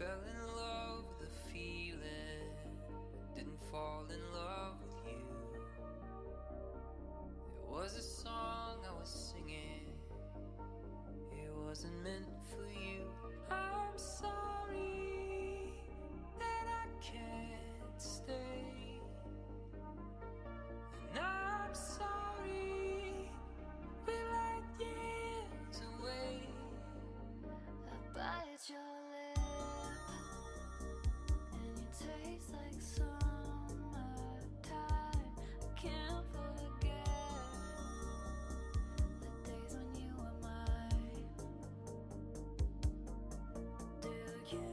fell in love with the feeling, didn't fall in love with you. It was a song I was singing, it wasn't meant for you. I'm sorry that I can't stay, and I'm sorry we let years away. I bite your lip, and you taste like summertime. I can't forget the days when you were mine. Do you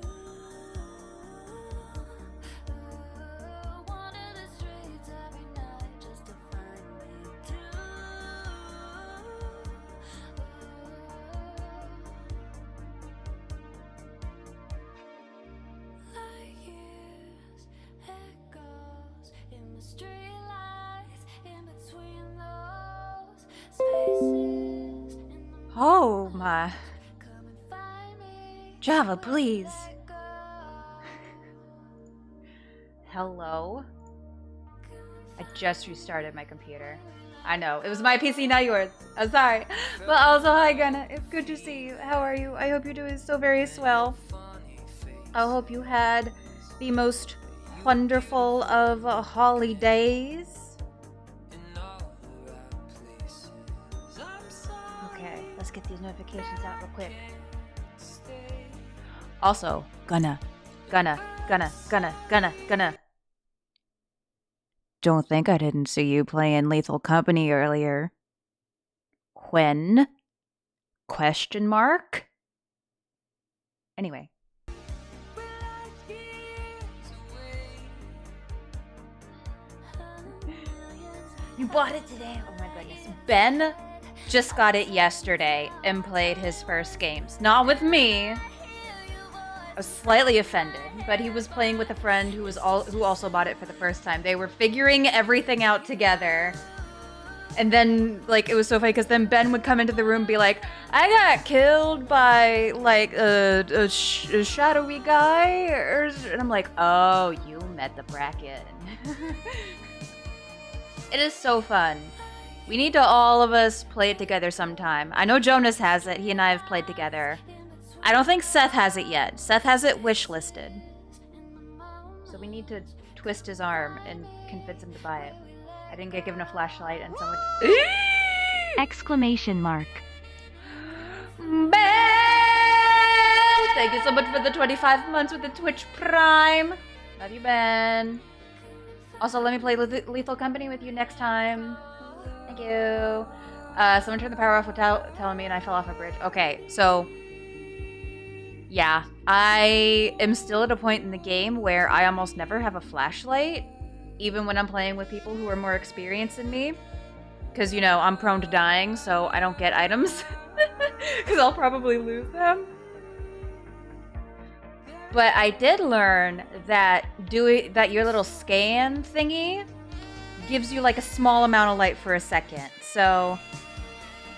wander the streets every night just to find me too? Like years, echoes in the streetlights, in between those spaces in the Oh my. come and find me. Java, please. Let go. Hello? I just restarted my computer. I know, it was my PC, not yours. I'm sorry. But also, hi Gunna. It's good to see you. How are you? I hope you're doing so very swell. I hope you had the most wonderful of holidays. Okay, let's get these notifications out real quick. Also, Gunna. Don't think I didn't see you playing Lethal Company earlier. When? Question mark? Anyway. You bought it today? Oh my goodness. Ben just got it yesterday and played his first games. Not with me. I was slightly offended, but he was playing with a friend who also bought it for the first time. They were figuring everything out together. And then, like, it was so funny because then Ben would come into the room and be like, I got killed by, like, a shadowy guy. And I'm like, oh, you met the Bracken. It is so fun. We need to all of us play it together sometime. I know Jonas has it. He and I have played together. I don't think Seth has it yet. Seth has it wish-listed. So we need to twist his arm and convince him to buy it. I didn't get given a flashlight and someone... Exclamation mark. Ben! Thank you so much for the 25 months with the Twitch Prime. Love you, Ben. Also, let me play Lethal Company with you next time. Thank you. Someone turned the power off without telling me and I fell off a bridge. Okay, so... yeah, I am still at a point in the game where I almost never have a flashlight, even when I'm playing with people who are more experienced than me. Because, you know, I'm prone to dying, so I don't get items. Because I'll probably lose them. But I did learn that your little scan thingy gives you like a small amount of light for a second. So,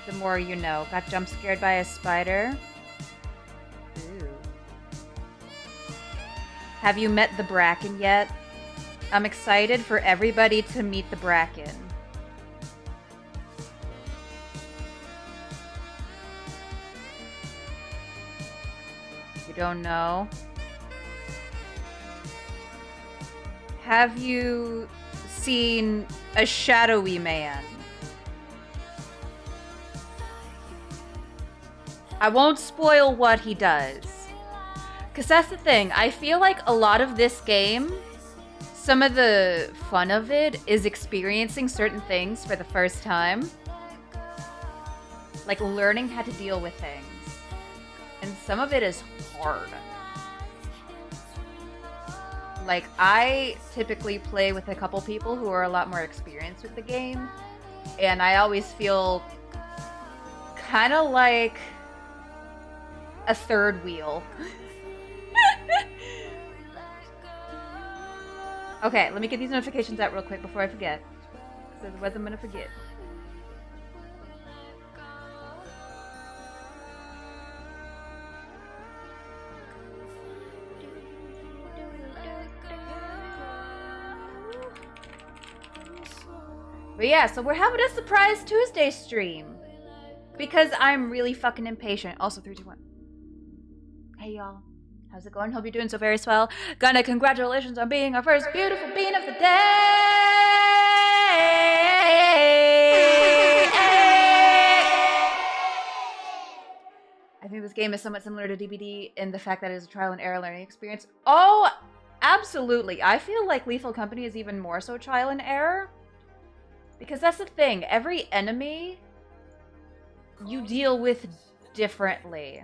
the more you know. Got jump scared by a spider. Ooh. Have you met the Bracken yet? I'm excited for everybody to meet the Bracken. You don't know? Have you seen a shadowy man? I won't spoil what he does. Because that's the thing. I feel like a lot of this game, some of the fun of it is experiencing certain things for the first time. Like learning how to deal with things. And some of it is hard. Like, I typically play with a couple people who are a lot more experienced with the game. And I always feel kind of like a third wheel. Okay, let me get these notifications out real quick before I forget. Because otherwise I'm going to forget. But yeah, so we're having a surprise Tuesday stream. Because I'm really fucking impatient. Also, 3, 2, 1. Hey, y'all. How's it going? Hope you're doing so very swell. Gunna, congratulations on being our first beautiful bean of the day. I think this game is somewhat similar to DBD in the fact that it is a trial and error learning experience. Oh, absolutely. I feel like Lethal Company is even more so trial and error. Because that's the thing. Every enemy you deal with differently.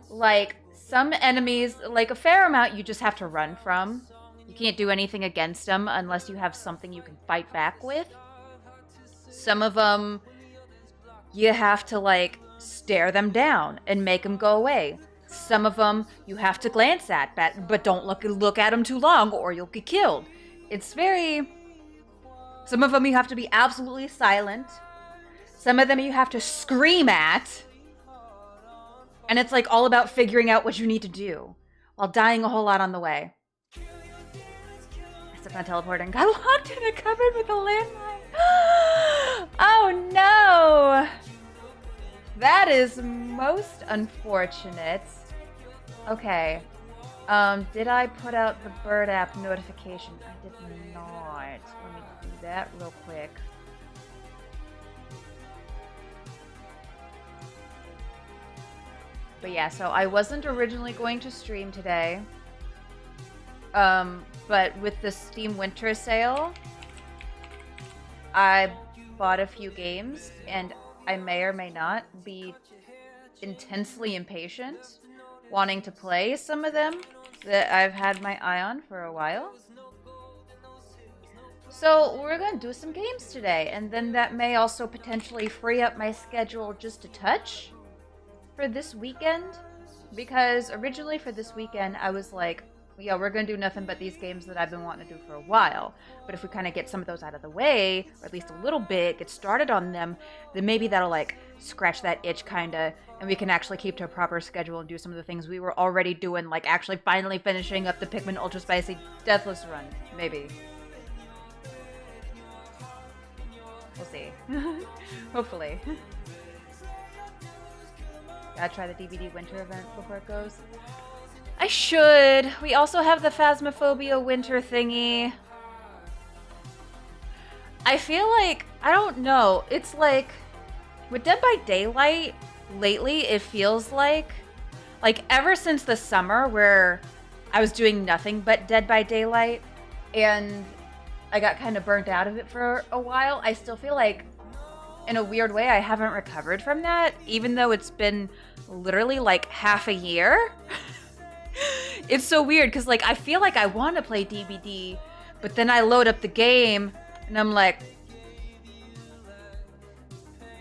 Like, some enemies, like a fair amount, you just have to run from. You can't do anything against them unless you have something you can fight back with. Some of them, you have to, like, stare them down and make them go away. Some of them, you have to glance at, but don't look at them too long or you'll get killed. It's very... Some of them you have to be absolutely silent. Some of them you have to scream at. And it's like all about figuring out what you need to do while dying a whole lot on the way. I stepped on teleporting. Got locked in a cupboard with a landmine. Oh no! That is most unfortunate. Okay. Did I put out the bird app notification? I did not. Let me do that real quick. But yeah, so I wasn't originally going to stream today. But with the Steam Winter Sale, I bought a few games, and I may or may not be intensely impatient, wanting to play some of them that I've had my eye on for a while. So we're going to do some games today, and then that may also potentially free up my schedule just a touch for this weekend, because originally for this weekend I was like, yeah, we're gonna do nothing but these games that I've been wanting to do for a while, but if we kind of get some of those out of the way, or at least a little bit, get started on them, then maybe that'll like scratch that itch kinda, and we can actually keep to a proper schedule and do some of the things we were already doing, like actually finally finishing up the Pikmin Ultra Spicy Deathless run. Maybe. We'll see. Hopefully. Gotta try the DVD winter event before it goes. I should. We also have the Phasmophobia winter thingy. I feel like, I don't know, it's like, with Dead by Daylight, lately it feels like ever since the summer where I was doing nothing but Dead by Daylight, and I got kind of burnt out of it for a while, I still feel like, in a weird way, I haven't recovered from that, even though it's been literally like half a year. It's so weird, because like I feel like I want to play DBD, but then I load up the game, and I'm like,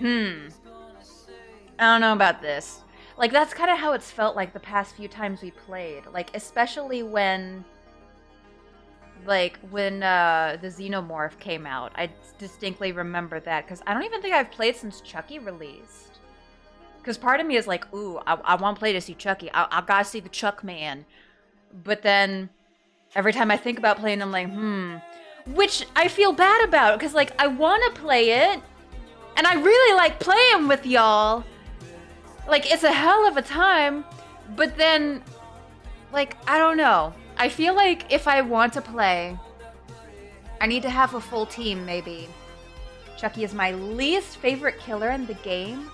I don't know about this. Like, that's kind of how it's felt like the past few times we played. Like, especially when the Xenomorph came out. I distinctly remember that, because I don't even think I've played since Chucky released. Because part of me is like, ooh, I want to play to see Chucky. I gotta see the Chuck Man. But then, every time I think about playing, I'm like, which I feel bad about, because like, I want to play it, and I really like playing with y'all. Like, it's a hell of a time, but then, like, I don't know. I feel like if I want to play, I need to have a full team, maybe. Chucky is my least favorite killer in the game.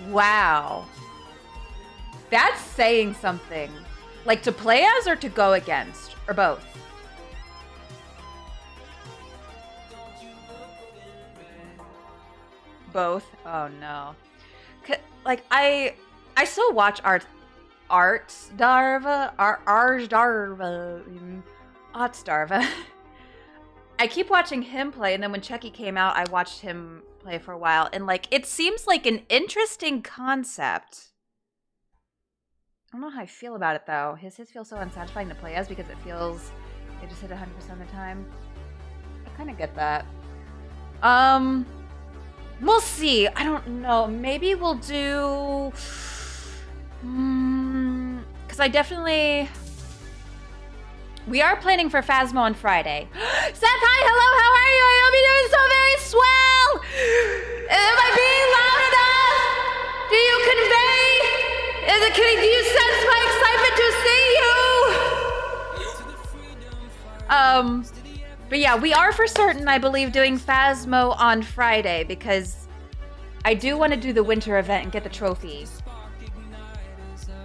Wow. That's saying something. Like, to play as or to go against? Or both? Both? Oh, no. Like, I still watch Artsdarva. I keep watching him play, and then when Chucky came out, I watched him play for a while, and like, it seems like an interesting concept. I don't know how I feel about it, though. His feels so unsatisfying to play as, because it feels they just hit 100% of the time. I kind of get that. We'll see. I don't know. Maybe we'll do... because I definitely... We are planning for Phasmo on Friday. Seth, hi, hello, how are you? I hope you're doing so very swell. Am I being loud enough? Do you convey? Do you sense my excitement to see you? But yeah, we are for certain, I believe, doing Phasmo on Friday because I do want to do the winter event and get the trophy.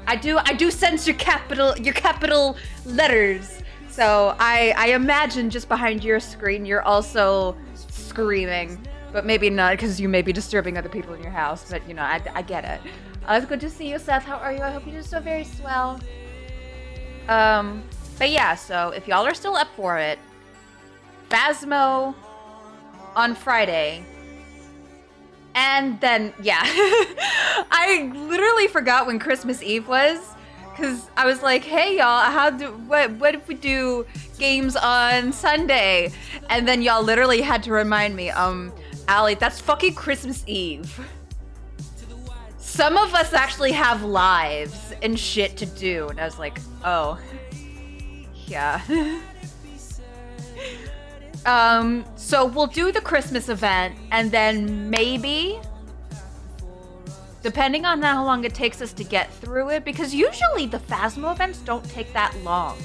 I do sense your capital letters. So I imagine just behind your screen you're also screaming, but maybe not because you may be disturbing other people in your house. But you know, I get it. It's good to see you, Seth. How are you? I hope you do so very swell. But yeah, so if y'all are still up for it, Phasmo on Friday. And then, yeah, I literally forgot when Christmas Eve was, because I was like, hey, y'all, what if we do games on Sunday? And then y'all literally had to remind me, Allie, that's fucking Christmas Eve. Some of us actually have lives and shit to do. And I was like, oh, yeah. So we'll do the Christmas event, and then maybe, depending on how long it takes us to get through it, because usually the Phasmo events don't take that long.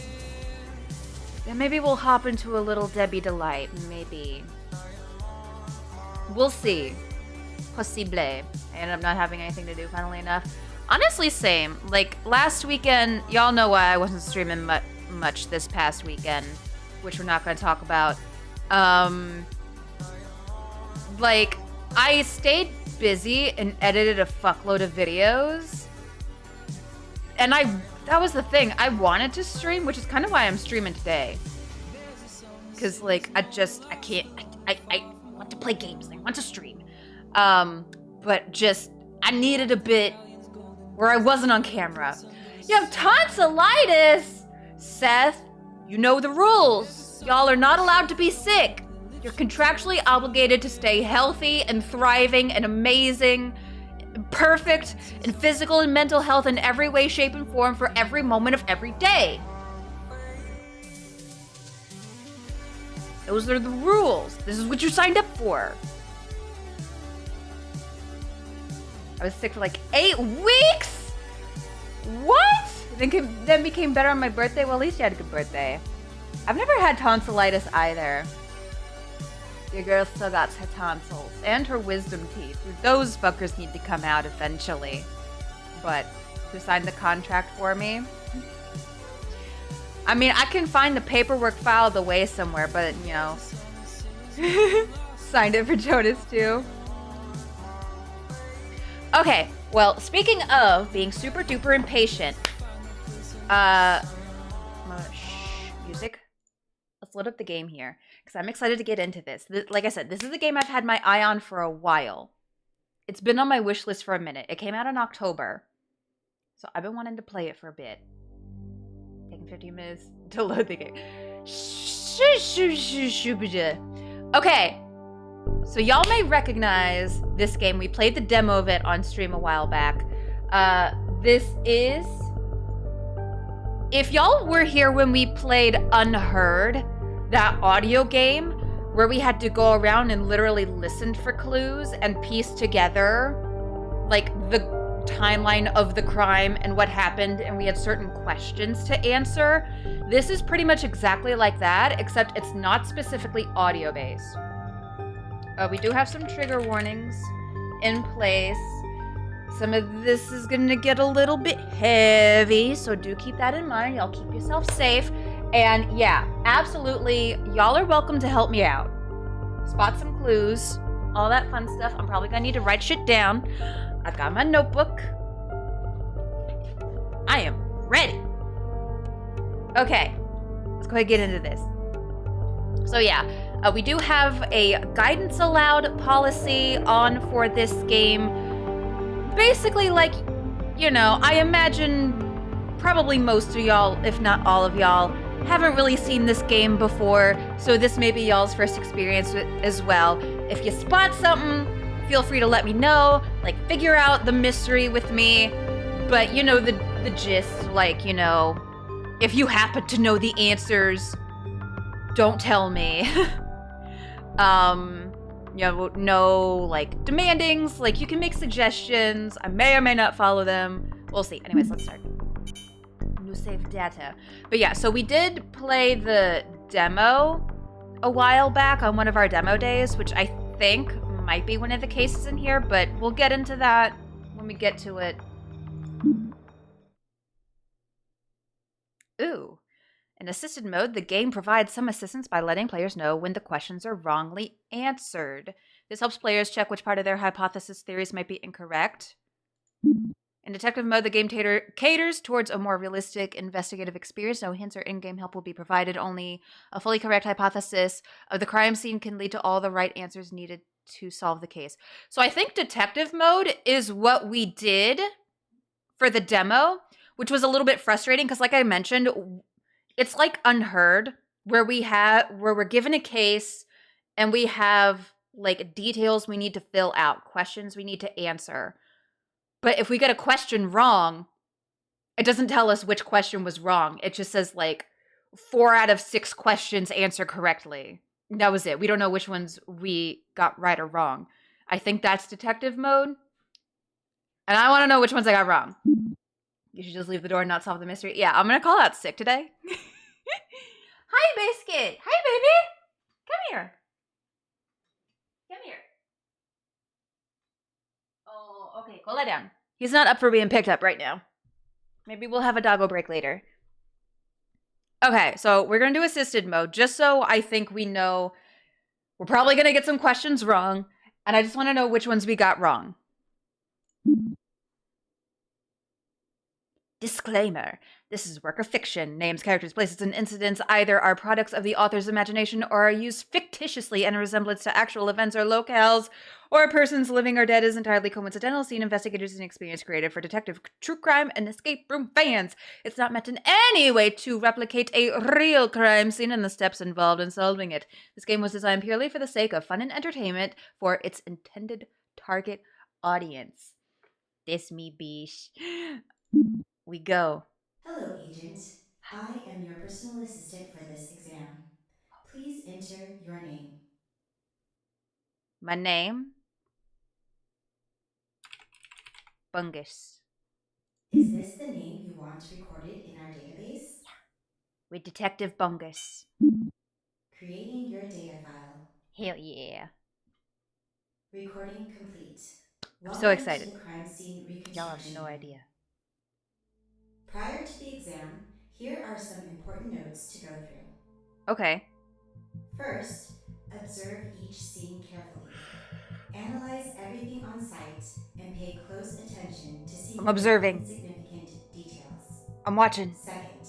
Then maybe we'll hop into a little Debbie Delight, maybe. We'll see. Possible. I ended up not having anything to do, funnily enough. Honestly, same. Like, last weekend, y'all know why I wasn't streaming much this past weekend, which we're not going to talk about. Like, I stayed busy and edited a fuckload of videos. And that was the thing. I wanted to stream, which is kind of why I'm streaming today. Because, like, I want to play games. I want to stream. But just, I needed a bit where I wasn't on camera. You have tonsillitis! Seth, you know the rules. Y'all are not allowed to be sick. You're contractually obligated to stay healthy and thriving and amazing, perfect in physical and mental health in every way, shape, and form for every moment of every day. Those are the rules. This is what you signed up for. I was sick for like 8 weeks? What? Then became better on my birthday? Well, at least you had a good birthday. I've never had tonsillitis either. Your girl still got her tonsils and her wisdom teeth. Those fuckers need to come out eventually. But who signed the contract for me? I mean, I can find the paperwork filed away somewhere, but, you know. Signed it for Jonas too. Okay, well, speaking of being super duper impatient, music. Let's load up the game here because I'm excited to get into this. Like I said, this is a game I've had my eye on for a while. It's been on my wish list for a minute. It came out in October, so I've been wanting to play it for a bit. Taking 15 minutes to load the game. Okay, so y'all may recognize this game. We played the demo of it on stream a while back. This is... If y'all were here when we played Unheard, that audio game where we had to go around and literally listen for clues and piece together like the timeline of the crime and what happened, and we had certain questions to answer, this is pretty much exactly like that, except it's not specifically audio based. We do have some trigger warnings in place. Some of this is gonna get a little bit heavy, so do keep that in mind. Y'all keep yourself safe. And yeah, absolutely, y'all are welcome to help me out. Spot some clues, all that fun stuff. I'm probably gonna need to write shit down. I've got my notebook. I am ready. Okay, let's go ahead and get into this. So yeah, we do have a guidance allowed policy on for this game. Basically, like, you know, I imagine probably most of y'all, if not all of y'all, haven't really seen this game before, so this may be y'all's first experience with as well. If you spot something, feel free to let me know, like, figure out the mystery with me, but you know the gist, like, you know, if you happen to know the answers, don't tell me. No, like, demandings. Like, you can make suggestions. I may or may not follow them. We'll see. Anyways, let's start. New save data. But yeah, so we did play the demo a while back on one of our demo days, which I think might be one of the cases in here, but we'll get into that when we get to it. Ooh. In assisted mode, the game provides some assistance by letting players know when the questions are wrongly answered. This helps players check which part of their hypothesis theories might be incorrect. In detective mode, the game caters towards a more realistic investigative experience. No hints or in-game help will be provided. Only a fully correct hypothesis of the crime scene can lead to all the right answers needed to solve the case. So I think detective mode is what we did for the demo, which was a little bit frustrating because, like I mentioned, it's like Unheard, where we're given a case and we have like details we need to fill out, questions we need to answer. But if we get a question wrong, it doesn't tell us which question was wrong. It just says like 4 out of 6 questions answer correctly. That was it. We don't know which ones we got right or wrong. I think that's detective mode. And I want to know which ones I got wrong. You should just leave the door and not solve the mystery. Yeah, I'm going to call out sick today. Hi, Biscuit. Hi, baby. Come here. Come here. Oh, okay. Go lie down. He's not up for being picked up right now. Maybe we'll have a doggo break later. Okay, so we're going to do assisted mode just so I think we know we're probably going to get some questions wrong. And I just want to know which ones we got wrong. Disclaimer. This is work of fiction. Names, characters, places, and incidents either are products of the author's imagination or are used fictitiously in resemblance to actual events or locales or persons living or dead is entirely coincidental. Scene investigators and experience created for detective, true crime, and escape room fans. It's not meant in any way to replicate a real crime scene and the steps involved in solving it. This game was designed purely for the sake of fun and entertainment for its intended target audience. This me beesh. We go. Hello, Agent. I am your personal assistant for this exam. Please enter your name. My name? Bungus. Is this the name you want recorded in our database? With Detective Bungus. Creating your data file. Hell yeah. Recording complete. I'm so excited. To the crime scene reconstruction. Y'all have no idea. Prior to the exam, here are some important notes to go through. Okay. First, observe each scene carefully. Analyze everything on site and pay close attention to see significant details. I'm watching. Second,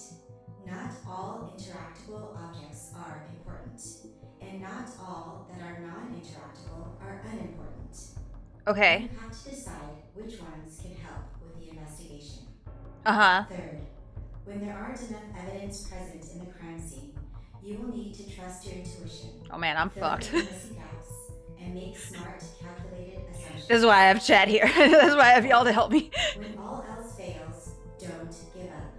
not all interactable objects are important, and not all that are non-interactable are unimportant. Okay. You have to decide which ones can help with the investigation. Third, when there aren't enough evidence present in the crime scene, you will need to trust your intuition. Oh man, I'm fucked. Missing gaps and make smart, calculated assumptions. This is why I have chat here. This is why I have y'all to help me. When all else fails, don't give up.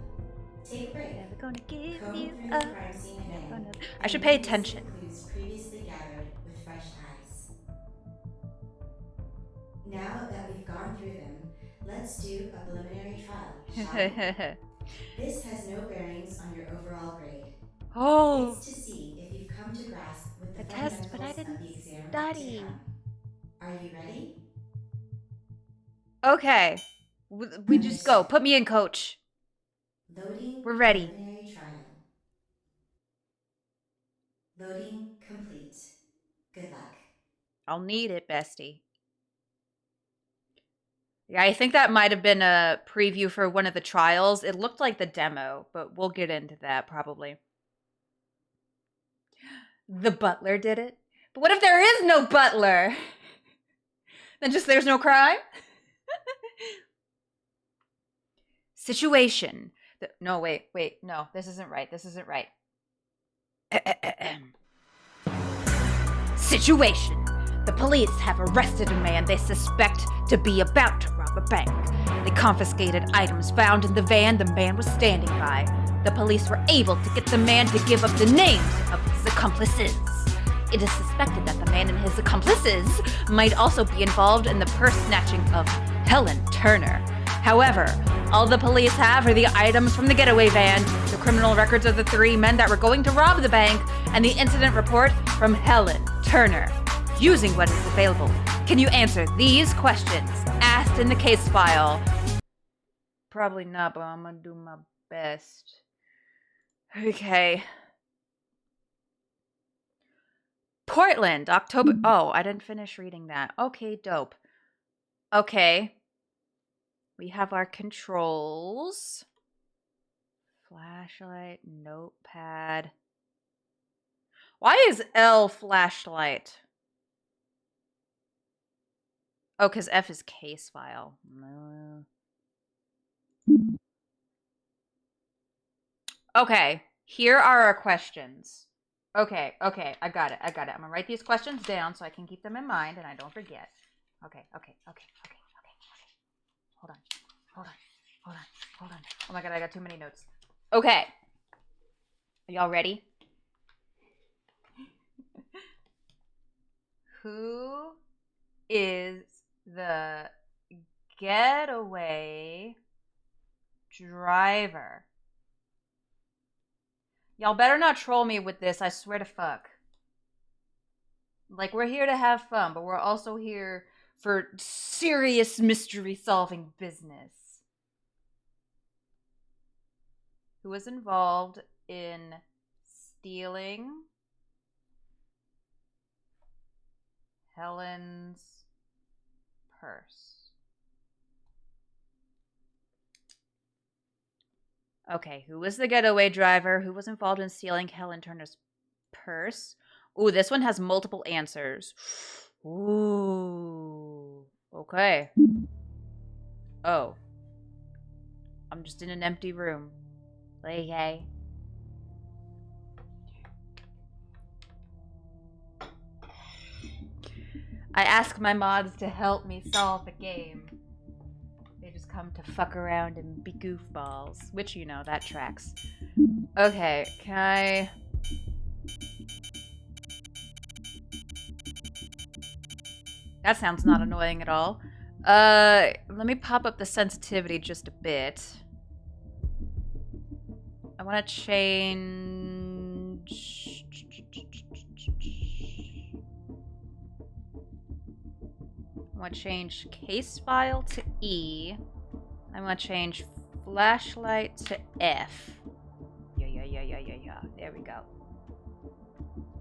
Take a break. Never gonna give Comb you through up. the crime scene again. I should pay attention. Clues previously gathered with fresh eyes. Now that we've gone through them, let's do a preliminary trial, shall we? This has no bearings on your overall grade. Oh. It's to see if you've come to grasp with the A test, fundamentals but I of didn't the exam study. to come. Are you ready? Okay. We just go. Put me in, coach. Loading. We're ready. Preliminary trial. Loading complete. Good luck. I'll need it, bestie. Yeah, I think that might have been a preview for one of the trials. It looked like the demo, but we'll get into that probably. The butler did it? But what if there is no butler? Then just there's no crime? Situation. No, wait. No, this isn't right. This isn't right. Situation. The police have arrested a man they suspect to be about to rob a bank. They confiscated items found in the van the man was standing by. the police were able to get the man to give up the names of his accomplices. It is suspected that the man and his accomplices might also be involved in the purse snatching of Helen Turner. However, all the police have are the items from the getaway van, the criminal records of the 3 men that were going to rob the bank, and the incident report from Helen Turner. Using what is available, can you answer these questions asked in the case file? Probably not, but I'm gonna do my best. Okay. Portland, October. Oh, I didn't finish reading that. Okay, dope. Okay. We have our controls. Flashlight, notepad. Why is L flashlight? Oh, because F is case file. Okay, here are our questions. Okay, I got it. I'm gonna write these questions down so I can keep them in mind and I don't forget. Okay. Hold on. Oh my god, I got too many notes. Okay. Are y'all ready? Who is the getaway driver? Y'all better not troll me with this, I swear to fuck. Like, we're here to have fun, but we're also here for serious mystery-solving business. Who was involved in stealing Helen's purse? Okay, who was the getaway driver? Who was involved in stealing Helen Turner's purse? Ooh, this one has multiple answers. Ooh, okay. Oh. I'm just in an empty room. Okay. I ask my mods to help me solve the game. They just come to fuck around and be goofballs. Which, you know, that tracks. Okay, can I... That sounds not annoying at all. Let me pop up the sensitivity just a bit. I want to change... I want to change case file to E. I want to change flashlight to F. Yeah. There we go.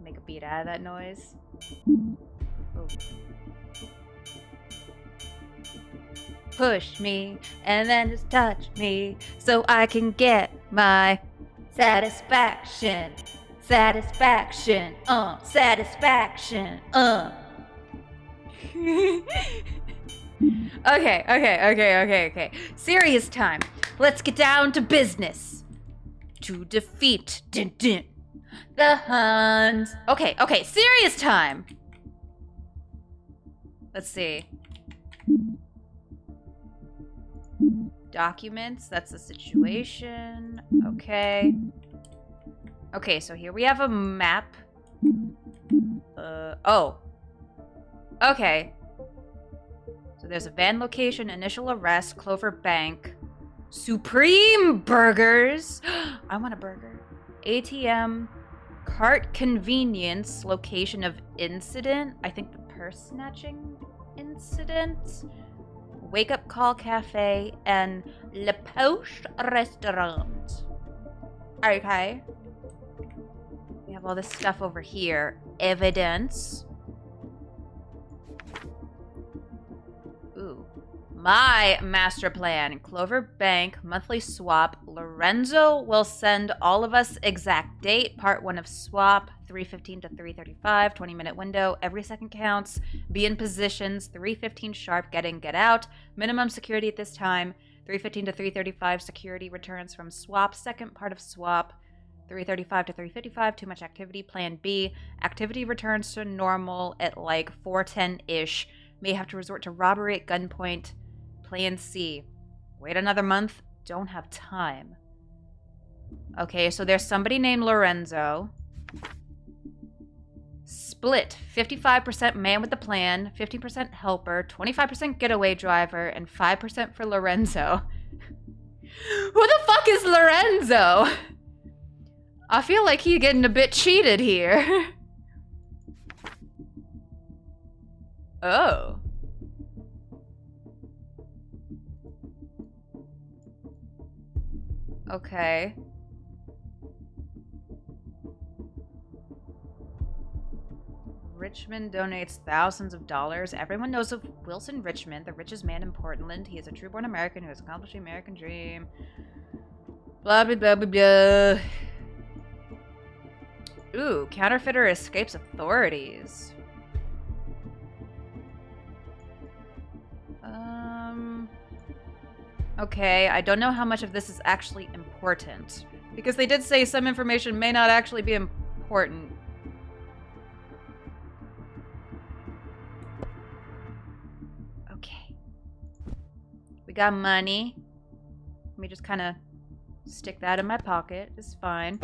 Make a beat out of that noise. Oh. Push me and then just touch me so I can get my satisfaction. Satisfaction. Okay. Serious time. Let's get down to business. To defeat the Huns. Okay, serious time. Let's see. Documents, that's the situation. Okay, so here we have a map. Oh. Okay. So there's a van location, initial arrest, Clover Bank, Supreme Burgers. I want a burger. ATM, cart convenience, location of incident. I think the purse snatching incident. Wake Up Call Cafe and Le Poste Restaurant. Okay. We have all this stuff over here. Evidence. Ooh. My master plan. Clover Bank, monthly swap. Lorenzo will send all of us exact date. Part 1 of swap. 3:15 to 3:35. 20-minute window. Every second counts. Be in positions. 3:15 sharp. Get in, get out. Minimum security at this time. 3:15 to 3:35. Security returns from swap. Second part of swap. 3:35 to 3:55. Too much activity. Plan B. Activity returns to normal at like 4:10-ish. May have to resort to robbery at gunpoint. Plan C. Wait another month. Don't have time. Okay, so there's somebody named Lorenzo. Split. 55% man with the plan, 50% helper, 25% getaway driver, and 5% for Lorenzo. Who the fuck is Lorenzo? I feel like he's getting a bit cheated here. Oh. Okay. Richmond donates thousands of dollars. Everyone knows of Wilson Richmond, the richest man in Portland. He is a true-born American who has accomplished the American dream. Blah, blah, blah, blah, blah. Ooh, counterfeiter escapes authorities. Okay, I don't know how much of this is actually important. Because they did say some information may not actually be important. Okay. We got money. Let me just kind of stick that in my pocket. It's fine.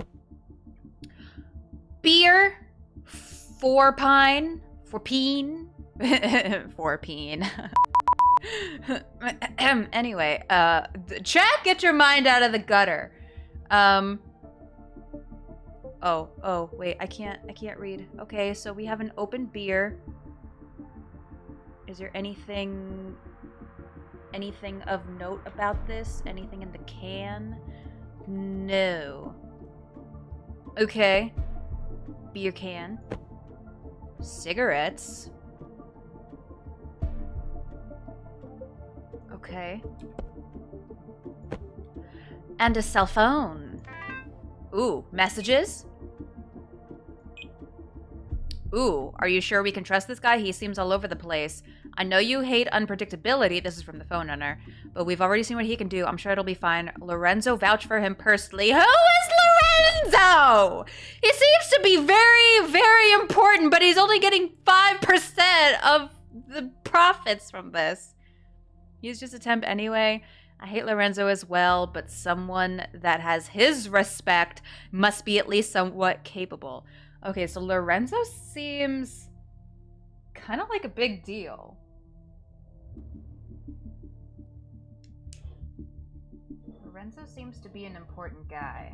Beer. 4 pine. 4 peen. 4 peen. Anyway, chat, get your mind out of the gutter. Oh, wait, I can't read. Okay, so we have an open beer. Is there anything of note about this? Anything in the can? No. Okay. Beer can. Cigarettes. Okay. And a cell phone. Ooh, messages? Ooh, are you sure we can trust this guy? He seems all over the place. I know you hate unpredictability. This is from the phone owner. But we've already seen what he can do. I'm sure it'll be fine. Lorenzo vouched for him personally. Who is Lorenzo? He seems to be very, very important, but he's only getting 5% of the profits from this. He's just a temp anyway. I hate Lorenzo as well, but someone that has his respect must be at least somewhat capable. Okay, so Lorenzo seems kind of like a big deal. Lorenzo seems to be an important guy.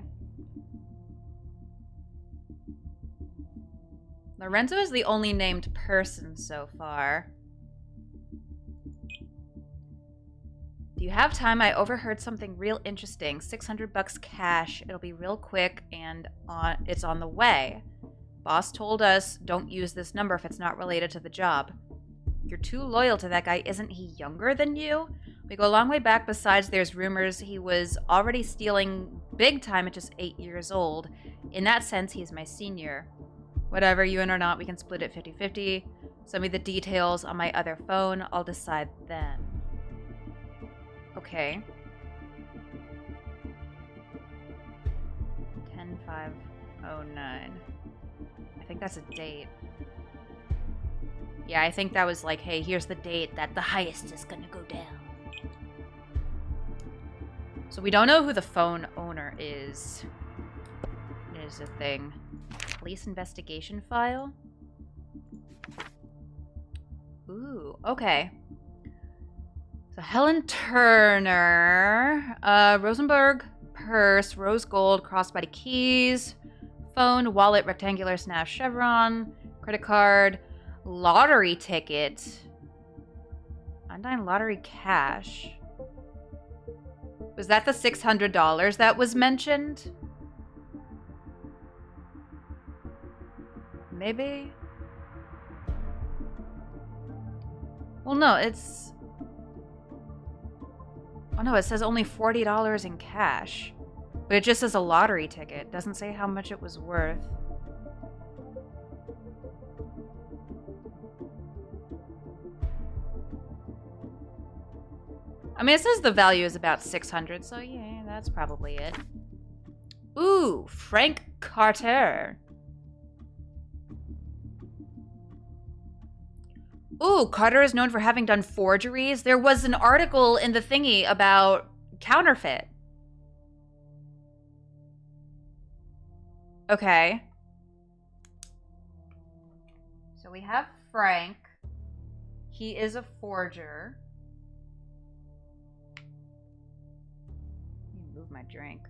Lorenzo is the only named person so far. Do you have time? I overheard something real interesting. $600 cash. It'll be real quick and it's on the way. Boss told us don't use this number if it's not related to the job. You're too loyal to that guy. Isn't he younger than you? We go a long way back. Besides, there's rumors he was already stealing big time at just 8 years old. In that sense, he's my senior. Whatever, you in or not, we can split it 50-50. Send me the details on my other phone. I'll decide then. Okay. 10/5/09. I think that's a date. Yeah, I think that was like, hey, here's the date that the heist is gonna go down. So we don't know who the phone owner is. It is a thing. Police investigation file? Ooh, okay. So Helen Turner, Rosenberg purse, rose gold, crossbody keys, phone, wallet, rectangular snash chevron, credit card, lottery ticket, Undyne lottery cash. Was that the $600 that was mentioned? Maybe? Well, no, it's... Oh no, it says only $40 in cash. But it just says a lottery ticket. It doesn't say how much it was worth. I mean, it says the value is about 600, so yeah, that's probably it. Ooh, Frank Carter. Ooh, Carter is known for having done forgeries. There was an article in the thingy about counterfeit. Okay. So we have Frank. He is a forger. Let me move my drink.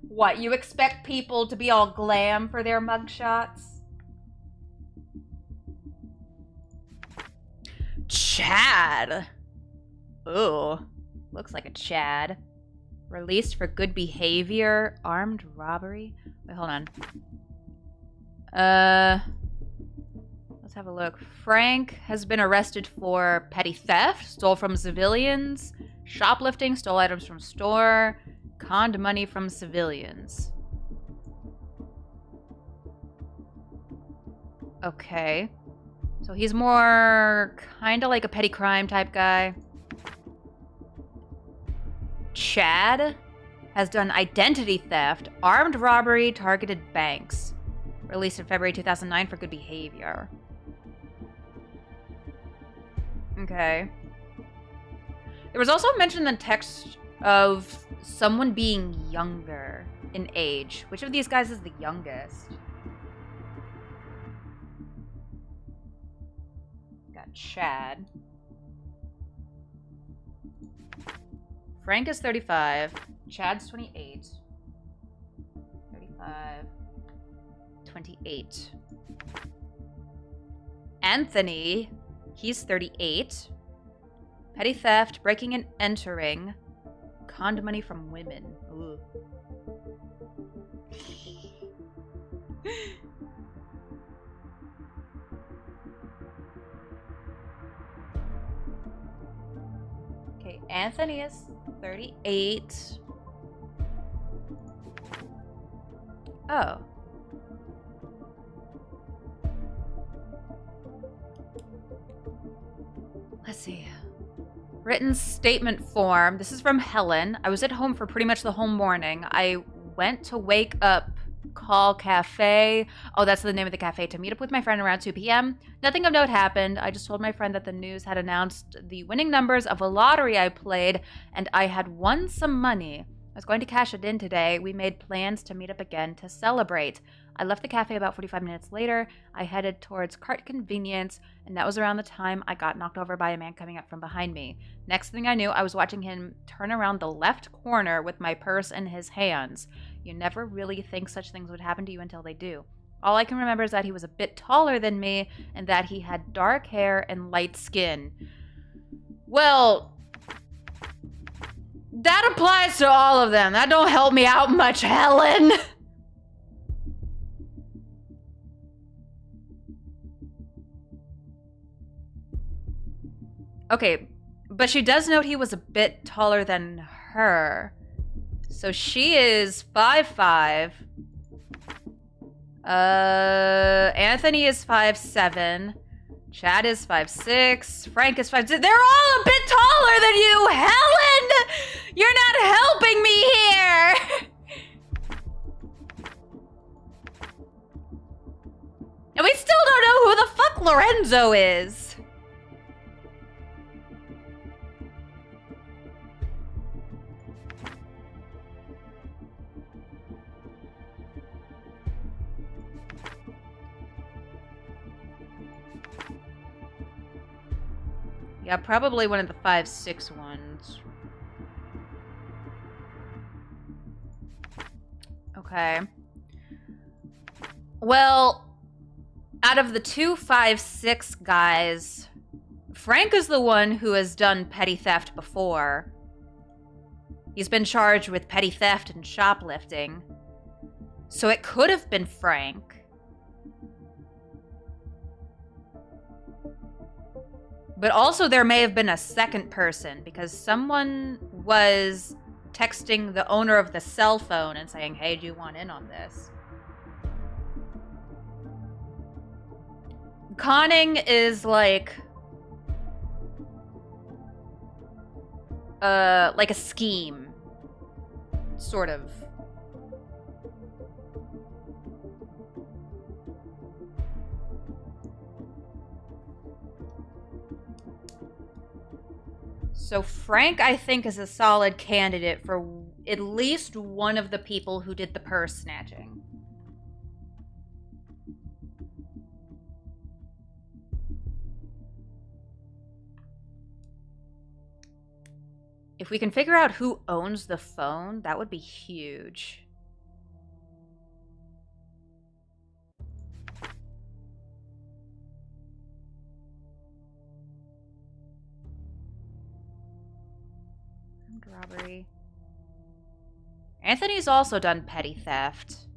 What, you expect people to be all glam for their mugshots? Chad. Ooh, looks like a Chad. Released for good behavior, armed robbery. Wait, hold on. Let's have a look. Frank has been arrested for petty theft, stole from civilians, shoplifting, stole items from store, conned money from civilians. Okay. So he's more kind of like a petty crime type guy. Chad has done identity theft, armed robbery, targeted banks. Released in February 2009 for good behavior. Okay. There was also mention in the text of someone being younger in age. Which of these guys is the youngest? Got Chad. Frank is 35. Chad's 28. 35. 28. Anthony, he's 38. Petty theft, breaking and entering. Conned money from women. Ooh. Okay, Anthony is 38. Oh. Let's see. Written statement form. This is from Helen. I was at home for pretty much the whole morning. I went to Wake Up Call Cafe. Oh, that's the name of the cafe. To meet up with my friend around 2 p.m. Nothing of note happened. I just told my friend that the news had announced the winning numbers of a lottery I played, and I had won some money. I was going to cash it in today. We made plans to meet up again to celebrate. I left the cafe about 45 minutes later. I headed towards Cart Convenience, and that was around the time I got knocked over by a man coming up from behind me. Next thing I knew, I was watching him turn around the left corner with my purse in his hands. You never really think such things would happen to you until they do. All I can remember is that he was a bit taller than me, and that he had dark hair and light skin. Well, that applies to all of them. That don't help me out much, Helen. Okay, but she does note he was a bit taller than her. So she is 5'5". Anthony is 5'7". Chad is 5'6". Frank is 5'6". They're all a bit taller than you, Helen! You're not helping me here! And we still don't know who the fuck Lorenzo is. Yeah, probably one of the 5'6" ones. Okay. Well, out of the two 5'6" guys, Frank is the one who has done petty theft before. He's been charged with petty theft and shoplifting. So it could have been Frank. But also there may have been a second person because someone was texting the owner of the cell phone and saying, hey, do you want in on this? Conning is like a scheme, sort of. So Frank, I think, is a solid candidate for at least one of the people who did the purse snatching. If we can figure out who owns the phone, that would be huge. Robbery. Anthony's also done petty theft.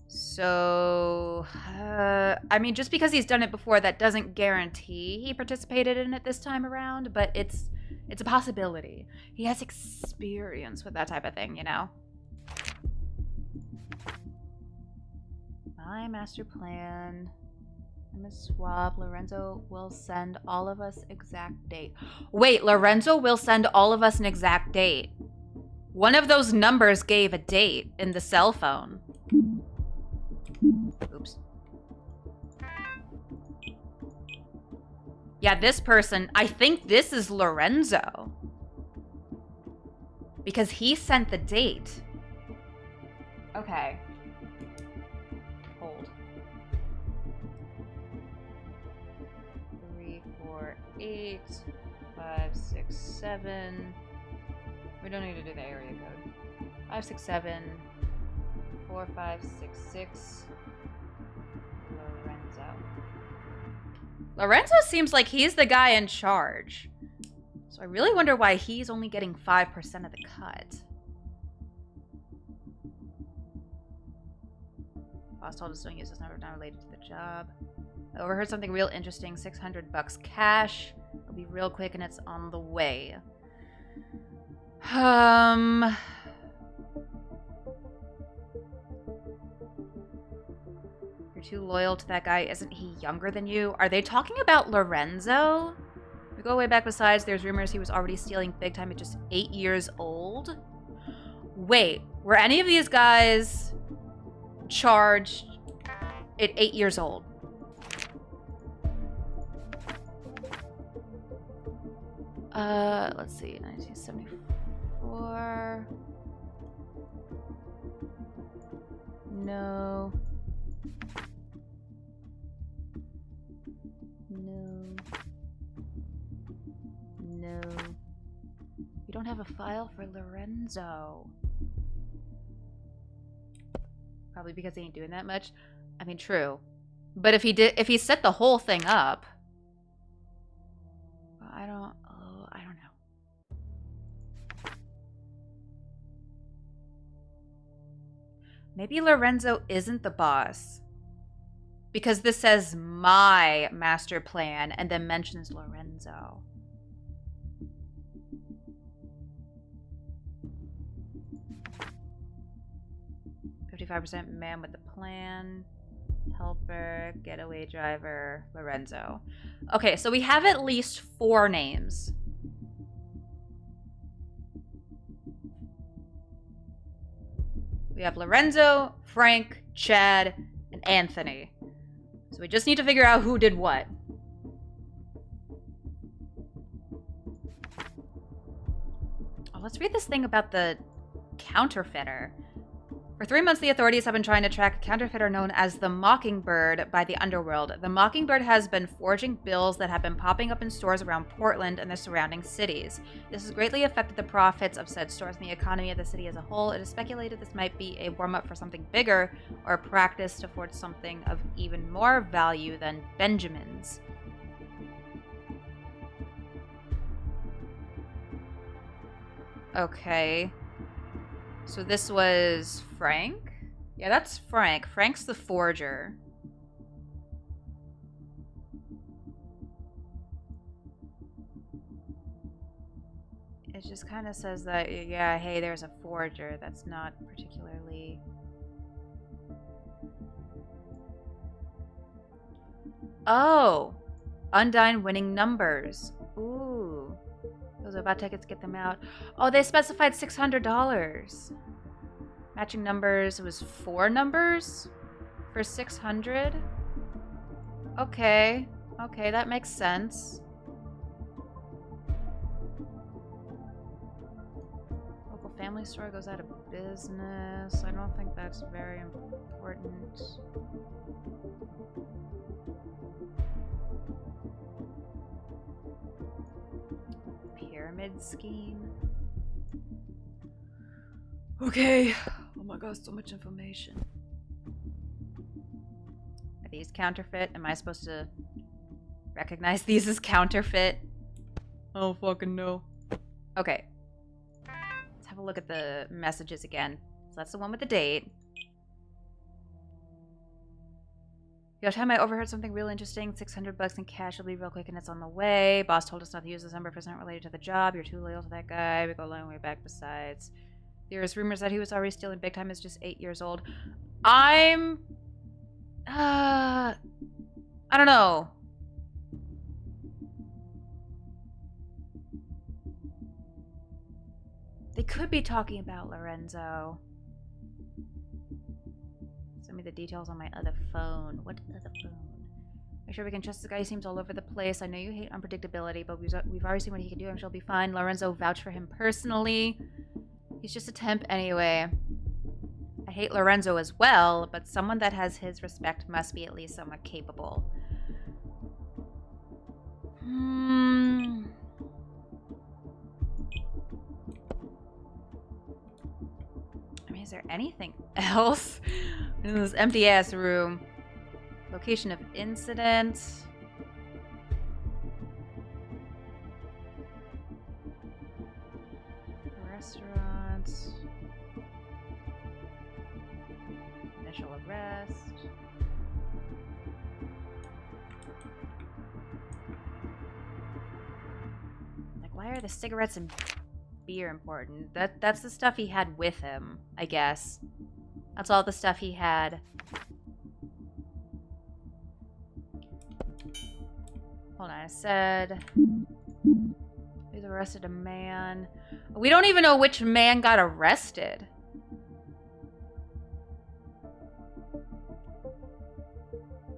So, I mean, just because he's done it before, that doesn't guarantee he participated in it this time around, but it's a possibility. He has experience with that type of thing, you know? My master plan. I'm gonna swap. Lorenzo will send all of us exact date. Wait, Lorenzo will send all of us an exact date. One of those numbers gave a date in the cell phone. Oops. Yeah, this person, I think this is Lorenzo. Because he sent the date. Okay. Hold. 3, 4, 8, 5, 6, 7. We don't need to do the area code. 5, 6, 7. 4, 5, 6, 6. Lorenzo. Lorenzo seems like he's the guy in charge. So I really wonder why he's only getting 5% of the cut. Boss told us don't use this number, not related to the job. I overheard something real interesting. $600 cash. It'll be real quick and it's on the way. You're too loyal to that guy. Isn't he younger than you? Are they talking about Lorenzo? We go way back. Besides, there's rumors he was already stealing big time at just 8 years old. Wait, were any of these guys charged at 8 years old? Let's see, 1974. No. No. No. We don't have a file for Lorenzo. Probably because he ain't doing that much. I mean, true. But if he set the whole thing up, I don't know. Maybe Lorenzo isn't the boss. Because this says my master plan and then mentions Lorenzo. %, man with the plan. Helper, getaway driver, Lorenzo. Okay, so we have at least 4 names. We have Lorenzo, Frank, Chad, and Anthony. So we just need to figure out who did what. Oh, let's read this thing about the counterfeiter. For 3 months, the authorities have been trying to track a counterfeiter known as the Mockingbird by the underworld. The Mockingbird has been forging bills that have been popping up in stores around Portland and the surrounding cities. This has greatly affected the profits of said stores and the economy of the city as a whole. It is speculated this might be a warm-up for something bigger or a practice to forge something of even more value than Benjamin's. Okay. So this was Frank? Yeah, that's Frank. Frank's the forger. It just kind of says that, yeah, hey, there's a forger. That's not particularly... Oh! Undyne winning numbers. Ooh. Those are about tickets, get them out. Oh, they specified $600. Matching numbers, it was 4 numbers for 600. Okay. Okay, that makes sense. family store goes out of business. I don't think that's very important. Pyramid scheme. Okay. Oh my god, so much information. Are these counterfeit? Am I supposed to recognize these as counterfeit? I don't fucking know. Okay. Let's have a look at the messages again. So that's the one with the date. Yo, time I overheard something real interesting. 600 bucks in cash. I'll be real quick and it's on the way. Boss told us not to use this number if it's not related to the job. You're too loyal to that guy. We go a long way back besides. There's rumors that he was already stealing big time. Is just 8 years old. I don't know. They could be talking about Lorenzo. Send me the details on my other phone. What other phone? Make sure we can trust this guy. He seems all over the place. I know you hate unpredictability, but we've already seen what he can do. I'm sure he'll be fine. Lorenzo vouched for him personally. He's just a temp anyway. I hate Lorenzo as well, but someone that has his respect must be at least somewhat capable. I mean, is there anything else in this empty ass room? Location of incident. Restaurant. Initial arrest. Like, why are the cigarettes and beer important? That's the stuff he had with him, I guess. That's all the stuff he had. Hold on, I said he's arrested a man. We don't even know which man got arrested.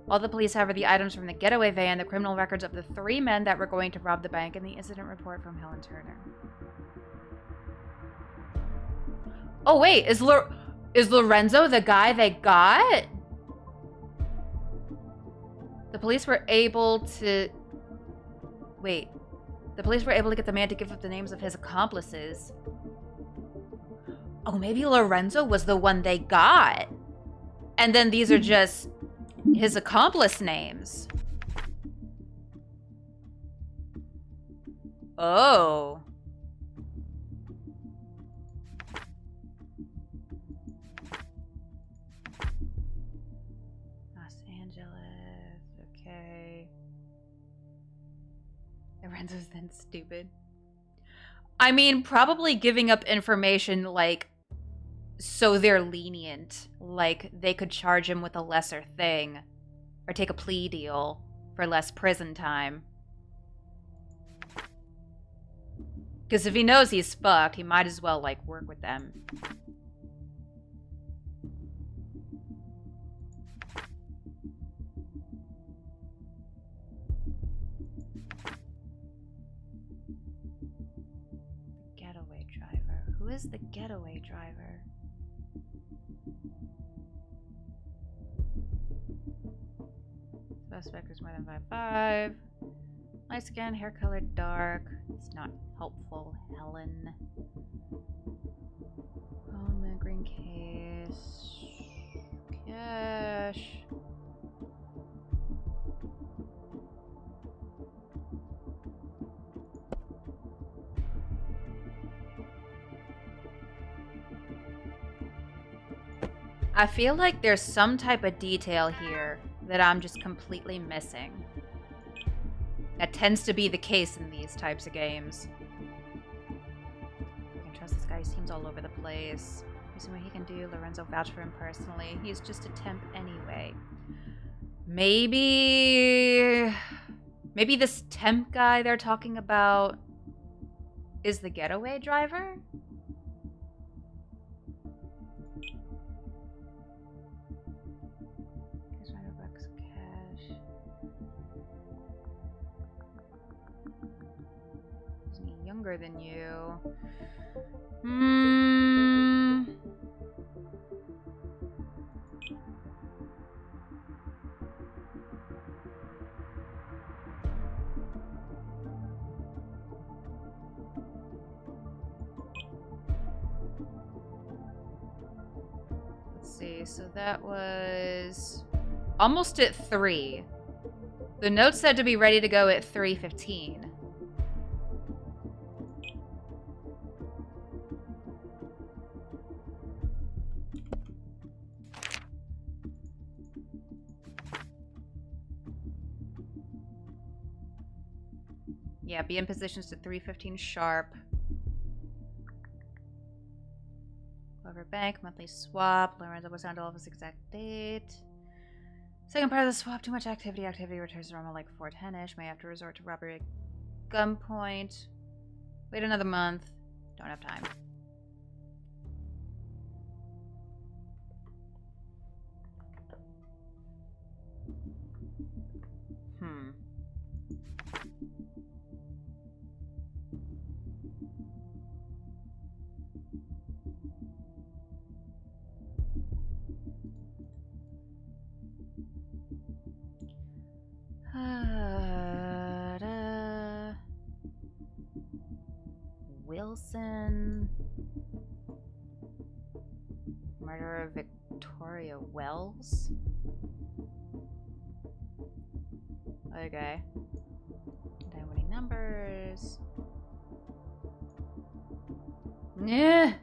All the police have are the items from the getaway van, the criminal records of the 3 men that were going to rob the bank, and the incident report from Helen Turner. Oh wait, is Lorenzo the guy they got? The police were able to... Wait. The police were able to get the man to give up the names of his accomplices. Oh, maybe Lorenzo was the one they got. And then these are just his accomplice names. Oh. Los Angeles. Okay. Lorenzo's then stupid. I mean, probably giving up information, like, so they're lenient. Like, they could charge him with a lesser thing. Or take a plea deal for less prison time. Because if he knows he's fucked, he might as well, like, work with them. Getaway driver. Who is the getaway driver? Suspect is more than 5'5". Light skin, hair color dark. It's not helpful. Helen. Phone, green case. Cash. I feel like there's some type of detail here that I'm just completely missing. That tends to be the case in these types of games. I can trust this guy. He seems all over the place. We'll see what he can do. Lorenzo vouched for him personally. He's just a temp anyway. Maybe this temp guy they're talking about is the getaway driver? Younger than you. see. So that was almost at 3. The note said to be ready to go at 3:15. Yeah, be in positions at 3:15 sharp. Clover Bank, monthly swap. Lorenzo was down to office exact date. Second part of the swap, too much activity. Activity returns to normal like 4:10-ish. May have to resort to robbery at gunpoint. Wait another month. Don't have time. Wilson. Murder of Victoria Wells. Okay. How many numbers? Yeah.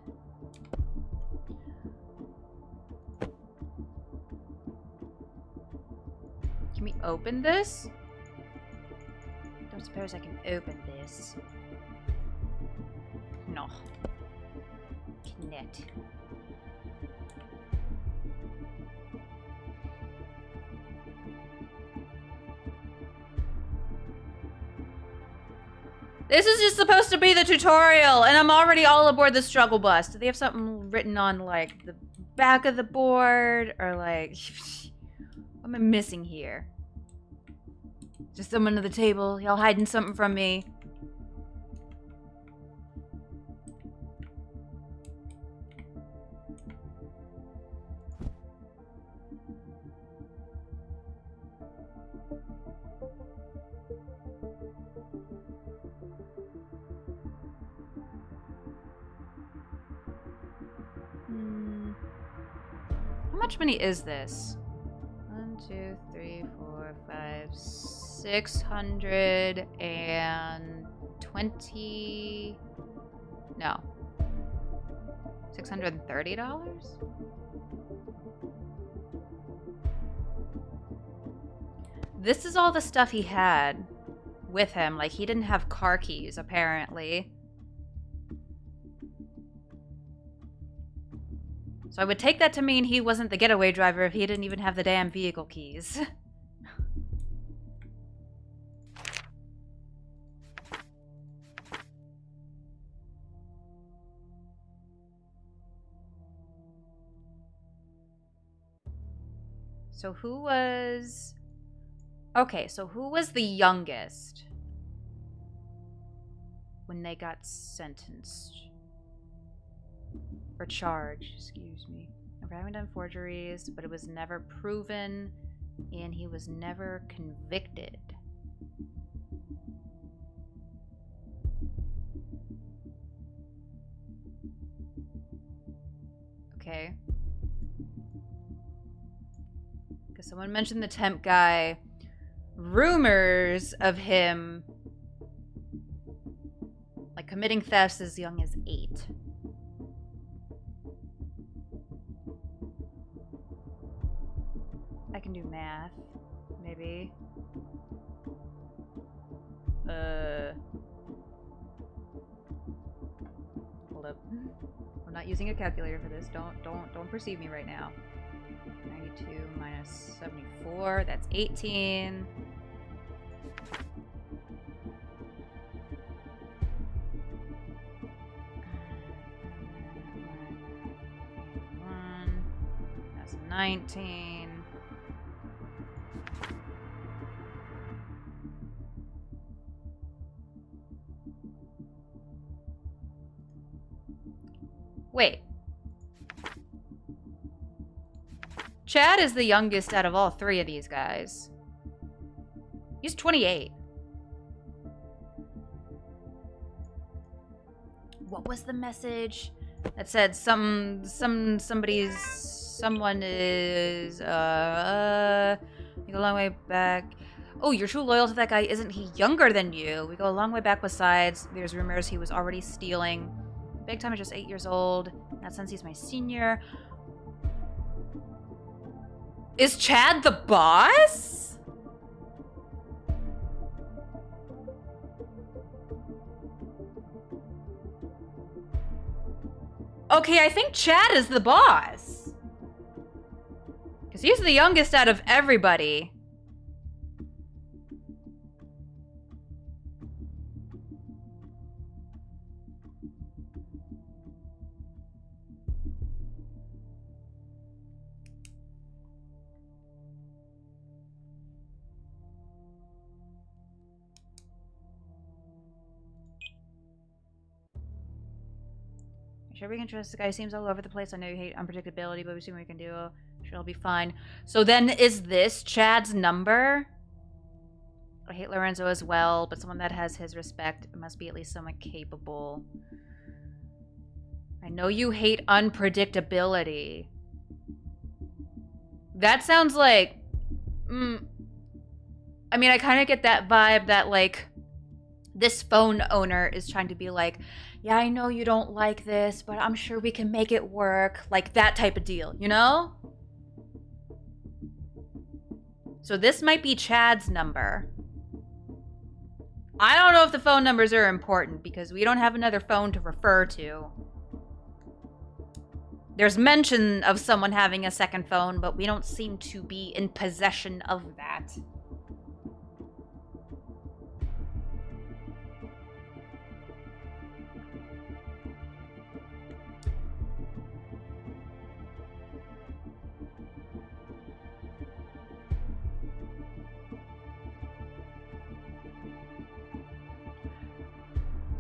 Can we open this? Don't suppose I can open this. No. Connect. This is just supposed to be the tutorial, and I'm already all aboard the struggle bus. Do they have something written on, like, the back of the board? Or, like... what am I missing here? Just someone at the table. Y'all hiding something from me. How much money is this? 1, 2, 3, 4, 5, 620. No. $630? This is all the stuff he had with him. Like, he didn't have car keys, apparently. So I would take that to mean he wasn't the getaway driver if he didn't even have the damn vehicle keys. So who was... Okay, so who was the youngest when they got sentenced? Or charged, excuse me. Never having done forgeries, but it was never proven, and he was never convicted. Okay. Because someone mentioned the temp guy. Rumors of him, like, committing thefts as young as 8. I can do math, maybe. Hold up. I'm not using a calculator for this. Don't perceive me right now. 92 minus 74, that's 18. That's 19. Wait. Chad is the youngest out of all 3 of these guys. He's 28. What was the message that said somebody's someone is, you go a long way back. Oh, you're too loyal to that guy. Isn't he younger than you? We go a long way back. Besides, there's rumors he was already stealing. Big time is just 8 years old. In that sense, he's my senior. Is Chad the boss? Okay, I think Chad is the boss. Because he's the youngest out of everybody. Sure we can trust the guy. Seems all over the place. I know you hate unpredictability, but we see what we can do. Sure, it'll be fine. So then, is this Chad's number? I hate Lorenzo as well, but someone that has his respect must be at least somewhat capable. I know you hate unpredictability. That sounds like... I mean, I kind of get that vibe that, like, this phone owner is trying to be like, yeah, I know you don't like this, but I'm sure we can make it work. Like that type of deal, you know? So this might be Chad's number. I don't know if the phone numbers are important because we don't have another phone to refer to. There's mention of someone having a second phone, but we don't seem to be in possession of that.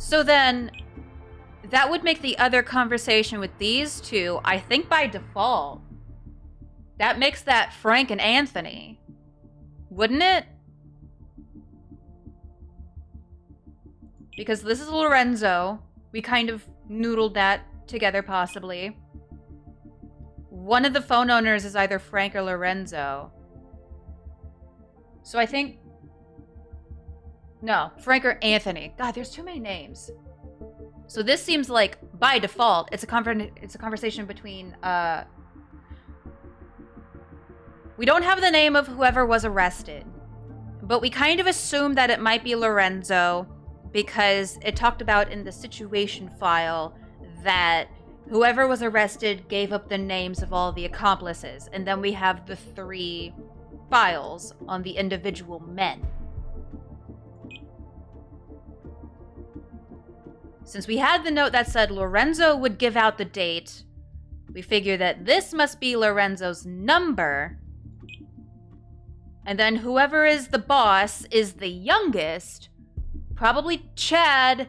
So then, that would make the other conversation with these two, I think by default. That makes that Frank and Anthony. Wouldn't it? Because this is Lorenzo. We kind of noodled that together, possibly. One of the phone owners is either Frank or Lorenzo. So I think... No, Frank or Anthony. God, there's too many names. So this seems like, by default, it's a conversation between, we don't have the name of whoever was arrested, but we kind of assume that it might be Lorenzo because it talked about in the situation file that whoever was arrested gave up the names of all the accomplices, and then we have the 3 files on the individual men. Since we had the note that said Lorenzo would give out the date, we figure that this must be Lorenzo's number. And then whoever is the boss is the youngest, probably Chad,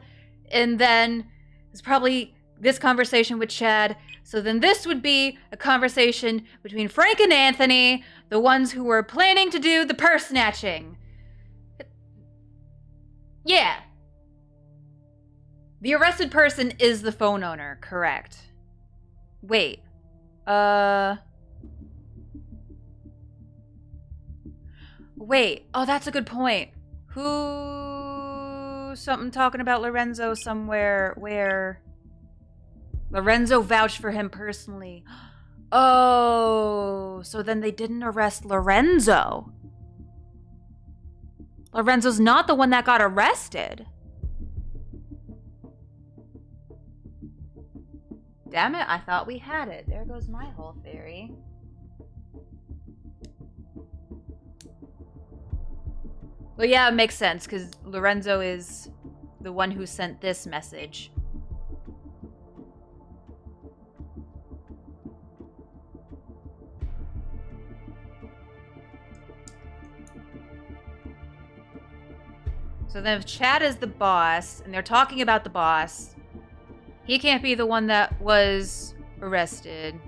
and then it's probably this conversation with Chad. So then this would be a conversation between Frank and Anthony, the ones who were planning to do the purse snatching. Yeah. The arrested person is the phone owner, correct? Wait. Wait. Oh, that's a good point. Something talking about Lorenzo somewhere where... Lorenzo vouched for him personally. Oh, so then they didn't arrest Lorenzo. Lorenzo's not the one that got arrested. Damn it, I thought we had it. There goes my whole theory. Well, yeah, it makes sense, because Lorenzo is the one who sent this message. So then if Chad is the boss, and they're talking about the boss... He can't be the one that was arrested.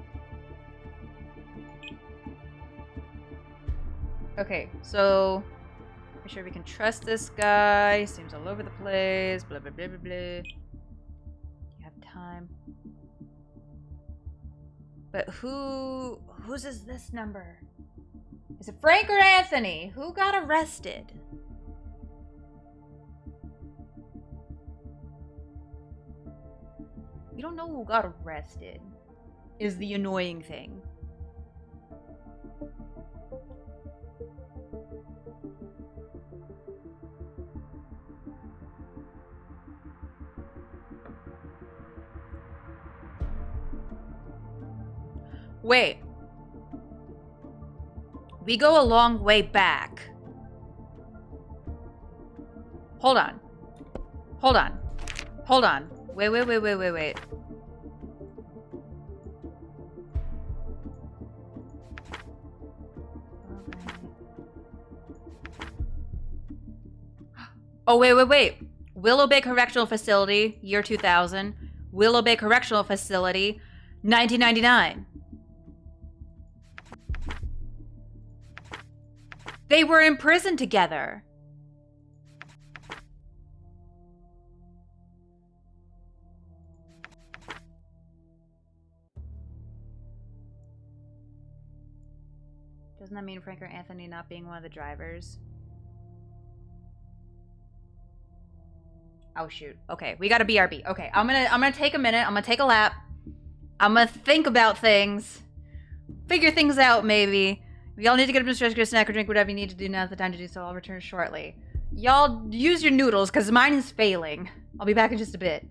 Okay, so... I'm sure we can trust this guy. Seems all over the place. Blah, blah, blah, blah, blah. You have time. But whose is this number? Is it Frank or Anthony? Who got arrested? We don't know who got arrested, is the annoying thing. Wait. We go a long way back. Hold on. Hold on. Hold on. Wait. Okay. Oh, wait. Willow Bay Correctional Facility, year 2000. Willow Bay Correctional Facility, 1999. They were in prison together. Doesn't that mean Frank or Anthony not being one of the drivers? Oh shoot. Okay, we got a BRB. Okay, I'm gonna take a minute. I'm gonna take a lap. I'm gonna think about things, figure things out. Maybe we all need to get up and stretch, get a snack or drink, whatever you need to do. Now's the time to do so. I'll return shortly. Y'all use your noodles because mine is failing. I'll be back in just a bit.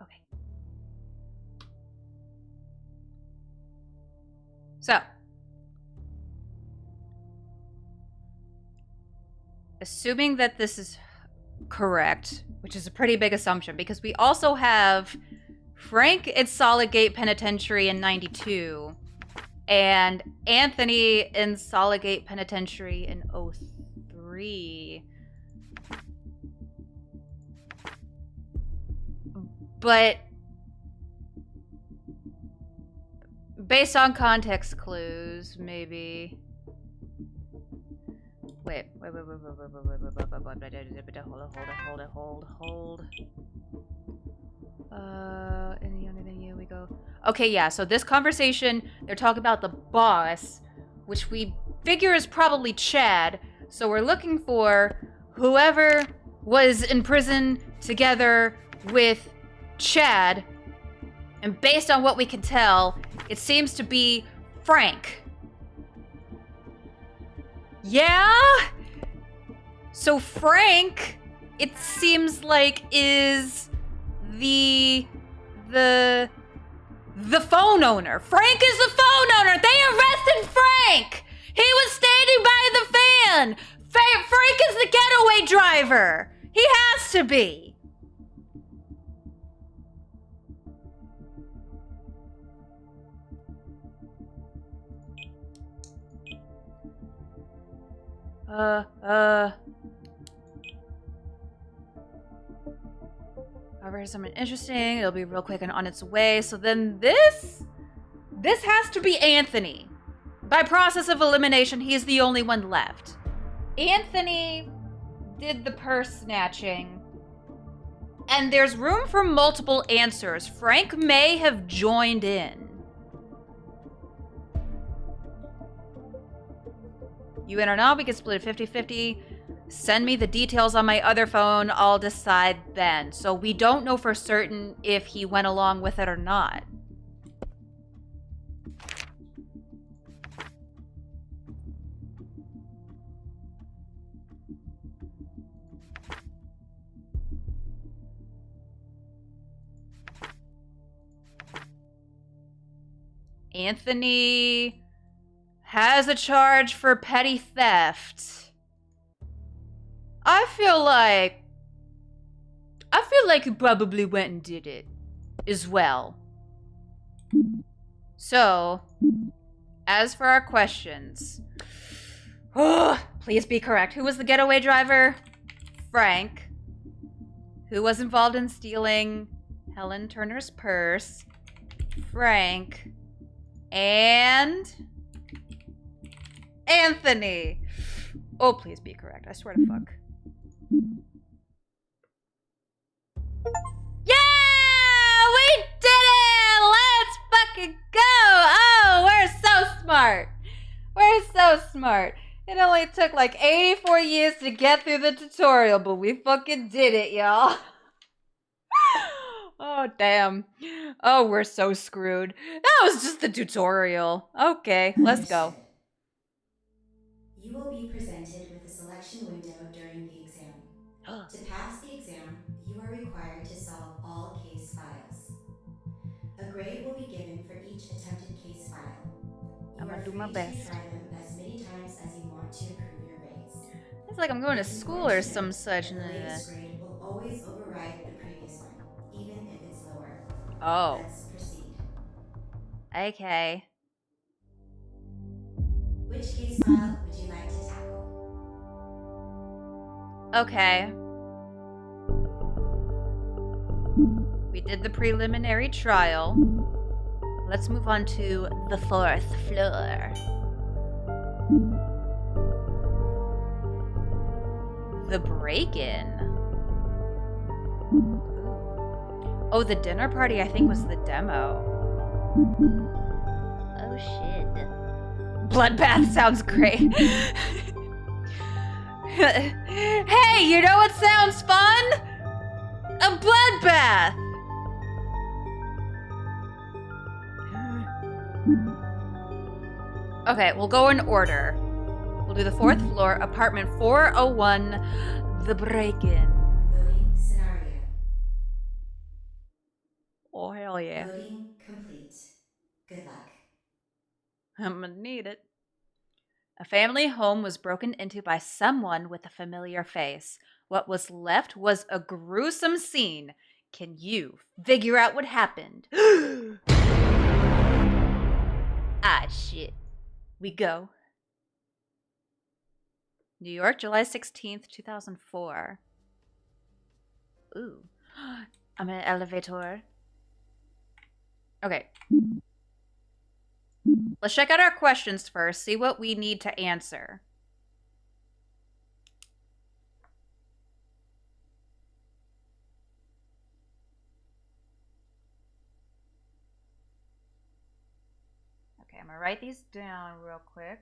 Okay. So, assuming that this is correct, which is a pretty big assumption because we also have Frank at Solid Gate Penitentiary in 92 and Anthony in Solid Gate Penitentiary in 03. But based on context clues, able. Wait. Hold. And the other thing, here we go. Okay, yeah, so this conversation, they're talking about the boss, which we figure is probably Chad. So we're looking for whoever was in prison together with Chad. And based on what we can tell, it seems to be Frank. Yeah? So Frank, it seems like, is the phone owner. Frank is the phone owner. They arrested Frank. He was standing by the fan. Frank is the getaway driver. He has to be. However, something interesting. It'll be real quick and on its way. So then this has to be Anthony. By process of elimination, he's the only one left. Anthony did the purse snatching. And there's room for multiple answers. Frank may have joined in. You in or not? We can split it 50-50. Send me the details on my other phone. I'll decide then. So we don't know for certain if he went along with it or not. Anthony has a charge for petty theft. I feel like he probably went and did it as well. So, as for our questions, please be correct. Who was the getaway driver? Frank. Who was involved in stealing Helen Turner's purse? Frank. And Anthony. Oh, please be correct. I swear to fuck. Yeah! We did it! Let's fucking go! Oh, we're so smart. We're so smart. It only took like 84 years to get through the tutorial, but we fucking did it, y'all. Oh, damn. Oh, we're so screwed. That was just the tutorial. Okay, let's go. You will be presented with a selection window during the exam. To pass the exam, you are required to solve all case files. A grade will be given for each attempted case file. You I'm gonna are do free my to best. retry them as many times as you want to improve your grades. It's like I'm going to school or some such. The latest grade will always override the previous one, even if it's lower. Oh. Let's proceed. Okay. Which case file would you like to tackle? Okay. We did the preliminary trial. Let's move on to the 4th floor. The break-in. Oh, the dinner party, I think, was the demo. Oh, shit. Bloodbath sounds great. Hey, you know what sounds fun? A bloodbath! Okay, we'll go in order. We'll do the 4th floor, apartment 401, the break-in. Loading scenario. Oh, hell yeah. Loading complete. Good luck. I'm gonna need it. A family home was broken into by someone with a familiar face. What was left was a gruesome scene. Can you figure out what happened? Ah, shit. We go. New York, July 16th, 2004. Ooh. I'm in an elevator. Okay. Let's check out our questions first, see what we need to answer. Okay, I'm gonna write these down real quick.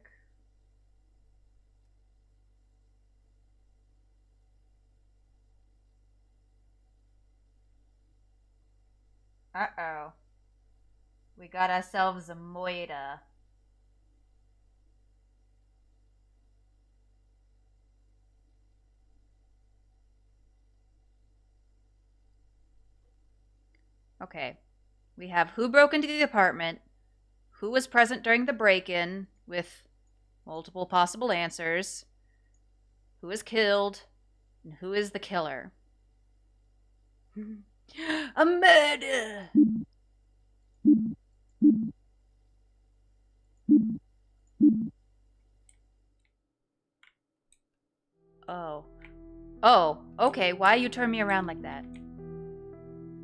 Uh-oh. We got ourselves a moida. Okay. We have who broke into the apartment, who was present during the break-in with multiple possible answers, who is killed, and who is the killer. A murder! Oh. Oh, okay. Why you turn me around like that?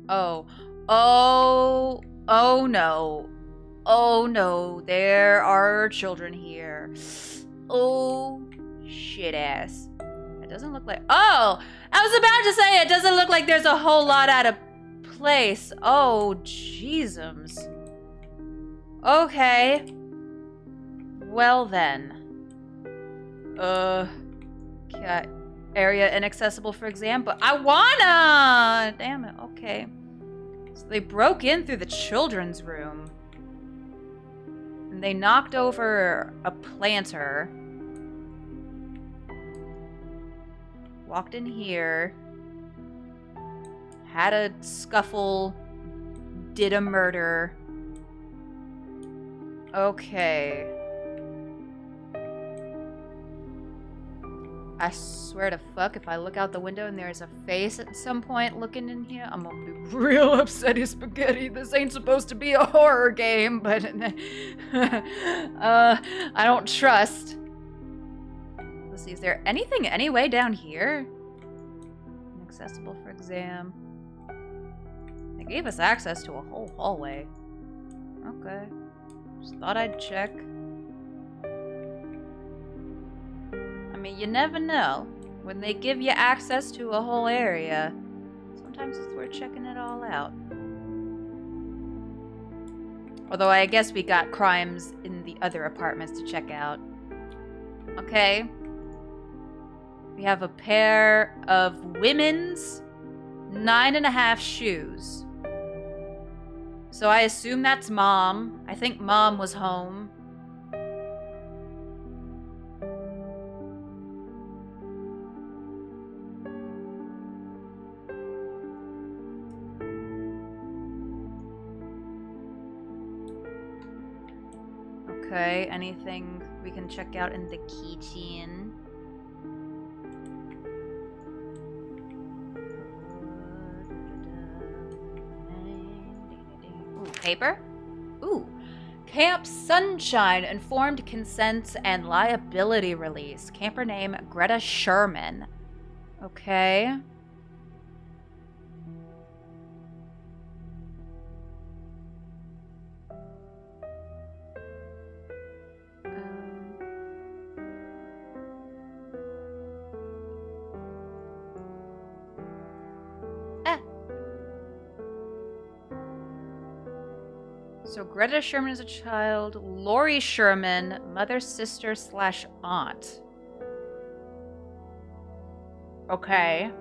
Oh. Oh. Oh no. Oh no. There are children here. Oh, shit ass. It doesn't look like... Oh! I was about to say, it doesn't look like there's a whole lot out of place. Oh, jeezums. Okay. Well then. Area inaccessible for exam, but I wanna! Damn it, okay. So they broke in through the children's room. And they knocked over a planter. Walked in here. Had a scuffle. Did a murder. Okay. I swear to fuck, if I look out the window and there's a face at some point looking in here, I'm gonna be real upsetty spaghetti. This ain't supposed to be a horror game, but I don't trust. Let's see, is there anything anyway down here? Inaccessible for exam. They gave us access to a whole hallway. Okay. Just thought I'd check. I mean, you never know. When they give you access to a whole area, sometimes it's worth checking it all out. Although I guess we got crimes in the other apartments to check out. Okay. We have a pair of women's 9.5 shoes. So I assume that's Mom. I think Mom was home. Okay, anything we can check out in the keychain? Ooh, paper? Ooh. Camp Sunshine, informed consents and liability release. Camper name Greta Sherman. Okay. So Greta Sherman is a child. Lori Sherman, mother, sister / aunt. Okay.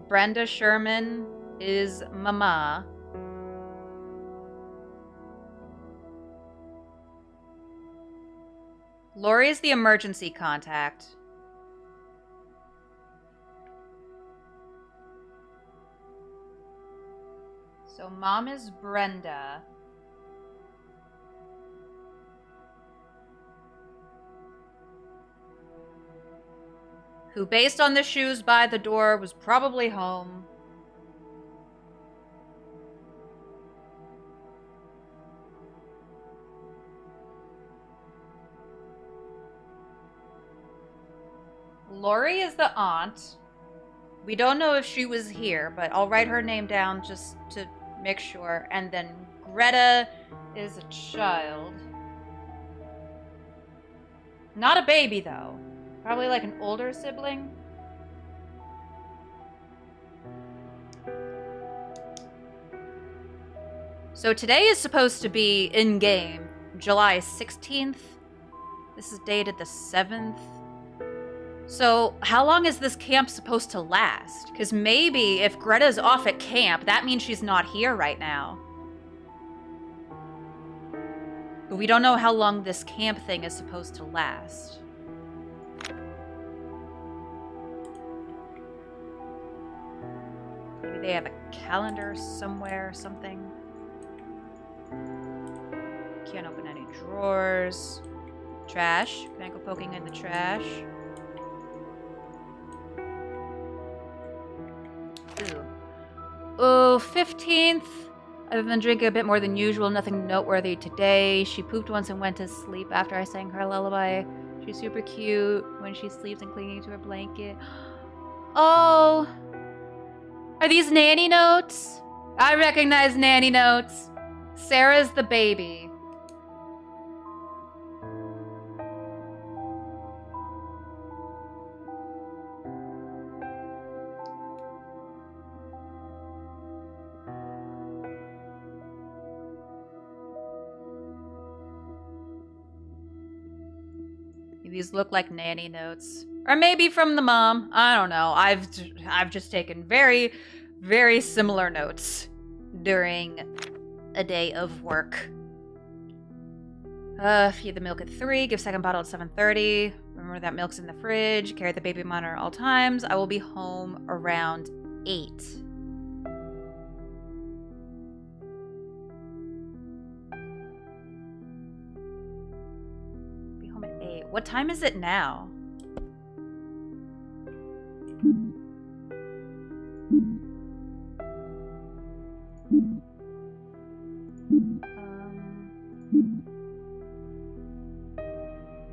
Brenda Sherman is mama. Lori is the emergency contact. So Mom is Brenda. Who, based on the shoes by the door, was probably home. Lori is the aunt. We don't know if she was here, but I'll write her name down just to make sure. And then Greta is a child. Not a baby, though. Probably like an older sibling. So today is supposed to be in-game, July 16th. This is dated the 7th. So how long is this camp supposed to last? Because maybe if Greta's off at camp, that means she's not here right now. But we don't know how long this camp thing is supposed to last. Maybe they have a calendar somewhere or something. Can't open any drawers. Trash. Can I go poking in the trash? Ooh. Oh, 15th. Other than drinking a bit more than usual, nothing noteworthy today. She pooped once and went to sleep after I sang her lullaby. She's super cute when she sleeps and clinging to her blanket. Oh. Are these nanny notes? I recognize nanny notes. Sarah's the baby. These look like nanny notes. Or maybe from the mom. I don't know. I've just taken very, very similar notes during a day of work. Feed the milk at 3. Give second bottle at 7:30. Remember that milk's in the fridge. Carry the baby monitor at all times. I will be home around 8. What time is it now?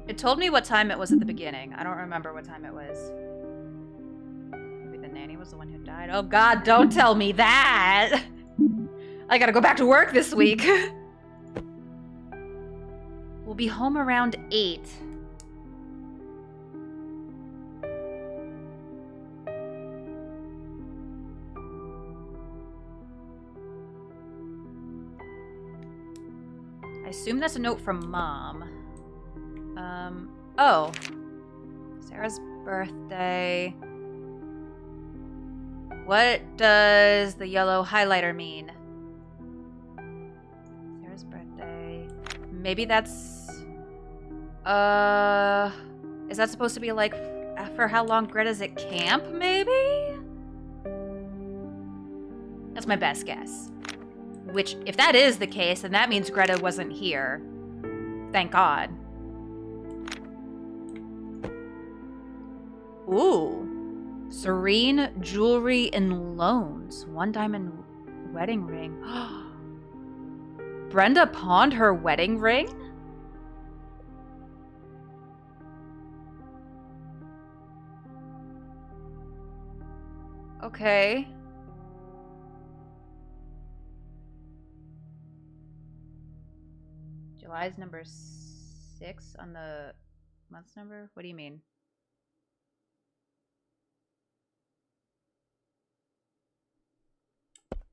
It told me what time it was at the beginning. I don't remember what time it was. Maybe the nanny was the one who died. Oh God, don't tell me that! I gotta go back to work this week. We'll be home around 8. I assume that's a note from Mom. Oh. Sarah's birthday. What does the yellow highlighter mean? Sarah's birthday. Maybe that's... Is that supposed to be like for how long Greta's at camp, maybe? That's my best guess. Which, if that is the case, then that means Greta wasn't here. Thank God. Ooh. Serene jewelry and loans. 1 diamond wedding ring. Brenda pawned her wedding ring? Okay. July's number 6 on the month's number? What do you mean?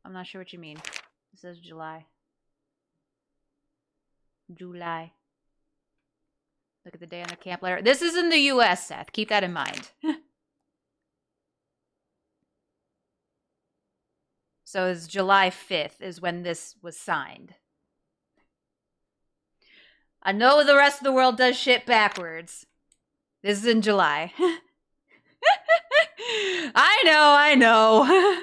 I'm not sure what you mean. It says July. July. Look at the day on the camp letter. This is in the US, Seth. Keep that in mind. So it's July 5th is when this was signed. I know the rest of the world does shit backwards. This is in July. I know.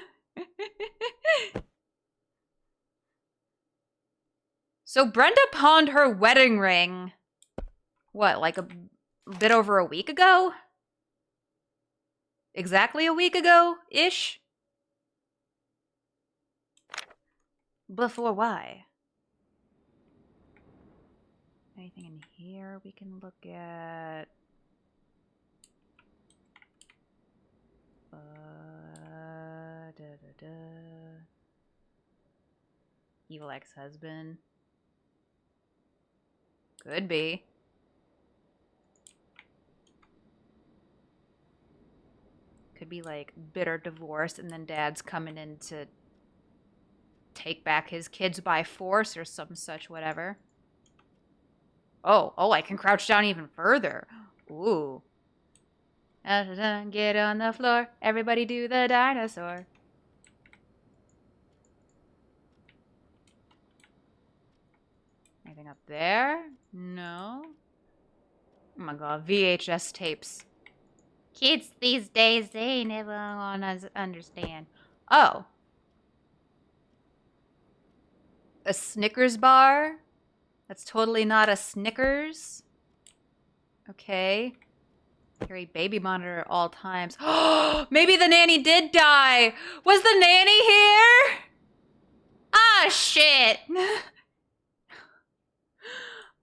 So Brenda pawned her wedding ring, what, like a bit over a week ago? Exactly a week ago-ish? Before why? Anything in here we can look at? Evil ex-husband. Could be. Could be like bitter divorce and then dad's coming in to take back his kids by force or some such whatever. Oh, I can crouch down even further. Ooh. Get on the floor. Everybody do the dinosaur. Anything up there? No. Oh my god, VHS tapes. Kids these days, they never gonna understand. Oh. A Snickers bar? That's totally not a Snickers. Okay. Carry baby monitor at all times. Maybe the nanny did die. Was the nanny here? Ah, shit.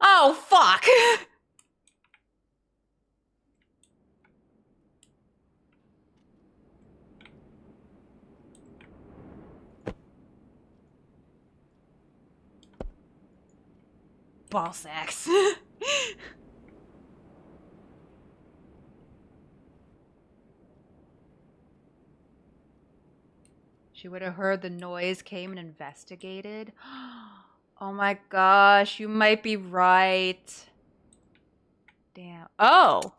Oh, fuck. Ball sacks. She would have heard the noise, came and investigated. Oh my gosh, you might be right. Damn. Oh.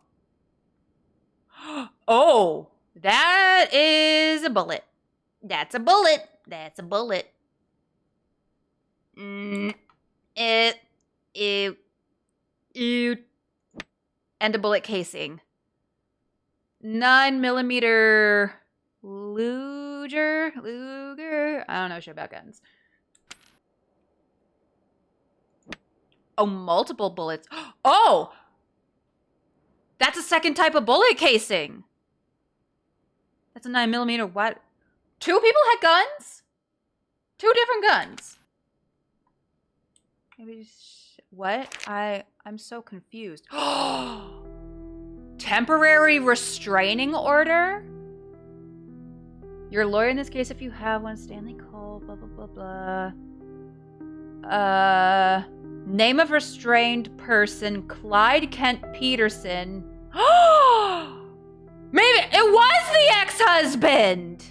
Oh. That is a bullet. That's a bullet. That's a bullet. And a bullet casing. 9mm Luger. I don't know shit about guns. Oh, multiple bullets. Oh! That's a second type of bullet casing. That's a 9mm what? 2 people had guns? 2 different guns. Maybe what? I'm so confused. Temporary restraining order? Your lawyer in this case, if you have one, Stanley Cole, blah, blah, blah, blah. Name of restrained person, Clyde Kent Peterson. Maybe it was the ex-husband.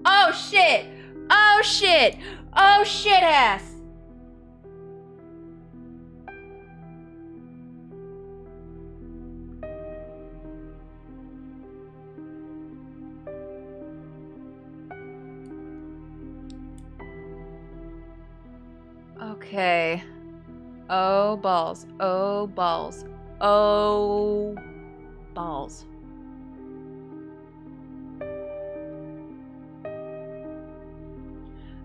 Oh, shit. Oh, shit. Oh, shit ass. Okay. Oh, balls. Oh, balls. Oh, balls.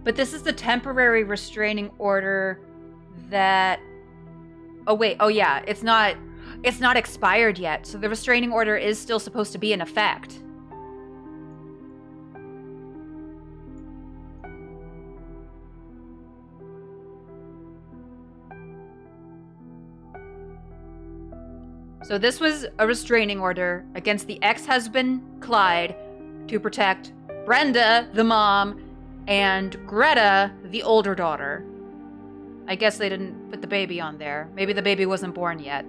But this is the temporary restraining order that... Oh, wait. Oh, yeah. It's not expired yet. So the restraining order is still supposed to be in effect. So this was a restraining order against the ex-husband, Clyde, to protect Brenda, the mom, and Greta, the older daughter. I guess they didn't put the baby on there. Maybe the baby wasn't born yet.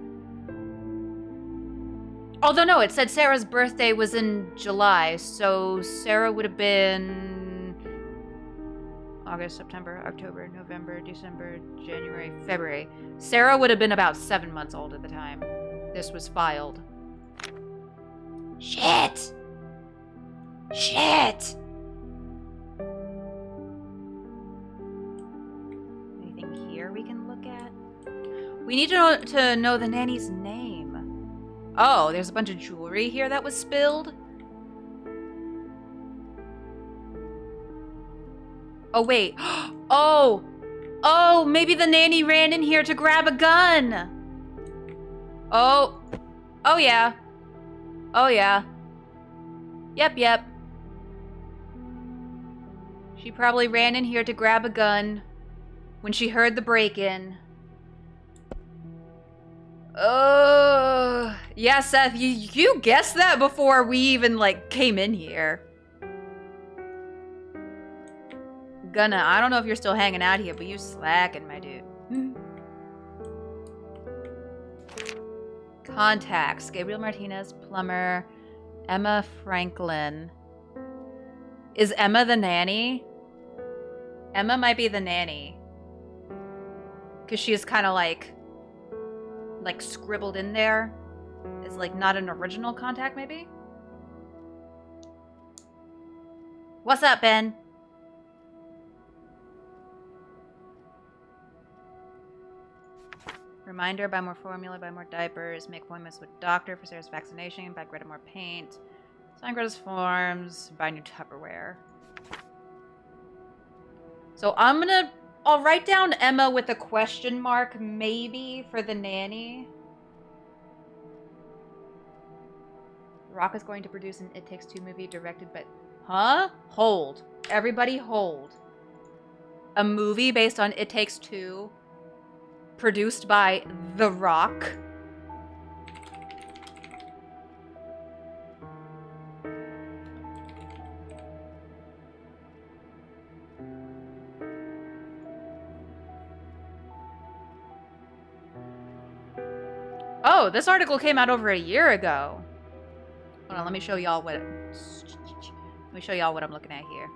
Although no, it said Sarah's birthday was in July, so Sarah would have been August, September, October, November, December, January, February. Sarah would have been about 7 months old at the time this was filed. Shit! Shit! Anything here we can look at? We need to know the nanny's name. Oh, there's a bunch of jewelry here that was spilled. Oh, wait. Oh, maybe the nanny ran in here to grab a gun. Oh yeah. Oh yeah. Yep. She probably ran in here to grab a gun when she heard the break-in. Oh, yeah, Seth, you guessed that before we even, came in here. Gunna, I don't know if you're still hanging out here, but you slacking, my dude. Contacts. Gabriel Martinez, plumber. Emma Franklin. Is Emma the nanny? Emma might be the nanny. Because she is kind of like scribbled in there. It's not an original contact, maybe? What's up, Ben? Reminder, buy more formula, buy more diapers, make appointments with doctor for Sarah's vaccination, buy Greta more paint, sign Greta's forms, buy new Tupperware. So I'll write down Emma with a question mark, maybe, for the nanny. Rock is going to produce an It Takes Two movie directed by... Huh? Hold. Everybody hold. A movie based on It Takes Two, produced by The Rock. Oh, this article came out over a year ago. Hold on, let me show y'all what I'm looking at here.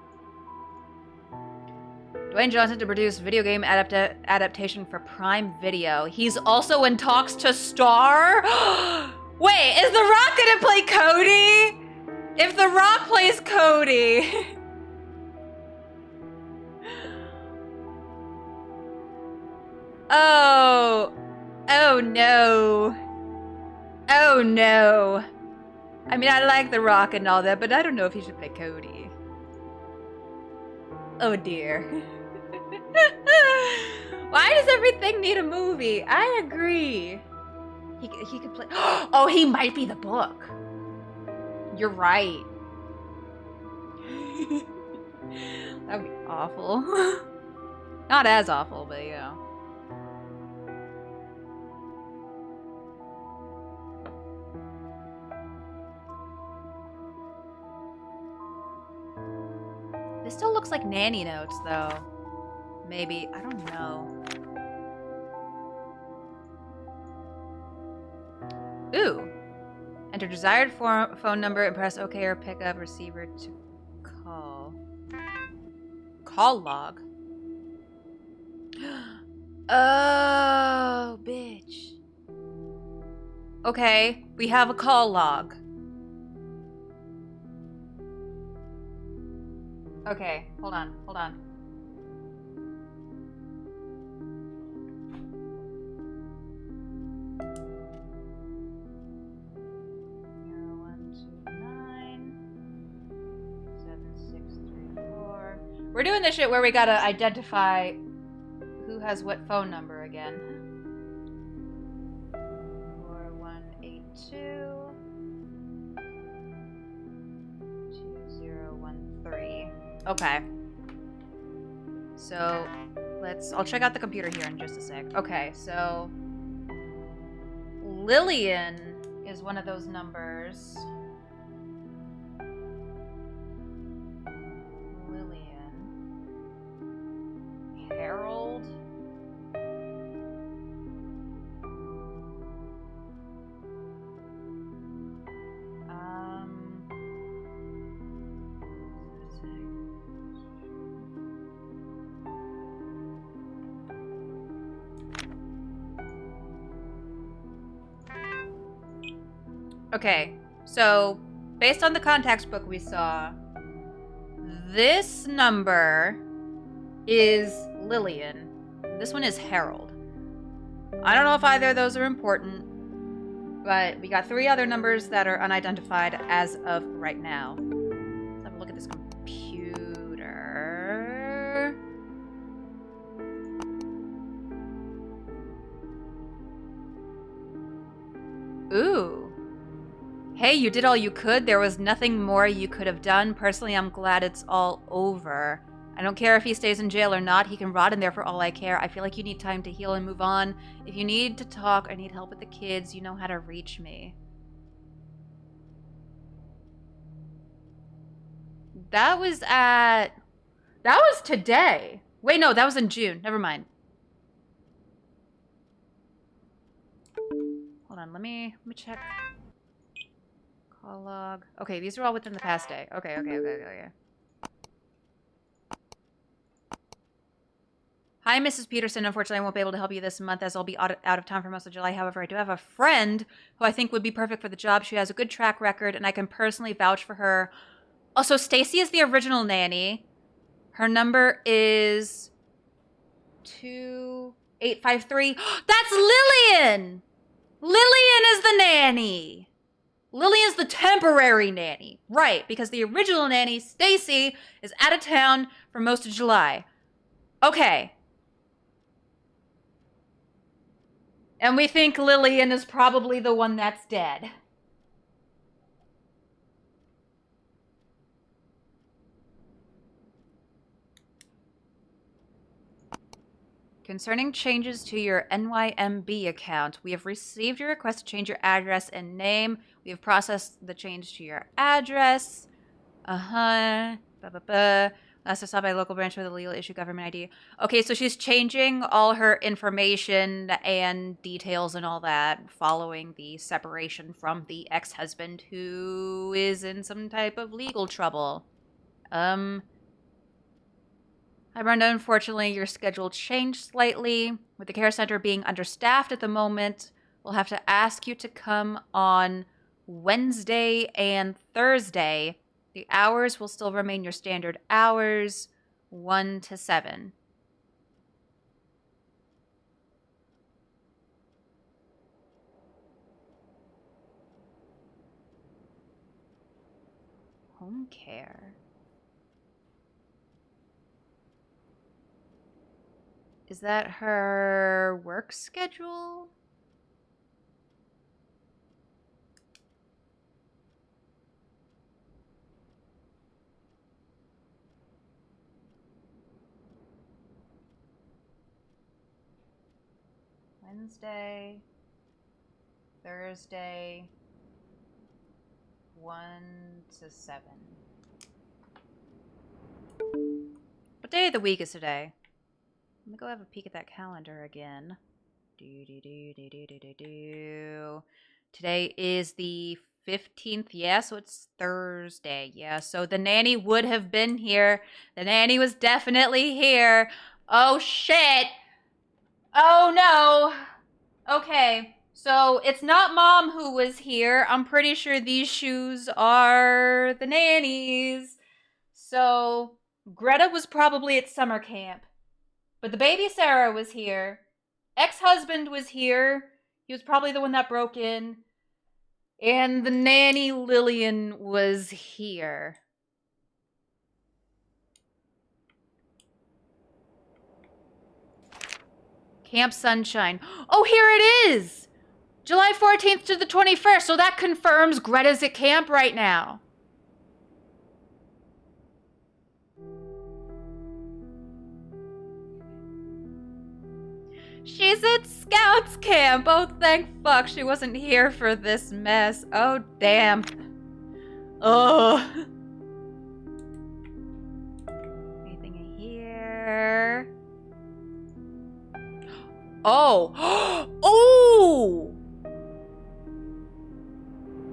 Dwayne Johnson to produce video game adaptation for Prime Video. He's also in talks to star. Wait, is The Rock gonna play Cody? If The Rock plays Cody. Oh no. Oh no. I mean, I like The Rock and all that, but I don't know if he should play Cody. Oh dear. Why does everything need a movie? I agree. He could play... Oh, he might be the book. You're right. That would be awful. Not as awful, but yeah. This still looks like nanny notes, though. Maybe. I don't know. Ooh. Enter desired phone number and press OK or pick up receiver to call. Call log. Oh, bitch. Okay, we have a call log. Okay, hold on. 01297634. We're doing this shit where we gotta identify who has what phone number again. 4182 2013. Okay. So, I'll check out the computer here in just a sec. Okay, so Lillian is one of those numbers. Lillian. Harold. Okay, so based on the contacts book we saw, this number is Lillian. This one is Harold. I don't know if either of those are important, but we got 3 other numbers that are unidentified as of right now. Let's have a look at this computer. Ooh. Hey, you did all you could. There was nothing more you could have done. Personally, I'm glad it's all over. I don't care if he stays in jail or not. He can rot in there for all I care. I feel like you need time to heal and move on. If you need to talk or need help with the kids, you know how to reach me. That was today. Wait, no, that was in June. Never mind. Hold on, let me check. Call log. Okay, these are all within the past day. Okay. Hi, Mrs. Peterson. Unfortunately, I won't be able to help you this month as I'll be out of town for most of July. However, I do have a friend who I think would be perfect for the job. She has a good track record, and I can personally vouch for her. Also, Stacy is the original nanny. Her number is 2... 853. That's Lillian! Lillian is the nanny! Lillian's the temporary nanny. Right, because the original nanny, Stacy, is out of town for most of July. Okay. And we think Lillian is probably the one that's dead. Concerning changes to your NYMB account, we have received your request to change your address and name. We have processed the change to your address. Last I saw by local branch with a legal issue government ID. Okay, so she's changing all her information and details and all that following the separation from the ex-husband who is in some type of legal trouble. Hi, Brenda. Unfortunately, your schedule changed slightly. With the care center being understaffed at the moment, we'll have to ask you to come on Wednesday and Thursday. The hours will still remain your standard hours, 1 to 7. Home care. Is that her work schedule? Wednesday, Thursday, 1 to 7. What day of the week is today? Let me go have a peek at that calendar again. Today is the 15th. Yeah, so it's Thursday. Yeah, so the nanny would have been here. The nanny was definitely here. Oh, shit. Oh, no. Okay, so it's not Mom who was here. I'm pretty sure these shoes are the nanny's. So Greta was probably at summer camp. But the baby Sarah was here. Ex-husband was here. He was probably the one that broke in. And the nanny Lillian was here. Camp Sunshine. Oh, here it is! July 14th to the 21st. So that confirms Greta's at camp right now. She's at Scouts camp. Oh, thank fuck she wasn't here for this mess. Oh, damn. Oh. Anything in here? Oh. Oh!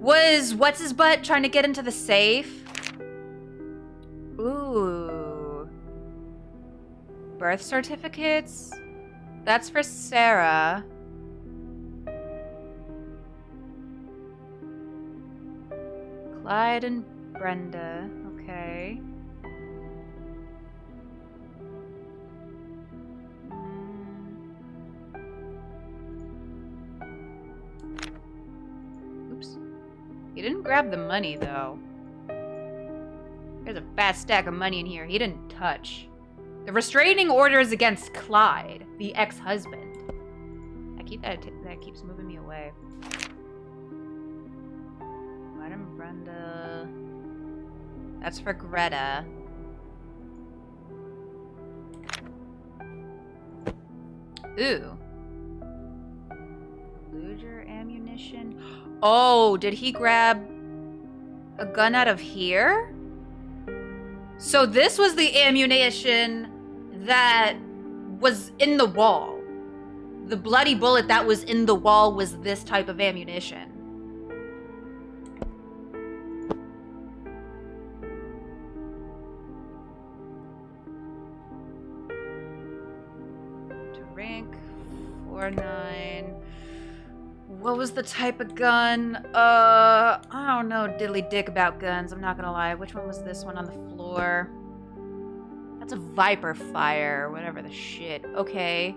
Was what's-his-butt trying to get into the safe? Ooh. Birth certificates? That's for Sarah. Clyde and Brenda. Okay. Oops. He didn't grab the money, though. There's a fat stack of money in here he didn't touch. The restraining order is against Clyde, the ex-husband. That keeps moving me away. Madam Brenda. That's for Greta. Ooh. Luger ammunition. Oh, did he grab a gun out of here? So this was the ammunition that was in the wall. The bloody bullet that was in the wall was this type of ammunition. To rank 4-9. What was the type of gun? I don't know diddly dick about guns, I'm not gonna lie. Which one was this one on the floor? That's a Viper Fire, whatever the shit. Okay.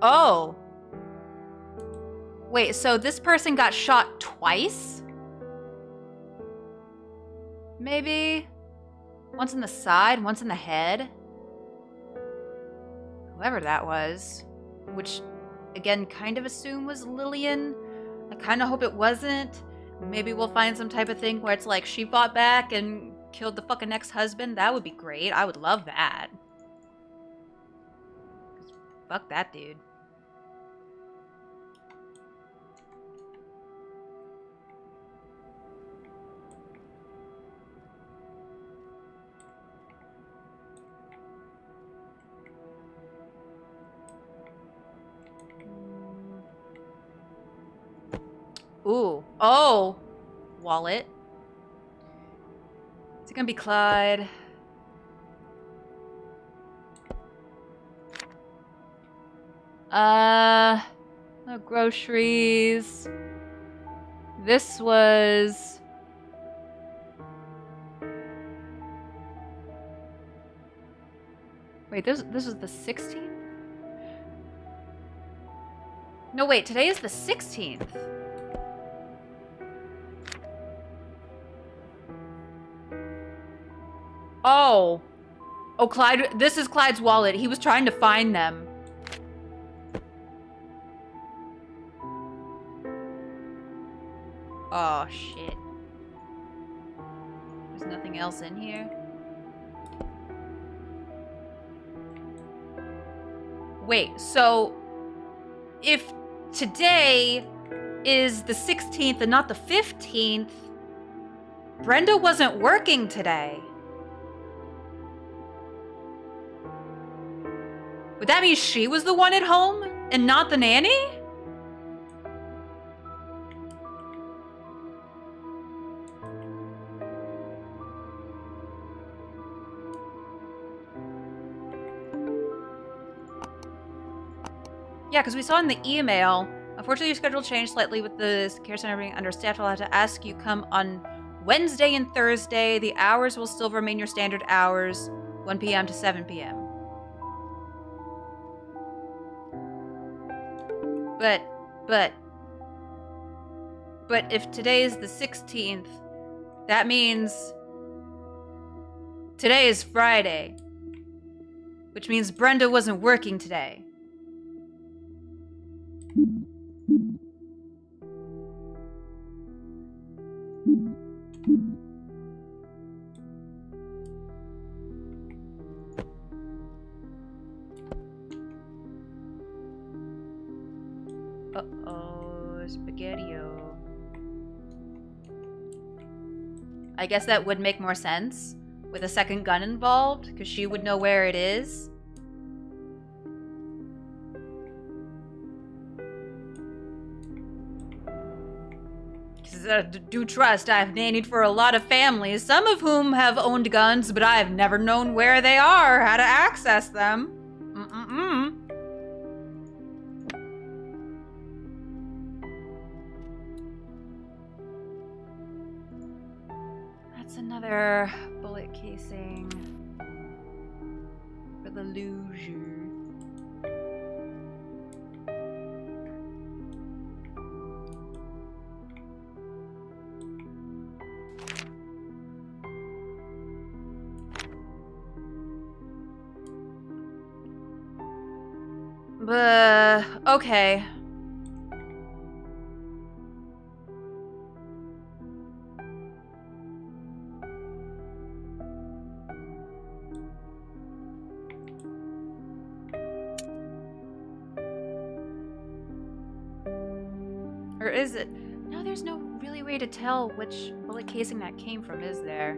Oh. Wait, so this person got shot twice? Maybe? Once in the side, once in the head? Whoever that was. Which, again, kind of assume was Lillian. I kind of hope it wasn't. Maybe we'll find some type of thing where it's like she fought back and killed the fucking ex-husband. That would be great. I would love that. Fuck that dude. Ooh. Oh! Wallet. Is it gonna be Clyde? No groceries. This was... Wait, this was the 16th? No, wait, today is the 16th. Oh. Oh, Clyde, this is Clyde's wallet. He was trying to find them. Oh, shit. There's nothing else in here. Wait, so if today is the 16th and not the 15th, Brenda wasn't working today. Would that mean she was the one at home and not the nanny? Yeah, because we saw in the email, unfortunately your schedule changed slightly with the care center being understaffed. I'll have to ask you come on Wednesday and Thursday. The hours will still remain your standard hours, 1 p.m. to 7 p.m. But if today is the 16th, that means today is Friday, which means Brenda wasn't working today. Uh-oh, Spaghetti-O. I guess that would make more sense with a second gun involved, because she would know where it is. Do trust, I've nannied for a lot of families, some of whom have owned guns, but I've never known where they are, how to access them. That's another bullet casing for the Luger. Okay. Or is it? No, there's no really way to tell which bullet casing that came from, is there?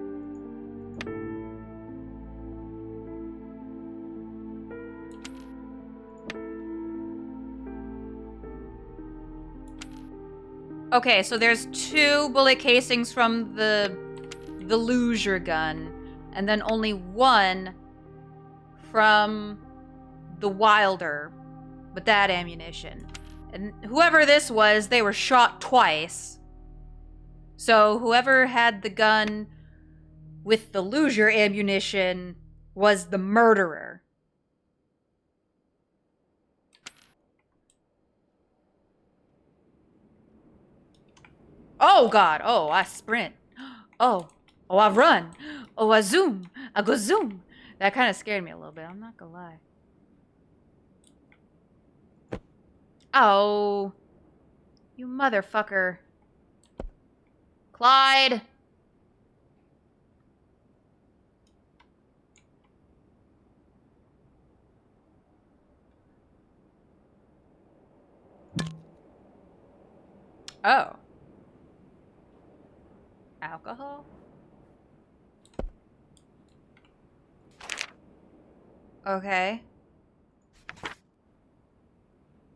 Okay, so there's 2 bullet casings from the Luger gun, and then only 1 from the Wilder with that ammunition. And whoever this was, they were shot twice. So whoever had the gun with the Luger ammunition was the murderer. Oh god. Oh, I sprint. Oh. Oh, I run. Oh, I zoom. I go zoom. That kind of scared me a little bit. I'm not gonna lie. Oh. You motherfucker. Clyde. Oh. Alcohol? Okay.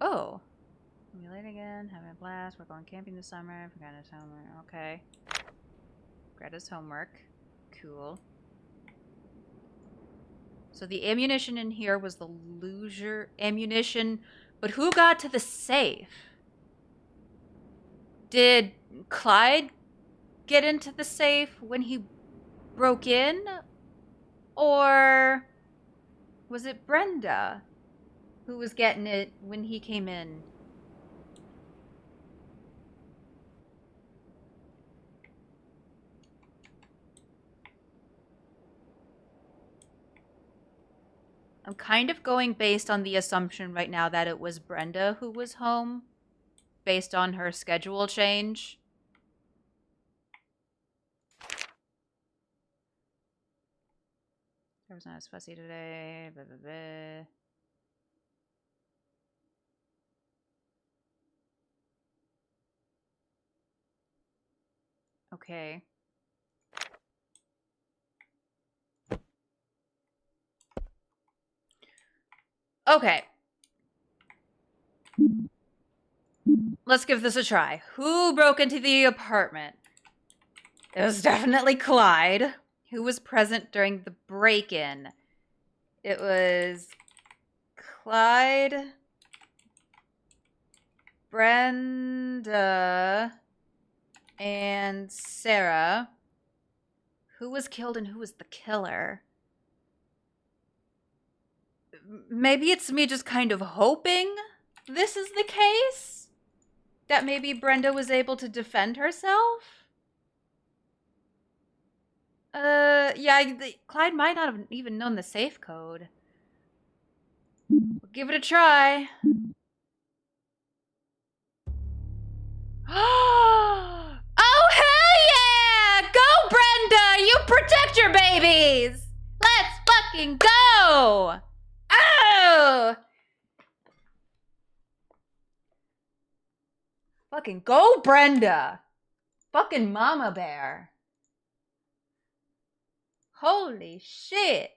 Oh. We late again, having a blast. We're going camping this summer. Forgot his homework. Okay. Greta's homework. Cool. So the ammunition in here was the loser ammunition, but who got to the safe? Did Clyde get into the safe when he broke in? Or was it Brenda who was getting it when he came in? I'm kind of going based on the assumption right now that it was Brenda who was home, based on her schedule change. I was not as fussy today. Blah, blah, blah. Okay. Okay. Let's give this a try. Who broke into the apartment? It was definitely Clyde, who was present during the break-in. It was Clyde, Brenda, and Sarah. Who was killed and who was the killer? Maybe it's me just kind of hoping this is the case? That maybe Brenda was able to defend herself? Yeah, Clyde might not have even known the safe code. We'll give it a try. Oh, hell yeah! Go, Brenda! You protect your babies! Let's fucking go! Oh! Fucking go, Brenda! Fucking mama bear. Holy shit.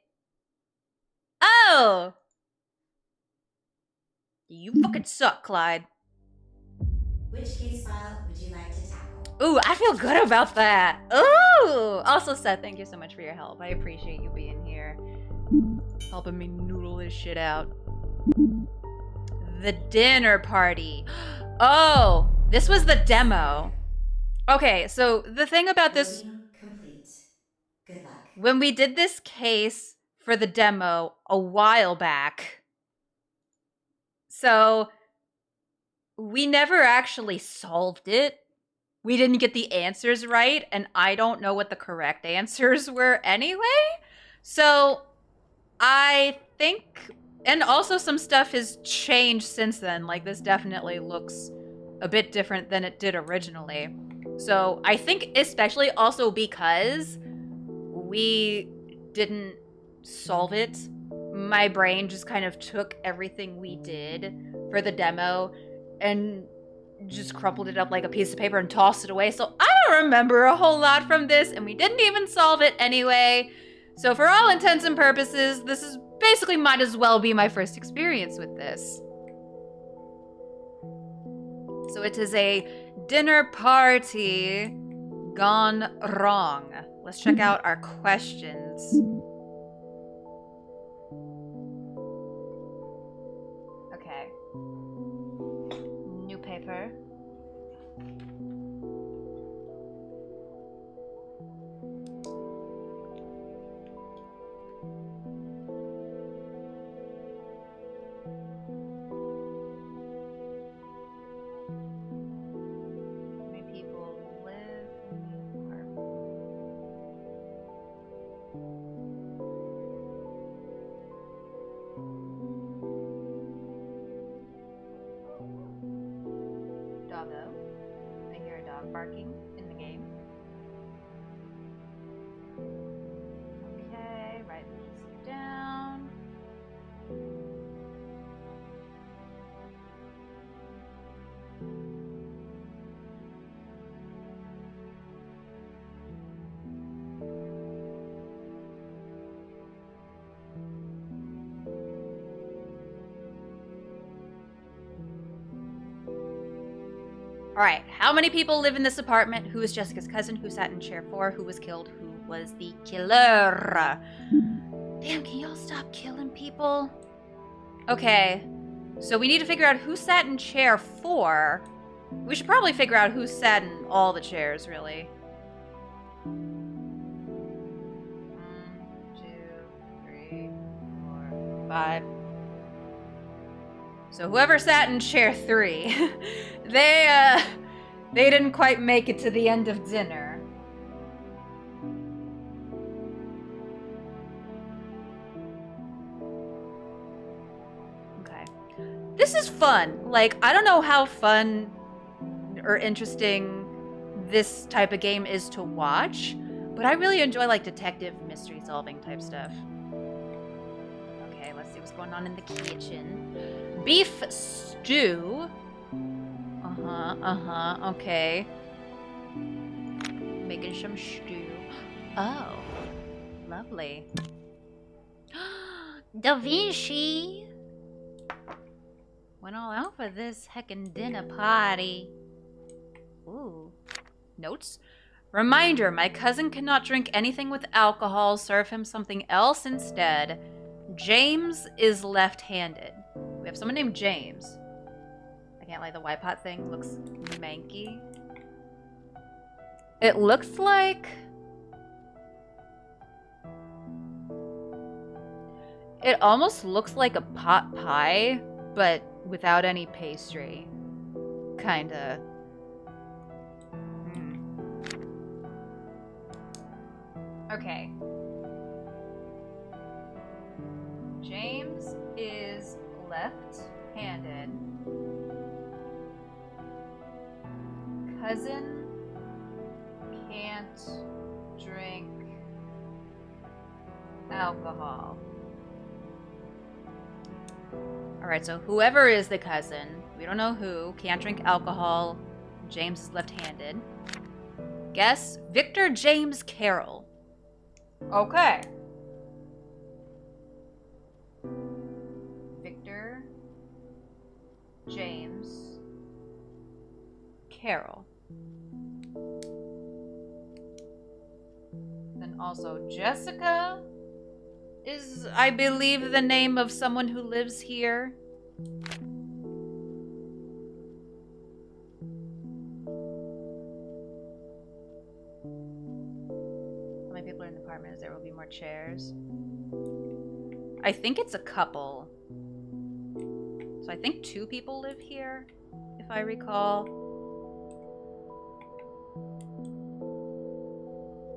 Oh! You fucking suck, Clyde. Which case file would you like to tackle? Ooh, I feel good about that. Ooh! Also, Seth, thank you so much for your help. I appreciate you being here. Helping me noodle this shit out. The dinner party. Oh, this was the demo. Okay, so the thing about this... Loading complete. Good luck. When we did this case for the demo a while back, so we never actually solved it. We didn't get the answers right, and I don't know what the correct answers were anyway. So I think, and also some stuff has changed since then. Like, this definitely looks a bit different than it did originally. So I think especially also because we didn't solve it, my brain just kind of took everything we did for the demo and just crumpled it up like a piece of paper and tossed it away. So I don't remember a whole lot from this, and we didn't even solve it anyway. So for all intents and purposes, this is basically might as well be my first experience with this. So it is a dinner party gone wrong. Let's check out our questions. Okay. New paper. How many people doggo. I hear a dog barking in the game. Okay, write this down. All right, how many people live in this apartment? Who is Jessica's cousin? Who sat in chair 4? Who was killed? Who was the killer? Damn, can y'all stop killing people? Okay, so we need to figure out who sat in chair 4. We should probably figure out who sat in all the chairs, really. 1, 2, 3, 4, 5. So whoever sat in chair 3, they didn't quite make it to the end of dinner. Okay. This is fun. Like, I don't know how fun or interesting this type of game is to watch, but I really enjoy, like, detective mystery solving type stuff. Okay, let's see what's going on in the kitchen. Beef stew. Okay. Making some stew. Oh, lovely. Da Vinci went all out for this heckin' dinner party. Ooh. Notes. Reminder, my cousin cannot drink anything with alcohol. Serve him something else instead. James is left-handed. We have someone named James. I can't lie, the white pot thing looks manky. It looks like... It almost looks like a pot pie, but without any pastry. Kinda. Okay. James is left-handed. Cousin can't drink alcohol. Alright, so whoever is the cousin, we don't know who, can't drink alcohol. James is left-handed. Guess Victor James Carroll. Okay. Victor James Carroll. Then also Jessica is, I believe, the name of someone who lives here. How many people are in the apartment? There will be more chairs. I think it's a couple. So I think 2 people live here, if I recall.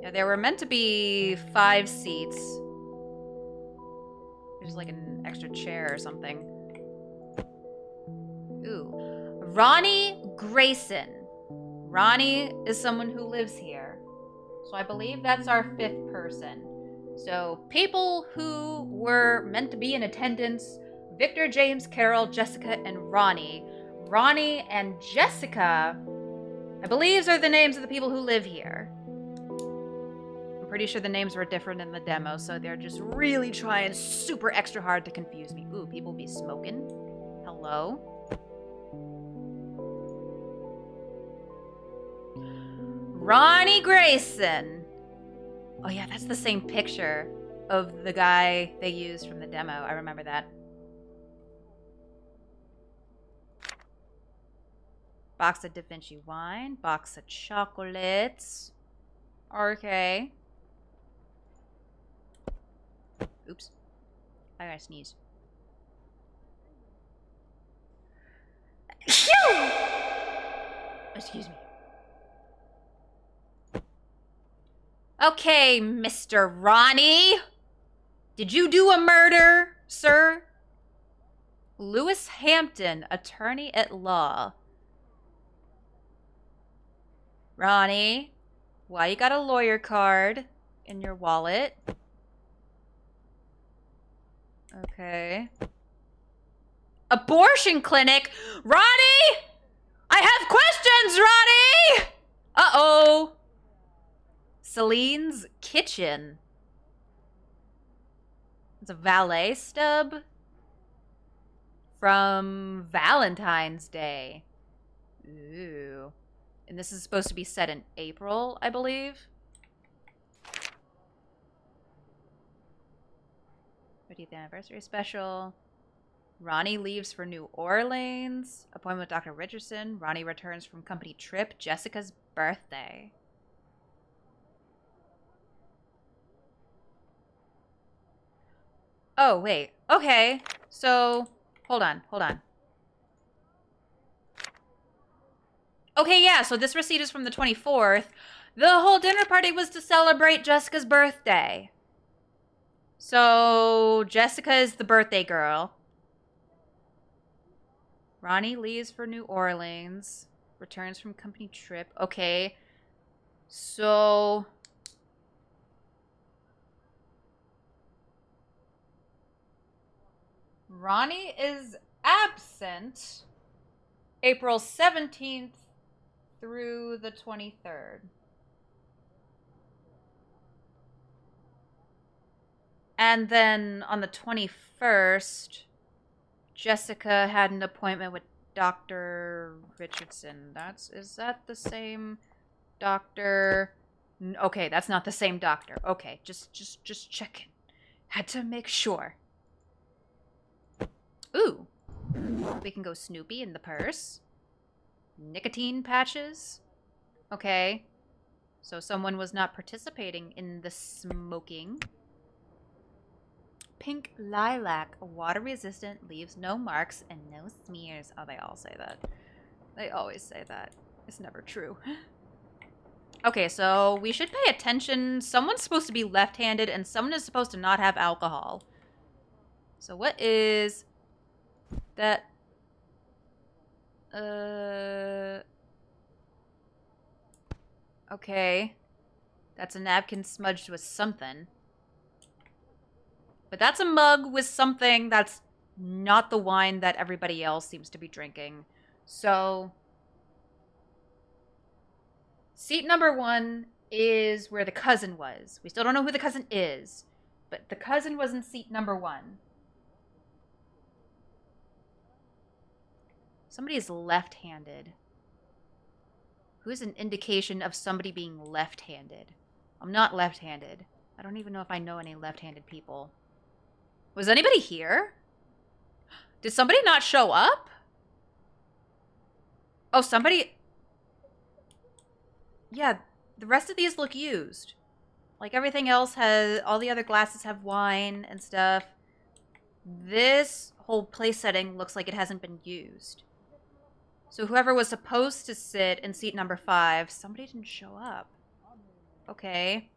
Yeah, there were meant to be 5 seats. There's like an extra chair or something. Ooh. Ronnie Grayson. Ronnie is someone who lives here. So I believe that's our 5th person. So people who were meant to be in attendance: Victor James Carroll, Jessica, and Ronnie. Ronnie and Jessica, I believe, are the names of the people who live here. I'm pretty sure the names were different in the demo, so they're just really trying super extra hard to confuse me. Ooh, people be smoking. Hello? Ronnie Grayson. Oh yeah, that's the same picture of the guy they used from the demo. I remember that. Box of Da Vinci wine. Box of chocolates. Okay. Oops. I gotta sneeze. Excuse me. Okay, Mr. Ronnie. Did you do a murder, sir? Lewis Hampton, attorney at law. Ronnie, why you got a lawyer card in your wallet? Okay. Abortion clinic? Ronnie! I have questions, Ronnie! Uh-oh. Celine's kitchen. It's a valet stub from Valentine's Day. Ooh. And this is supposed to be set in April, I believe. 50th anniversary special. Ronnie leaves for New Orleans. Appointment with Dr. Richardson. Ronnie returns from company trip. Jessica's birthday. Oh, wait. Okay. So, hold on. Okay, yeah, so this receipt is from the 24th. The whole dinner party was to celebrate Jessica's birthday. So, Jessica is the birthday girl. Ronnie leaves for New Orleans. Returns from company trip. Okay. So... Ronnie is absent April 17th through the 23rd. And then on the 21st, Jessica had an appointment with Dr. Richardson. Is that the same doctor? Okay, that's not the same doctor. Okay, just checking. Had to make sure. Ooh. We can go Snoopy in the purse. Nicotine patches. Okay. So someone was not participating in the smoking. Pink lilac, water resistant, leaves no marks and no smears. Oh, they all say that. They always say that. It's never true. Okay, so we should pay attention. Someone's supposed to be left-handed and someone is supposed to not have alcohol. So what is that? Okay. That's a napkin smudged with something. But that's a mug with something that's not the wine that everybody else seems to be drinking. So, seat number 1 is where the cousin was. We still don't know who the cousin is, but the cousin was in seat number 1. Somebody is left-handed. Who's an indication of somebody being left-handed? I'm not left-handed. I don't even know if I know any left-handed people. Was anybody here? Did somebody not show up? Oh, somebody... Yeah, the rest of these look used. Like, everything else has... All the other glasses have wine and stuff. This whole place setting looks like it hasn't been used. So whoever was supposed to sit in seat number 5, somebody didn't show up. Okay.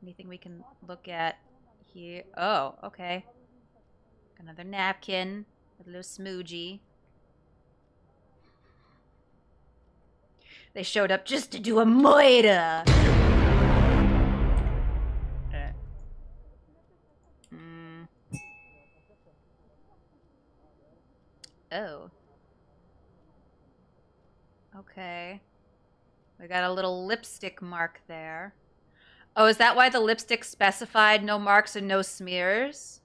Anything we can look at here? Oh, okay. Another napkin with a little smoogie. They showed up just to do a moida. Oh. Okay. We got a little lipstick mark there. Oh, is that why the lipstick specified no marks and no smears?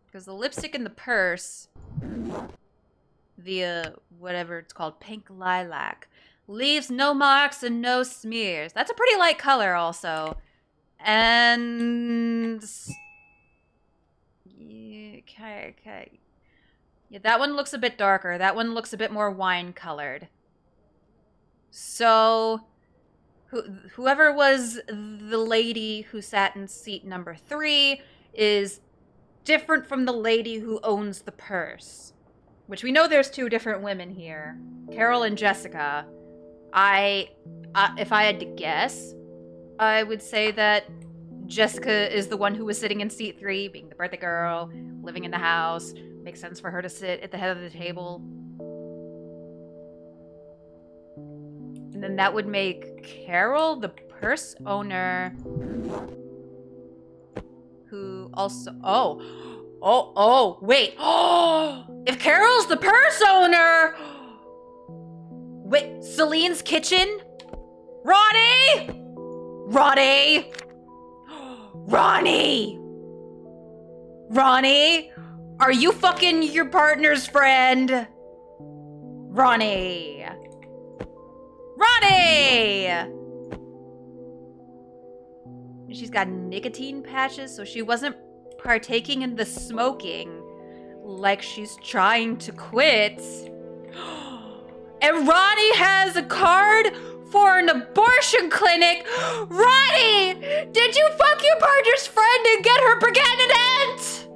Because the lipstick in the purse, the whatever it's called, pink lilac, leaves no marks and no smears. That's a pretty light color also. And... Okay. Yeah, that one looks a bit darker. That one looks a bit more wine-colored. So, whoever was the lady who sat in seat number 3 is different from the lady who owns the purse. Which we know there's 2 different women here. Carol and Jessica. If I had to guess, I would say that Jessica is the one who was sitting in seat 3, being the birthday girl, living in the house. Makes sense for her to sit at the head of the table. And then that would make Carol the purse owner. Who also... wait. If Carol's the purse owner... Wait, Celine's kitchen? Ronnie! Ronnie! Ronnie! Ronnie? Are you fucking your partner's friend? Ronnie! Ronnie! She's got nicotine patches, so she wasn't partaking in the smoking like she's trying to quit. And Ronnie has a card for an abortion clinic. Ronnie! Did you fuck your partner's friend and get her pregnant?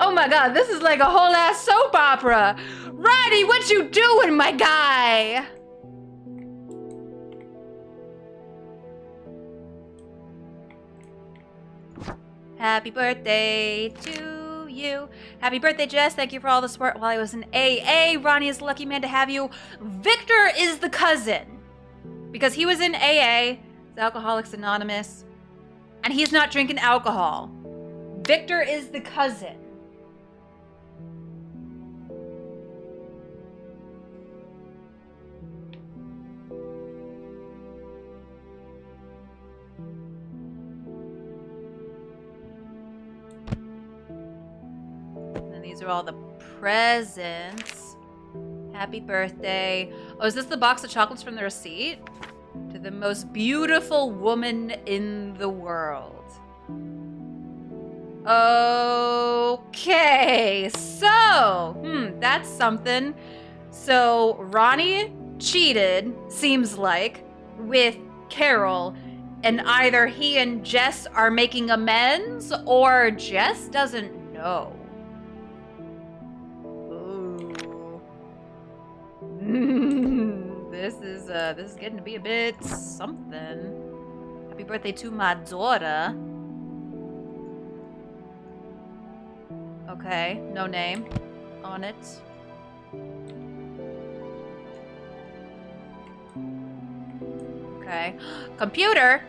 Oh my god, this is like a whole ass soap opera. Ronnie, what you doing, my guy? Happy birthday to you. Happy birthday, Jess. Thank you for all the support while I was in AA. Ronnie is the lucky man to have you. Victor is the cousin. Because he was in AA, it's Alcoholics Anonymous, and he's not drinking alcohol. Victor is the cousin. These are all the presents. Happy birthday. Oh, is this the box of chocolates from the receipt? To the most beautiful woman in the world. Okay, so, that's something. So, Ronnie cheated, seems like, with Carol, and either he and Jess are making amends, or Jess doesn't know. This is getting to be a bit something. Happy birthday to my daughter. Okay, no name on it. Okay. Computer!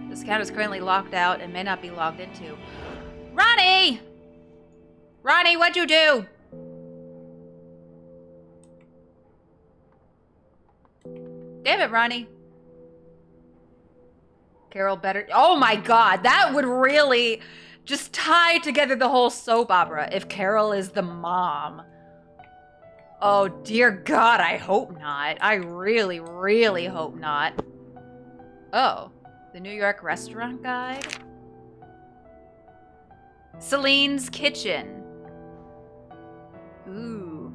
This account is currently locked out and may not be logged into. Ronnie! Ronnie, what'd you do? Damn it, Ronnie. Carol better... Oh my god, that would really just tie together the whole soap opera if Carol is the mom. Oh dear god, I hope not. I really, really hope not. Oh, the New York restaurant guide? Celine's kitchen. Ooh,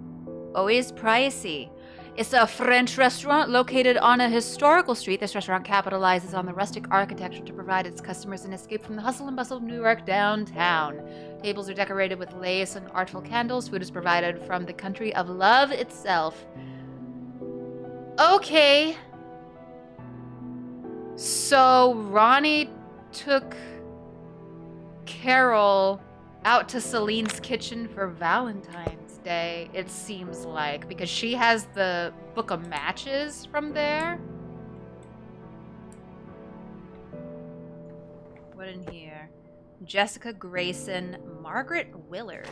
always pricey. It's a French restaurant located on a historical street. This restaurant capitalizes on the rustic architecture to provide its customers an escape from the hustle and bustle of New York downtown. Tables are decorated with lace and artful candles. Food is provided from the country of love itself. Okay. So Ronnie took Carol out to Celine's kitchen for Valentine's Day, it seems like, because she has the book of matches from there. What in here? Jessica Grayson, Margaret Willard.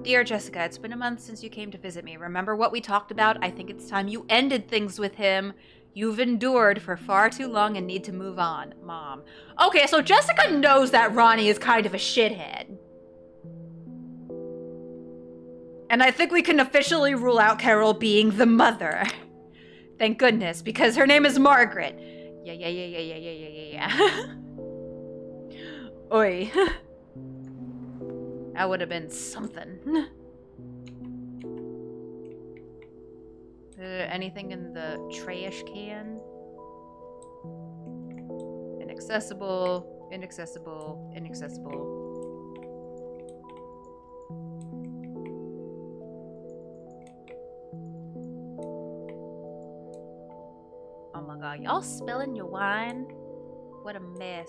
Dear Jessica, it's been a month since you came to visit me. Remember what we talked about? I think it's time you ended things with him. You've endured for far too long and need to move on, Mom. Okay, so Jessica knows that Ronnie is kind of a shithead. And I think we can officially rule out Carol being the mother. Thank goodness, because her name is Margaret. Yeah. Oi. That would have been something. Anything in the trash can? Inaccessible, inaccessible, inaccessible. Oh my god, y'all spilling your wine? What a mess.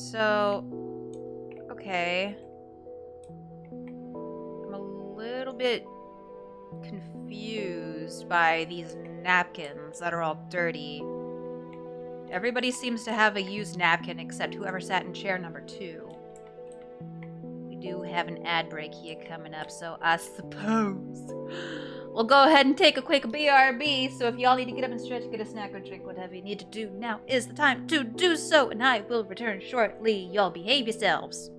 So, okay. I'm a little bit confused by these napkins that are all dirty. Everybody seems to have a used napkin except whoever sat in chair number 2. We do have an ad break here coming up, so I suppose we'll go ahead and take a quick BRB. So if y'all need to get up and stretch, get a snack or drink, whatever you need to do, now is the time to do so, and I will return shortly. Y'all behave yourselves.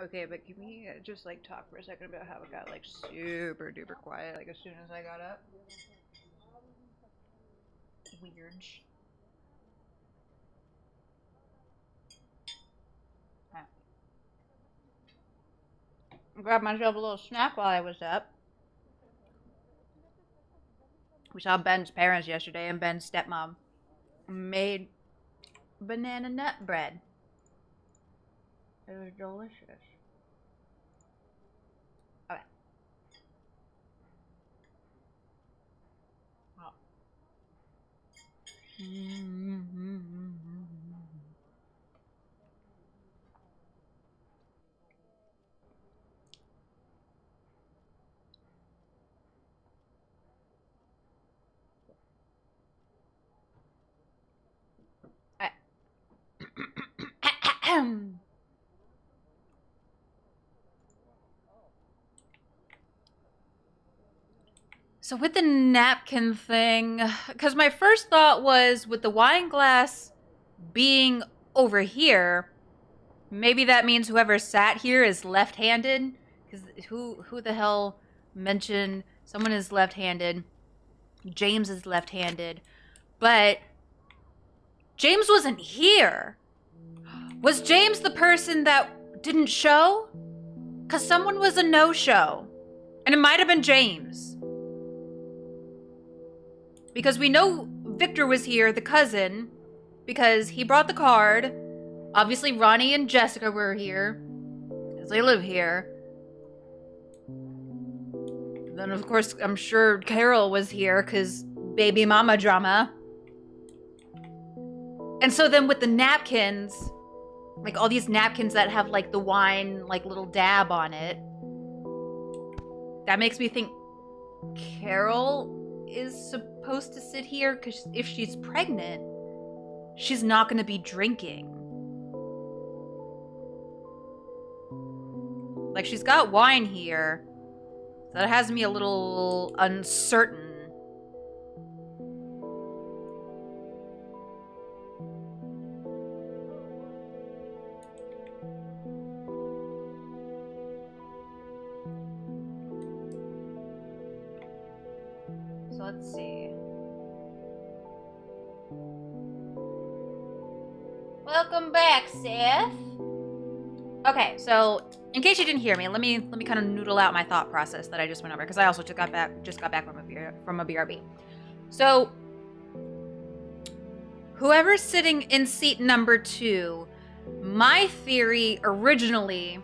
Okay, but can we just like talk for a second about how it got like super duper quiet like as soon as I got up? Weird. Grabbed myself a little snack while I was up. We saw Ben's parents yesterday, and Ben's stepmom made banana nut bread. It was delicious. Okay. Oh. So with the napkin thing, because my first thought was with the wine glass being over here, maybe that means whoever sat here is left-handed. Because who the hell mentioned someone is left-handed? James is left-handed. But James wasn't here. Was James the person that didn't show? Because someone was a no-show. And it might have been James. Because we know Victor was here, the cousin, because he brought the card. Obviously, Ronnie and Jessica were here, because they live here. Then, of course, I'm sure Carol was here, because baby mama drama. And so then with the napkins, like all these napkins that have like the wine, like little dab on it, that makes me think Carol is supposed to sit here, because if she's pregnant, she's not going to be drinking. Like, she's got wine here, so that has me a little uncertain. So let's see. Welcome back, Seth. Okay, so in case you didn't hear me, let me kind of noodle out my thought process that I just went over, because I also just got back from a BRB. So whoever's sitting in seat number 2, my theory originally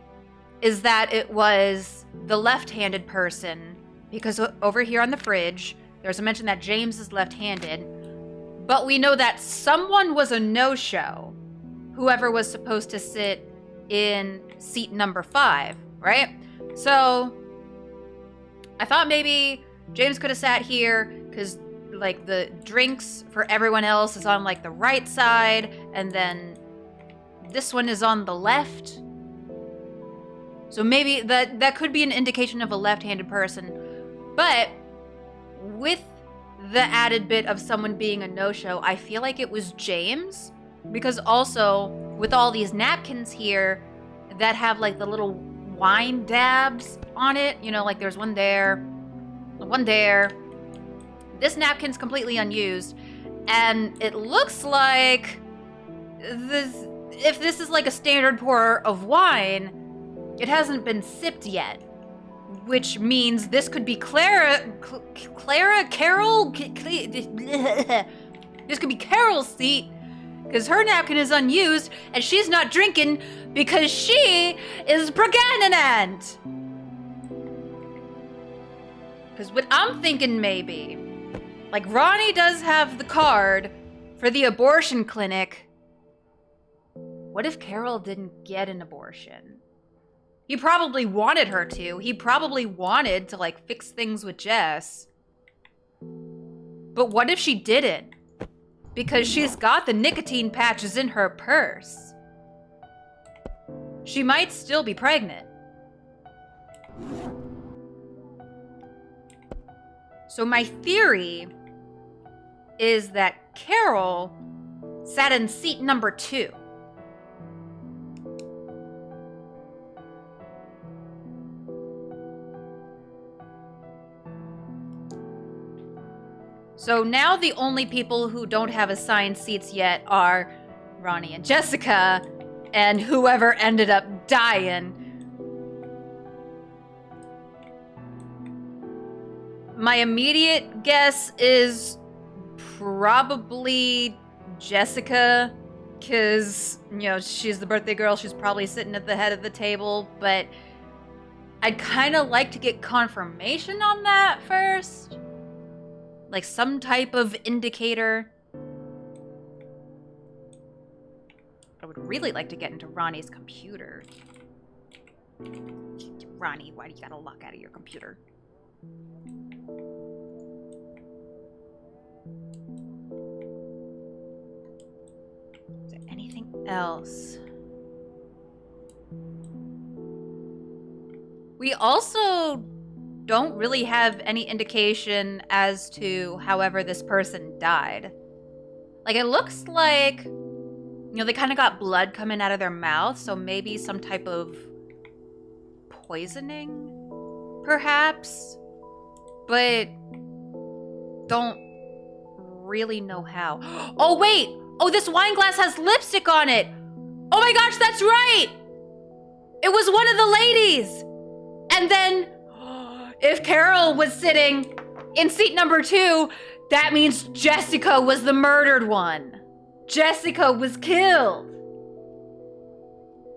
is that it was the left-handed person, because over here on the fridge, there's a mention that James is left-handed, but we know that someone was a no-show, whoever was supposed to sit in seat number 5, right? So I thought maybe James could have sat here, because like the drinks for everyone else is on like the right side, and then this one is on the left. So maybe that could be an indication of a left-handed person. But with the added bit of someone being a no-show, I feel like it was James. Because also, with all these napkins here that have like the little wine dabs on it, you know, like there's one there, one there. This napkin's completely unused. And it looks like this, if this is like a standard pour of wine, it hasn't been sipped yet. Which means this could be Carol? This could be Carol's seat, because her napkin is unused, and she's not drinking because she is pregnant. Because what I'm thinking maybe, like Ronnie does have the card for the abortion clinic. What if Carol didn't get an abortion? He probably wanted her to. He probably wanted to, like, fix things with Jess. But what if she didn't? Because she's got the nicotine patches in her purse. She might still be pregnant. So my theory is that Carol sat in seat number 2. So now the only people who don't have assigned seats yet are Ronnie and Jessica, and whoever ended up dying. My immediate guess is probably Jessica, because, you know, she's the birthday girl. She's probably sitting at the head of the table, but I'd kind of like to get confirmation on that first. Like some type of indicator. I would really like to get into Ronnie's computer. Ronnie, why do you gotta lock out of your computer? Is there anything else? We also don't really have any indication as to however this person died. Like, it looks like, you know, they kind of got blood coming out of their mouth, so maybe some type of poisoning, perhaps? But don't really know how. Oh, wait! Oh, this wine glass has lipstick on it! Oh my gosh, that's right! It was one of the ladies! And then, if Carol was sitting in seat number 2, that means Jessica was the murdered one. Jessica was killed.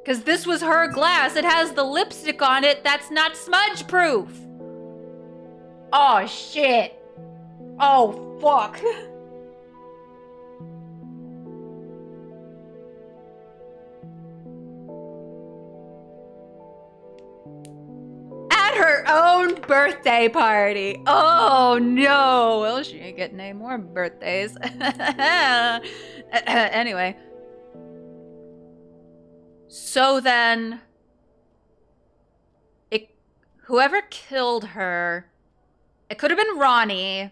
Because this was her glass. It has the lipstick on it. That's not smudge proof. Oh, shit. Oh, fuck. Her own birthday party. Oh no. Well, she ain't getting any more birthdays. Anyway. So then, whoever killed her, it could have been Ronnie.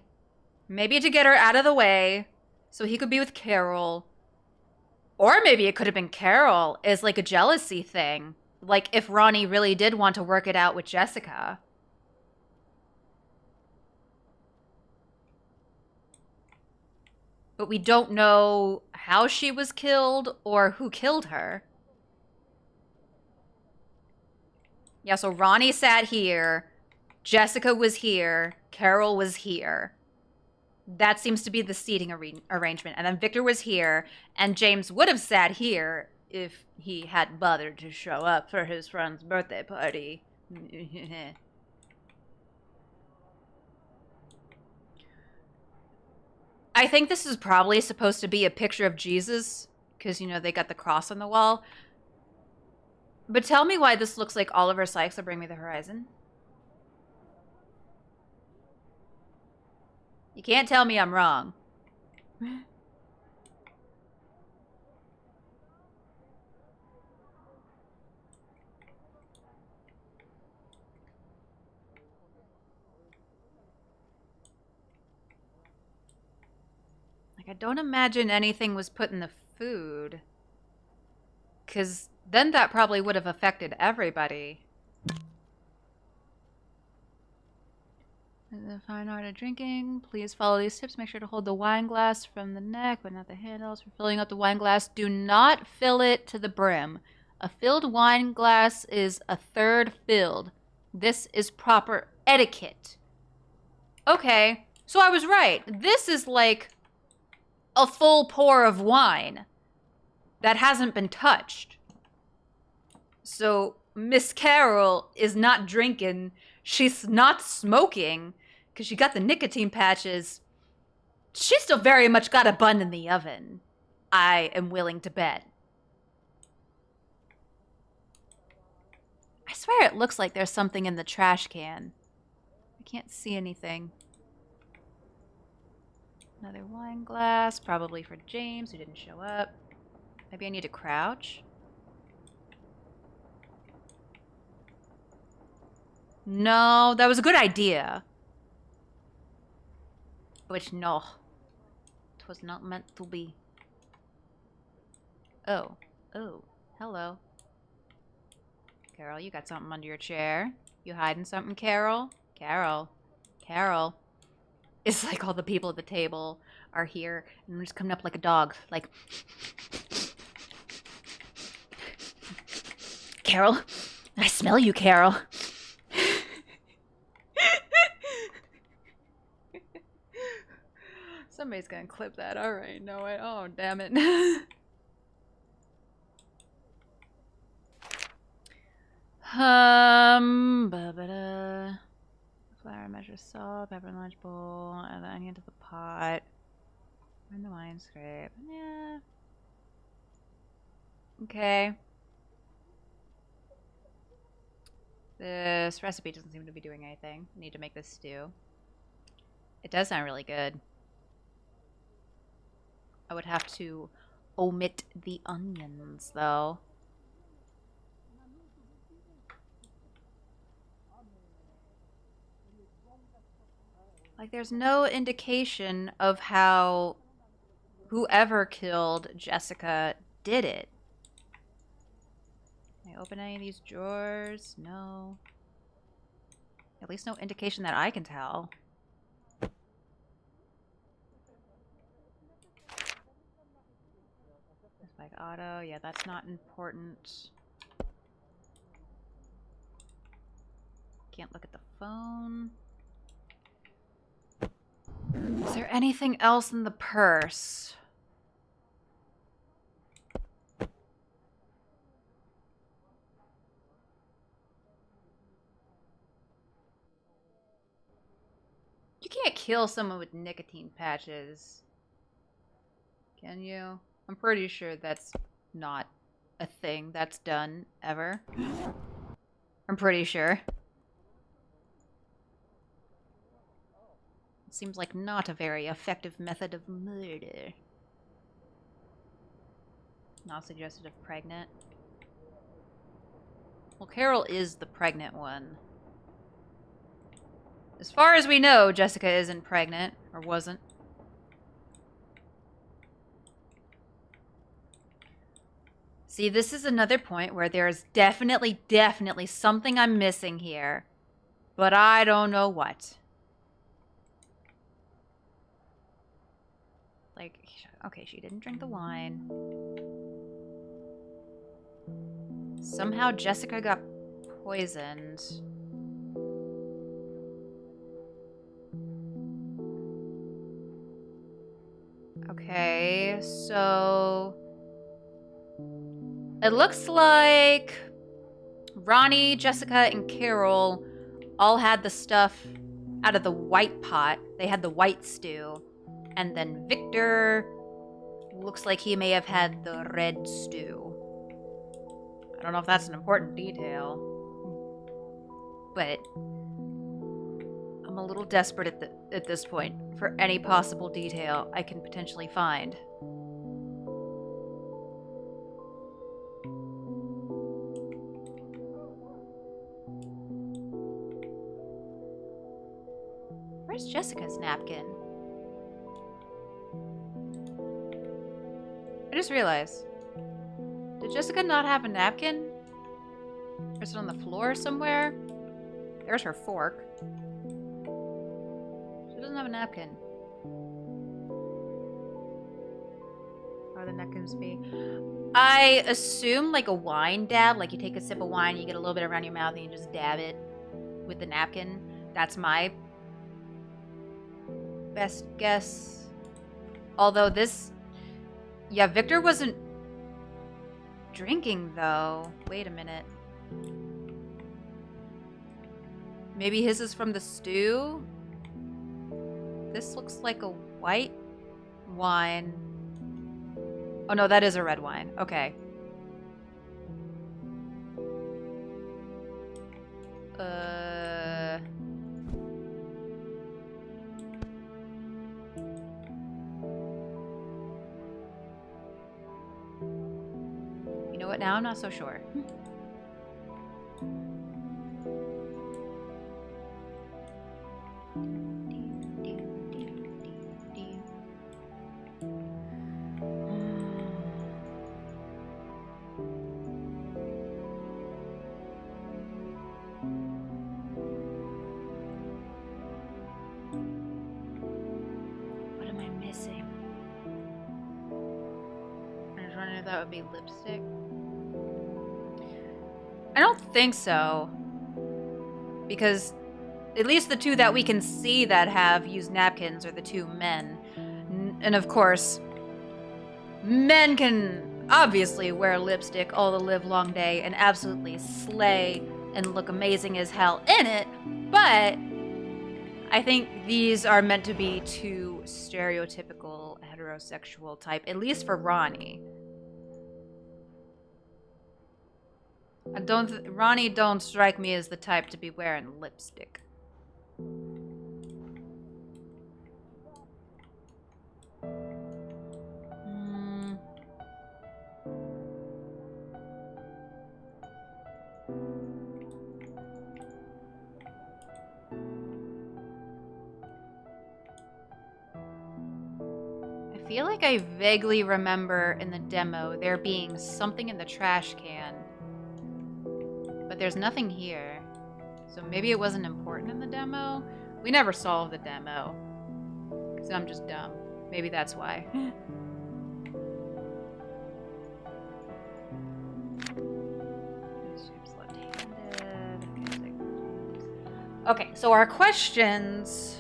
Maybe to get her out of the way so he could be with Carol. Or maybe it could have been Carol as like a jealousy thing. Like, if Ronnie really did want to work it out with Jessica. But we don't know how she was killed or who killed her. Yeah, so Ronnie sat here. Jessica was here. Carol was here. That seems to be the seating arrangement. And then Victor was here. And James would have sat here if he hadn't bothered to show up for his friend's birthday party. I think this is probably supposed to be a picture of Jesus, because, you know, they got the cross on the wall. But tell me why this looks like Oliver Sykes of Bring Me the Horizon. You can't tell me I'm wrong. I don't imagine anything was put in the food. Because then that probably would have affected everybody. The fine art of drinking. Please follow these tips. Make sure to hold the wine glass from the neck, but not the handles. For filling up the wine glass, do not fill it to the brim. A filled wine glass is a third filled. This is proper etiquette. Okay, so I was right. This is like a full pour of wine that hasn't been touched. So Miss Carol is not drinking. She's not smoking because she got the nicotine patches. She still very much got a bun in the oven. I am willing to bet. I swear it looks like there's something in the trash can. I can't see anything. Another wine glass, probably for James, who didn't show up. Maybe I need to crouch. No, that was a good idea. Which, no. It was not meant to be. Oh. Oh. Hello. Carol, you got something under your chair. You hiding something, Carol? Carol. Carol. It's like all the people at the table are here, and I'm just coming up like a dog, like... Carol? I smell you, Carol. Somebody's gonna clip that. Alright, no way. Oh, damn it. Flour, measure salt, pepper in large bowl, add the onion to the pot. Burn the wine scrape. Yeah. Okay. This recipe doesn't seem to be doing anything. I need to make this stew. It does sound really good. I would have to omit the onions, though. Like, there's no indication of how whoever killed Jessica did it. Can I open any of these drawers? No. At least no indication that I can tell. Like auto, yeah, that's not important. Can't look at the phone. Is there anything else in the purse? You can't kill someone with nicotine patches. Can you? I'm pretty sure that's not a thing that's done ever. I'm pretty sure. It seems like not a very effective method of murder. Not suggested if pregnant. Well, Carol is the pregnant one. As far as we know, Jessica isn't pregnant, or wasn't. See, this is another point where there's definitely something I'm missing here. But I don't know what. Like, okay, she didn't drink the wine. Somehow Jessica got poisoned. Okay, so... it looks like Ronnie, Jessica, and Carol all had the stuff out of the white pot. They had the white stew. And then Victor looks like he may have had the red stew. I don't know if that's an important detail. But I'm a little desperate at this point for any possible detail I can potentially find. Where's Jessica's napkin? I just realized. Did Jessica not have a napkin? Or is it on the floor somewhere? There's her fork. She doesn't have a napkin. How are the napkins be? I assume like a wine dab. Like you take a sip of wine, you get a little bit around your mouth, and you just dab it with the napkin. That's my best guess. Although this... yeah, Victor wasn't drinking, though. Wait a minute. Maybe his is from the stew? This looks like a white wine. Oh, no, that is a red wine. Okay. You know what? Now I'm not so sure. What am I missing? I was wondering if that would be lipstick. I don't think so. Because at least the two that we can see that have used napkins are the two men. And of course, men can obviously wear lipstick all the live long day and absolutely slay and look amazing as hell in it, but I think these are meant to be too stereotypical heterosexual type, at least for Ronnie. Ronnie don't strike me as the type to be wearing lipstick. I feel like I vaguely remember in the demo there being something in the trash can. But there's nothing here. So maybe it wasn't important in the demo? We never solved the demo. So I'm just dumb. Maybe that's why. Okay, so our questions.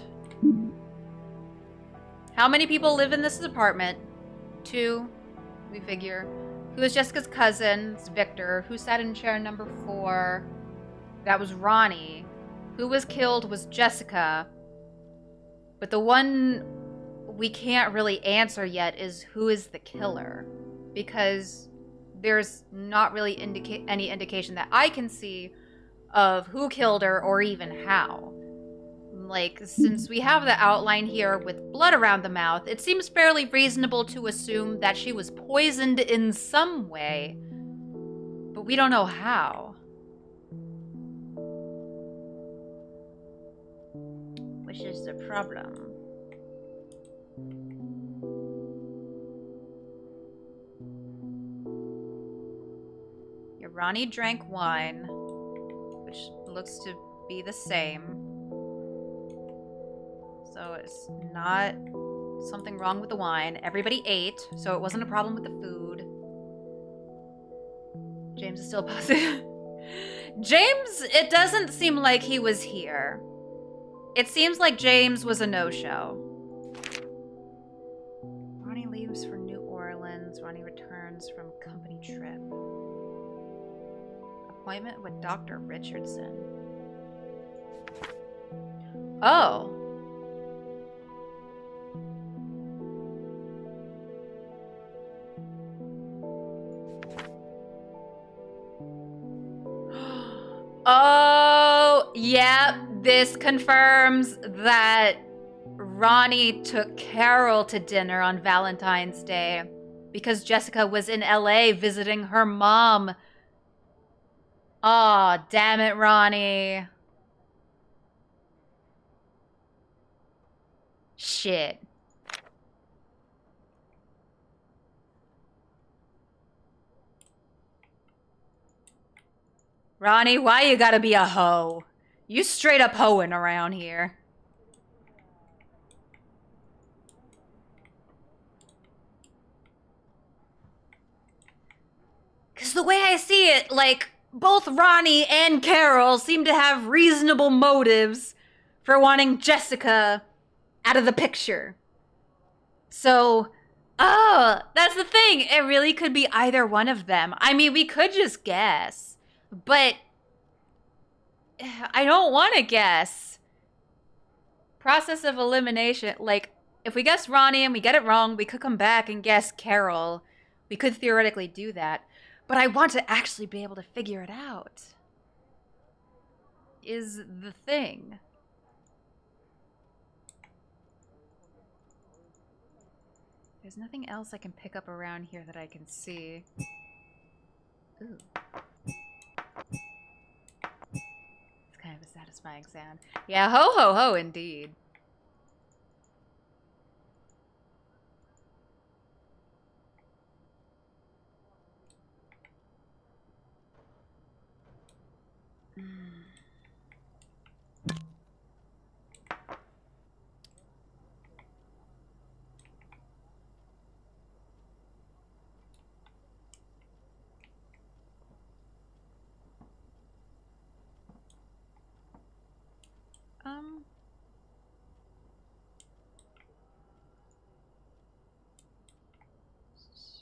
How many people live in this apartment? 2, we figure. Who is Jessica's cousin? It's Victor. Who sat in chair number 4? That was Ronnie. Who was killed was Jessica. But the one we can't really answer yet is who is the killer. Because there's not really any indication that I can see of who killed her or even how. Like, since we have the outline here with blood around the mouth, it seems fairly reasonable to assume that she was poisoned in some way. But we don't know how. Which is the problem. Yeah, Ronnie drank wine, which looks to be the same. So it's not something wrong with the wine. Everybody ate, so it wasn't a problem with the food. James is still positive. James, it doesn't seem like he was here. It seems like James was a no-show. Ronnie leaves for New Orleans. Ronnie returns from company trip. Appointment with Dr. Richardson. Oh. Oh, yeah, this confirms that Ronnie took Carol to dinner on Valentine's Day because Jessica was in LA visiting her mom. Aw, damn it, Ronnie. Shit. Ronnie, why you gotta be a hoe? You straight up hoeing around here. Because the way I see it, like, both Ronnie and Carol seem to have reasonable motives for wanting Jessica out of the picture. So, oh, that's the thing. It really could be either one of them. I mean, we could just guess. But I don't want to guess. Process of elimination. Like, if we guess Ronnie and we get it wrong, we could come back and guess Carol. We could theoretically do that. But I want to actually be able to figure it out. Is the thing. There's nothing else I can pick up around here that I can see. Ooh. It's kind of a satisfying sound. Yeah, ho ho ho indeed.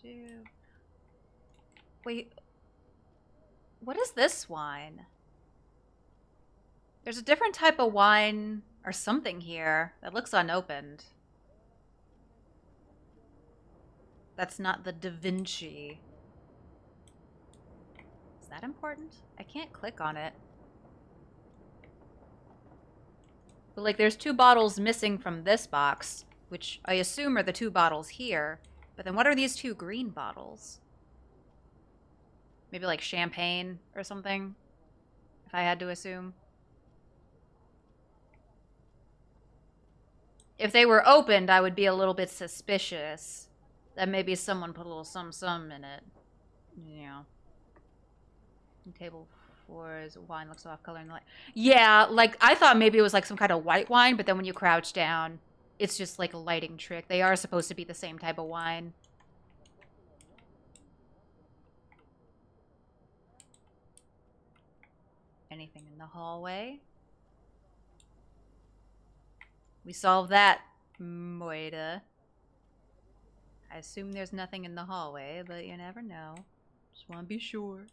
2. Wait. What is this wine? There's a different type of wine or something here that looks unopened. That's not the Da Vinci. Is that important? I can't click on it. But like there's 2 bottles missing from this box, which I assume are the 2 bottles here. But then what are these 2 green bottles? Maybe like champagne or something, if I had to assume. If they were opened, I would be a little bit suspicious that maybe someone put a little some in it. You know. Table 4's wine looks off color in the light. Yeah, like I thought maybe it was like some kind of white wine, but then when you crouch down, it's just like a lighting trick. They are supposed to be the same type of wine. Anything in the hallway? We solved that, Moida. I assume there's nothing in the hallway, but you never know. Just want to be sure.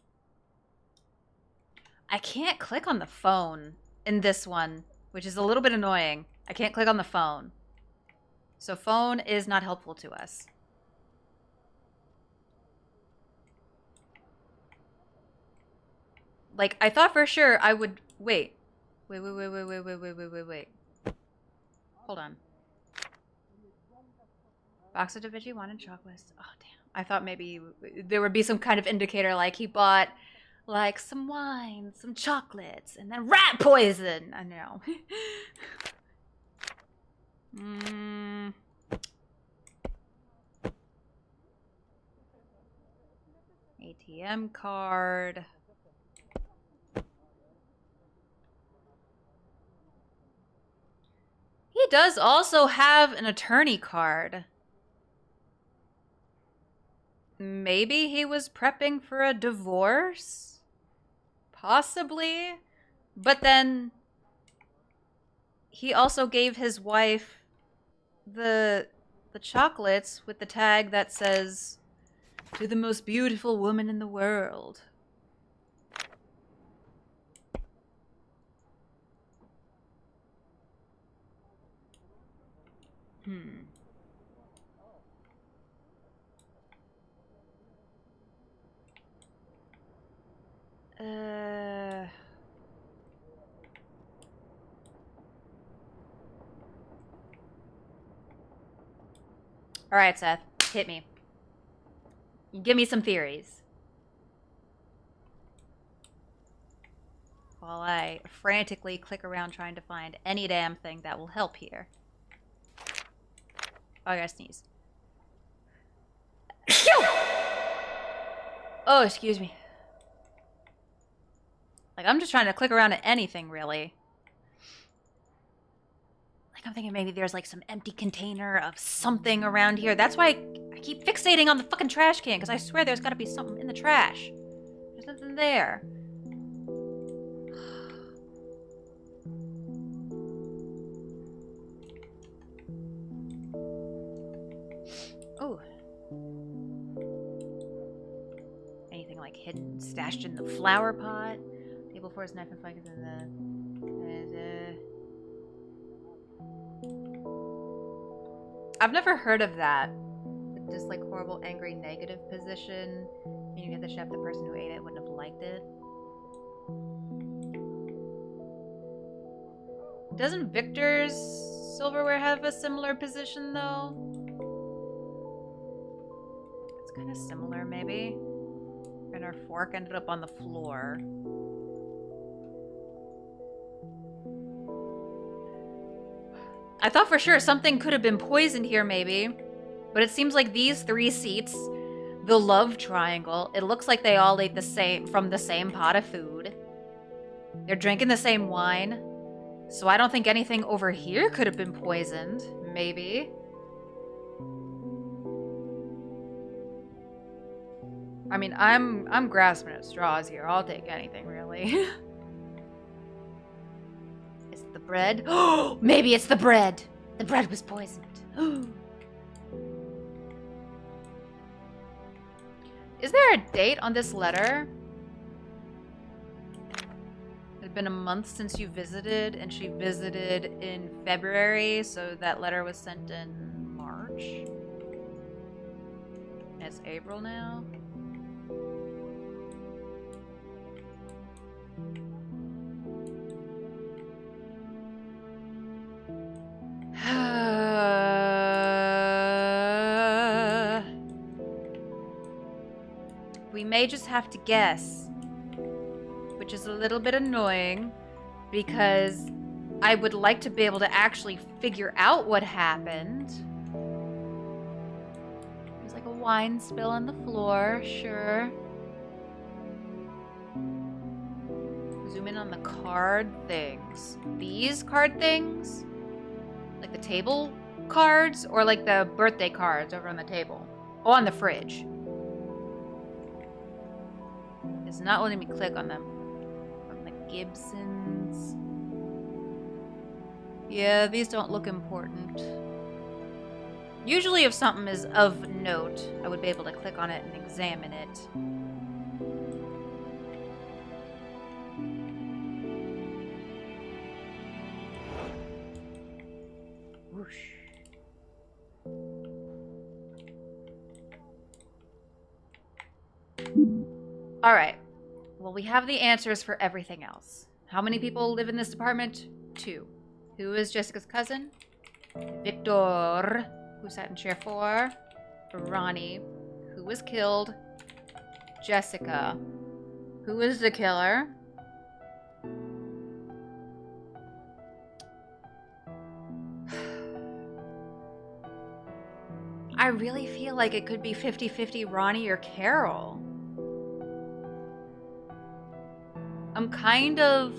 I can't click on the phone in this one, which is a little bit annoying. I can't click on the phone. So phone is not helpful to us. Like, I thought for sure I would... Wait. Wait. Hold on. Box of Da Vinci wine and chocolates. Oh, damn. I thought maybe there would be some kind of indicator, like he bought, like, some wine, some chocolates, and then rat poison. I know. ATM card. He does also have an attorney card. Maybe he was prepping for a divorce? Possibly. But then he also gave his wife the chocolates with the tag that says, "To the most beautiful woman in the world." All right, Seth, hit me. Give me some theories. While I frantically click around trying to find any damn thing that will help here. Oh, I gotta sneeze. Oh, excuse me. Like, I'm just trying to click around at anything, really. Like, I'm thinking maybe there's, like, some empty container of something around here. That's why I keep fixating on the fucking trash can, because I swear there's gotta be something in the trash. There's nothing there. Oh. Anything, like, hidden, stashed in the flower pot? Table 4's knife and fork is in the... I've never heard of that. Just like horrible, angry, negative position. And you get the chef, the person who ate it wouldn't have liked it. Doesn't Victor's silverware have a similar position, though? It's kind of similar, maybe. And our fork ended up on the floor. I thought for sure something could have been poisoned here, maybe. But it seems like these 3 seats, the love triangle, it looks like they all ate from the same pot of food. They're drinking the same wine. So I don't think anything over here could have been poisoned. Maybe. I mean, I'm grasping at straws here. I'll take anything, really. Is it the bread? Oh, maybe it's the bread. The bread was poisoned. Is there a date on this letter? It had been a month since you visited, and she visited in February, so that letter was sent in March. And it's April now. We may just have to guess, which is a little bit annoying because I would like to be able to actually figure out what happened. There's like a wine spill on the floor, sure. Zoom in on the card things. These card things? Like the table cards or like the birthday cards over on the table? Oh, on the fridge. It's not letting me click on them. From the Gibsons. Yeah, these don't look important. Usually if something is of note, I would be able to click on it and examine it. Whoosh. All right. Well, we have the answers for everything else. How many people live in this apartment? 2. Who is Jessica's cousin? Victor, who sat in chair 4. Ronnie, who was killed. Jessica, who is the killer. I really feel like it could be 50-50 Ronnie or Carol. I'm kind of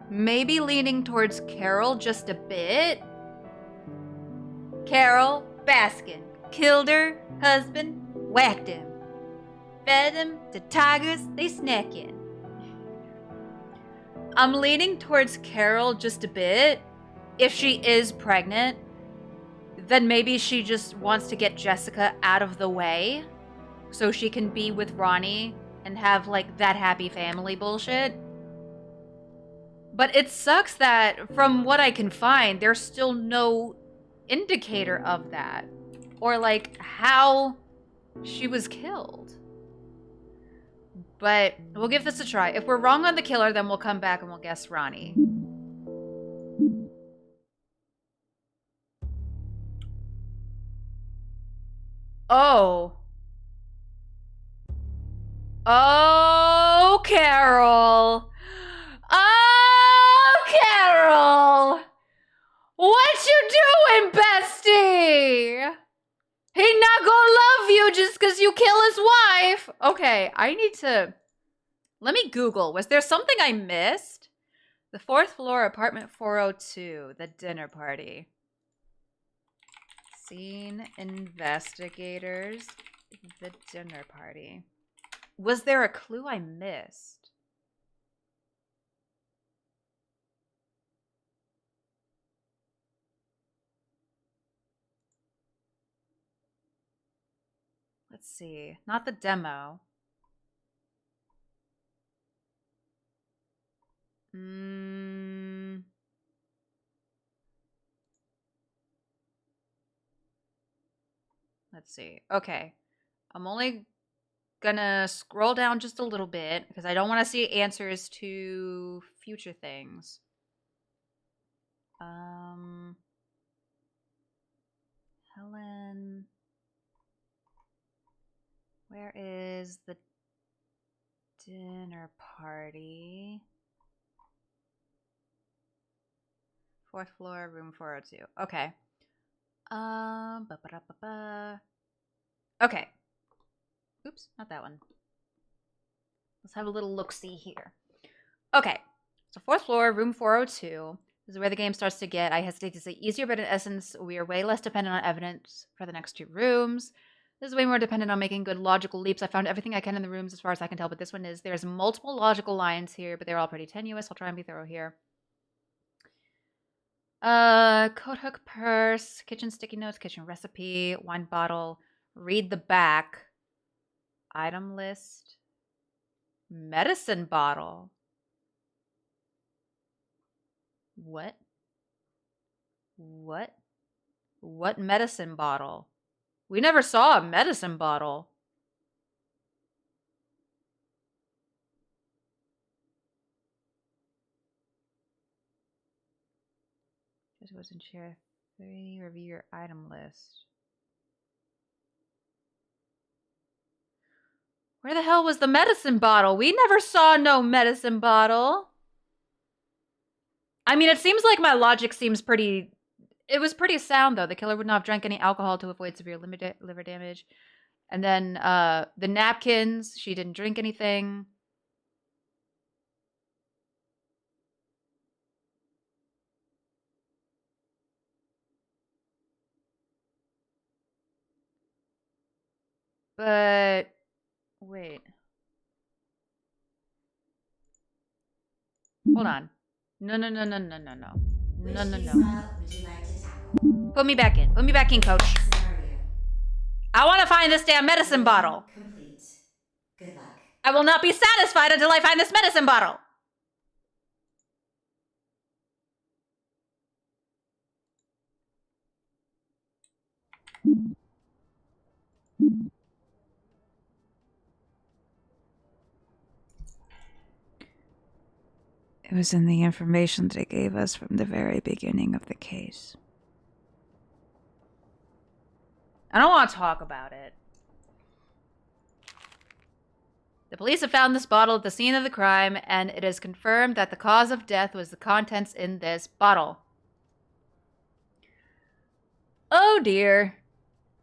maybe leaning towards Carol just a bit. Carol Baskin killed her husband, whacked him, fed him to tigers they snack in. I'm leaning towards Carol just a bit. If she is pregnant, then maybe she just wants to get Jessica out of the way so she can be with Ronnie and have like that happy family bullshit. But it sucks that from what I can find, there's still no indicator of that or like how she was killed. But we'll give this a try. If we're wrong on the killer, then we'll come back and we'll guess Ronnie. Oh. Oh, Carol. Oh, Carol. What you doing, bestie? He not gonna love you just because you kill his wife. Okay, I need to... Let me Google. Was there something I missed? The 4th floor, apartment 402, the dinner party. Scene investigators, the dinner party. Was there a clue I missed? Let's see. Not the demo. Let's see. Okay. I'm only gonna scroll down just a little bit because I don't want to see answers to future things. Helen. Where is the dinner party? 4th floor, room 402. Okay. Okay. Oops, not that one. Let's have a little look-see here. Okay. So 4th floor, room 402. This is where the game starts to get, I hesitate to say easier, but in essence, we are way less dependent on evidence for the next 2 rooms. This is way more dependent on making good logical leaps. I found everything I can in the rooms as far as I can tell, but this one is, there's multiple logical lines here, but they're all pretty tenuous. I'll try and be thorough here. Coat hook, purse, kitchen sticky notes, kitchen recipe, wine bottle, read the back. item list. Medicine bottle. What? What? What medicine bottle? We never saw a medicine bottle. Just wasn't sure. 3, review your item list. Where the hell was the medicine bottle? We never saw no medicine bottle. I mean, it seems like my logic seems pretty... It was pretty sound, though. The killer would not have drank any alcohol to avoid severe liver damage. And then the napkins, she didn't drink anything. But... Wait. Hold on. No. Which case file would you like to tackle? Put me back in. Put me back in, coach. Scenario. I want to find this damn medicine bottle. Complete. Good luck. I will not be satisfied until I find this medicine bottle. It was in the information they gave us from the very beginning of the case. I don't want to talk about it. The police have found this bottle at the scene of the crime, and it is confirmed that the cause of death was the contents in this bottle. Oh dear.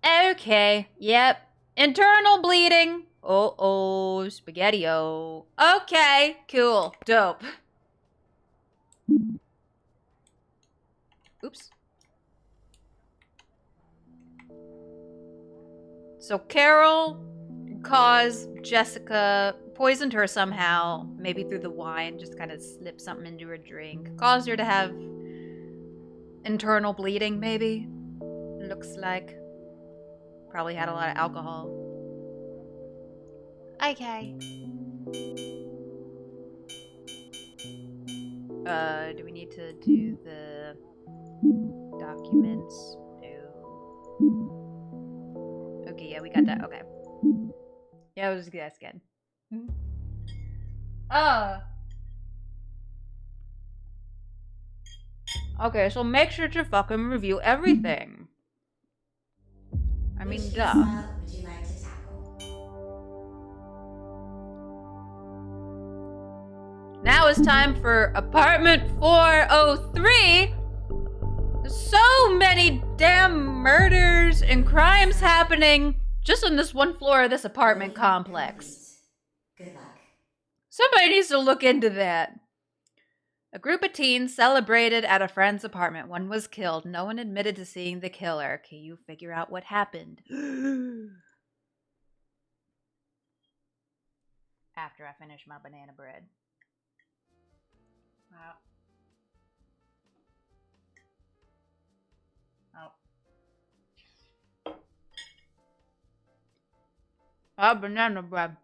Okay, yep. Internal bleeding. Oh, spaghetti-o. Okay, cool, dope. Oops. So Carol caused Jessica, poisoned her somehow, maybe through the wine, just kind of slipped something into her drink. Caused her to have internal bleeding, maybe. Looks like. Probably had a lot of alcohol. Okay. Do we need to do the documents? No. Okay, yeah, we got that. Okay. Yeah, I was just asking. Okay, so make sure to fucking review everything. I mean, Which duh. case file would you like to tackle? Now it's time for apartment 403. So many damn murders and crimes happening just on this one floor of this apartment complex. Good luck. Somebody needs to look into that. A group of teens celebrated at a friend's apartment. One was killed. No one admitted to seeing the killer. Can you figure out what happened? After I finish my banana bread. Wow. Oh, banana bread.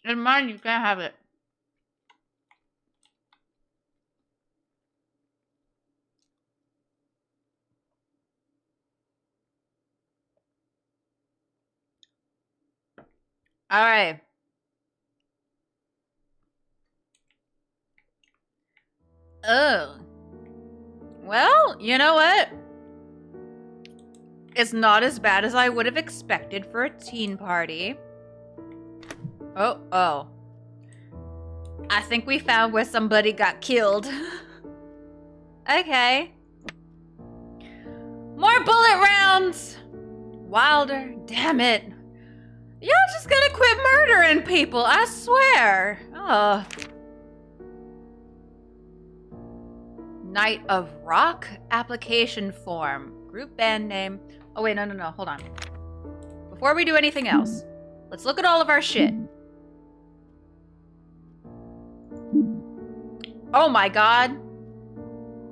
In mine, you can't have it. All right. Oh. Well, you know what? It's not as bad as I would have expected for a teen party. Oh. I think we found where somebody got killed. Okay. More bullet rounds! Wilder, damn it. Y'all just gotta quit murdering people, I swear. Oh. Night of Rock application form. Group band name. Oh wait, no, hold on. Before we do anything else, let's look at all of our shit. Oh my god.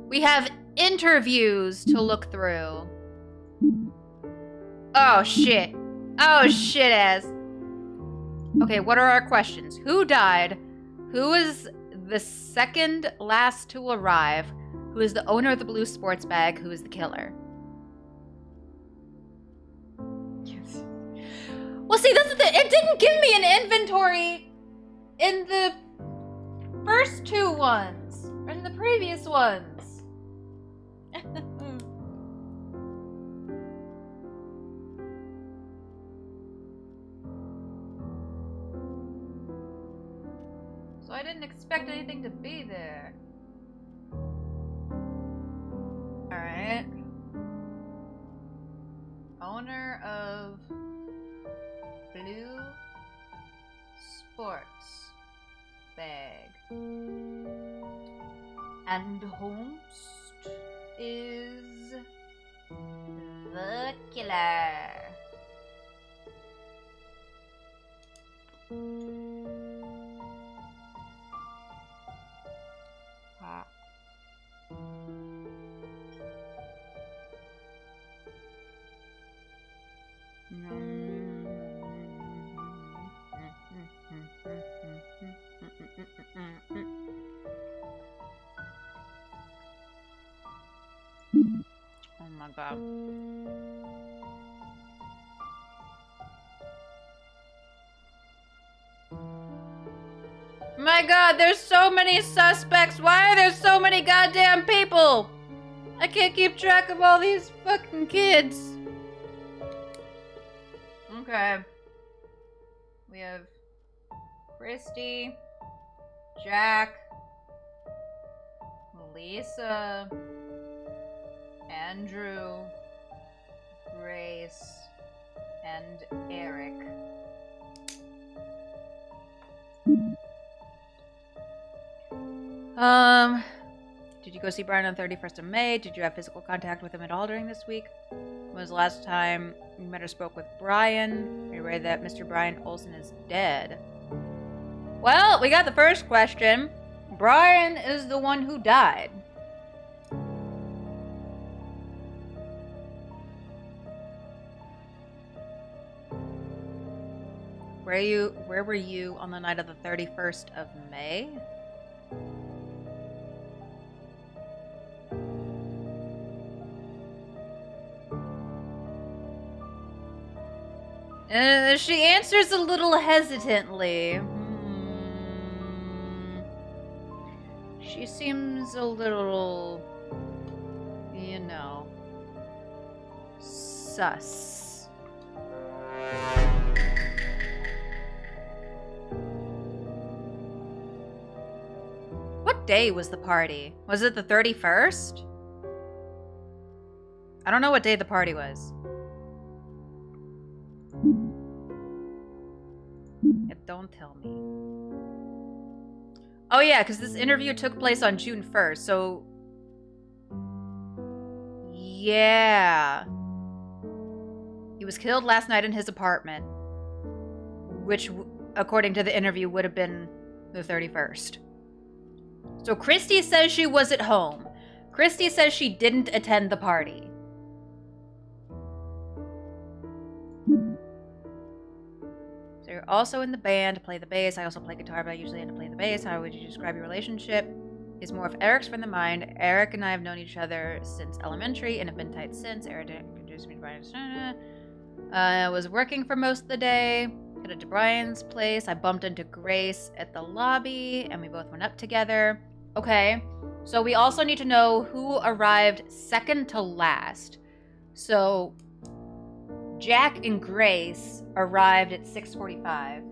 We have interviews to look through. Oh shit. Oh shit ass. Okay, what are our questions? Who died? Who is the second last to arrive? Who is the owner of the blue sports bag? Who is the killer? Yes. Well, see, that's the thing. It didn't give me an inventory in the first two ones, or in the previous ones. So I didn't expect anything to be there. Alright. Owner of blue sports bag. And host is the killer. Ah. Oh my god. My god, there's so many suspects. Why are there so many goddamn people? I can't keep track of all these fucking kids. Okay. We have Christy, Jack, Lisa, Andrew, Grace, and Eric. Did you go see Brian on 31st of May? Did you have physical contact with him at all during this week? When was the last time you met or spoke with Brian? Are you aware that Mr. Brian Olsen is dead? Well, we got the first question. Brian is the one who died. Where were you on the night of the 31st of May? She answers a little hesitantly. She seems a little, you know, sus. What day was the party? Was it the 31st? I don't know what day the party was. Don't tell me. Oh yeah, because this interview took place on June 1st, so... Yeah. He was killed last night in his apartment, which, according to the interview, would have been the 31st. So Christy says she was at home. Christy says she didn't attend the party. You're also in the band, play the bass. I also play guitar, but I usually end up playing the bass. How would you describe your relationship? Is more of Eric's from the mind. Eric and I have known each other since elementary and have been tight since. Eric introduced me to Brian. I was working for most of the day. Headed to Brian's place. I bumped into Grace at the lobby, and we both went up together. Okay, so we also need to know who arrived second to last. So Jack and Grace arrived at 6:45.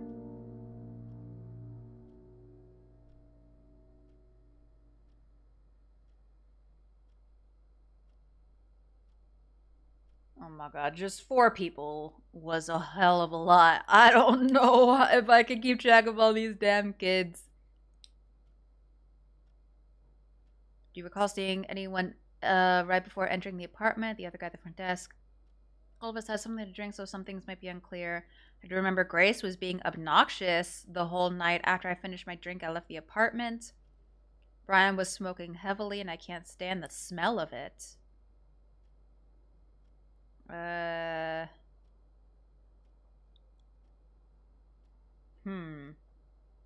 Oh my god, just 4 people was a hell of a lot. I don't know if I can keep track of all these damn kids. Do you recall seeing anyone right before entering the apartment? The other guy at the front desk. All of us had something to drink, so some things might be unclear. I do remember Grace was being obnoxious the whole night. After I finished my drink, I left the apartment. Brian was smoking heavily, and I can't stand the smell of it.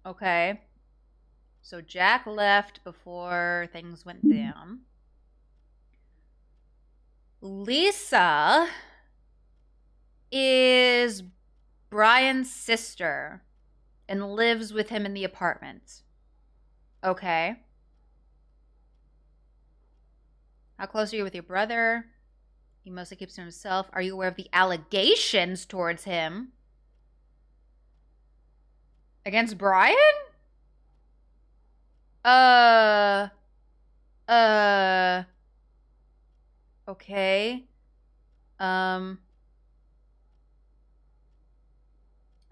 Okay. So Jack left before things went down. Lisa is Brian's sister and lives with him in the apartment. Okay. How close are you with your brother? He mostly keeps to himself. Are you aware of the allegations towards him? Against Brian? Okay. Out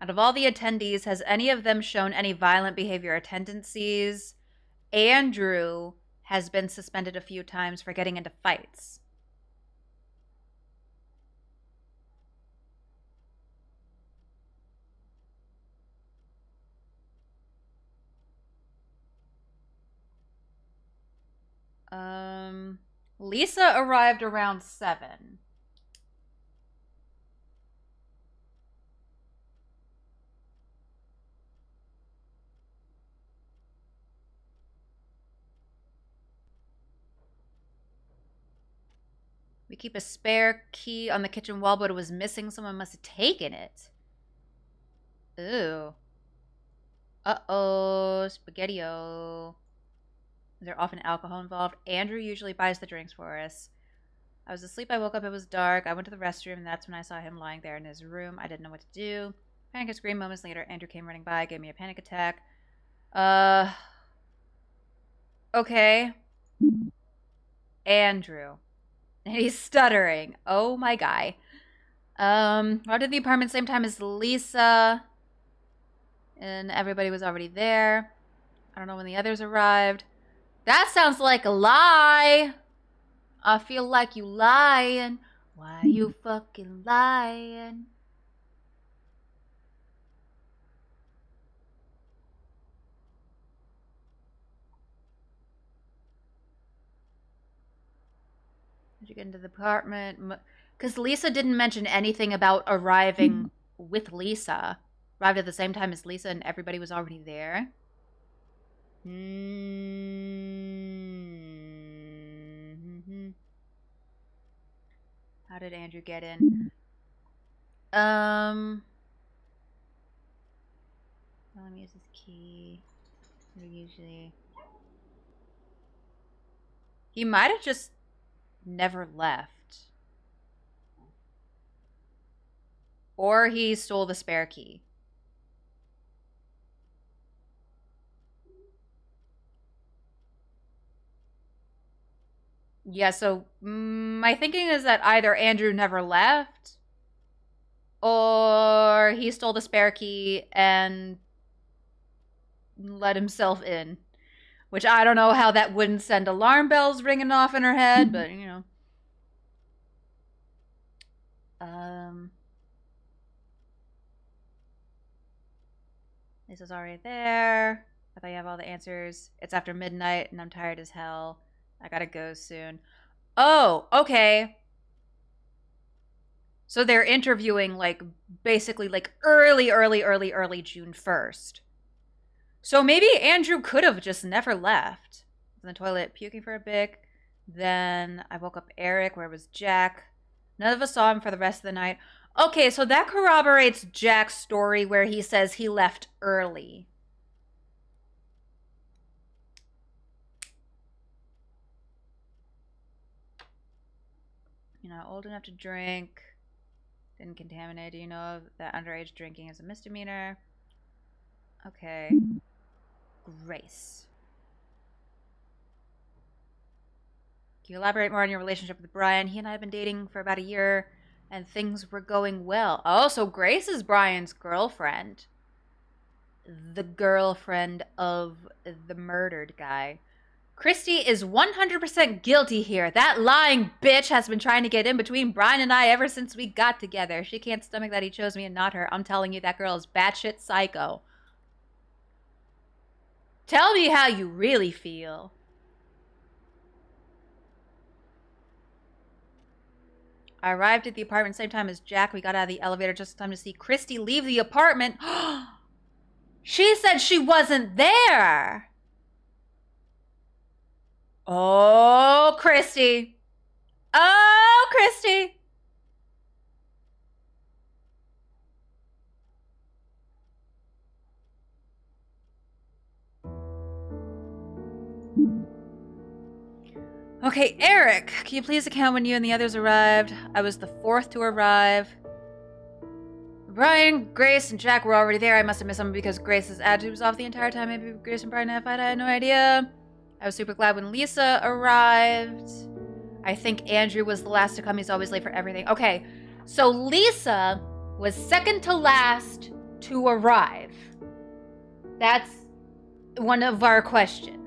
of all the attendees, has any of them shown any violent behavior or tendencies? Andrew has been suspended a few times for getting into fights. Lisa arrived around 7. We keep a spare key on the kitchen wall, but it was missing. Someone must have taken it. Ooh. Uh-oh. Spaghetti-o. Is there often alcohol involved? Andrew usually buys the drinks for us. I was asleep. I woke up. It was dark. I went to the restroom, and that's when I saw him lying there in his room. I didn't know what to do. Panic and scream. Moments later, Andrew came running by, gave me a panic attack. Okay. Andrew. And he's stuttering. Oh, my guy. Arrived at the apartment same time as Lisa. And everybody was already there. I don't know when the others arrived. That sounds like a lie. I feel like you lying. Why you fucking lying? Did you get into the apartment? Because Lisa didn't mention anything about arriving with Lisa. Arrived at the same time as Lisa and everybody was already there. How did Andrew get in? Let me use this key. Usually. He might have just never left. Or he stole the spare key. Yeah, so my thinking is that either Andrew never left or he stole the spare key and let himself in. Which I don't know how that wouldn't send alarm bells ringing off in her head, but you know. Lisa's already there. I thought you have all the answers. It's after midnight and I'm tired as hell. I gotta go soon. Oh, okay. So they're interviewing like basically like early June 1st. So maybe Andrew could have just never left. In the toilet puking for a bit. Then I woke up Eric, where was Jack? None of us saw him for the rest of the night. Okay, so that corroborates Jack's story where he says he left early. You're not old enough to drink. Didn't contaminate. Do you know that underage drinking is a misdemeanor? Okay. Grace. Can you elaborate more on your relationship with Brian? He and I have been dating for about a year, and things were going well. Oh, so Grace is Brian's girlfriend. The girlfriend of the murdered guy. Christy is 100% guilty here. That lying bitch has been trying to get in between Brian and I ever since we got together. She can't stomach that he chose me and not her. I'm telling you, that girl is batshit psycho. Tell me how you really feel. I arrived at the apartment same time as Jack. We got out of the elevator just in time to see Christy leave the apartment. She said she wasn't there. Oh, Christy. Oh, Christy. Okay, Eric, can you please account when you and the others arrived? I was the 4th to arrive. Brian, Grace, and Jack were already there. I must have missed something because Grace's attitude was off the entire time. Maybe Grace and Brian had a fight. I had no idea. I was super glad when Lisa arrived. I think Andrew was the last to come. He's always late for everything. Okay, so Lisa was second to last to arrive. That's one of our questions.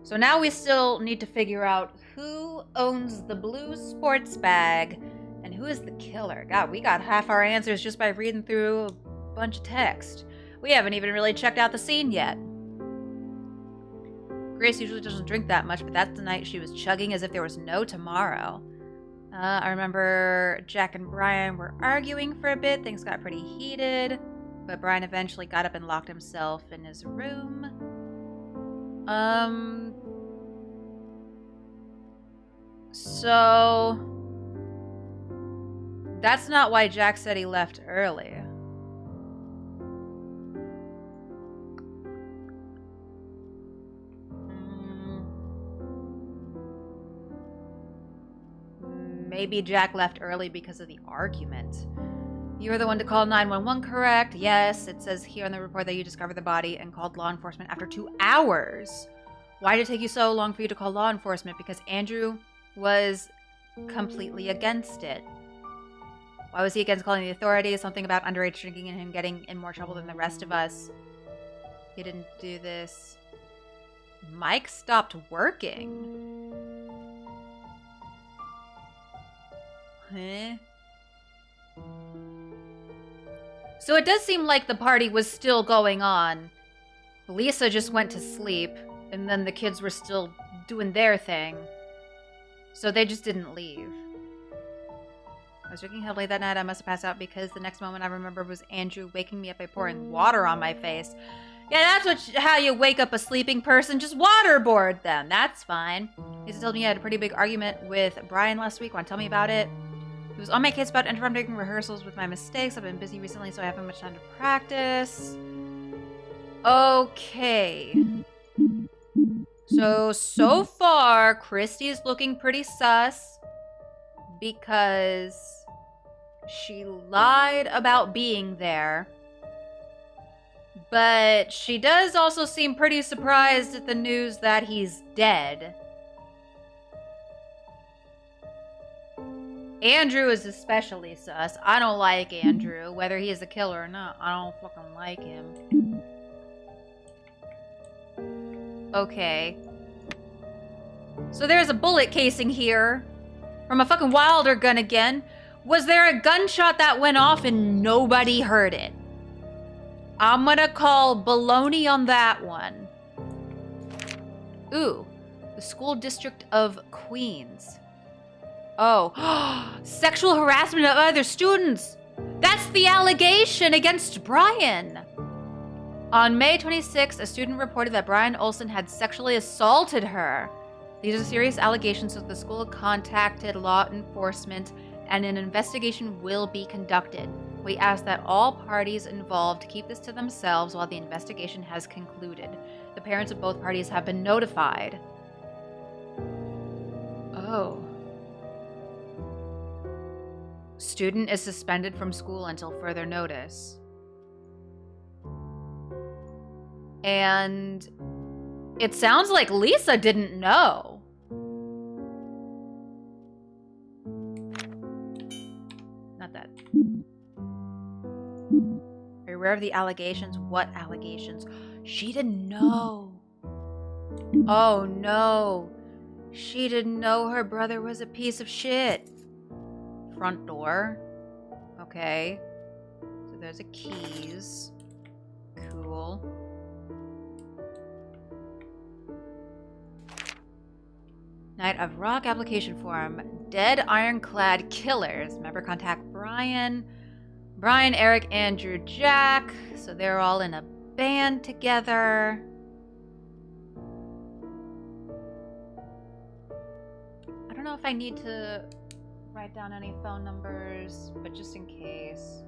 So now we still need to figure out who owns the blue sports bag and who is the killer. God, we got half our answers just by reading through a bunch of text. We haven't even really checked out the scene yet. Grace usually doesn't drink that much, but that's the night she was chugging as if there was no tomorrow. I remember Jack and Brian were arguing for a bit. Things got pretty heated, but Brian eventually got up and locked himself in his room. So that's not why Jack said he left early. Maybe Jack left early because of the argument. You were the one to call 911, correct? Yes, it says here on the report that you discovered the body and called law enforcement after 2 hours. Why did it take you so long for you to call law enforcement? Because Andrew was completely against it. Why was he against calling the authorities? Something about underage drinking and him getting in more trouble than the rest of us. He didn't do this. Mike stopped working. Huh? So it does seem like the party was still going on. Lisa just went to sleep, and then the kids were still doing their thing. So they just didn't leave. I was drinking heavily that night. I must have passed out because the next moment I remember was Andrew waking me up by pouring water on my face. Yeah, that's how you wake up a sleeping person. Just waterboard them. That's fine. Lisa told me you had a pretty big argument with Brian last week. Want to tell me about it? He was on my case about interrupting rehearsals with my mistakes. I've been busy recently, so I haven't much time to practice. Okay. So far, Christy's looking pretty sus because she lied about being there. But she does also seem pretty surprised at the news that he's dead. Andrew is especially sus. I don't like Andrew, whether he is a killer or not. I don't fucking like him. Okay. So there's a bullet casing here from a fucking Wilder gun again. Was there a gunshot that went off and nobody heard it? I'm gonna call baloney on that one. Ooh, the School District of Queens. Oh, sexual harassment of other students. That's the allegation against Brian. On May 26th, a student reported that Brian Olsen had sexually assaulted her. These are serious allegations, so the school contacted law enforcement and an investigation will be conducted. We ask that all parties involved keep this to themselves while the investigation has concluded. The parents of both parties have been notified. Oh. Student is suspended from school until further notice. And it sounds like Lisa didn't know. Not that. Are you aware of the allegations? What allegations? She didn't know. Oh no. She didn't know her brother was a piece of shit. Front door. Okay. So there's a keys. Cool. Night of Rock application form. Dead Ironclad Killers. Member contact Brian. Brian, Eric, Andrew, Jack. So they're all in a band together. I don't know if I need to write down any phone numbers, but just in case.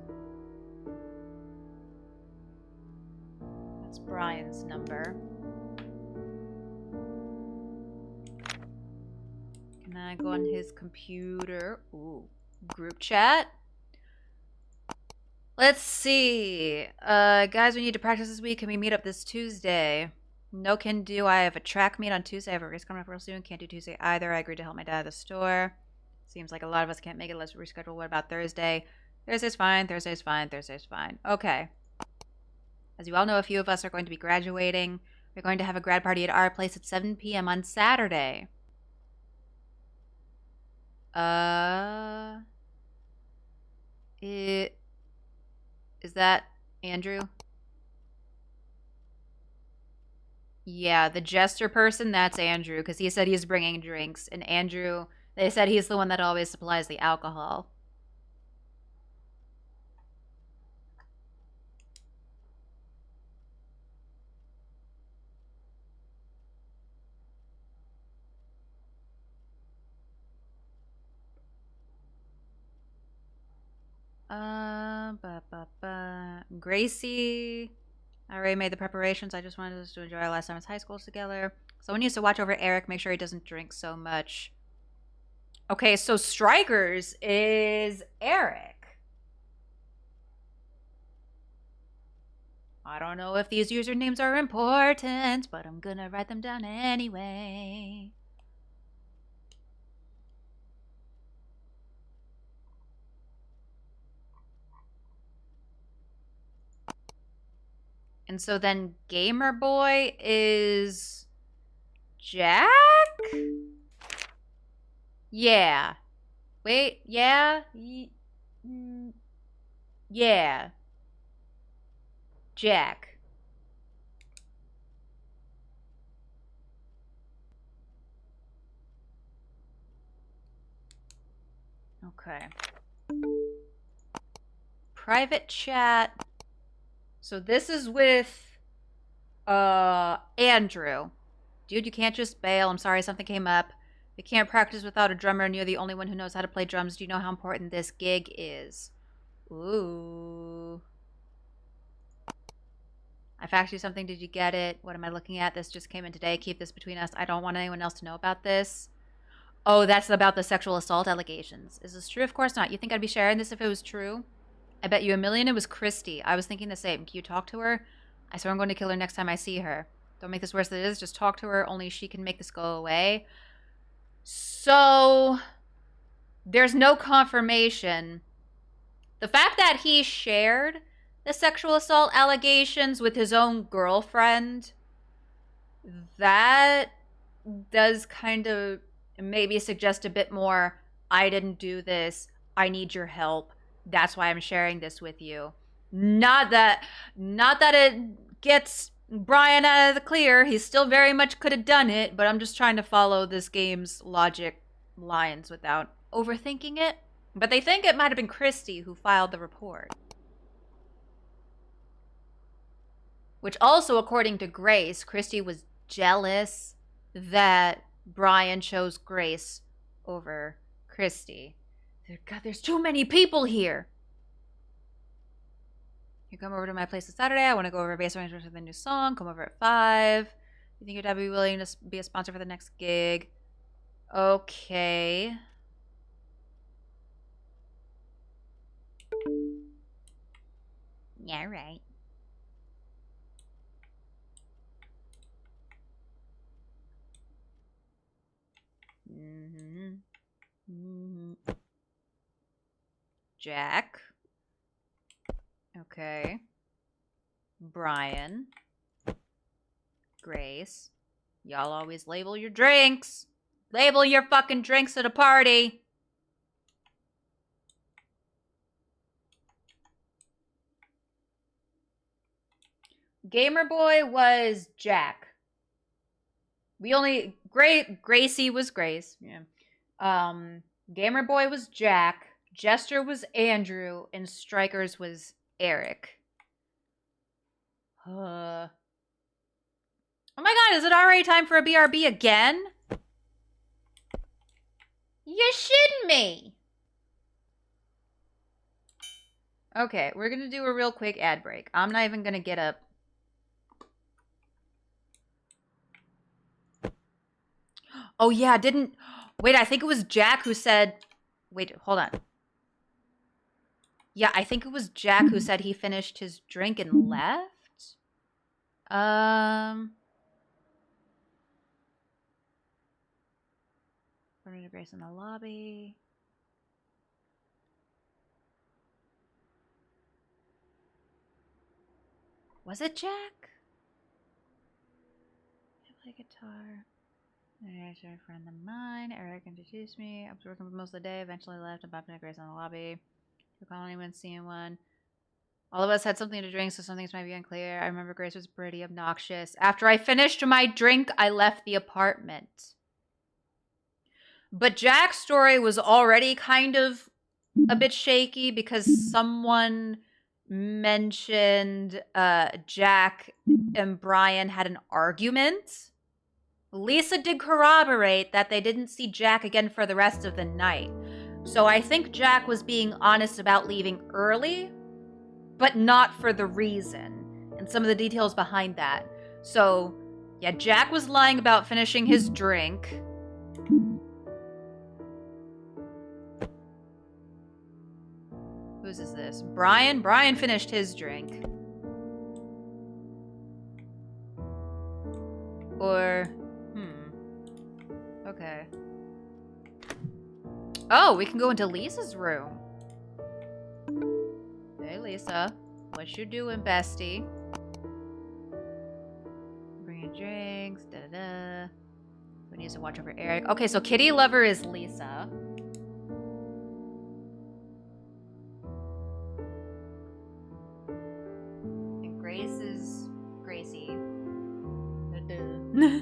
That's Brian's number. Can I go on his computer? Ooh, group chat. Let's see. Guys, we need to practice this week. Can we meet up this Tuesday? No can do. I have a track meet on Tuesday. I have a race coming up real soon. Can't do Tuesday either. I agreed to help my dad at the store. Seems like a lot of us can't make it. Let's reschedule. What about Thursday? Thursday's fine. Thursday's fine. Thursday's fine. Okay. As you all know, a few of us are going to be graduating. We're going to have a grad party at our place at 7 p.m. on Saturday. Is that Andrew? Yeah, the jester person, that's Andrew, because he said he's bringing drinks. And Andrew, they said he's the one that always supplies the alcohol. Gracie. I already made the preparations. I just wanted us to enjoy our last time as high schools together. Someone needs to watch over Eric, make sure he doesn't drink so much. Okay, so Strikers is Eric. I don't know if these usernames are important, but I'm gonna write them down anyway. And so then Gamer Boy is Jack? Yeah. Wait, yeah? Yeah. Jack. Okay. Private chat. So this is with Andrew. Dude, you can't just bail. I'm sorry, something came up. We can't practice without a drummer, and you're the only one who knows how to play drums. Do you know how important this gig is? Ooh. I faxed you something. Did you get it? What am I looking at? This just came in today. Keep this between us. I don't want anyone else to know about this. Oh, that's about the sexual assault allegations. Is this true? Of course not. You think I'd be sharing this if it was true? I bet you $1,000,000 it was Christy. I was thinking the same. Can you talk to her? I swear I'm going to kill her next time I see her. Don't make this worse than it is. Just talk to her. Only she can make this go away. So, there's no confirmation. The fact that he shared the sexual assault allegations with his own girlfriend, that does kind of maybe suggest a bit more, I didn't do this. I need your help. That's why I'm sharing this with you. Not that it gets Brian out of the clear. He still very much could have done it, but I'm just trying to follow this game's logic lines without overthinking it. But they think it might have been Christy who filed the report. Which also, according to Grace, Christy was jealous that Brian chose Grace over Christy. God, there's too many people here. You come over to my place this Saturday. I want to go over bass arrangements for the new song. Come over at 5. You think your dad would be willing to be a sponsor for the next gig? Okay. Yeah, right. Jack. Okay. Brian. Grace. Y'all always label your drinks. Label your fucking drinks at a party. Gamer Boy was Jack. Gracie was Grace. Yeah. Gamer Boy was Jack. Jester was Andrew. And Strikers was Eric. Oh my god, is it already time for a BRB again? You shitting me? Okay, we're gonna do a real quick ad break. I'm not even gonna get up. Oh yeah, wait, I think it was Jack who said, wait, hold on. Yeah, I think it was Jack who said he finished his drink and left. Running to Grace in the lobby. Was it Jack? I play guitar. I shared a friend of mine. Eric introduced me. I was working for most of the day. Eventually left and bumped into Grace in the lobby. Recall anyone seeing one. All of us had something to drink, so some things might be unclear. I remember Grace was pretty obnoxious. After I finished my drink, I left the apartment. But Jack's story was already kind of a bit shaky because someone mentioned Jack and Brian had an argument. Lisa did corroborate that they didn't see Jack again for the rest of the night. So I think Jack was being honest about leaving early, but not for the reason, and some of the details behind that. So, yeah, Jack was lying about finishing his drink. Whose is this? Brian? Brian finished his drink. Or, okay. Oh, we can go into Lisa's room. Hey, Lisa. What you doing, bestie? Bringing drinks, da-da-da. Who needs to watch over Eric? Okay, so Kitty Lover is Lisa. And Grace is Gracie. Da-da.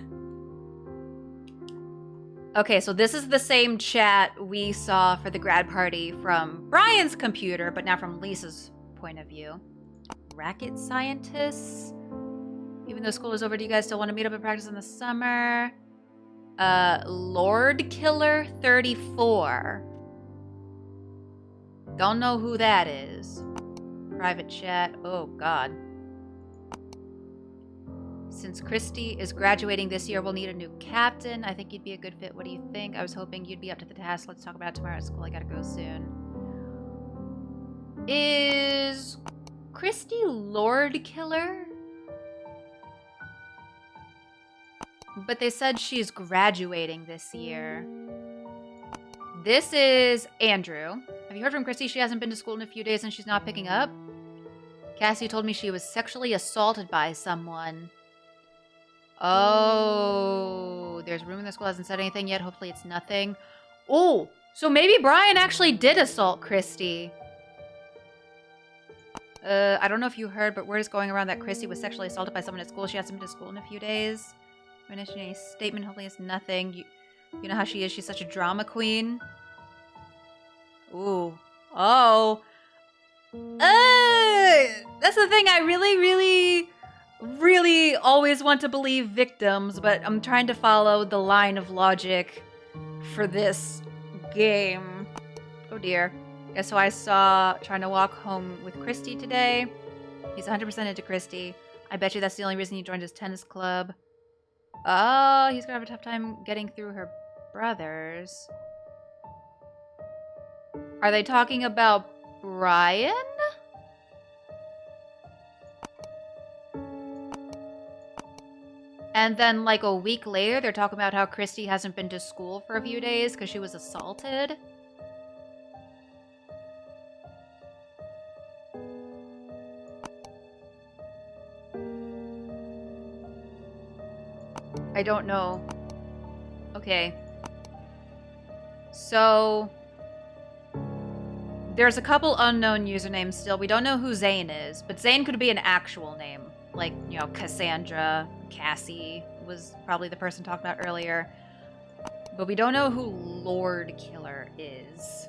Okay, so this is the same chat we saw for the grad party from Brian's computer, but now from Lisa's point of view. Racket scientists. Even though school is over, do you guys still want to meet up and practice in the summer? Lord Killer 34. Don't know who that is. Private chat. Oh, God. Since Christy is graduating this year, we'll need a new captain. I think you'd be a good fit. What do you think? I was hoping you'd be up to the task. Let's talk about it tomorrow at school. I gotta go soon. Is Christy Lord Killer? But they said she's graduating this year. This is Andrew. Have you heard from Christy? She hasn't been to school in a few days and she's not picking up. Cassie told me she was sexually assaulted by someone. Oh, there's room in the school. Hasn't said anything yet. Hopefully it's nothing. Oh, so maybe Brian actually did assault Christy. I don't know if you heard, but word is going around that Christy was sexually assaulted by someone at school. She hasn't been to school in a few days. A statement. Hopefully it's nothing. You know how she is. She's such a drama queen. Ooh. Oh. That's the thing. I really always want to believe victims, but I'm trying to follow the line of logic for this game. Oh dear. Guess who I saw trying to walk home with Christy today? He's 100% into Christy. I bet you that's the only reason he joined his tennis club. Oh, he's gonna have a tough time getting through her brothers. Are they talking about Brian? And then, like, a week later, they're talking about how Christy hasn't been to school for a few days because she was assaulted. I don't know. Okay. So, there's a couple unknown usernames still. We don't know who Zane is, but Zane could be an actual name. Like, you know, Cassandra, Cassie was probably the person talked about earlier. But we don't know who Lord Killer is.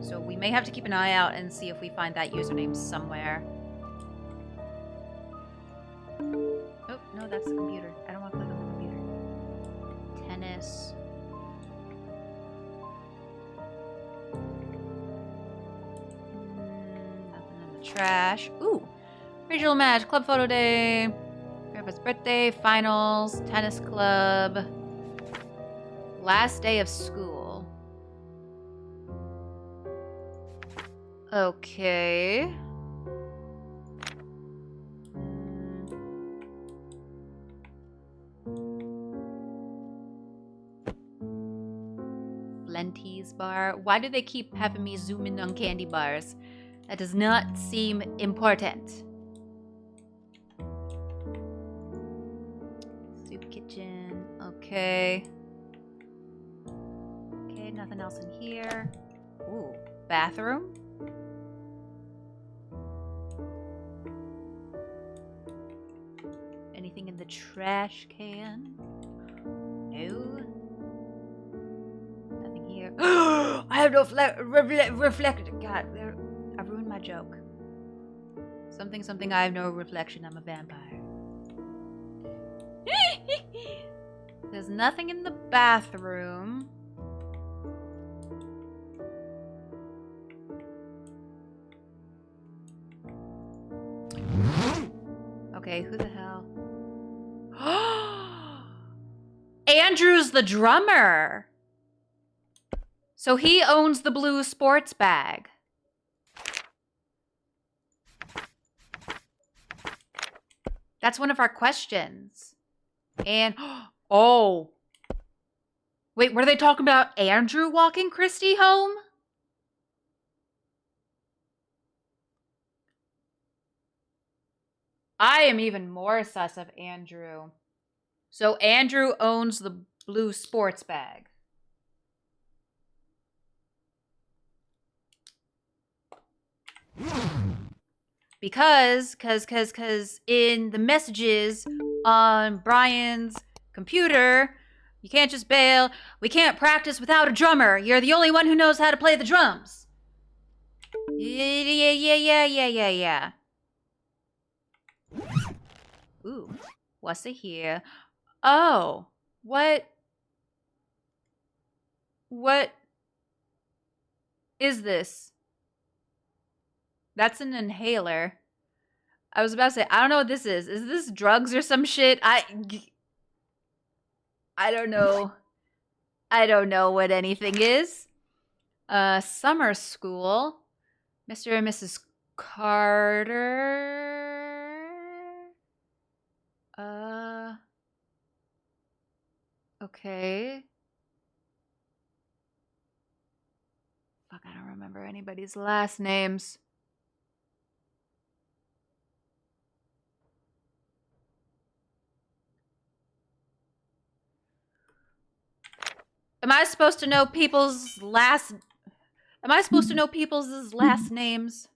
So we may have to keep an eye out and see if we find that username somewhere. Oh, no, that's the computer. I don't want to click on the computer. Tennis. Nothing in the trash. Ooh! Regional match, club photo day, Grandpa's birthday, finals, tennis club, last day of school. Okay. Flenty's bar. Why do they keep having me zoom in on candy bars? That does not seem important. Soup kitchen. Okay. Okay, nothing else in here. Ooh, bathroom. Anything in the trash can? No. Nothing here. I have no reflect. God, I ruined my joke. Something. I have no reflection. I'm a vampire. There's nothing in the bathroom. Okay, who the hell? Andrew's the drummer. So he owns the blue sports bag. That's one of our questions. And, oh. Wait, were they talking about Andrew walking Christy home? I am even more sus of Andrew. So Andrew owns the blue sports bag. Because in the messages on Brian's computer, you can't just bail. We can't practice without a drummer. You're the only one who knows how to play the drums. Yeah. Ooh, what's it here? Oh, what is this? That's an inhaler. I was about to say, I don't know what this is. Is this drugs or some shit? I don't know. I don't know what anything is. Summer school. Mr. and Mrs. Carter. Okay. Fuck, I don't remember anybody's last names. Am I supposed to know people's last names?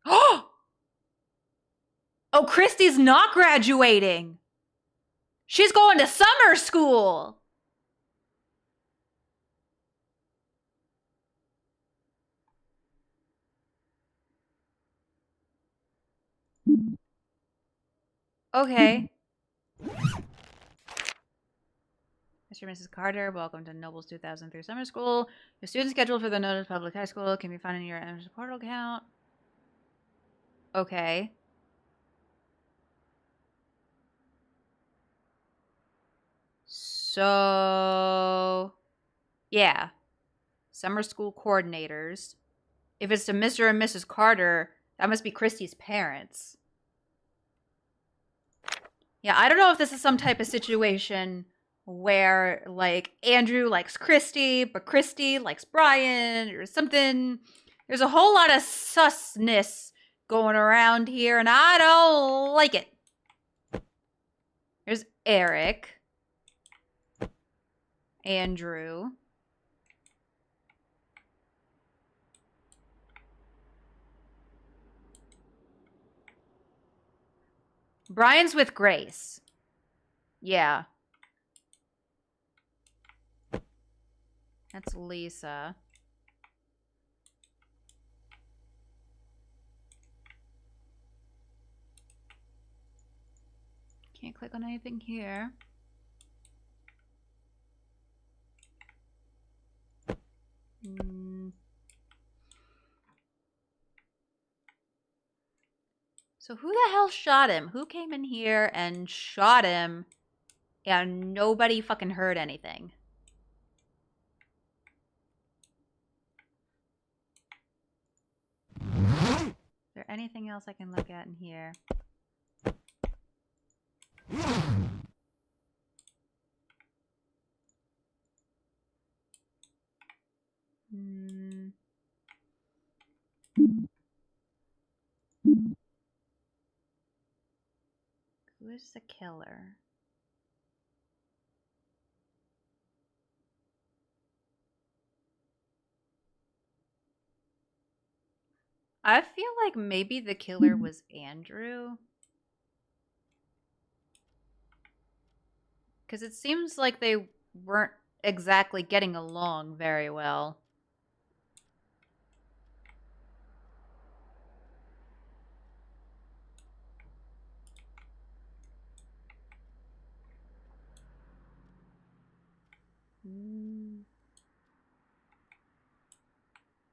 Oh, Christy's not graduating. She's going to summer school. Okay. Mr. and Mrs. Carter, welcome to Noble's 2003 Summer School. Your student scheduled for the Notice Public High School can be found in your Amazon portal account. Okay. So, yeah. Summer school coordinators. If it's to Mr. and Mrs. Carter, that must be Christy's parents. Yeah, I don't know if this is some type of situation where, like, Andrew likes Christy, but Christy likes Brian, or something. There's a whole lot of susness going around here, and I don't like it. There's Eric. Andrew. Brian's with Grace. Yeah. That's Lisa. Can't click on anything here. So who the hell shot him? Who came in here and shot him and nobody fucking heard anything? Is there anything else I can look at in here? Who is the killer? I feel like maybe the killer was Andrew. Because it seems like they weren't exactly getting along very well.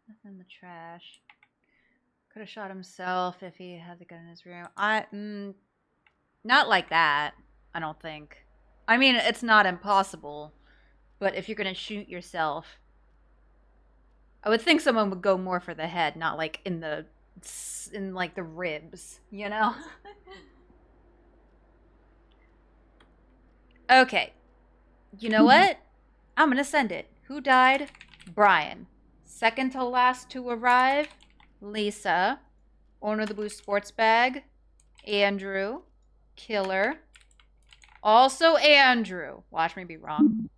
Nothing in the trash. Could have shot himself if he had the gun in his room. Not like that, I don't think. I mean, it's not impossible, but if you're gonna shoot yourself, I would think someone would go more for the head, not like in like the ribs, you know? Okay. You know what? I'm gonna send it. Who died? Brian. Second to last to arrive, Lisa. Owner of the blue sports bag, Andrew. Killer. Also Andrew. Watch me be wrong.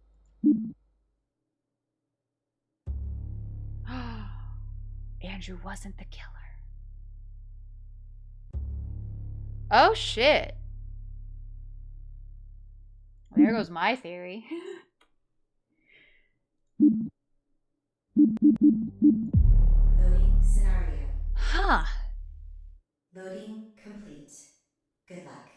Andrew wasn't the killer. Oh shit. Well, there goes my theory. Loading scenario. Huh. Loading complete. Good luck.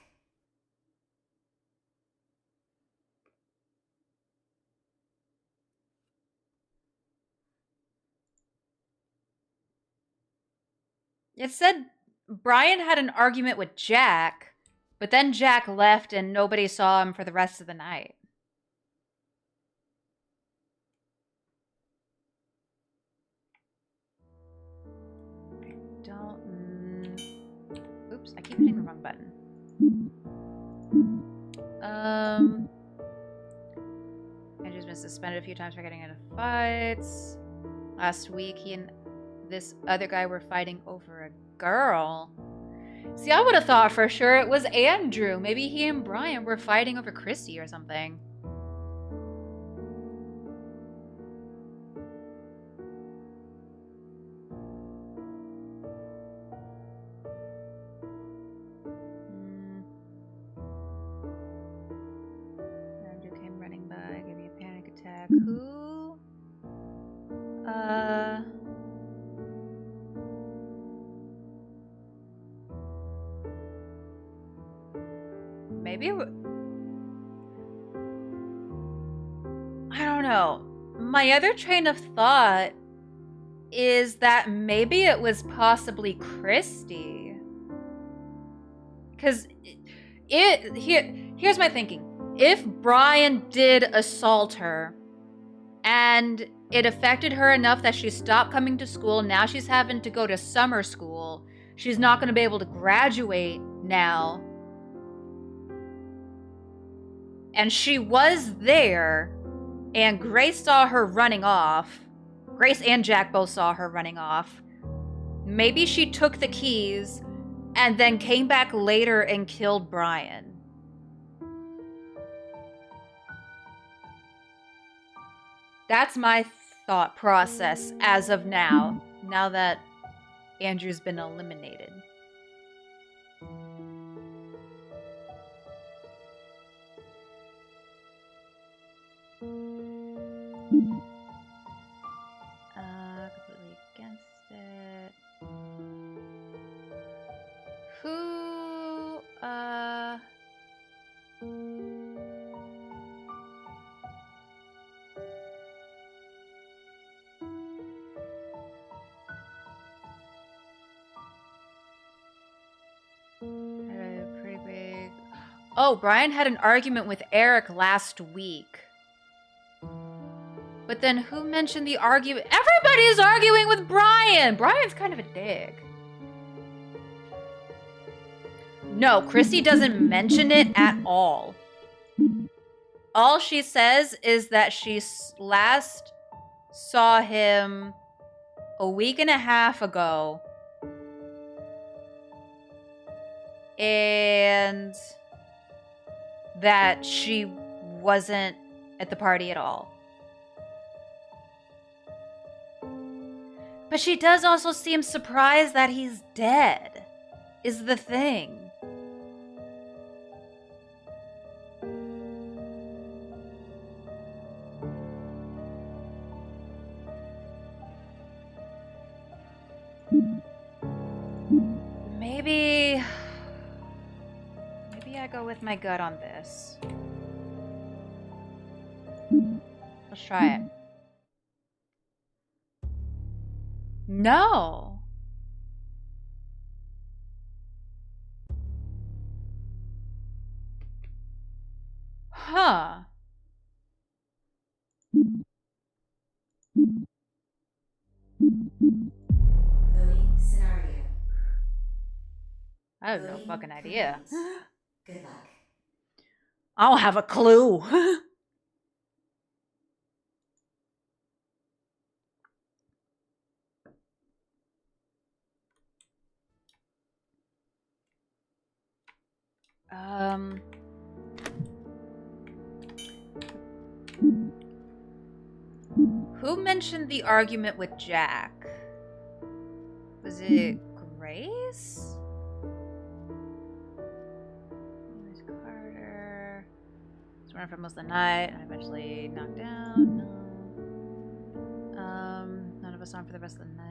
It said Brian had an argument with Jack, but then Jack left and nobody saw him for the rest of the night. Oops, I keep hitting the wrong button. Andrew's been suspended a few times for getting into fights. Last week, he and this other guy were fighting over a girl. See, I would have thought for sure it was Andrew. Maybe he and Brian were fighting over Christy or something. Andrew came running by, gave me a panic attack. Who? Maybe I don't know. My other train of thought is that maybe it was possibly Christy. Because here's my thinking. If Brian did assault her and it affected her enough that she stopped coming to school, now she's having to go to summer school, she's not going to be able to graduate now. And she was there, and Grace saw her running off. Grace and Jack both saw her running off. Maybe she took the keys and then came back later and killed Brian. That's my thought process as of now that Andrew's been eliminated. Who, pretty big. Oh, Brian had an argument with Eric last week. But then who mentioned the argument? Everybody's arguing with Brian! Brian's kind of a dick. No, Chrissy doesn't mention it at all. All she says is that she last saw him a week and a half ago. And that she wasn't at the party at all. But she does also seem surprised that he's dead, is the thing. Maybe I go with my gut on this. Let's try it. No. Huh. Loading scenario. I have no fucking idea. Good luck. I don't have a clue. Who mentioned the argument with Jack? Was it Grace? Miss Carter. Was running for most of the night. I eventually knocked out. No. None of us on for the rest of the night.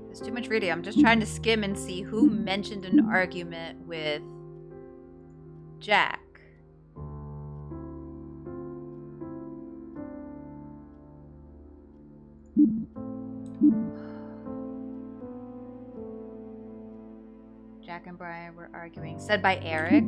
There's too much reading. I'm just trying to skim and see who mentioned an argument with Jack. Jack and Brian were arguing. Said by Eric.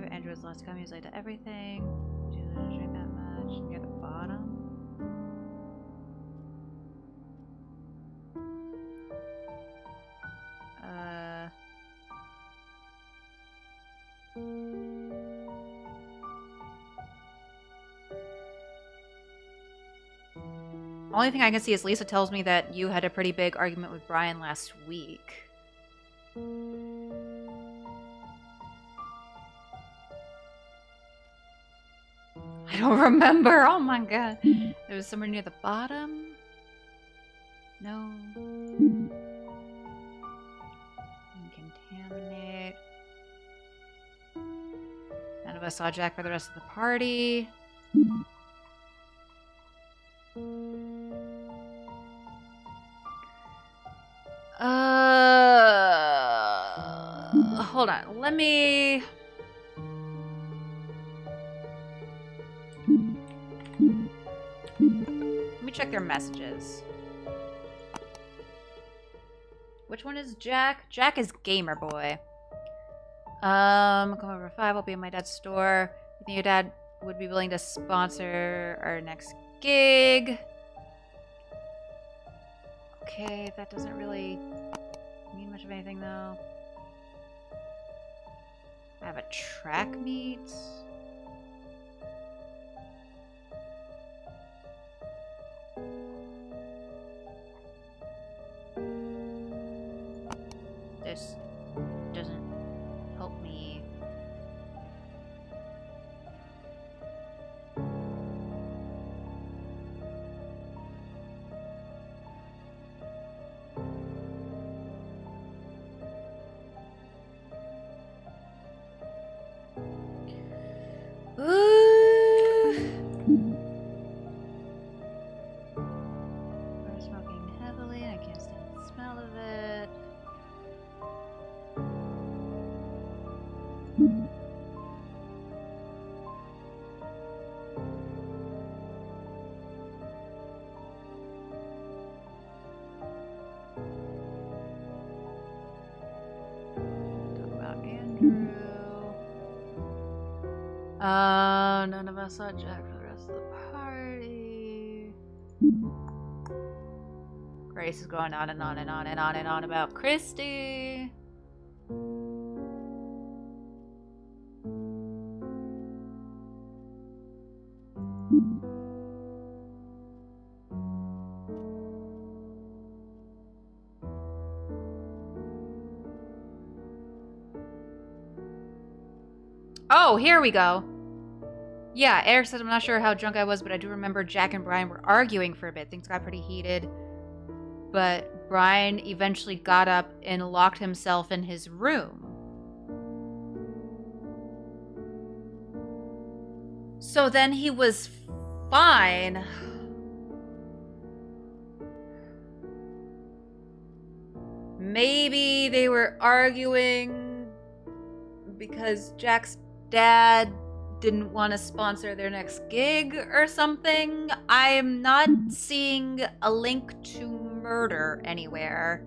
Andrew was last to come. He was late to everything. She didn't drink that much. Near the bottom. Only thing I can see is Lisa tells me that you had a pretty big argument with Brian last week. I don't remember. Oh my god. It was somewhere near the bottom? No. Contaminate. None of us saw Jack for the rest of the party. Hold on. Let me check their messages. Which one is Jack? Jack is Gamer Boy. Come over 5. I'll be in my dad's store. You think your dad would be willing to sponsor our next gig? Okay, that doesn't really mean much of anything though. I have a track meet. This doesn't help me. I'm smoking heavily and I can't stand the smell of it. Talk about Andrew. None of us saw Jack for the rest of the party. Grace is going on and on and on and on and on about Christy. Oh, here we go. Yeah, Eric said, I'm not sure how drunk I was, but I do remember Jack and Brian were arguing for a bit. Things got pretty heated. But Brian eventually got up and locked himself in his room. So then he was fine. Maybe they were arguing because Jack's dad didn't want to sponsor their next gig or something. I'm not seeing a link to murder anywhere.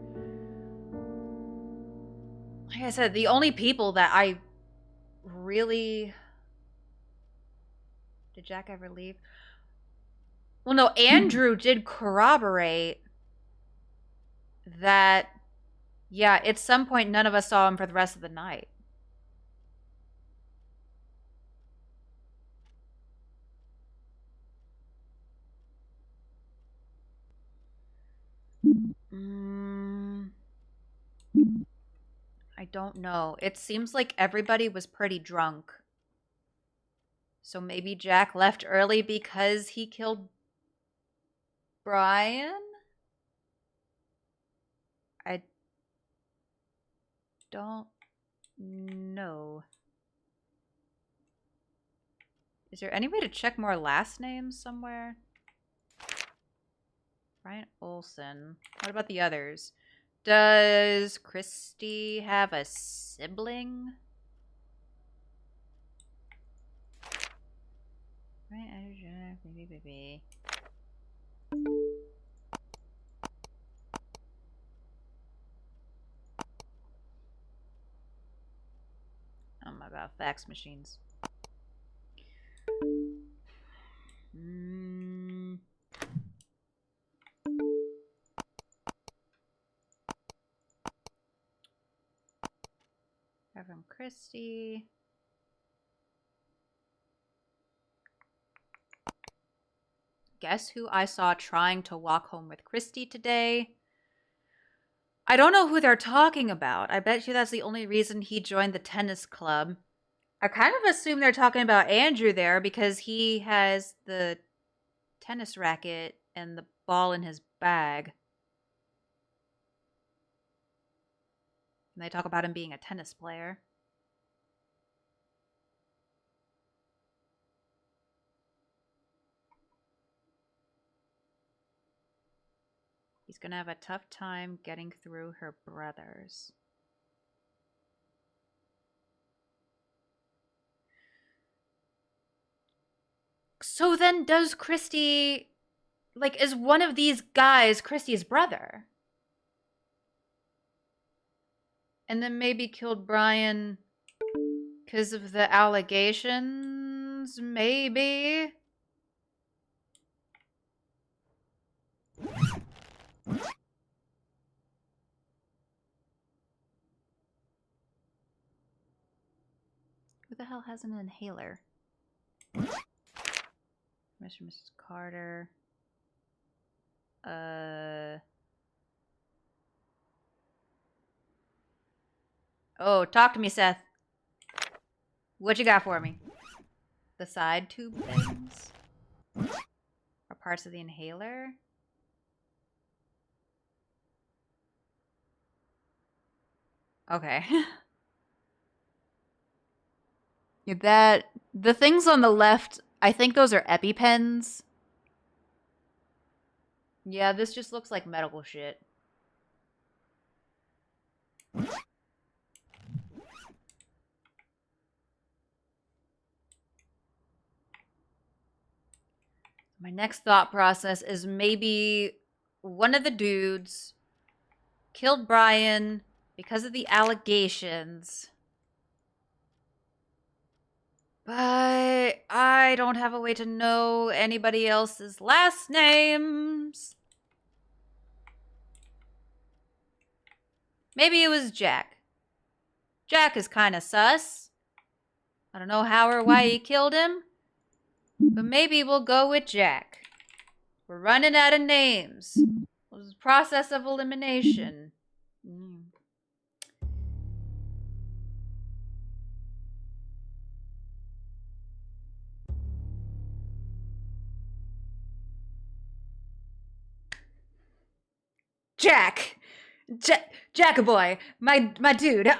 Like I said, the only people that I really... Did Jack ever leave? Well, no, Andrew did corroborate that, yeah, at some point none of us saw him for the rest of the night. I don't know. It seems like everybody was pretty drunk. So maybe Jack left early because he killed Brian? I don't know. Is there any way to check more last names somewhere? Brian Olsen. What about the others? Does Christy have a sibling? Right, baby. Oh my god, fax machines. Reverend Christy. Guess who I saw trying to walk home with Christy today? I don't know who they're talking about. I bet you that's the only reason he joined the tennis club. I kind of assume they're talking about Andrew there because he has the tennis racket and the ball in his bag. And they talk about him being a tennis player. He's gonna have a tough time getting through her brothers. So then does Christy, like, is one of these guys Christy's brother? And then maybe killed Brian because of the allegations, maybe? the hell has an inhaler? Mr. and Mrs. Carter. Oh, talk to me, Seth. What you got for me? The side tube things? Or parts of the inhaler? Okay. The things on the left, I think those are EpiPens. Yeah, this just looks like medical shit. My next thought process is maybe one of the dudes killed Brian because of the allegations. But I don't have a way to know anybody else's last names. Maybe it was Jack. Jack is kind of sus. I don't know how or why he killed him. But maybe we'll go with Jack. We're running out of names. It was a process of elimination. Jack! Jackaboy! My dude!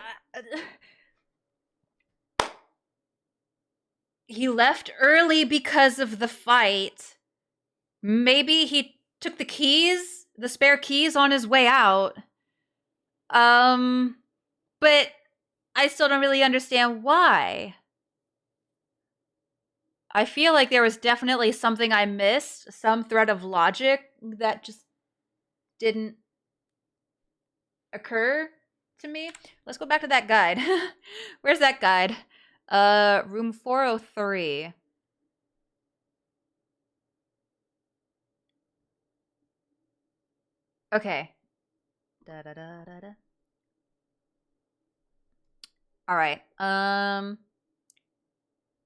He left early because of the fight. Maybe he took the keys, the spare keys, on his way out. But I still don't really understand why. I feel like there was definitely something I missed, some thread of logic that just didn't occur to me. Let's go back to that guide. Where's that guide? Room 403. Okay. Da-da-da-da-da. All right.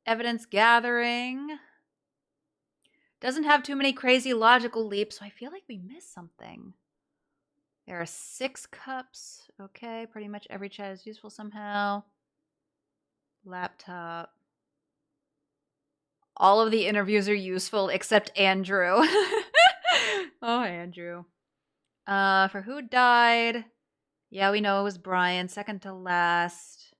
Evidence gathering. Doesn't have too many crazy logical leaps, so I feel like we missed something. There are 6 cups. Okay, pretty much every chat is useful somehow. Laptop. All of the interviews are useful except Andrew. Oh, Andrew. For who died? Yeah, we know it was Brian. Second to last.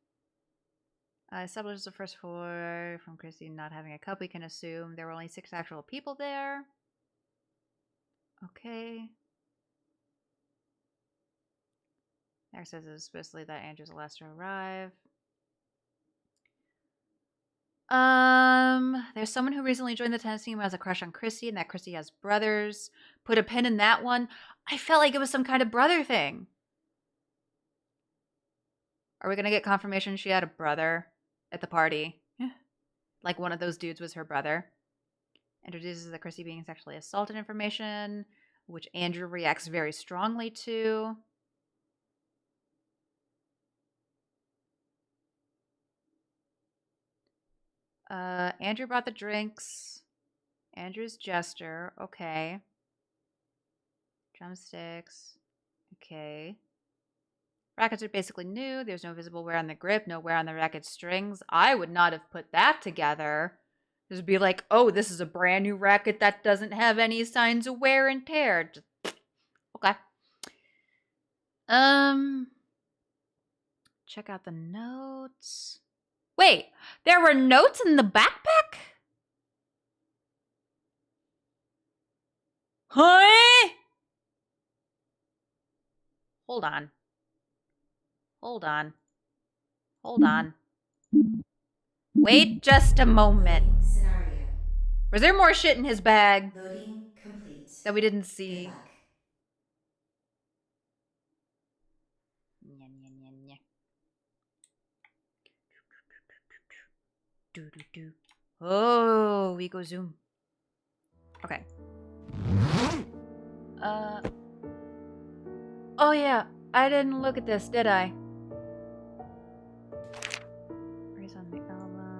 Established the first 4 from Christy not having a cup. We can assume there were only 6 actual people there. Okay. There says it's supposedly that Andrew's the last to arrive. There's someone who recently joined the tennis team who has a crush on Christy, and that Christy has brothers. Put a pin in that one. I felt like it was some kind of brother thing. Are we gonna get confirmation she had a brother at the party? Like one of those dudes was her brother. Introduces the Christy being sexually assaulted information, which Andrew reacts very strongly to. Andrew brought the drinks. Andrew's jester. Okay. Drumsticks. Okay. Rackets are basically new. There's no visible wear on the grip, no wear on the racket strings. I would not have put that together. This would be like, oh, this is a brand new racket that doesn't have any signs of wear and tear. Just, okay. Check out the notes. Wait, there were notes in the backpack? Huh? Hold on. Hold on. Hold on. Wait just a moment. Scenario. Was there more shit in his bag Loading complete. that we didn't Good see? luck. Oh, we go zoom. Okay. Oh yeah, I didn't look at this, did I? Praise on the album.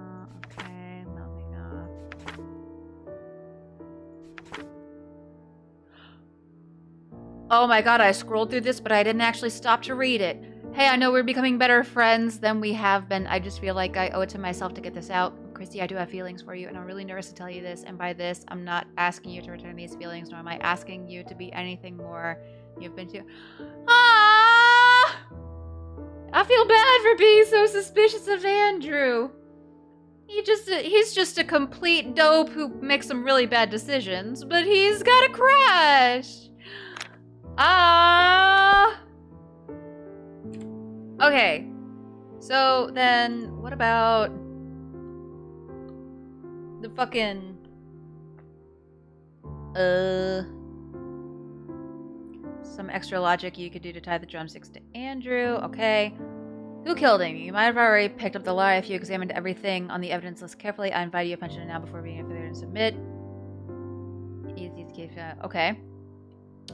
Oh my god, I scrolled through this, but I didn't actually stop to read it. Hey, I know we're becoming better friends than we have been. I just feel like I owe it to myself to get this out. Christy, I do have feelings for you, and I'm really nervous to tell you this. And by this, I'm not asking you to return these feelings, nor am I asking you to be anything more you've been to. Ah! I feel bad for being so suspicious of Andrew. He's just a complete dope who makes some really bad decisions, but he's got a crush. Ah. Okay. So then what about the fucking some extra logic you could do to tie the drumsticks to Andrew. Okay. Who killed him? You might have already picked up the lie if you examined everything on the evidence list carefully. I invite you to punch it in now before being failure to submit. Easy to keep. Okay.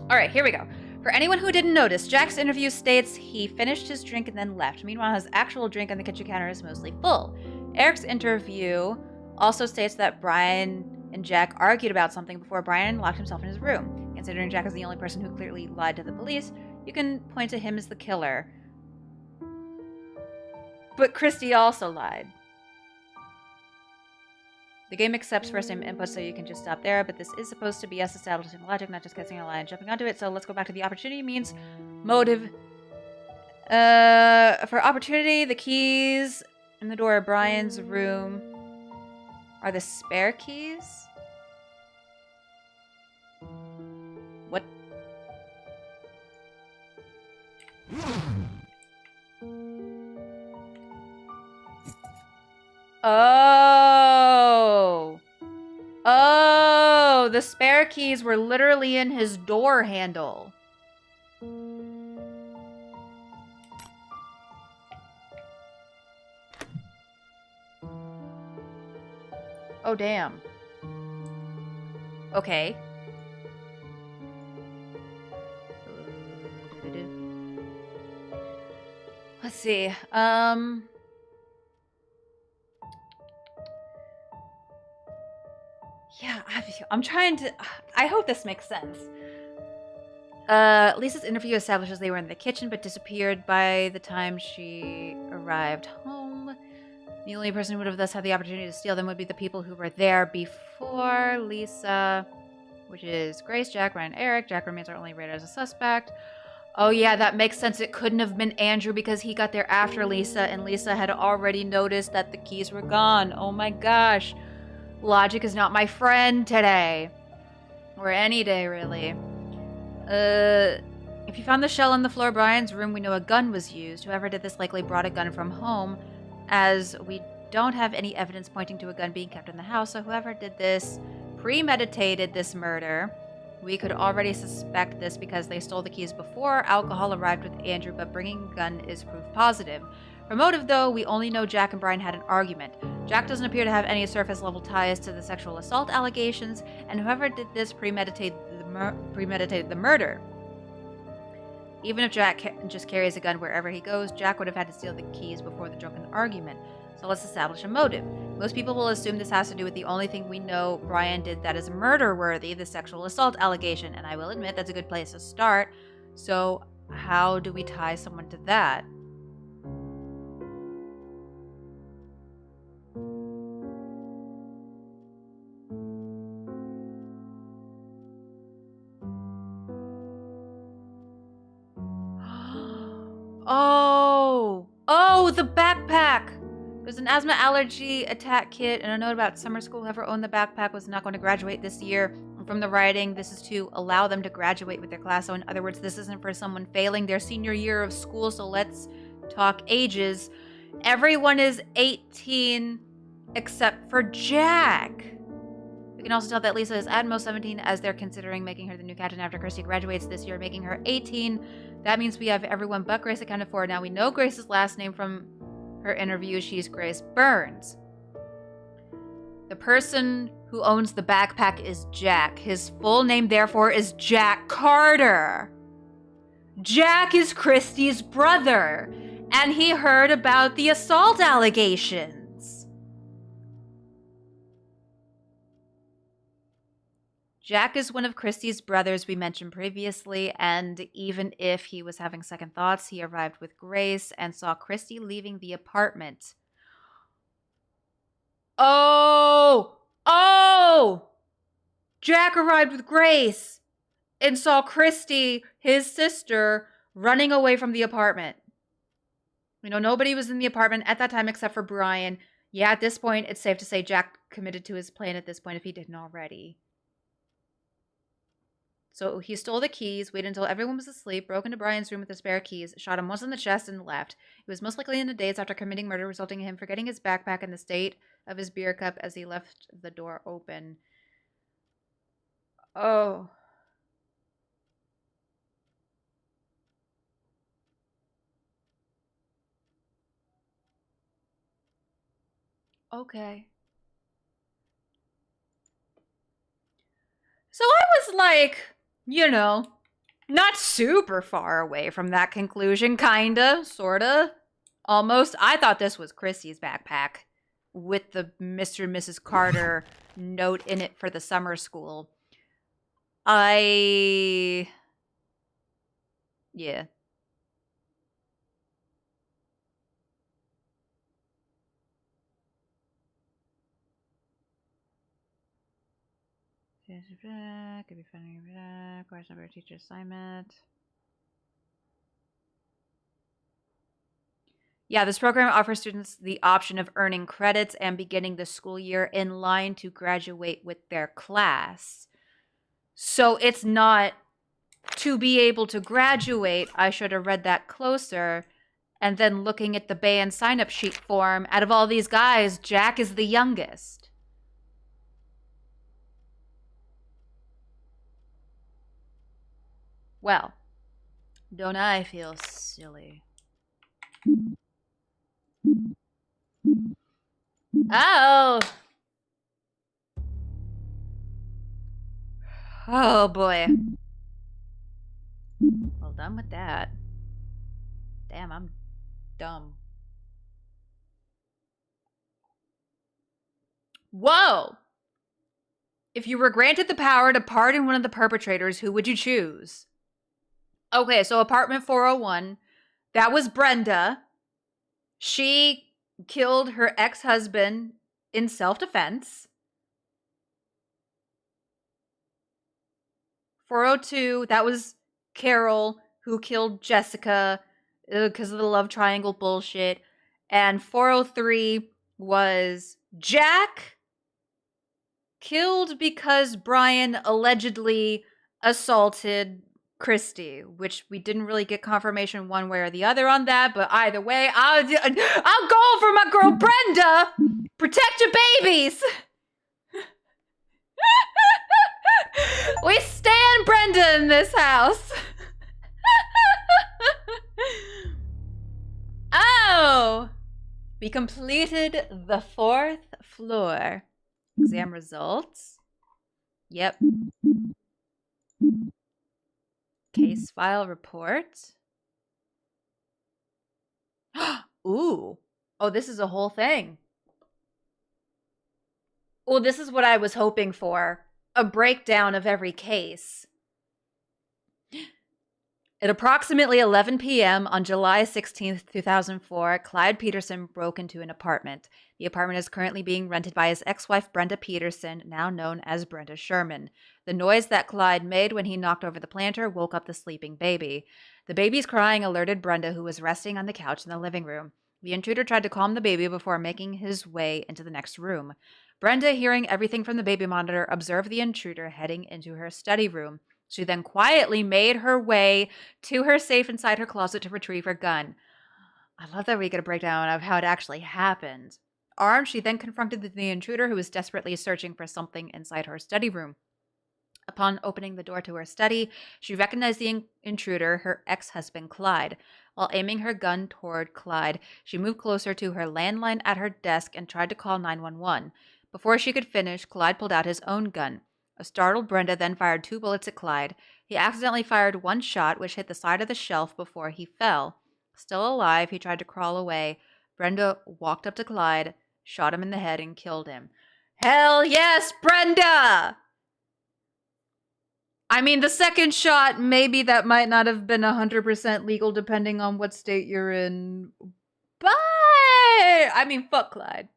Alright, here we go. For anyone who didn't notice, Jack's interview states he finished his drink and then left. Meanwhile, his actual drink on the kitchen counter is mostly full. Eric's interview also states that Brian and Jack argued about something before Brian locked himself in his room. Considering Jack is the only person who clearly lied to the police, you can point to him as the killer. But Christy also lied. The game accepts first-name input, so you can just stop there, but this is supposed to be us establishing logic, not just guessing a lie and jumping onto it, so let's go back to the opportunity means motive. For opportunity, the keys in the door of Brian's room are the spare keys? What? Oh. Oh, the spare keys were literally in his door handle. Oh, damn. Okay. Let's see. Yeah, I'm trying to... I hope this makes sense. Lisa's interview establishes they were in the kitchen but disappeared by the time she arrived home. The only person who would have thus had the opportunity to steal them would be the people who were there before Lisa, which is Grace, Jack, Ryan, Eric. Jack remains our only rated as a suspect. Oh yeah, that makes sense. It couldn't have been Andrew because he got there after Lisa, and Lisa had already noticed that the keys were gone. Oh my gosh. Logic is not my friend today. Or any day, really. If you found the shell on the floor of Brian's room, we know a gun was used. Whoever did this likely brought a gun from home, as we don't have any evidence pointing to a gun being kept in the house, so whoever did this premeditated this murder. We could already suspect this because they stole the keys before alcohol arrived with Andrew, but bringing a gun is proof positive. For motive, though, we only know Jack and Brian had an argument. Jack doesn't appear to have any surface-level ties to the sexual assault allegations, and whoever did this premeditated the murder. Even if Jack just carries a gun wherever he goes, Jack would have had to steal the keys before the drunken argument. So let's establish a motive. Most people will assume this has to do with the only thing we know Brian did that is murder-worthy, the sexual assault allegation, and I will admit that's a good place to start. So how do we tie someone to that? Oh, the backpack! There's an asthma allergy attack kit and a note about summer school. Whoever owned the backpack was not going to graduate this year. And from the writing, this is to allow them to graduate with their class. So in other words, this isn't for someone failing their senior year of school. So let's talk ages. Everyone is 18 except for Jack. We can also tell that Lisa is at most 17 as they're considering making her the new captain after Christy graduates this year, making her 18. That means we have everyone but Grace accounted for. Now we know Grace's last name from her interview. She's Grace Burns. The person who owns the backpack is Jack. His full name, therefore, is Jack Carter. Jack is Christy's brother, and he heard about the assault allegations. Jack is one of Christy's brothers we mentioned previously, and even if he was having second thoughts, he arrived with Grace and saw Christy leaving the apartment. Oh! Jack arrived with Grace and saw Christy, his sister, running away from the apartment. Nobody was in the apartment at that time except for Brian. Yeah, at this point, it's safe to say Jack committed to his plan at this point if he didn't already. So he stole the keys, waited until everyone was asleep, broke into Brian's room with the spare keys, shot him once in the chest, and left. He was most likely in a daze after committing murder, resulting in him forgetting his backpack and the state of his beer cup as he left the door open. Oh. Okay. So I was like, not super far away from that conclusion, kinda, sorta, almost. I thought this was Christy's backpack with the Mr. and Mrs. Carter note in it for the summer school. Yeah. Could be funny. Requires number of teacher assignment. Yeah, this program offers students the option of earning credits and beginning the school year in line to graduate with their class. So it's not to be able to graduate. I should have read that closer. And then looking at the band sign-up sheet form, out of all these guys, Jack is the youngest. Well, don't I feel silly? Oh! Oh, boy. Well, done with that. Damn, I'm dumb. Whoa! If you were granted the power to pardon one of the perpetrators, who would you choose? Okay, so apartment 401, that was Brenda. She killed her ex-husband in self-defense. 402, that was Carol, who killed Jessica because of the love triangle bullshit. And 403 was Jack, killed because Brian allegedly assaulted Christy, which we didn't really get confirmation one way or the other on that, but either way, I'll go for my girl Brenda. Protect your babies. We stand Brenda in this house. Oh, we completed the 4th floor. Exam results. Yep. Case file report. Ooh. Oh, this is a whole thing. Well, this is what I was hoping for. A breakdown of every case. At approximately 11 p.m. on July 16th, 2004, Clyde Peterson broke into an apartment. The apartment is currently being rented by his ex-wife, Brenda Peterson, now known as Brenda Sherman. The noise that Clyde made when he knocked over the planter woke up the sleeping baby. The baby's crying alerted Brenda, who was resting on the couch in the living room. The intruder tried to calm the baby before making his way into the next room. Brenda, hearing everything from the baby monitor, observed the intruder heading into her study room. She then quietly made her way to her safe inside her closet to retrieve her gun. I love that we get a breakdown of how it actually happened. Armed, she then confronted the intruder, who was desperately searching for something inside her study room. Upon opening the door to her study, she recognized the intruder, her ex-husband, Clyde. While aiming her gun toward Clyde, she moved closer to her landline at her desk and tried to call 911. Before she could finish, Clyde pulled out his own gun. A startled Brenda then fired 2 bullets at Clyde. He accidentally fired 1 shot, which hit the side of the shelf before he fell. Still alive, he tried to crawl away. Brenda walked up to Clyde, shot him in the head, and killed him. Hell yes, Brenda! I mean, the second shot, maybe that might not have been 100% legal depending on what state you're in. But, I mean, fuck Clyde.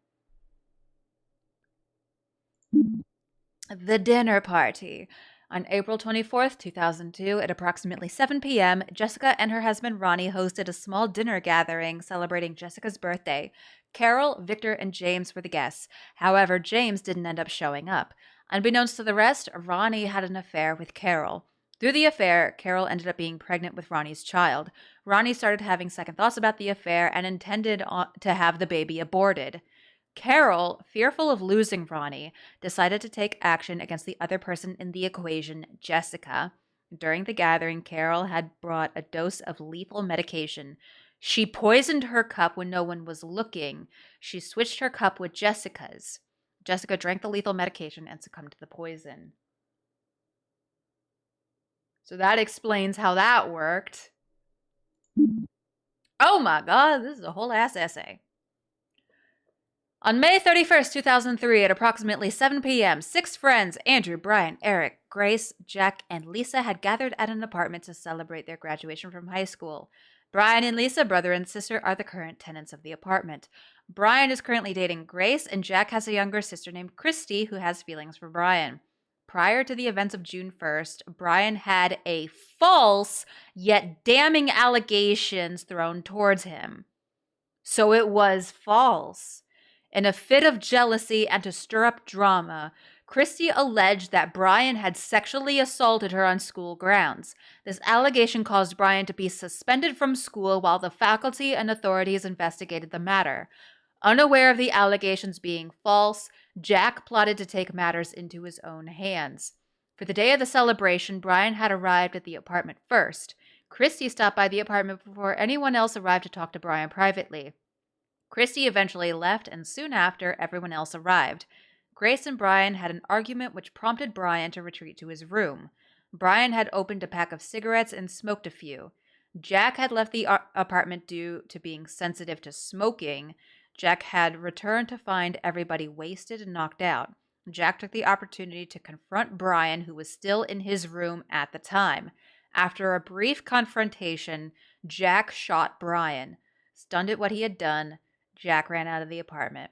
The dinner party. On April 24th, 2002, at approximately 7 p.m., Jessica and her husband Ronnie hosted a small dinner gathering celebrating Jessica's birthday. Carol, Victor, and James were the guests. However, James didn't end up showing up. Unbeknownst to the rest, Ronnie had an affair with Carol. Through the affair, Carol ended up being pregnant with Ronnie's child. Ronnie started having second thoughts about the affair and intended to have the baby aborted. Carol, fearful of losing Ronnie, decided to take action against the other person in the equation, Jessica. During the gathering, Carol had brought a dose of lethal medication. She poisoned her cup when no one was looking. She switched her cup with Jessica's. Jessica drank the lethal medication and succumbed to the poison. So that explains how that worked. Oh my god, this is a whole ass essay. On May 31st, 2003, at approximately 7 p.m., 6 friends, Andrew, Brian, Eric, Grace, Jack, and Lisa, had gathered at an apartment to celebrate their graduation from high school. Brian and Lisa, brother and sister, are the current tenants of the apartment. Brian is currently dating Grace, and Jack has a younger sister named Christy who has feelings for Brian. Prior to the events of June 1st, Brian had a false yet damning allegations thrown towards him. So it was false. In a fit of jealousy and to stir up drama, Christy alleged that Brian had sexually assaulted her on school grounds. This allegation caused Brian to be suspended from school while the faculty and authorities investigated the matter. Unaware of the allegations being false, Jack plotted to take matters into his own hands. For the day of the celebration, Brian had arrived at the apartment first. Christy stopped by the apartment before anyone else arrived to talk to Brian privately. Christy eventually left, and soon after, everyone else arrived. Grace and Brian had an argument which prompted Brian to retreat to his room. Brian had opened a pack of cigarettes and smoked a few. Jack had left the apartment due to being sensitive to smoking. Jack had returned to find everybody wasted and knocked out. Jack took the opportunity to confront Brian, who was still in his room at the time. After a brief confrontation, Jack shot Brian. Stunned at what he had done, Jack ran out of the apartment.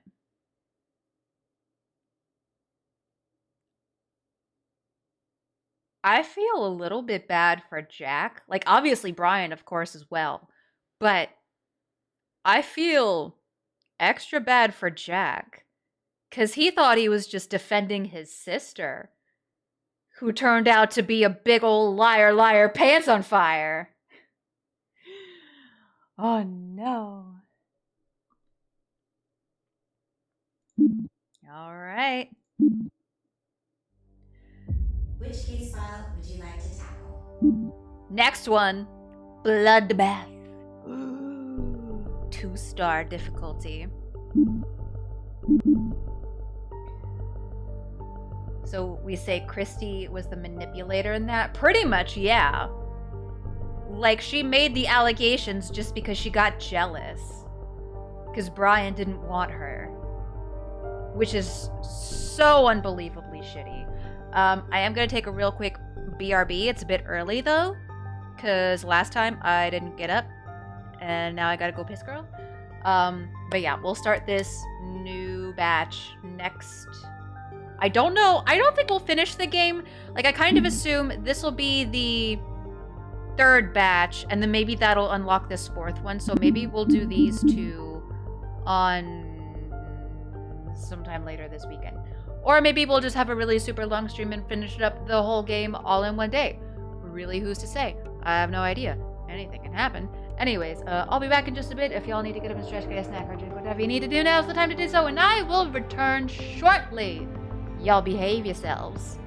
I feel a little bit bad for Jack. Like, obviously Brian, of course, as well. But I feel extra bad for Jack. Because he thought he was just defending his sister, who turned out to be a big old liar, pants on fire. Oh, no. All right. Which case file would you like to tackle? Next one, Bloodbath. 2-star difficulty. So we say Christy was the manipulator in that? Pretty much, yeah. Like, she made the allegations just because she got jealous. Because Brian didn't want her. Which is so unbelievably shitty. I am going to take a real quick BRB. It's a bit early, though. Because last time I didn't get up. And now I gotta go piss, girl. But yeah, we'll start this new batch next. I don't know. I don't think we'll finish the game. Like, I kind of assume this will be the 3rd batch. And then maybe that'll unlock this 4th one. So maybe we'll do these 2 on sometime later this weekend. Or maybe we'll just have a really super long stream and finish it up the whole game all in one day. Really, who's to say? I have no idea. Anything can happen. Anyways, I'll be back in just a bit. If y'all need to get up and stretch, get a snack, or drink whatever you need to do, now's the time to do so, and I will return shortly. Y'all behave yourselves.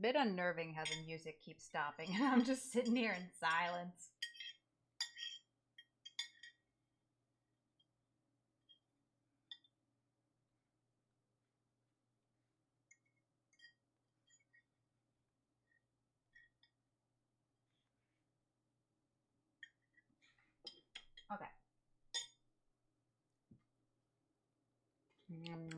a bit unnerving how the music keeps stopping. I'm just sitting here in silence. Okay. Yum.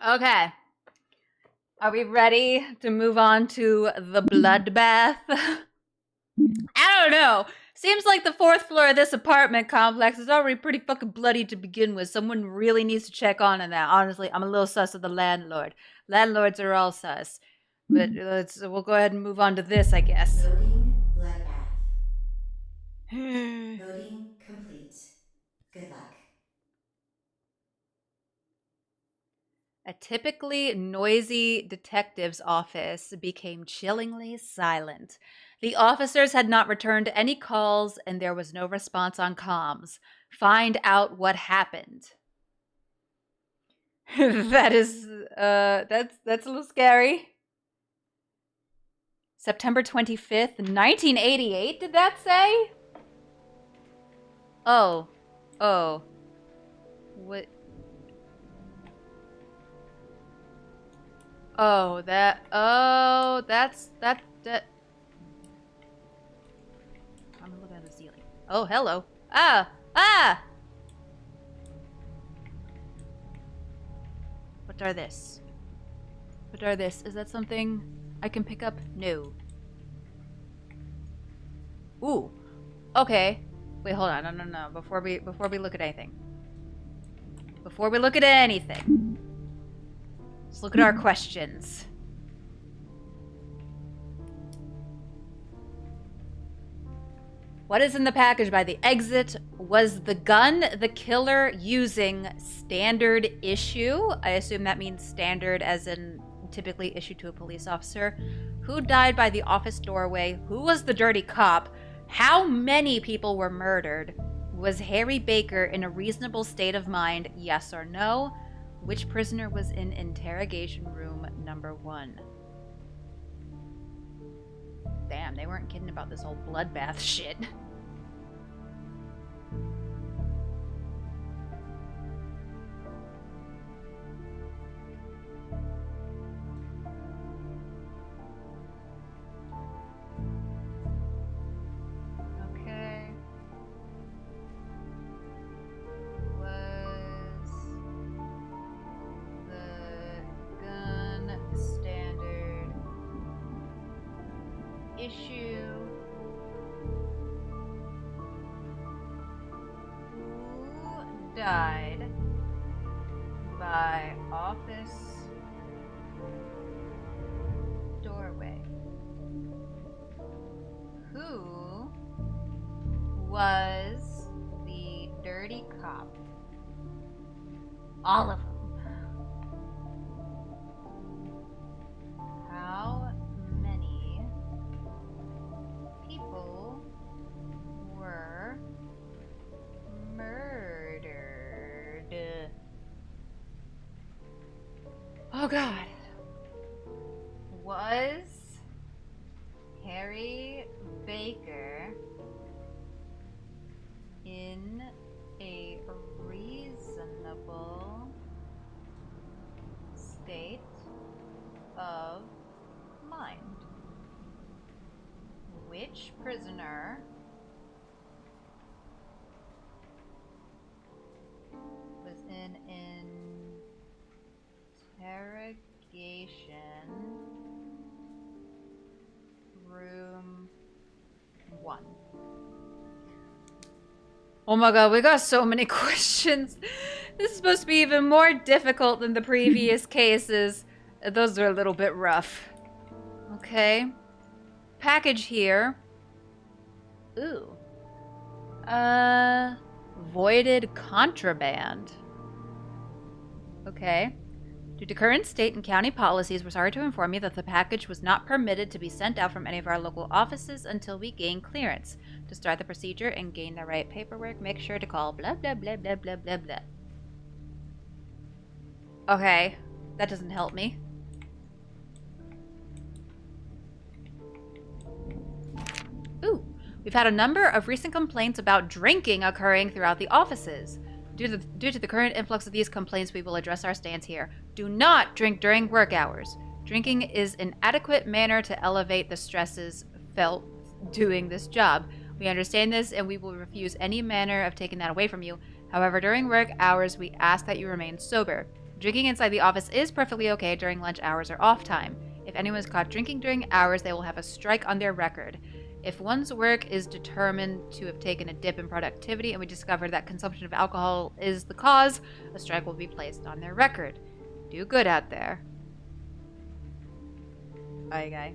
Okay. Are we ready to move on to the bloodbath? I don't know. Seems like the 4th floor of this apartment complex is already pretty fucking bloody to begin with. Someone really needs to check on that. Honestly, I'm a little sus of the landlord. Landlords are all sus. But we'll go ahead and move on to this, I guess. Voting bloodbath. Voting complete. Good luck. A typically noisy detective's office became chillingly silent. The officers had not returned any calls, and there was no response on comms. Find out what happened. That's a little scary. September 25th, 1988, did that say? Oh. What? Oh, that's that. I'm looking at the ceiling. Oh, hello. Ah! What are this? Is that something I can pick up? No. Ooh. Okay. Wait, hold on. No. Before we look at anything. Let's look at our questions. What is in the package by the exit? Was the gun the killer using standard issue? I assume that means standard as in typically issued to a police officer. Who died by the office doorway? Who was the dirty cop? How many people were murdered? Was Harry Baker in a reasonable state of mind? Yes or no? Which prisoner was in interrogation room number 1? Damn, they weren't kidding about this whole bloodbath shit. Okay. Was the gun standard issue? Who died by office doorway? Who was the dirty cop? All of them. How many people were murdered? Oh God. Was Harry Baker in a reasonable state of mind? Which prisoner was in interrogation room 1? Oh my God, we got so many questions. This is supposed to be even more difficult than the previous cases. Those are a little bit rough. Okay. Package here. Ooh. Voided contraband. Okay. Due to current state and county policies, we're sorry to inform you that the package was not permitted to be sent out from any of our local offices until we gain clearance. To start the procedure and gain the right paperwork, make sure to call blah blah blah blah blah blah blah. Okay, that doesn't help me. Ooh, we've had a number of recent complaints about drinking occurring throughout the offices. Due to the current influx of these complaints, we will address our stance here. Do not drink during work hours. Drinking is an adequate manner to elevate the stresses felt doing this job. We understand this and we will refuse any manner of taking that away from you. However, during work hours, we ask that you remain sober. Drinking inside the office is perfectly okay during lunch hours or off time. If anyone is caught drinking during hours, they will have a strike on their record. If one's work is determined to have taken a dip in productivity and we discover that consumption of alcohol is the cause, a strike will be placed on their record. Do good out there. Bye, guy.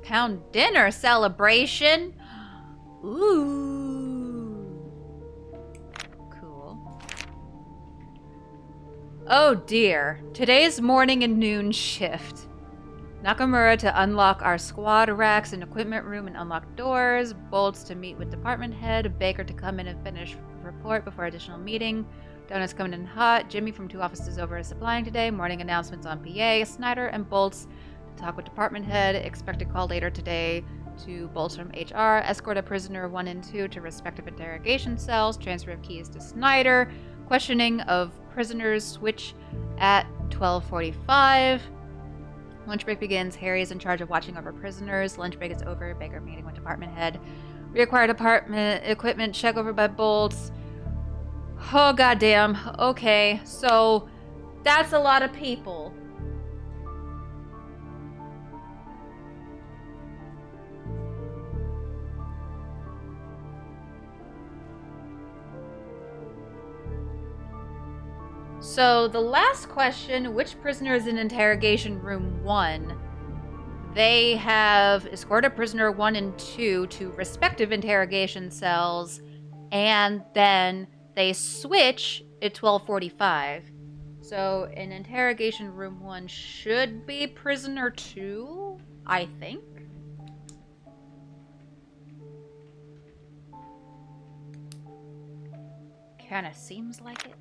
Pound dinner celebration? Ooh. Cool. Oh dear. Today's morning and noon shift. Nakamura to unlock our squad racks and equipment room and unlock doors. Bolts to meet with department head. Baker to come in and finish report before additional meeting. Donuts coming in hot. Jimmy from 2 offices over is supplying today. Morning announcements on PA. Snyder and Bolts to talk with department head. Expected call later today to Bolts from HR. Escort a prisoner 1 and 2 to respective interrogation cells. Transfer of keys to Snyder. Questioning of prisoners switch at 12:45. Lunch break begins. Harry is in charge of watching over prisoners. Lunch break is over. Baker meeting with department head. Reacquired department equipment check over by Bolts. Oh, goddamn. Okay, so that's a lot of people. So the last question, which prisoner is in interrogation room 1? They have escorted prisoner 1 and 2 to respective interrogation cells, and then they switch at 12:45. So in interrogation room 1 should be prisoner 2, I think. Kinda seems like it.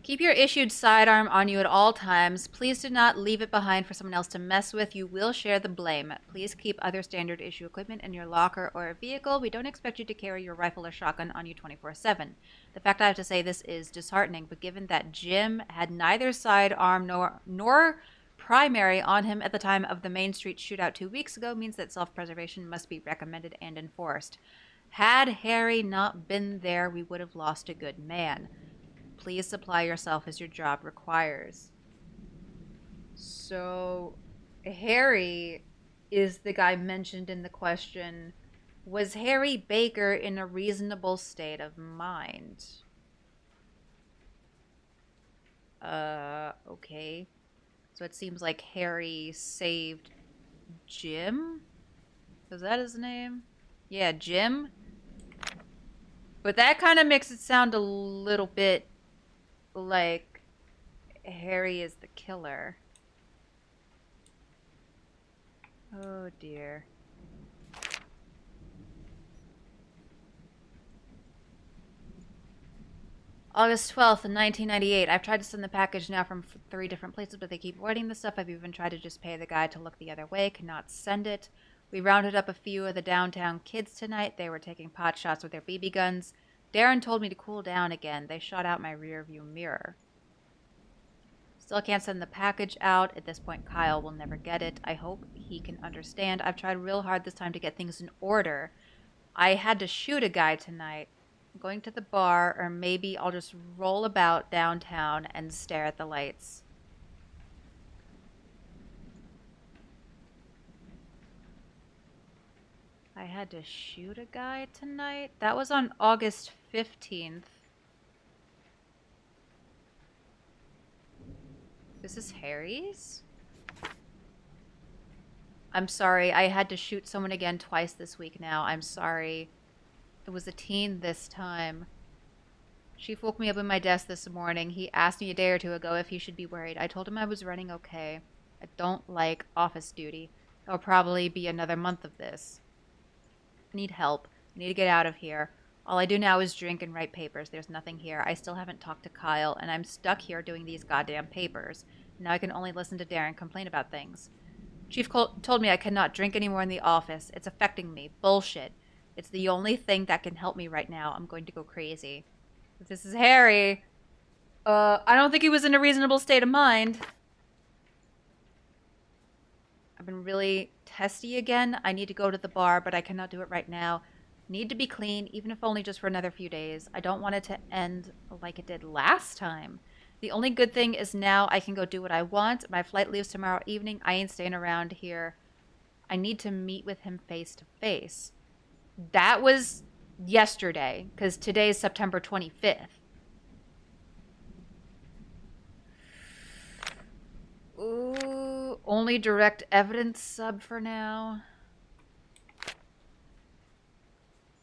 Keep your issued sidearm on you at all times. Please do not leave it behind for someone else to mess with. You will share the blame. Please keep other standard issue equipment in your locker or vehicle. We don't expect you to carry your rifle or shotgun on you 24/7. The fact I have to say this is disheartening, but given that Jim had neither sidearm nor primary on him at the time of the Main Street shootout 2 weeks ago means that self-preservation must be recommended and enforced. Had Harry not been there, we would have lost a good man. Please supply yourself as your job requires. So, Harry is the guy mentioned in the question. Was Harry Baker in a reasonable state of mind? Okay. So it seems like Harry saved Jim? Is that his name? Yeah, Jim. But that kind of makes it sound a little bit like Harry is the killer. Oh dear. August 12th, 1998. I've tried to send the package now from 3 different places, but they keep avoiding the stuff. I've even tried to just pay the guy to look the other way. Cannot send it. We rounded up a few of the downtown kids tonight. They were taking pot shots with their BB guns. Darren told me to cool down again. They shot out my rear view mirror. Still can't send the package out. At this point, Kyle will never get it. I hope he can understand. I've tried real hard this time to get things in order. I had to shoot a guy tonight. I'm going to the bar, or maybe I'll just roll about downtown and stare at the lights. I had to shoot a guy tonight? That was on August 15th. This is Harry's? I'm sorry. I had to shoot someone again twice this week now. I'm sorry. It was a teen this time. Chief woke me up in my desk this morning. He asked me a day or two ago if he should be worried. I told him I was running okay. I don't like office duty. It'll probably be another month of this. I need help. I need to get out of here. All I do now is drink and write papers. There's nothing here. I still haven't talked to Kyle, and I'm stuck here doing these goddamn papers. Now I can only listen to Darren complain about things. Chief told me I cannot drink anymore in the office. It's affecting me. Bullshit. It's the only thing that can help me right now. I'm going to go crazy. If this is Harry, I don't think he was in a reasonable state of mind. I've been really testy again. I need to go to the bar, but I cannot do it right now. Need to be clean, even if only just for another few days. I don't want it to end like it did last time. The only good thing is now I can go do what I want. My flight leaves tomorrow evening. I ain't staying around here. I need to meet with him face to face. That was yesterday, because today is September 25th. Ooh, only direct evidence sub for now.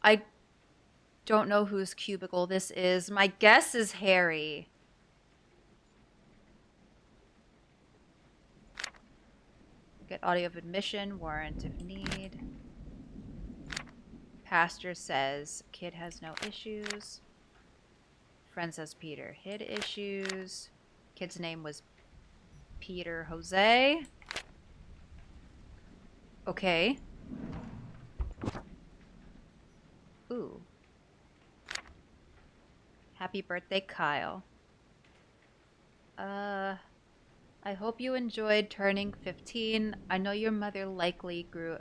I don't know whose cubicle this is. My guess is Harry. Get audio of admission, warrant if need. Pastor says kid has no issues. Friend says Peter hid issues. Kid's name was Peter Jose. Okay. Ooh. Happy birthday, Kyle. I hope you enjoyed turning 15. I know your mother likely threw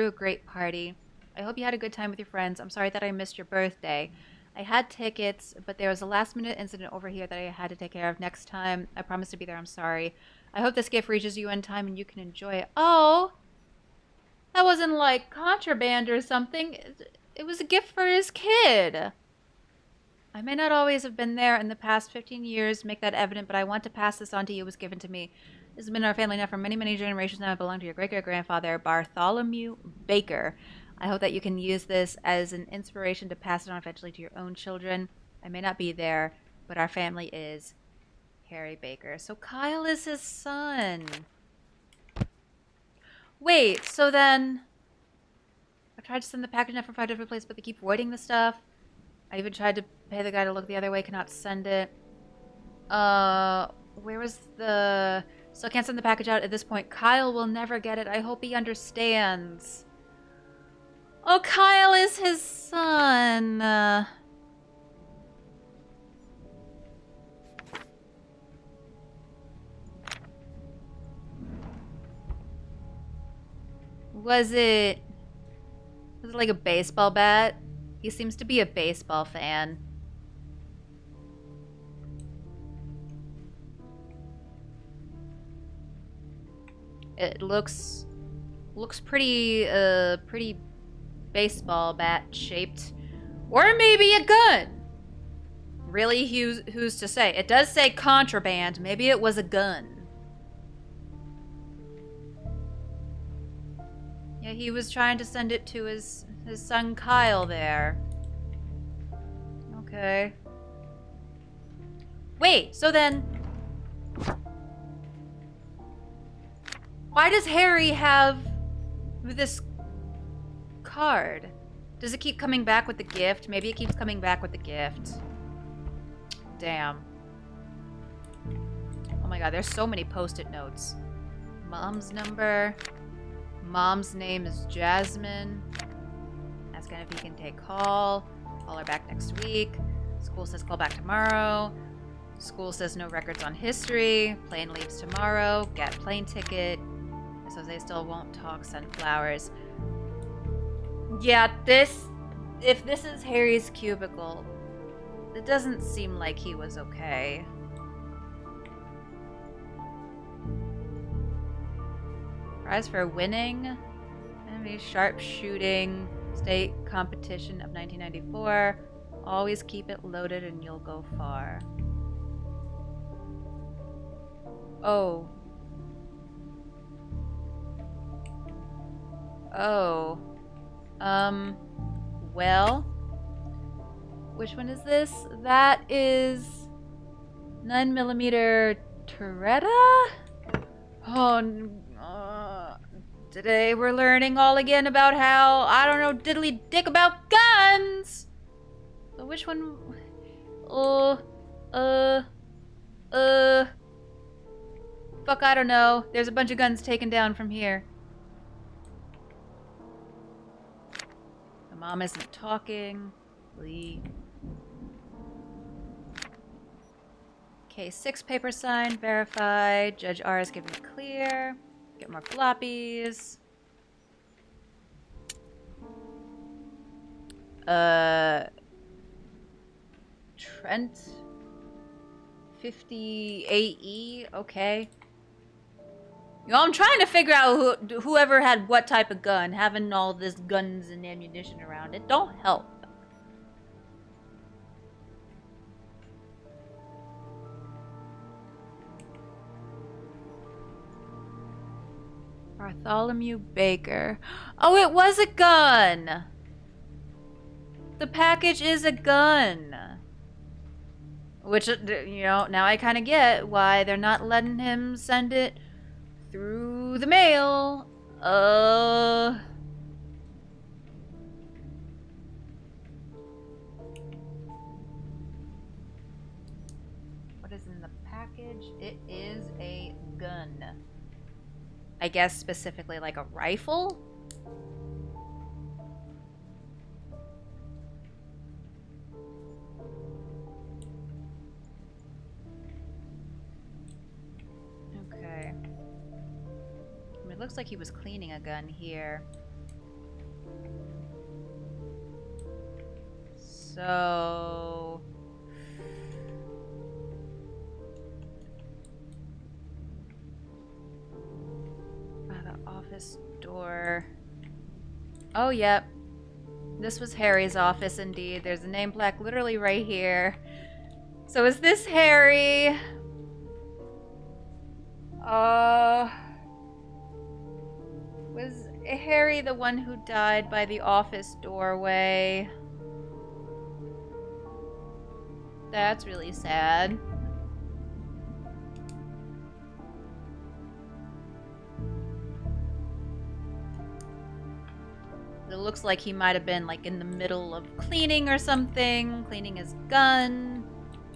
a great party. I hope you had a good time with your friends. I'm sorry that I missed your birthday. I had tickets, but there was a last-minute incident over here that I had to take care of. Next time, I promise to be there. I'm sorry. I hope this gift reaches you in time and you can enjoy it. Oh! That wasn't like contraband or something. It was a gift for his kid. I may not always have been there in the past 15 years, make that evident, but I want to pass this on to you. It was given to me. This has been our family now for many, many generations now. I belong to your great-great-grandfather, Bartholomew Baker. I hope that you can use this as an inspiration to pass it on eventually to your own children. I may not be there, but our family is. Harry Baker. So Kyle is his son. Wait, so then... I tried to send the package out from 5 different places, but they keep voiding the stuff. I even tried to pay the guy to look the other way, cannot send it. Where was the... Still can't send the package out at this point. Kyle will never get it. I hope he understands. Oh, Kyle is his son. Was it like a baseball bat? He seems to be a baseball fan. It looks pretty pretty baseball bat shaped, or maybe a gun. Really, who's to say? It does say contraband. Maybe it was a gun. Yeah, he was trying to send it to his son Kyle there. Okay. Wait, so then... Why does Harry have this card? Does it keep coming back with the gift? Maybe it keeps coming back with the gift. Damn. Oh my god, there's so many post-it notes. Mom's number. Mom's name is Jasmine. Asking if he can take call. Call her back next week. School says call back tomorrow. School says no records on history. Plane leaves tomorrow. Get plane ticket. So they still won't talk. Send flowers. Yeah, if this is Harry's cubicle, it doesn't seem like he was okay. Prize for winning. Enemy sharpshooting state competition of 1994. Always keep it loaded and you'll go far. Oh. Oh. Well. Which one is this? That is 9mm Toretta? Oh, today we're learning all again about how, I don't know, diddly dick about guns! So which one? Fuck, I don't know. There's a bunch of guns taken down from here. The mom isn't talking. Lee. Case 6 paper signed, verified. Judge R is giving it clear. Get more floppies. Trent 58E, okay. You know, I'm trying to figure out whoever had what type of gun. Having all this guns and ammunition around it don't help. Bartholomew Baker. Oh, it was a gun! The package is a gun. Which, you know, now I kind of get why they're not letting him send it through the mail. What is in the package? It is a gun. I guess specifically like a rifle? Okay. I mean, it looks like he was cleaning a gun here. So... office door. Oh, yep. This was Harry's office indeed. There's a name plaque literally right here. So is this Harry? Was Harry the one who died by the office doorway? That's really sad. It looks like he might have been like in the middle of cleaning or something, cleaning his gun,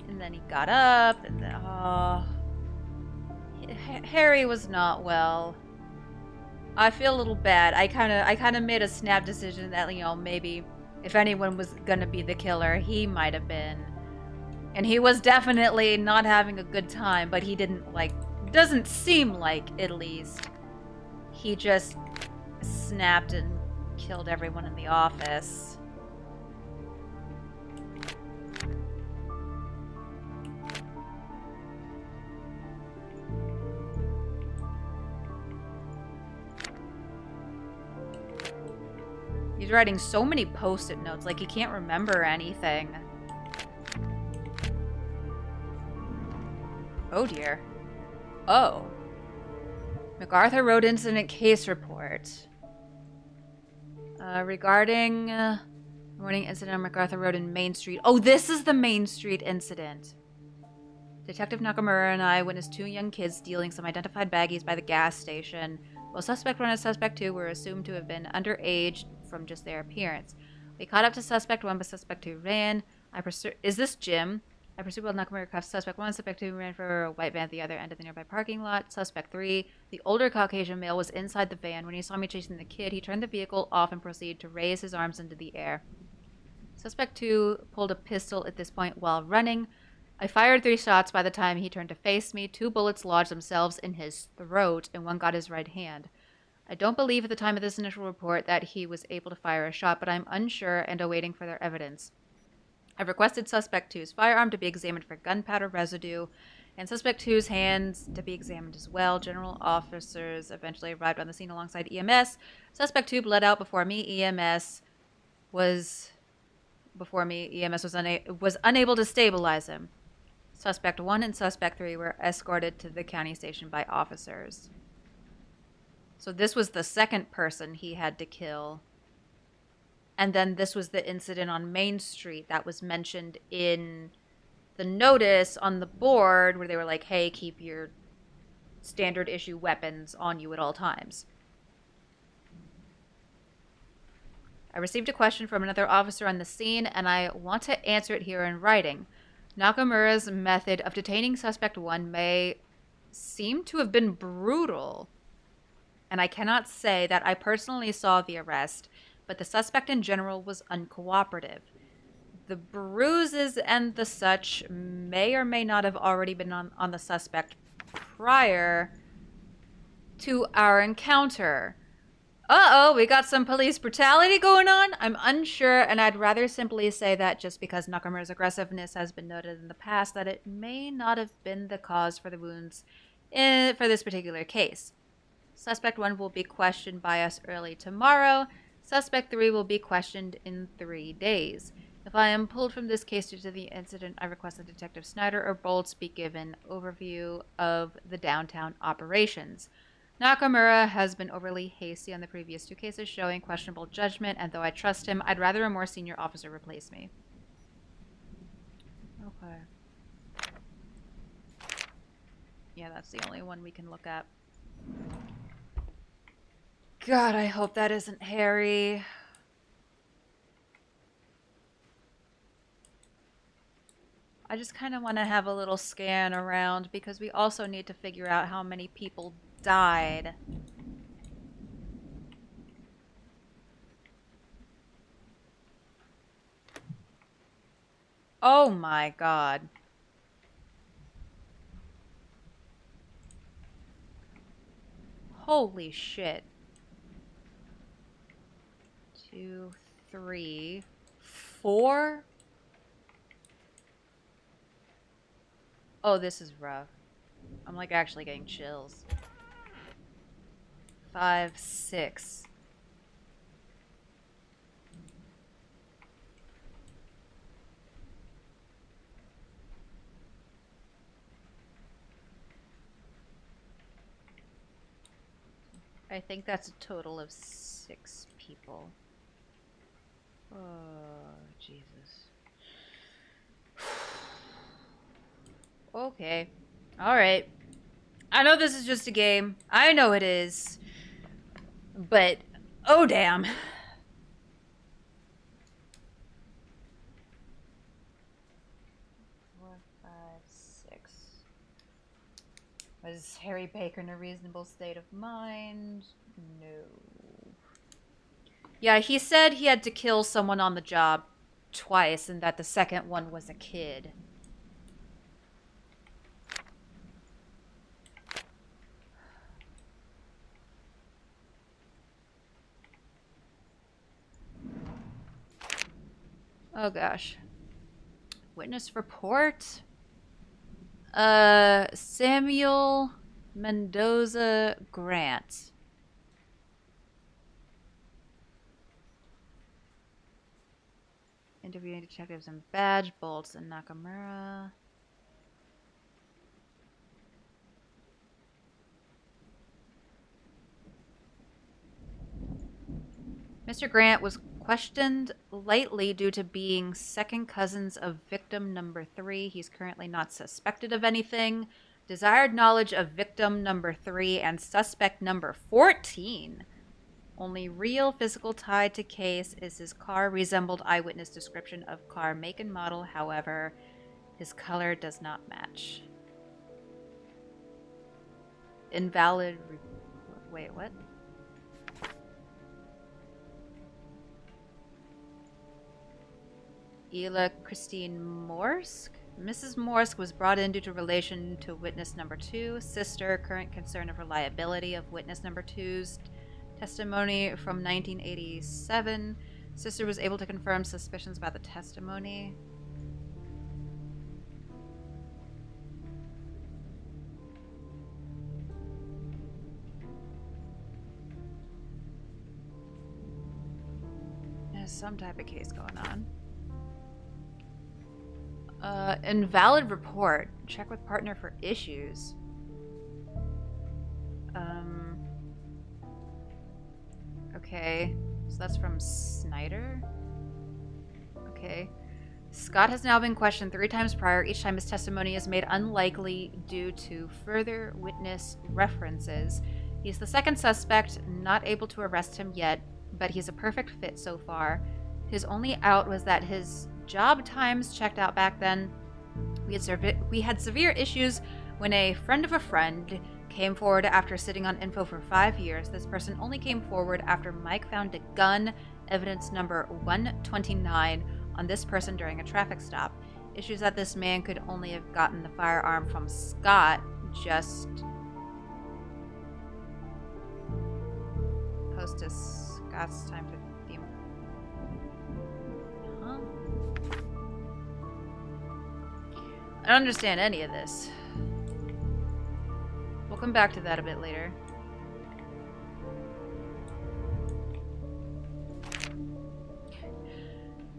and then he got up, and then, Harry was not well. I feel a little bad. I kind of made a snap decision that, you know, maybe if anyone was gonna be the killer, he might have been. And he was definitely not having a good time, but he didn't, like, doesn't seem like, at least. He just snapped and killed everyone in the office. He's writing so many post-it notes, like he can't remember anything. Oh dear. Oh. MacArthur Road Incident Case Report. Regarding morning incident on MacArthur Road in Main Street. Oh, this is the Main Street incident. Detective Nakamura and I witnessed 2 young kids stealing some identified baggies by the gas station. While Suspect 1 and Suspect 2 were assumed to have been underage from just their appearance. We caught up to Suspect 1, but Suspect 2 ran. Is this Jim? I pursued while Nakamura cuffed Suspect 1. Suspect 2 ran for a white van at the other end of the nearby parking lot. Suspect 3, the older Caucasian male, was inside the van. When he saw me chasing the kid, he turned the vehicle off and proceeded to raise his arms into the air. Suspect 2 pulled a pistol at this point while running. I fired 3 shots by the time he turned to face me. 2 bullets lodged themselves in his throat, and 1 got his right hand. I don't believe at the time of this initial report that he was able to fire a shot, but I'm unsure and awaiting further evidence. I've requested Suspect 2's firearm to be examined for gunpowder residue, and Suspect 2's hands to be examined as well. General officers eventually arrived on the scene alongside EMS. Suspect 2 bled out before me. EMS was unable to stabilize him. Suspect 1 and Suspect 3 were escorted to the county station by officers. So this was the second person he had to kill. And then this was the incident on Main Street that was mentioned in the notice on the board where they were like, hey, keep your standard issue weapons on you at all times. I received a question from another officer on the scene, and I want to answer it here in writing. Nakamura's method of detaining Suspect 1 may seem to have been brutal, and I cannot say that I personally saw the arrest, but the suspect in general was uncooperative. The bruises and the such may or may not have already been on the suspect prior to our encounter. Uh-oh, we got some police brutality going on? I'm unsure, and I'd rather simply say that just because Nakamura's aggressiveness has been noted in the past, that it may not have been the cause for the wounds for this particular case. Suspect 1 will be questioned by us early tomorrow. Suspect 3 will be questioned in 3 days. If I am pulled from this case due to the incident, I request that Detective Snyder or Bolts be given overview of the downtown operations. Nakamura has been overly hasty on the previous 2 cases, showing questionable judgment, and though I trust him, I'd rather a more senior officer replace me. Okay. Yeah, that's the only one we can look at. God, I hope that isn't Harry. I just kind of want to have a little scan around because we also need to figure out how many people died. Oh my God. Holy shit. 2, 3, 4. Oh, this is rough. I'm like actually getting chills. 5, 6. I think that's a total of 6 people. Oh, Jesus. Okay. Alright. I know this is just a game. I know it is. But, oh damn. 4, 5, 6. Was Harry Baker in a reasonable state of mind? No. Yeah, he said he had to kill someone on the job twice and that the second one was a kid. Oh gosh. Witness report? Samuel Mendoza Grant. Interviewing detectives in Badge, Bolts, and Nakamura. Mr. Grant was questioned lightly due to being second cousins of victim number 3. He's currently not suspected of anything. Desired knowledge of victim number 3 and suspect number 14. Only real physical tie to case is his car resembled eyewitness description of car make and model. However, his color does not match. Invalid. Wait, what? Ela Christine Morsk. Mrs. Morsk was brought in due to relation to witness number 2. Sister, current concern of reliability of witness number 2's testimony from 1987. Sister was able to confirm suspicions about the testimony. There's some type of case going on. Invalid report. Check with partner for issues. Okay. So that's from Snyder? Okay. Scott has now been questioned 3 times prior. Each time his testimony is made unlikely due to further witness references. He's the second suspect, not able to arrest him yet, but he's a perfect fit so far. His only out was that his job times checked out back then. We had severe issues when a friend of a friend came forward after sitting on info for 5 years. This person only came forward after Mike found a gun, evidence number 129, on this person during a traffic stop. Issues that this man could only have gotten the firearm from Scott, just post to Scott's time for the... Huh? I don't understand any of this. We'll come back to that a bit later.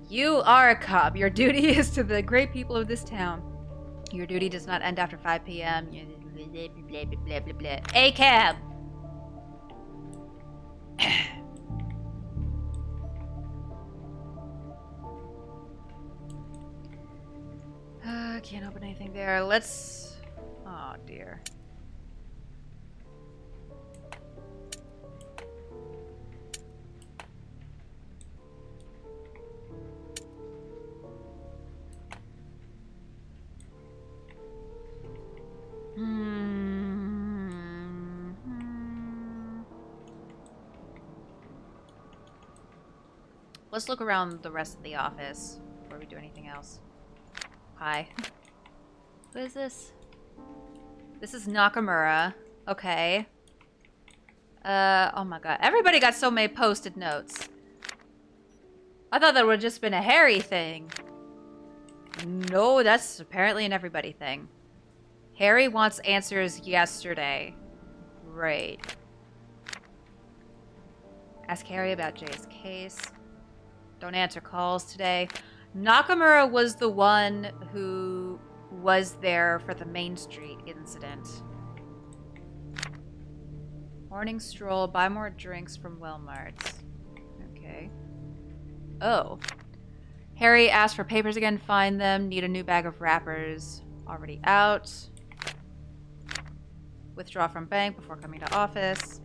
You are a cop. Your duty is to the great people of this town. Your duty does not end after 5 p.m. A cab! Can't open anything there. Let's... Oh, dear. Let's look around the rest of the office before we do anything else. Hi. Who is this? This is Nakamura. Okay. Oh my god. Everybody got so many post-it notes. I thought that would have just been a Harry thing. No, that's apparently an everybody thing. Harry wants answers yesterday. Great. Ask Harry about Jay's case. Don't answer calls today. Nakamura was the one who was there for the Main Street incident. Morning stroll, buy more drinks from Walmart. Okay. Oh. Harry asked for papers again, find them, need a new bag of wrappers. Already out. Withdraw from bank before coming to office.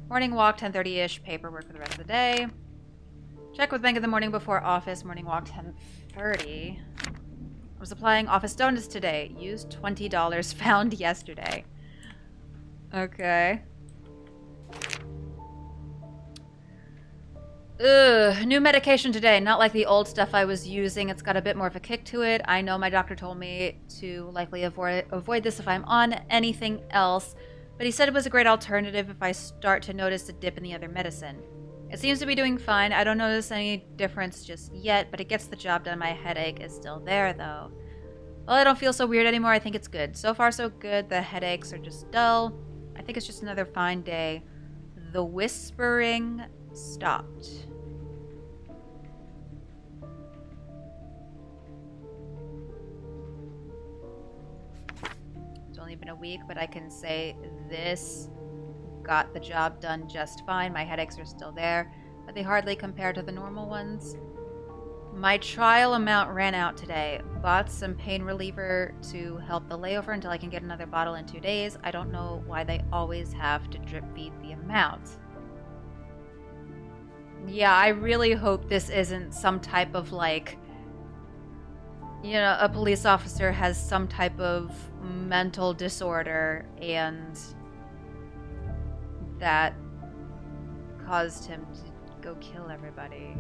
Morning walk, 10:30-ish, paperwork for the rest of the day. Check with bank in the morning before office, morning walk, 10:30. I was applying office donuts today. Used $20 found yesterday. Okay. Ugh, new medication today. Not like the old stuff I was using. It's got a bit more of a kick to it. I know my doctor told me to likely avoid this if I'm on anything else, but he said it was a great alternative if I start to notice a dip in the other medicine. It seems to be doing fine. I don't notice any difference just yet, but it gets the job done. My headache is still there, though. Well, I don't feel so weird anymore. I think it's good. So far, so good. The headaches are just dull. I think it's just another fine day. The whispering stopped. It's only been a week, but I can say this got the job done just fine. My headaches are still there, but they hardly compare to the normal ones. My trial amount ran out today. Bought some pain reliever to help the layover until I can get another bottle in 2 days. I don't know why they always have to drip feed the amount. Yeah, I really hope this isn't some type of like, you know, a police officer has some type of mental disorder and that caused him to go kill everybody.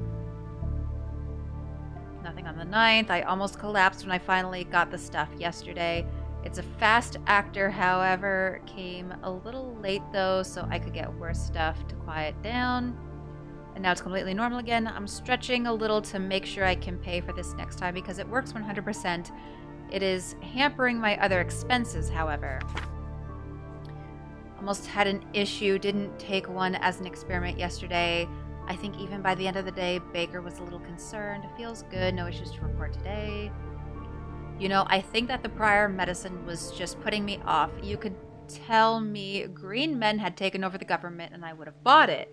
Nothing on the 9th. I almost collapsed when I finally got the stuff yesterday. It's a fast actor, however, came a little late though, so I could get worse stuff to quiet down. And now it's completely normal again. I'm stretching a little to make sure I can pay for this next time because it works 100%. It is hampering my other expenses, however. Almost had an issue, didn't take one as an experiment yesterday. I think even by the end of the day, Baker was a little concerned. Feels good, no issues to report today. You know, I think that the prior medicine was just putting me off. You could tell me green men had taken over the government and I would have bought it.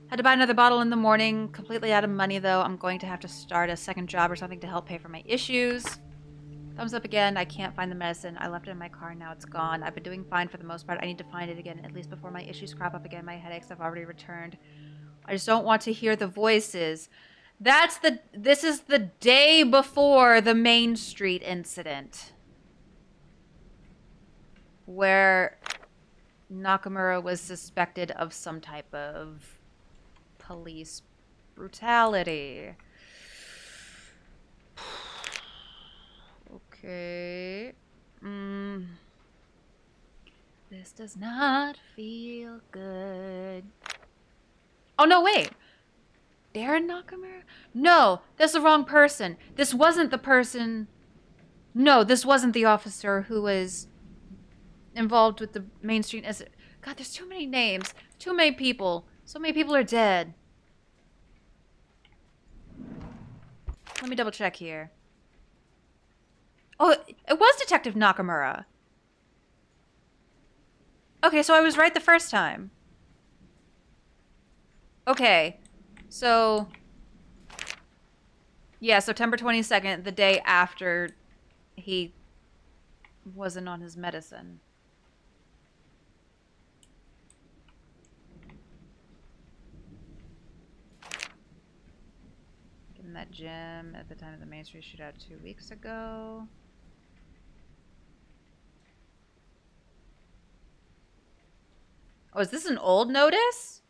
Had to buy another bottle in the morning. Completely out of money, though. I'm going to have to start a second job or something to help pay for my issues. Thumbs up again. I can't find the medicine. I left it in my car. Now it's gone. I've been doing fine for the most part. I need to find it again, at least before my issues crop up again. My headaches have already returned. I just don't want to hear the voices. This is the day before the Main Street incident, where Nakamura was suspected of some type of police brutality. Okay. This does not feel good. Oh, no, wait. Darren Nakamura? No, that's the wrong person. This wasn't the person. No, this wasn't the officer who was involved with the Main Street incident. God, there's too many names. Too many people. So many people are dead. Let me double check here. Oh, it was Detective Nakamura. Okay, so I was right the first time. Okay, so... yeah, September 22nd, the day after he wasn't on his medicine. In that gym at the time of the Main Street shootout 2 weeks ago. Oh, is this an old notice?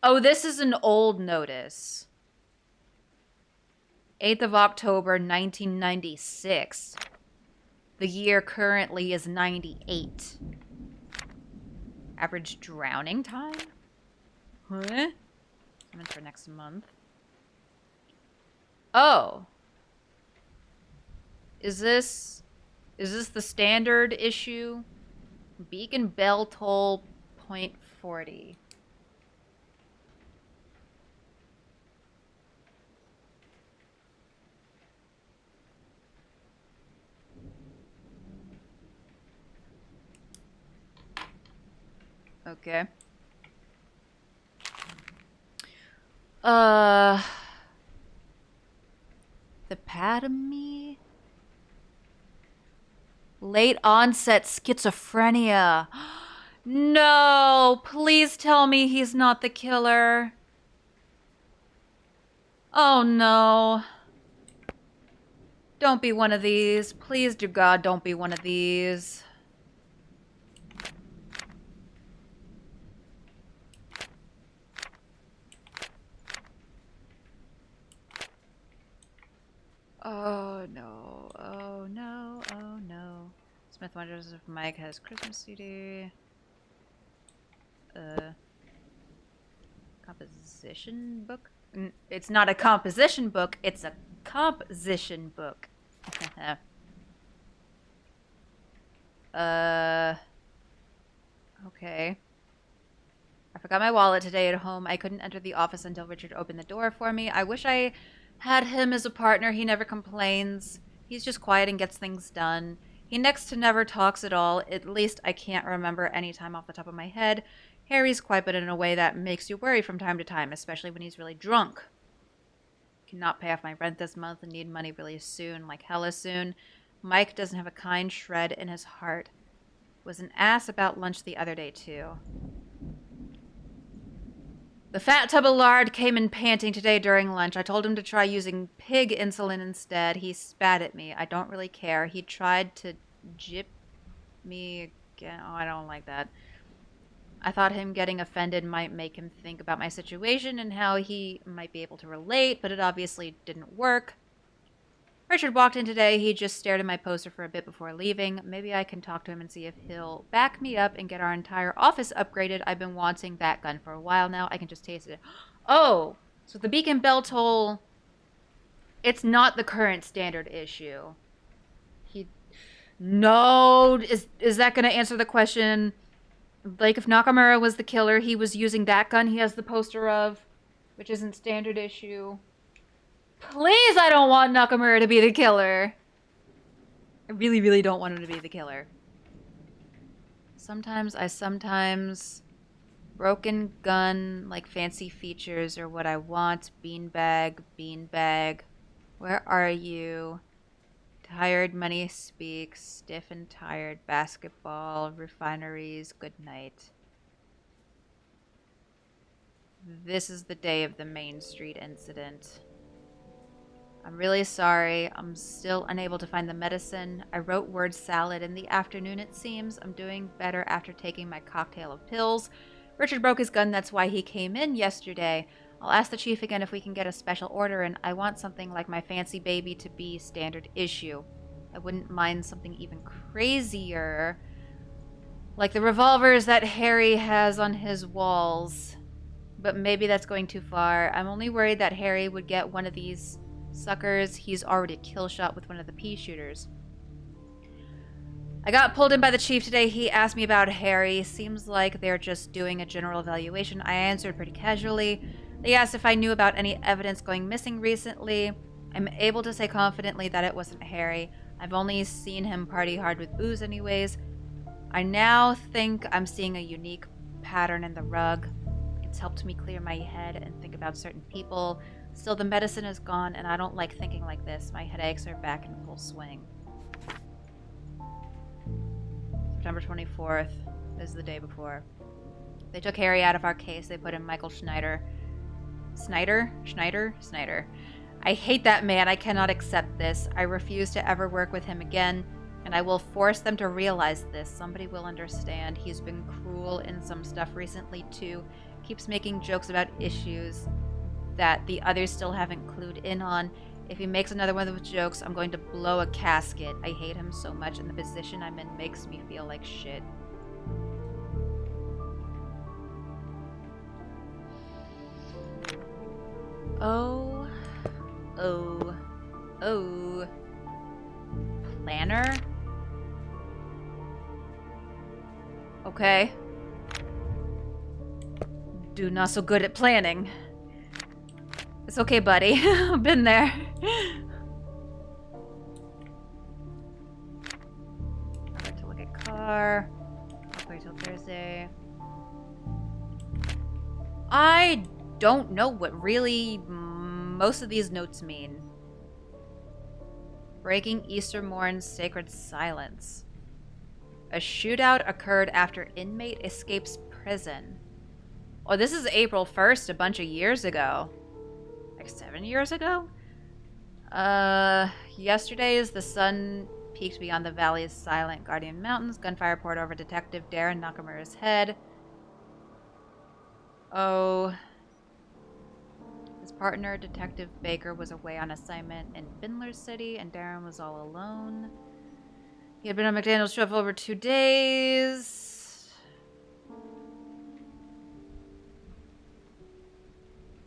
Oh, this is an old notice. 8th of October, 1996. The year currently is 98. Average drowning time? Huh? Coming for next month. Oh. Is this the standard issue? Beacon Bell Toll .40. Okay. Hepatomy? Late onset schizophrenia. No, please tell me he's not the killer. Oh no. Don't be one of these. Please, dear God, don't be one of these. Oh no, oh no, oh no. Smith wonders if Mike has Christmas CD. Composition book? It's not a composition book, it's a composition book. Okay. I forgot my wallet today at home. I couldn't enter the office until Richard opened the door for me. I wish I had him as a partner. He never complains. He's just quiet and gets things done. He next to never talks at all. At least I can't remember any time off the top of my head. Harry's quiet, but in a way that makes you worry from time to time, especially when he's really drunk. Cannot pay off my rent this month and need money really soon, like hella soon. Mike doesn't have a kind shred in his heart. Was an ass about lunch the other day, too. The fat tub of lard came in panting today during lunch. I told him to try using pig insulin instead. He spat at me. I don't really care. He tried to jip me again. Oh, I don't like that. I thought him getting offended might make him think about my situation and how he might be able to relate, but it obviously didn't work. Richard walked in today. He just stared at my poster for a bit before leaving. Maybe I can talk to him and see if he'll back me up and get our entire office upgraded. I've been wanting that gun for a while now. I can just taste it. Oh, so the Beacon Bell Toll, it's not the current standard issue. No, is that going to answer the question? Like, if Nakamura was the killer, he was using that gun he has the poster of, which isn't standard issue. Please, I don't want Nakamura to be the killer. I really, really don't want him to be the killer. Sometimes Broken gun, like fancy features are what I want. Beanbag, beanbag. Where are you? Tired money speaks. Stiff and tired. Basketball. Refineries. Good night. This is the day of the Main Street incident. I'm really sorry. I'm still unable to find the medicine. I wrote word salad in the afternoon, it seems. I'm doing better after taking my cocktail of pills. Richard broke his gun, that's why he came in yesterday. I'll ask the chief again if we can get a special order, and I want something like my fancy baby to be standard issue. I wouldn't mind something even crazier, like the revolvers that Harry has on his walls. But maybe that's going too far. I'm only worried that Harry would get one of these suckers. He's already kill shot with one of the pea shooters. I got pulled in by the chief today. He asked me about Harry. Seems like they're just doing a general evaluation. I answered pretty casually. They asked if I knew about any evidence going missing recently. I'm able to say confidently that it wasn't Harry. I've only seen him party hard with booze anyways. I now think I'm seeing a unique pattern in the rug. It's helped me clear my head and think about certain people. Still, the medicine is gone, and I don't like thinking like this. My headaches are back in full swing. September 24th is the day before. They took Harry out of our case. They put in Michael Schneider. Schneider? I hate that man. I cannot accept this. I refuse to ever work with him again, and I will force them to realize this. Somebody will understand. He's been cruel in some stuff recently, too. Keeps making jokes about issues that the others still haven't clued in on. If he makes another one of those jokes, I'm going to blow a casket. I hate him so much, and the position I'm in makes me feel like shit. Oh. Planner? Okay. Do not so good at planning. It's okay, buddy. I've been there. I'm going to look at car. I'll wait till Thursday. I don't know what really most of these notes mean. Breaking Easter morn's sacred silence. A shootout occurred after inmate escapes prison. Oh, this is April 1st, a bunch of years ago. Like 7 years ago? Yesterday as the sun peaked beyond the valley's silent Guardian Mountains, gunfire poured over Detective Darren Nakamura's head. Oh. His partner, Detective Baker, was away on assignment in Bindler City, and Darren was all alone. He had been on McDaniel's show for over 2 days.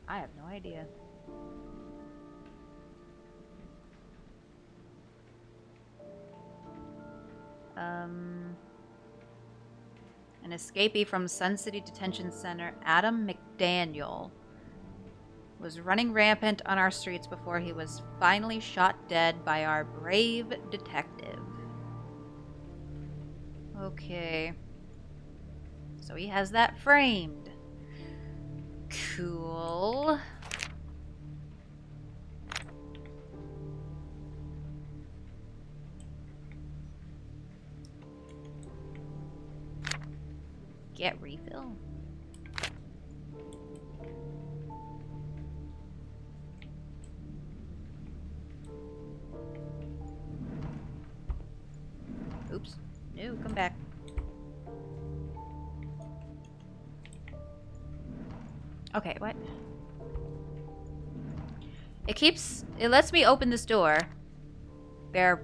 I have no idea. An escapee from Sun City Detention Center, Adam McDaniel, was running rampant on our streets before he was finally shot dead by our brave detective. Okay. So he has that framed. Cool. Get refill. Oops. No, come back. Okay, what? It lets me open this door. There.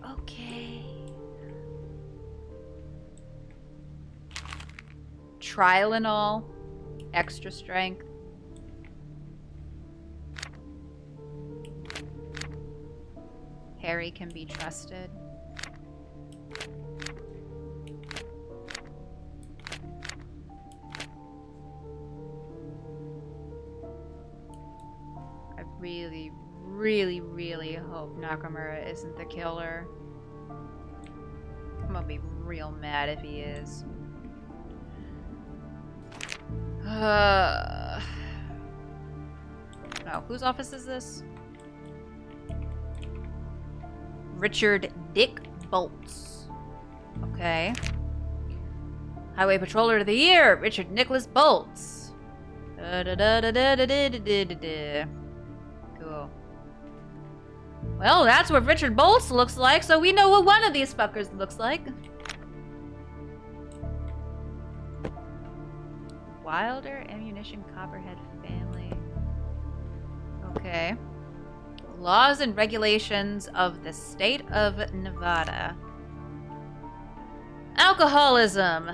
Okay. Trial and all. Extra strength. Harry can be trusted. I really hope Nakamura isn't the killer. I'm gonna be real mad if he is. Oh, whose office is this? Richard Dick Bolts. Okay. Highway Patroller of the Year, Richard Nicholas Bolts. Cool. Well, that's what Richard Bolts looks like, so we know what one of these fuckers looks like. Wilder Ammunition Copperhead family. Okay. Laws and regulations of the state of Nevada. Alcoholism.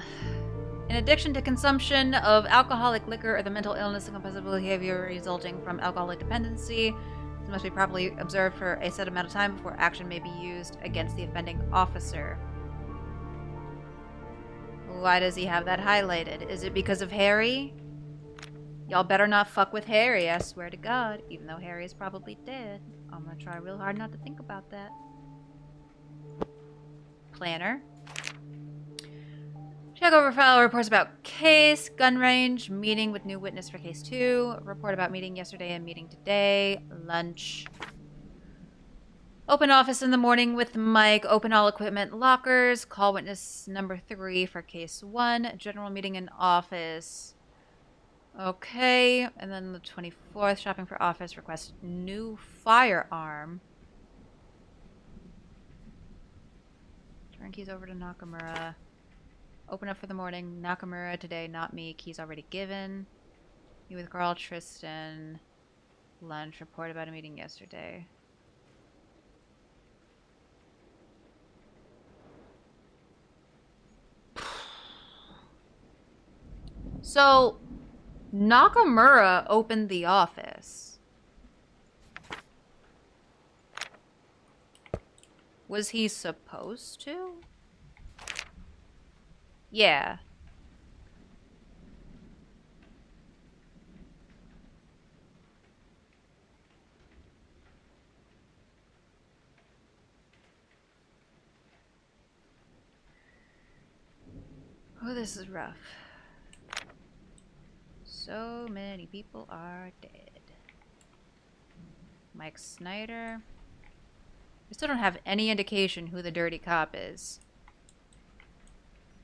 In addiction to consumption of alcoholic liquor or the mental illness and compulsive behavior resulting from alcoholic dependency, this must be properly observed for a set amount of time before action may be used against the offending officer. Why does he have that highlighted? Is it because of Harry? Y'all better not fuck with Harry, I swear to God. Even though Harry is probably dead. I'm gonna try real hard not to think about that. Planner. Check over file reports about case, gun range, meeting with new witness for case 2, report about meeting yesterday and meeting today, lunch. Open office in the morning with Mike, open all equipment lockers, call witness number 3 for case 1, general meeting in office. Okay, and then the 24th, shopping for office, request new firearm. Turn keys over to Nakamura. Open up for the morning. Nakamura today, not me. Keys already given. Meet with Carl, Tristan. Lunch. Report about a meeting yesterday. So, Nakamura opened the office. Was he supposed to? Yeah. Oh, this is rough. So many people are dead. Mike Snyder. We still don't have any indication who the dirty cop is.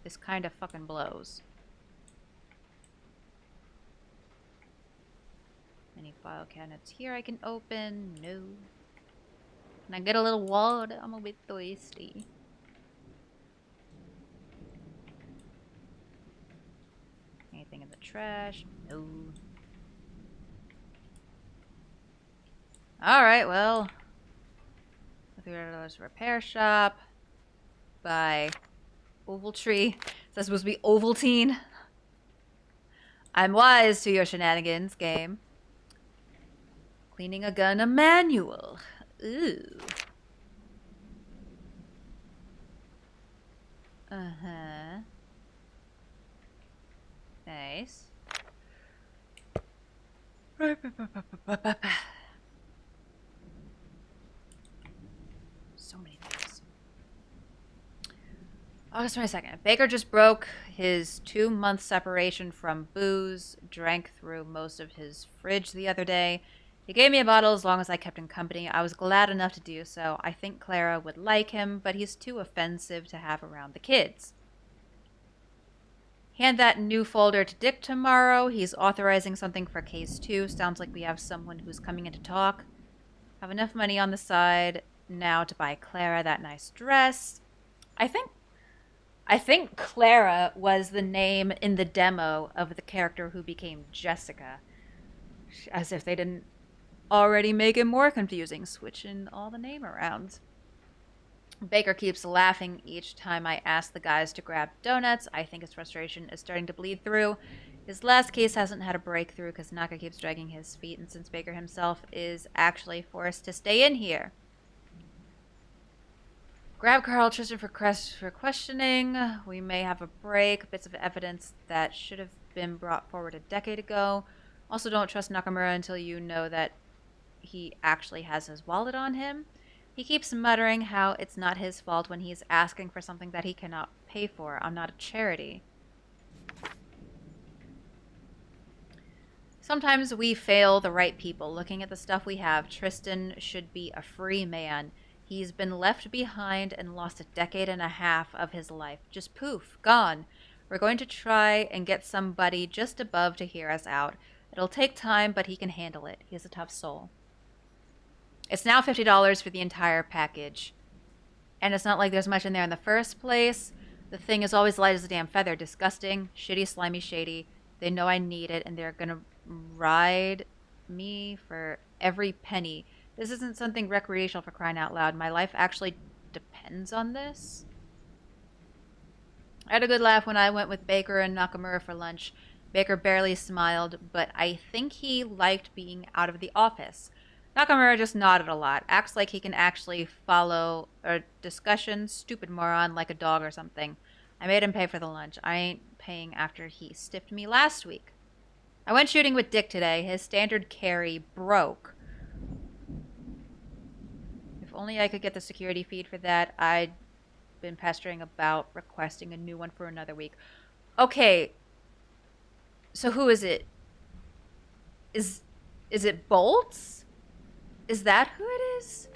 This kind of fucking blows. Any file cabinets here I can open? No. Can I get a little water? I'm a bit thirsty. Anything in the trash? No. Alright, well. $300 repair shop. Bye. Ovaltree. That's supposed to be Ovaltine. I'm wise to your shenanigans, game. Cleaning a gun, a manual. Ooh. Uh-huh. Nice. So many things. August 22nd. Baker just broke his 2-month separation from booze, drank through most of his fridge the other day. He gave me a bottle as long as I kept him company. I was glad enough to do so. I think Clara would like him, but he's too offensive to have around the kids. Hand that new folder to Dick tomorrow. He's authorizing something for case 2. Sounds like we have someone who's coming in to talk. Have enough money on the side now to buy Clara that nice dress. I think Clara was the name in the demo of the character who became Jessica. As if they didn't already make it more confusing, switching all the name around. Baker keeps laughing each time I ask the guys to grab donuts. I think his frustration is starting to bleed through. His last case hasn't had a breakthrough because Naka keeps dragging his feet, and since Baker himself is actually forced to stay in here. Grab Carl Tristan for questioning. We may have a break. Bits of evidence that should have been brought forward a decade ago. Also, don't trust Nakamura until you know that he actually has his wallet on him. He keeps muttering how it's not his fault when he's asking for something that he cannot pay for. I'm not a charity. Sometimes we fail the right people. Looking at the stuff we have, Tristan should be a free man. He's been left behind and lost a decade and a half of his life. Just poof, gone. We're going to try and get somebody just above to hear us out. It'll take time, but he can handle it. He has a tough soul. It's now $50 for the entire package. And it's not like there's much in there in the first place. The thing is always light as a damn feather. Disgusting, shitty, slimy, shady. They know I need it, and they're gonna ride me for every penny. This isn't something recreational, for crying out loud. My life actually depends on this. I had a good laugh when I went with Baker and Nakamura for lunch. Baker barely smiled, but I think he liked being out of the office. Nakamura just nodded a lot, acts like he can actually follow a discussion, stupid moron, like a dog or something. I made him pay for the lunch. I ain't paying after he stiffed me last week. I went shooting with Dick today. His standard carry broke. If only I could get the security feed for that. I'd been pestering about requesting a new one for another week. Okay. So who is it? Is it Bolts? Is that who it is?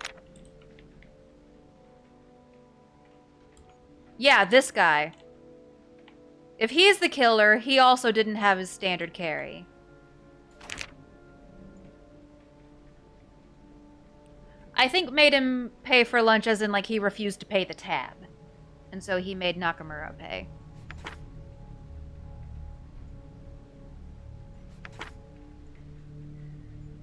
Yeah, this guy. If he's the killer, he also didn't have his standard carry. I think made him pay for lunch as in like he refused to pay the tab. And so he made Nakamura pay.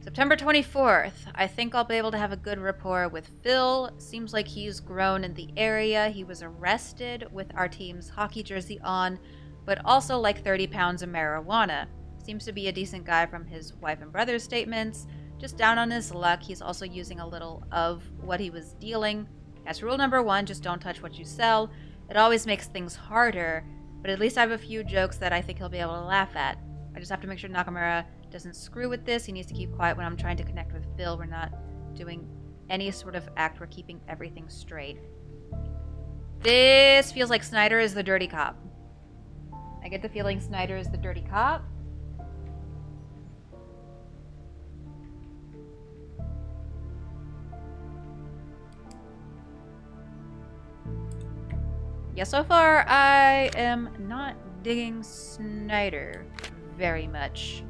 September 24th. I think I'll be able to have a good rapport with Phil. Seems like he's grown in the area. He was arrested with our team's hockey jersey on, but also like 30 pounds of marijuana. Seems to be a decent guy from his wife and brother's statements. Just down on his luck. He's also using a little of what he was dealing. That's rule number 1, just don't touch what you sell. It always makes things harder, but at least I have a few jokes that I think he'll be able to laugh at. I just have to make sure Nakamura doesn't screw with this. He needs to keep quiet when I'm trying to connect with Phil. We're not doing any sort of act. We're keeping everything straight. This feels like Snyder is the dirty cop. I get the feeling Snyder is the dirty cop. Yeah, so far I am not digging Snyder very much.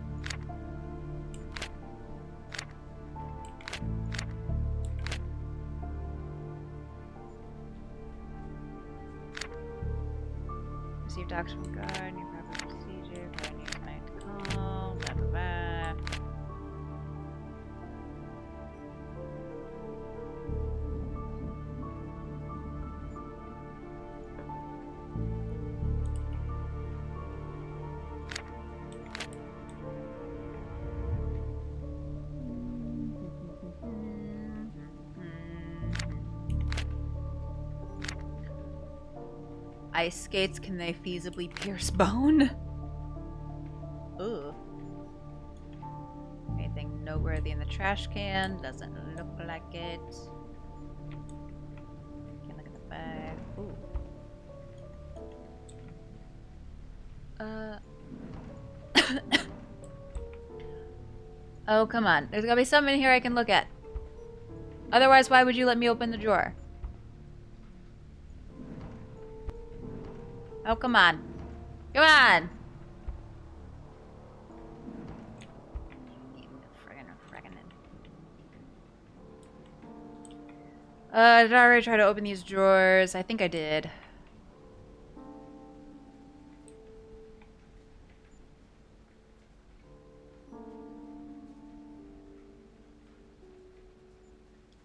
Received action from guard, new proper procedure, for a new client to call, blah blah blah. Ice skates, can they feasibly pierce bone? Ooh. Anything noteworthy in the trash can? Doesn't look like it. Can't look at the bag. Ooh. Oh, come on. There's gotta be something in here I can look at. Otherwise, why would you let me open the drawer? Oh, come on. Come on! Did I already try to open these drawers? I think I did.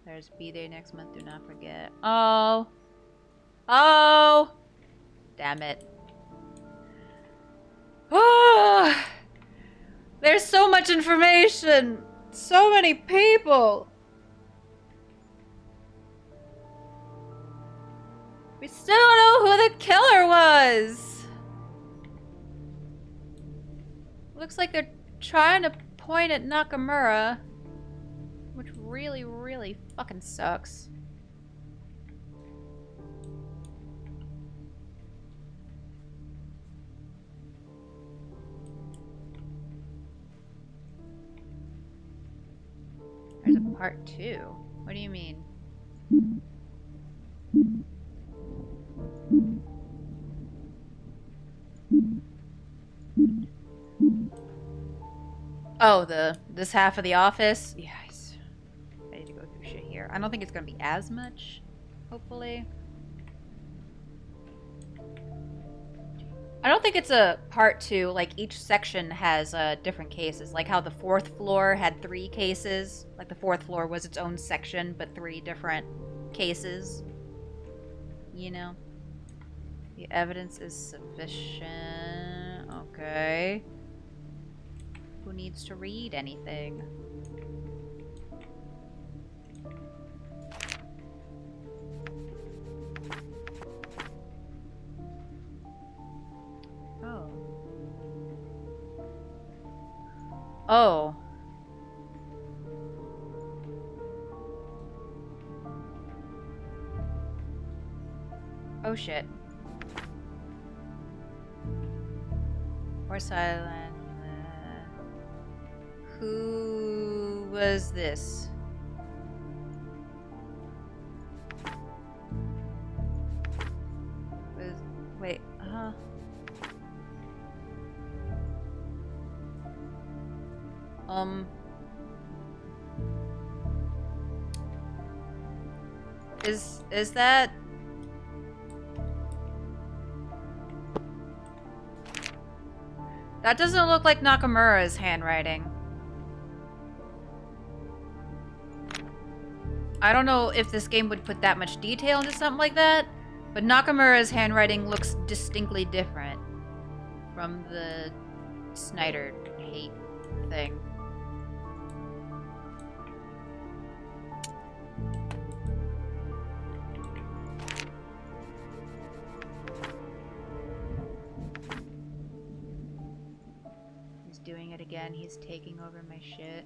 There's B-Day next month, do not forget. Oh! Oh! Damn it. Oh! There's so much information! So many people! We still don't know who the killer was! Looks like they're trying to point at Nakamura. Which really, really fucking sucks. part 2. What do you mean? Oh, this half of the office? Yeah, I need to go through shit here. I don't think it's gonna be as much, hopefully. I don't think it's a part 2. Like, each section has different cases. Like how the 4th floor had 3 cases. Like, the 4th floor was its own section, but 3 different cases. You know? The evidence is sufficient. Okay. Who needs to read anything? Oh. Oh. Oh shit. Or silent. Who was this? Wait, Is that... That doesn't look like Nakamura's handwriting. I don't know if this game would put that much detail into something like that, but Nakamura's handwriting looks distinctly different from the Snyder hate thing. He's doing it again. He's taking over my shit.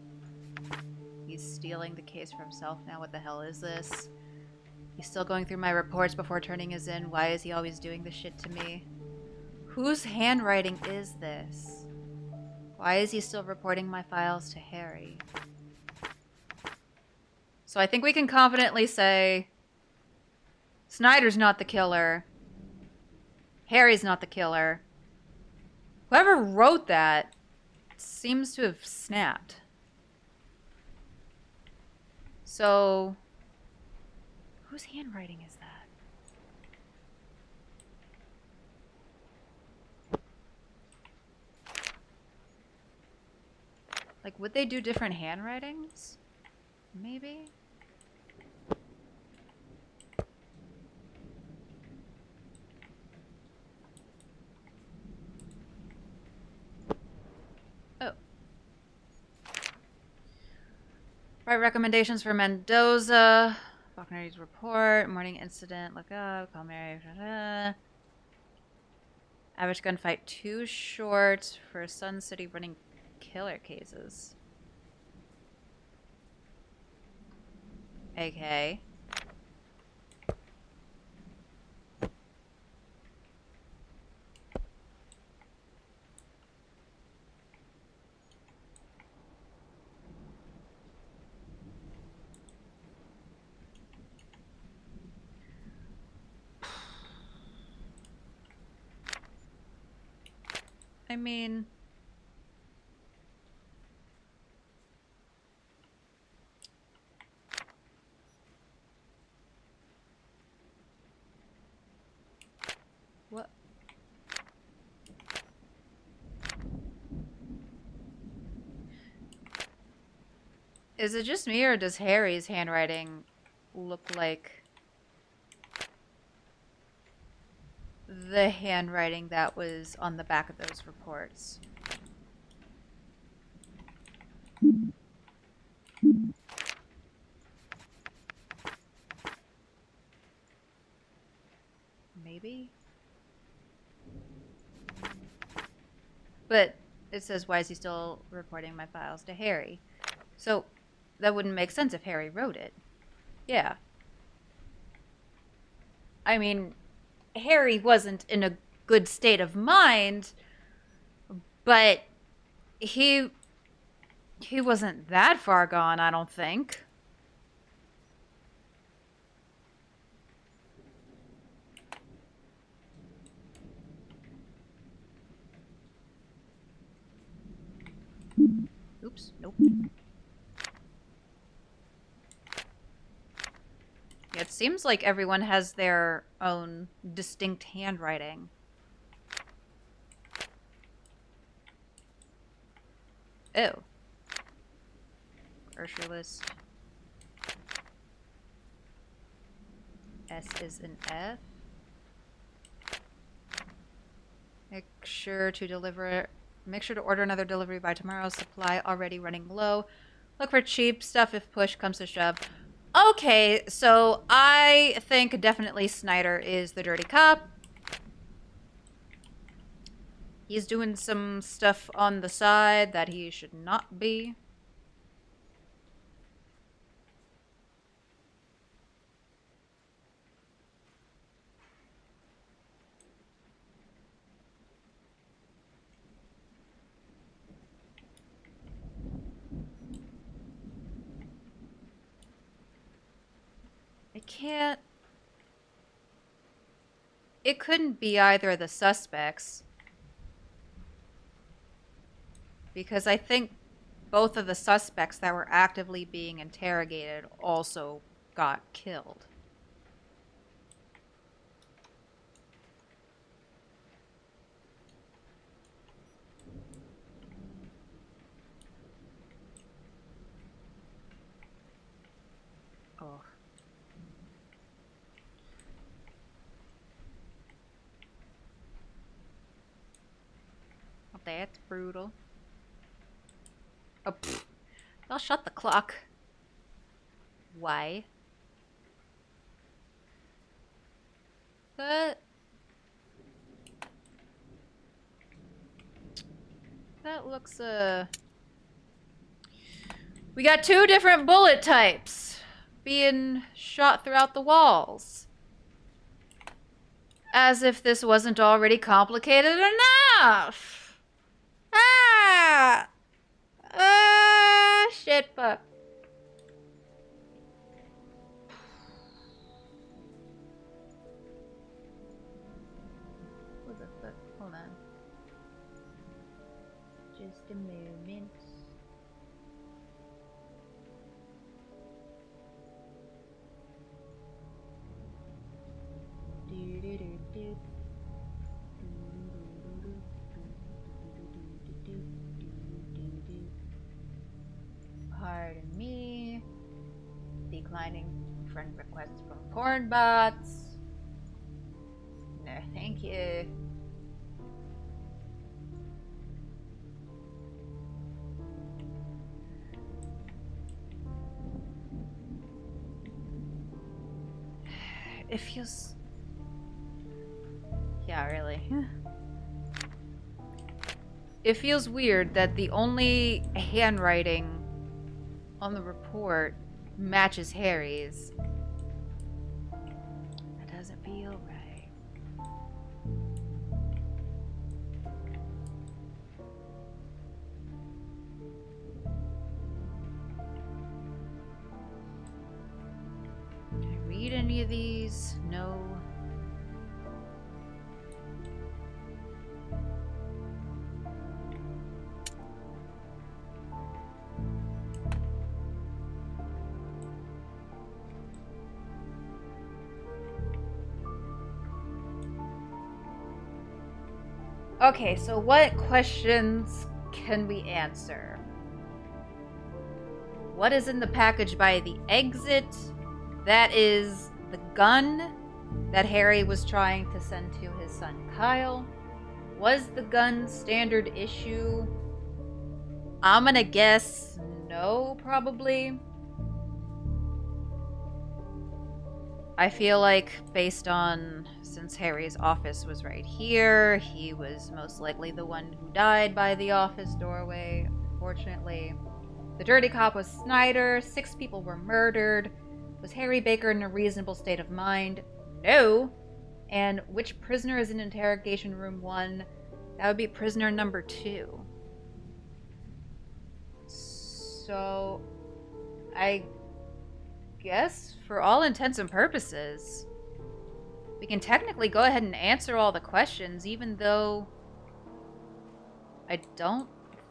He's stealing the case for himself now. What the hell is this? He's still going through my reports before turning his in. Why is he always doing this shit to me? Whose handwriting is this? Why is he still reporting my files to Harry? So I think we can confidently say Snyder's not the killer. Harry's not the killer. Whoever wrote that seems to have snapped. So, whose handwriting is that? Like, would they do different handwritings? Maybe? Oh. Write recommendations for Mendoza. Faulkner's report. Morning incident. Look up. Call Mary. Average gunfight too short for Sun City running killer cases. Okay. I mean, what? Is it just me, or does Harry's handwriting look like the handwriting that was on the back of those reports? Maybe? But it says, why is he still reporting my files to Harry? So that wouldn't make sense if Harry wrote it. Yeah. I mean, Harry wasn't in a good state of mind, but he wasn't that far gone, I don't think. Oops, nope. Yeah, it seems like everyone has their own distinct handwriting. Oh. Grocery list. S is an F. Make sure to order another delivery by tomorrow. Supply already running low. Look for cheap stuff if push comes to shove. Okay, so I think definitely Snyder is the dirty cop. He's doing some stuff on the side that he should not be. I can't... It couldn't be either of the suspects. Because I think both of the suspects that were actively being interrogated also got killed. Oh. Well, that's brutal. Oh, pfft. I'll shut the clock. Why? That looks, we got 2 different bullet types being shot throughout the walls. As if this wasn't already complicated enough. Ah! Shit, fuck. What the fuck? Hold on. Just a moment. Pardon me. Declining friend requests from porn bots. No, thank you. It feels... Yeah, really. It feels weird that the only handwriting on the report matches Harry's. That doesn't feel right. Did I read any of these? No. Okay, so what questions can we answer? What is in the package by the exit? That is the gun that Harry was trying to send to his son Kyle. Was the gun standard issue? I'm gonna guess no, probably. I feel like, based on, since Harry's office was right here, he was most likely the one who died by the office doorway, unfortunately. The dirty cop was Snyder. 6 people were murdered. Was Harry Baker in a reasonable state of mind? No. And which prisoner is in interrogation room 1? That would be prisoner number 2. So, I guess, for all intents and purposes, we can technically go ahead and answer all the questions, even though I don't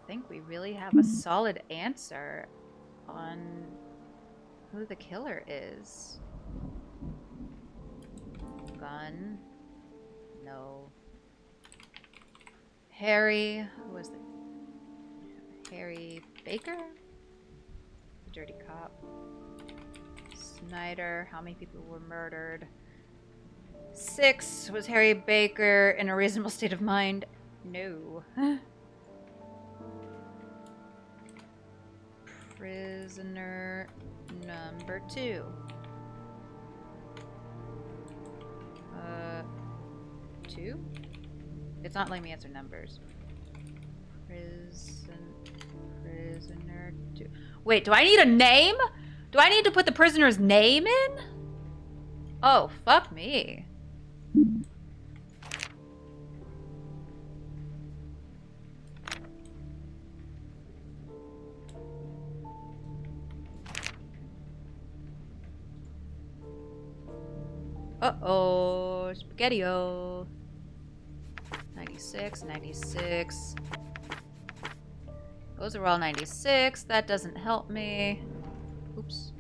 think we really have a solid answer on who the killer is. Gun. No. Harry. Who was it? Harry Baker? The dirty cop. Snyder. How many people were murdered? 6. Was Harry Baker in a reasonable state of mind? No. Prisoner number 2. 2? It's not letting me answer numbers. Prisoner 2. Wait, do I need a name? Do I need to put the prisoner's name in? Oh, fuck me. Uh-oh, spaghetti-o. 96, 96. Those are all 96. That doesn't help me. Oops.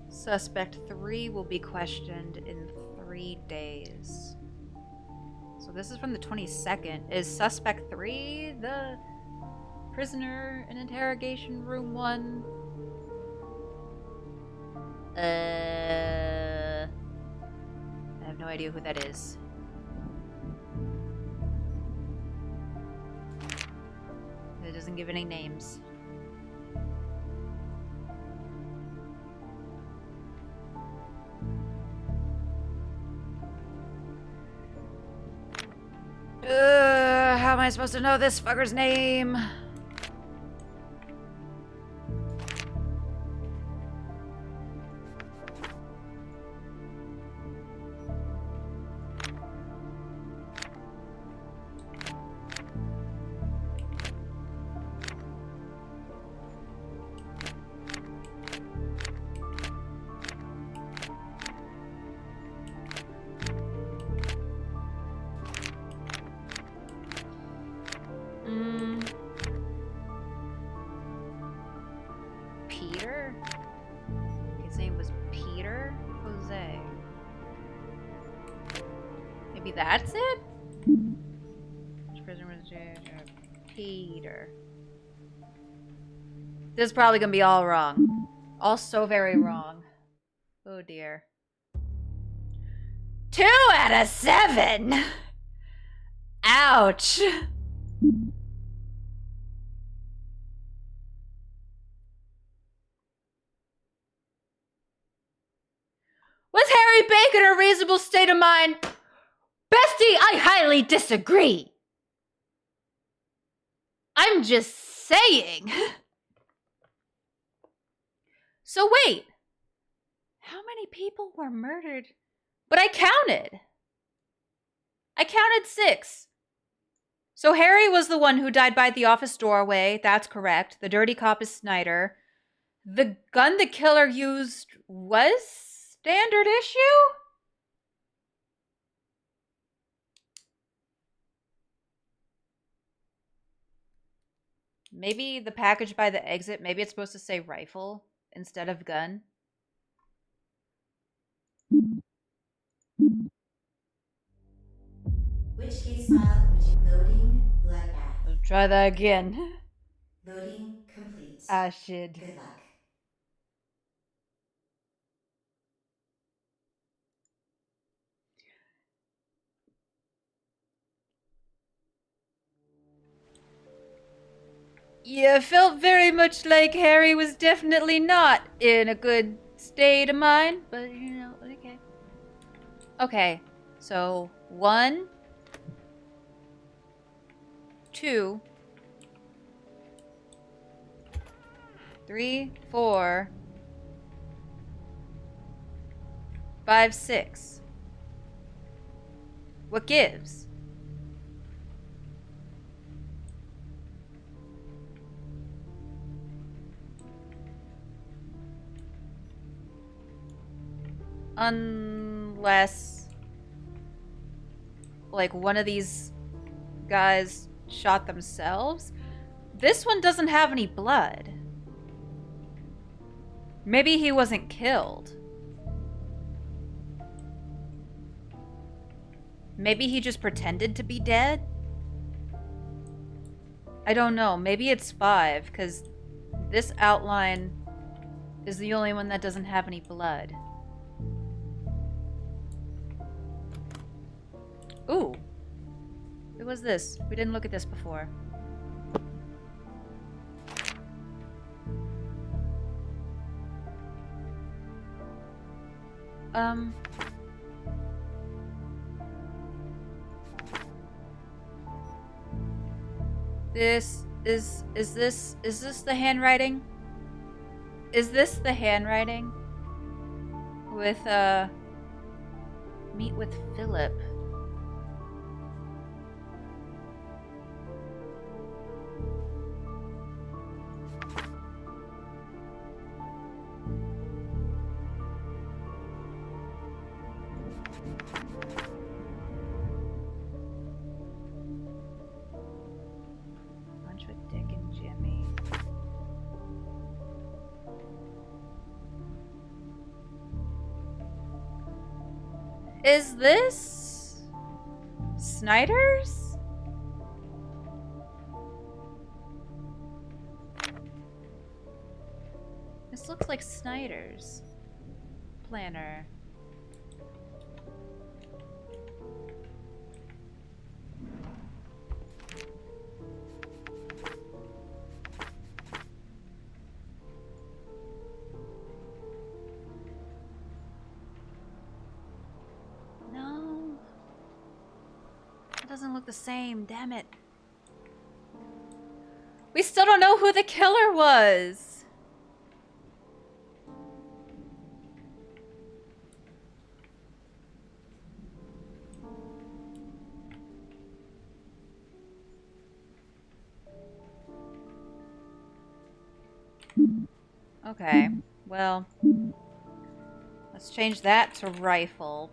Suspect 3 will be questioned in 3 days. So this is from the 22nd. Is Suspect 3 the prisoner in interrogation room 1? I have no idea who that is. It doesn't give any names. How am I supposed to know this fucker's name? Peter? His name was Peter Jose. Maybe that's it? Which prisoner was Peter? This is probably gonna be all wrong. All so very wrong. Oh dear. 2 out of 7! Ouch! Was Harry Baker in a reasonable state of mind? Bestie, I highly disagree. I'm just saying. So wait. How many people were murdered? But I counted. I counted 6. So Harry was the one who died by the office doorway. That's correct. The dirty cop is Snyder. The gun the killer used was standard issue? Maybe the package by the exit, maybe it's supposed to say rifle instead of gun. Which case file would you loading bloodbath? Let's try that again. Loading complete. Ah, shit. Good luck. Yeah, felt very much like Harry was definitely not in a good state of mind, but you know, okay. Okay, so 1, 2, 3, 4, 5, 6. What gives? Unless, like, one of these guys shot themselves. This one doesn't have any blood. Maybe he wasn't killed. Maybe he just pretended to be dead? I don't know. Maybe it's 5, because this outline is the only one that doesn't have any blood. Ooh. What was this? We didn't look at this before. Is this the handwriting? Is this the handwriting? With, meet with Philip. Lunch with Dick and Jimmy. Is this Snyder's? This looks like Snyder's planner. No. It doesn't look the same, damn it. We still don't know who the killer was. Okay, well, let's change that to rifle.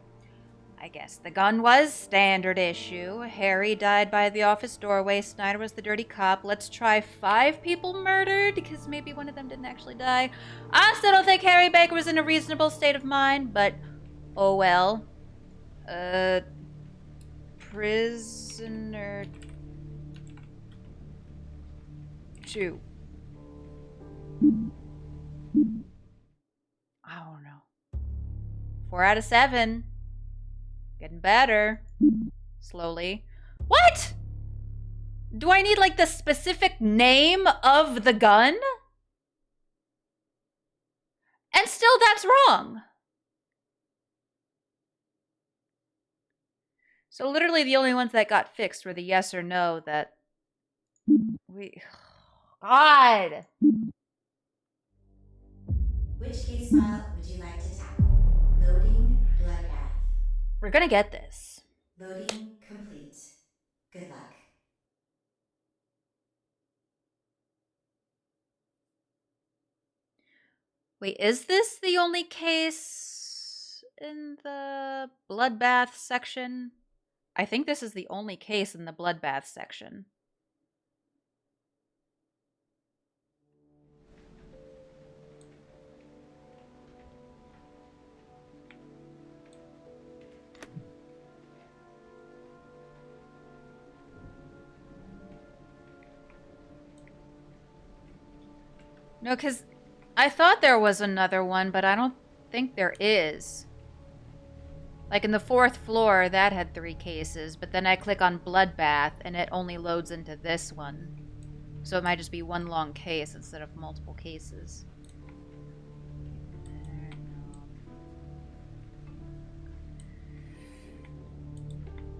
I guess the gun was standard issue. Harry died by the office doorway. Snyder was the dirty cop. Let's try 5 people murdered, because maybe one of them didn't actually die. I still don't think Harry Baker was in a reasonable state of mind, but oh well. Prisoner 2. I don't know. 4 out of 7. Getting better. Slowly. What? Do I need, like, the specific name of the gun? And still that's wrong. So literally the only ones that got fixed were the yes or no that we... God! Which case file would you like to tackle? Loading bloodbath. We're gonna get this. Loading complete. Good luck. Wait, is this the only case in the bloodbath section? I think this is the only case in the bloodbath section. No, because I thought there was another one, but I don't think there is. Like in the 4th floor, that had 3 cases, but then I click on Bloodbath and it only loads into this one. So it might just be one long case instead of multiple cases.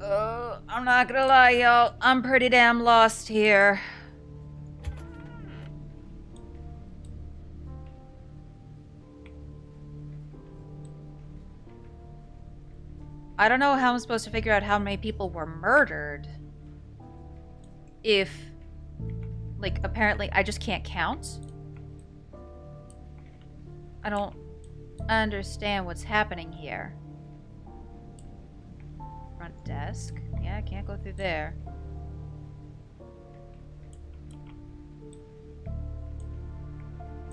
I'm not gonna lie, y'all. I'm pretty damn lost here. I don't know how I'm supposed to figure out how many people were murdered. If, like, apparently I just can't count. I don't understand what's happening here. Front desk. Yeah, I can't go through there.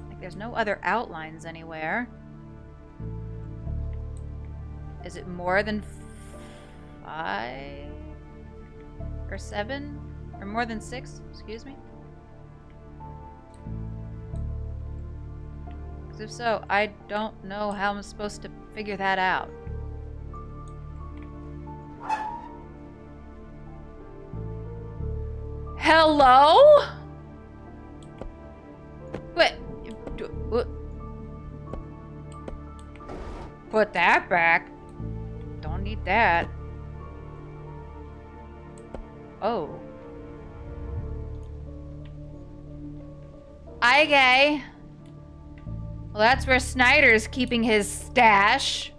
Like, there's no other outlines anywhere. Is it more than 5 or 7 or more than 6? Excuse me. Because if so, I don't know how I'm supposed to figure that out. Hello? What? Put that back. Don't need that. Oh. Okay. Well, that's where Snyder's keeping his stash.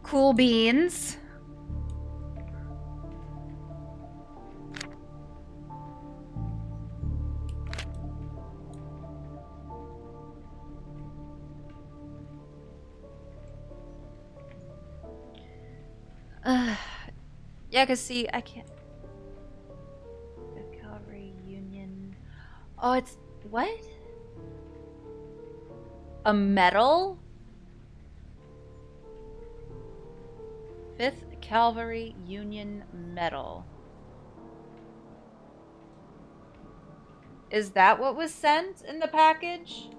Cool beans. Yeah, cause see, I can't. The Cavalry Union. Oh, it's what? A medal? 5th Cavalry Union Medal. Is that what was sent in the package?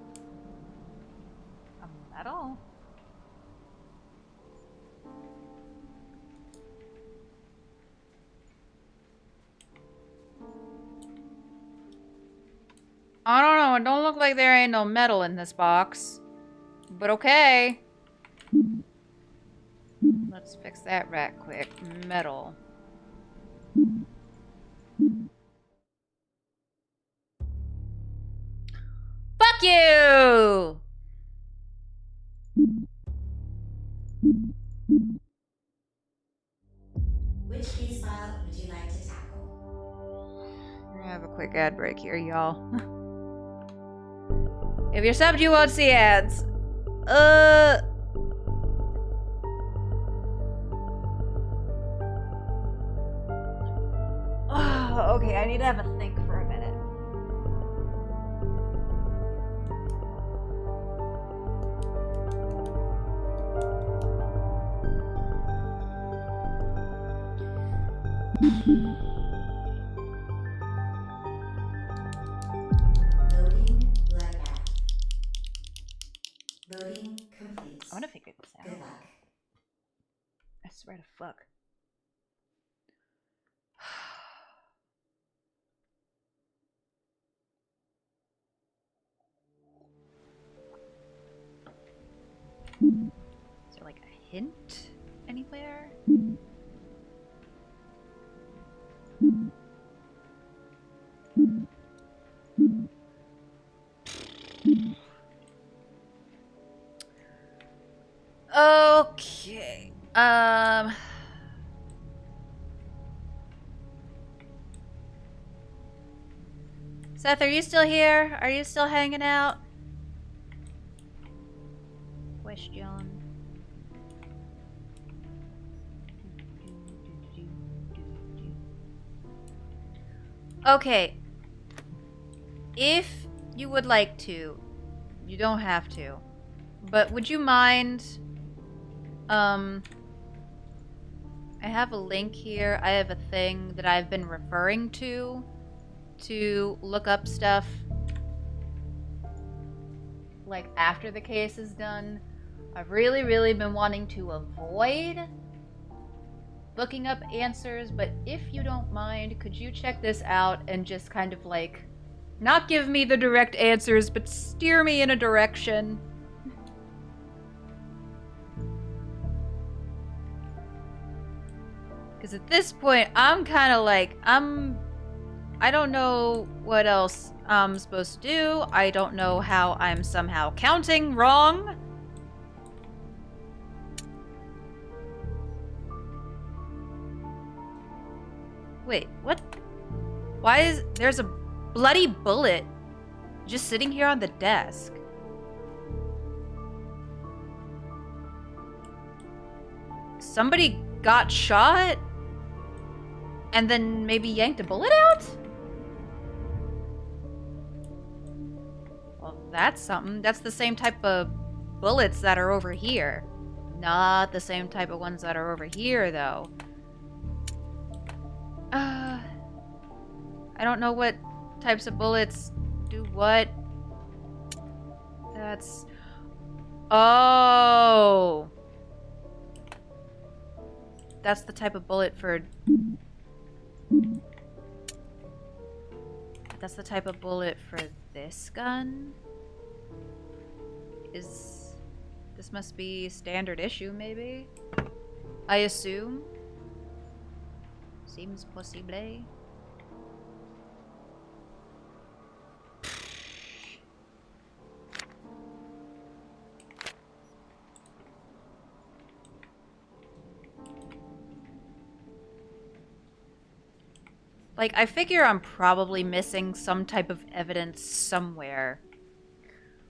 A medal? I don't know. It don't look like there ain't no metal in this box. But okay. Let's fix that right quick. Metal. Fuck you! Which case file would you like to tackle? We're gonna have a quick ad break here, y'all. If you're subbed, you won't see ads. Oh, okay, I need to have a think for a minute. Loading bloodbath. Loading complete. I want to figure this out. Good luck. I swear to fuck. Is there like a hint anywhere? Okay. Seth, are you still here? Are you still hanging out? Question. Okay. If you would like to, you don't have to, but would you mind, I have a link here. I have a thing that I've been referring to look up stuff like after the case is done. I've really been wanting to avoid looking up answers, but if you don't mind, could you check this out and just kind of like not give me the direct answers, but steer me in a direction? Because at this point, I'm kind of like, I don't know what else I'm supposed to do. I don't know how I'm somehow counting wrong. Wait, what? Why is there's a bloody bullet just sitting here on the desk? Somebody got shot and then maybe yanked a bullet out? Well, that's something. That's the same type of bullets that are over here. Not the same type of ones that are over here, though. I don't know what types of bullets do what. That's... Oh! That's the type of bullet for... That's the type of bullet for this gun? This must be standard issue, maybe? I assume? Seems possible. Like, I figure I'm probably missing some type of evidence somewhere.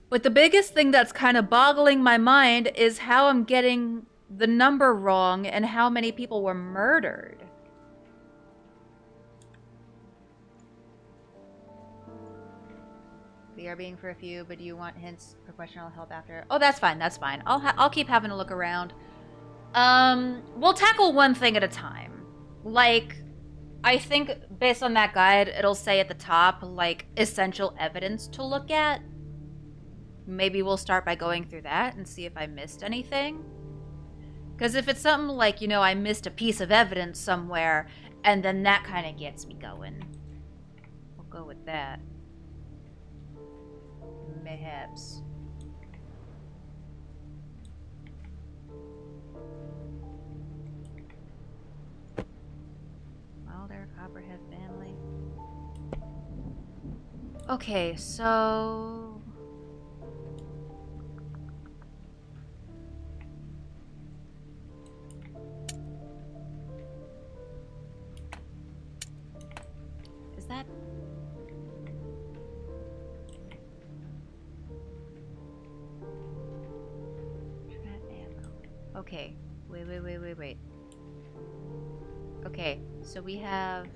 But the biggest thing that's kind of boggling my mind is how I'm getting the number wrong and how many people were murdered. We are being for a few, but do you want hints, professional help after? Oh, that's fine. That's fine. I'll keep having a look around. We'll tackle one thing at a time. Like, I think based on that guide, it'll say at the top, like, essential evidence to look at. Maybe we'll start by going through that and see if I missed anything. Because if it's something like, you know, I missed a piece of evidence somewhere, and then that kind of gets me going. We'll go with that. Mayhaps. Wilder, Copperhead family. Okay, so... Is that... Trap ammo. Okay. Wait. Okay, so we have...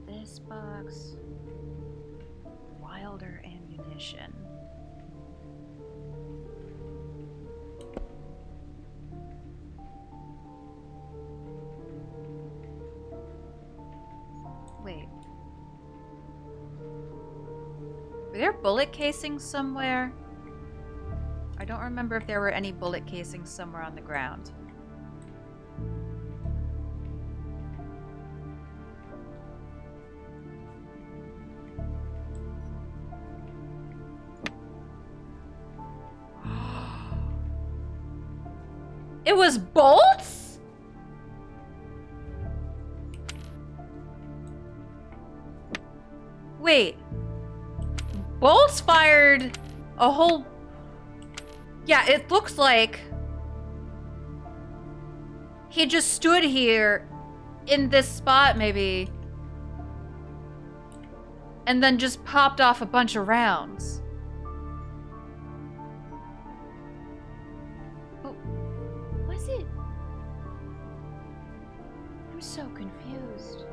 this box... Wilder ammunition. Wait. Were there bullet casings somewhere? I don't remember if there were any bullet casings somewhere on the ground. It was bolts? Wait. Bolts fired a whole... Yeah, it looks like he just stood here in this spot, maybe, and then just popped off a bunch of rounds. Oh, was it? I'm so confused.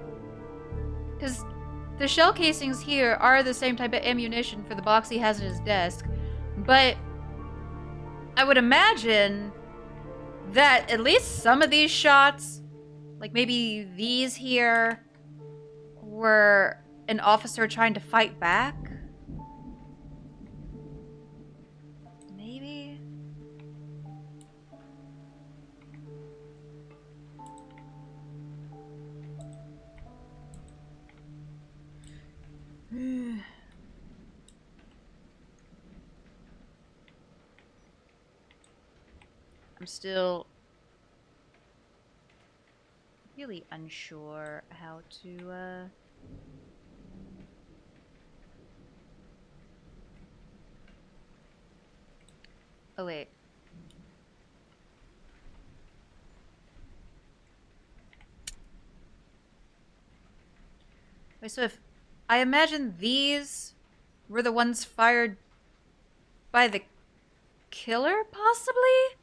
Because the shell casings here are the same type of ammunition for the box he has in his desk, but I would imagine that at least some of these shots, like maybe these here, were an officer trying to fight back. Maybe? I'm still really unsure how to, Oh, wait. Wait, so if I imagine these were the ones fired by the killer, possibly?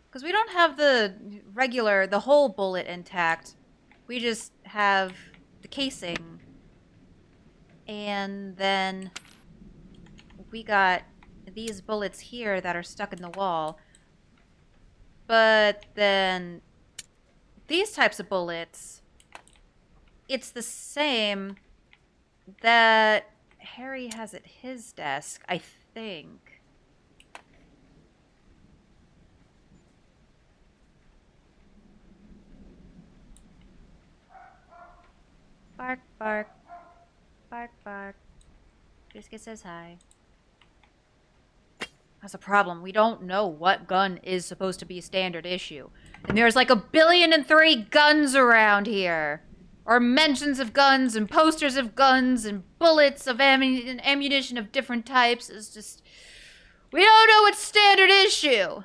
Because we don't have the whole bullet intact. We just have the casing. And then we got these bullets here that are stuck in the wall. But then these types of bullets, it's the same that Harry has at his desk, I think. Bark, bark. Bark, bark. Biscuit says hi. That's a problem. We don't know what gun is supposed to be standard issue. And there's like 1,000,000,003 guns around here. Or mentions of guns and posters of guns and bullets of ammunition of different types. It's just... we don't know what's standard issue.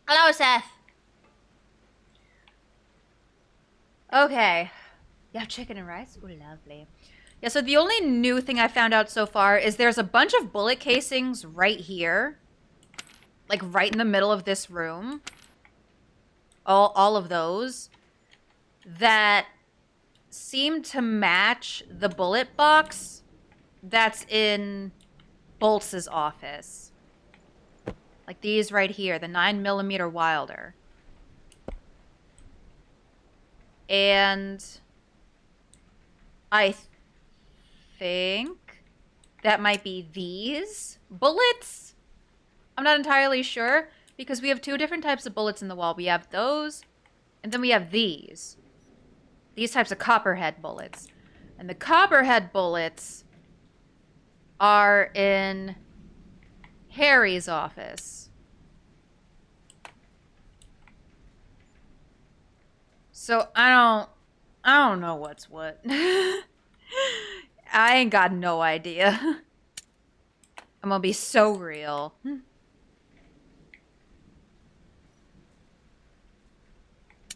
Hello, Seth. Okay. You have chicken and rice? Ooh, lovely. Yeah, so the only new thing I found out so far is there's a bunch of bullet casings right here. Like, right in the middle of this room. All of those. That seem to match the bullet box that's in Boltz's office. Like these right here, the 9mm Wilder. And I think that might be these bullets. I'm not entirely sure because we have two different types of bullets in the wall. We have those, and then we have these. These types of copperhead bullets. And the copperhead bullets are in Harry's office. So I don't know what's what. I ain't got no idea. I'm gonna be so real.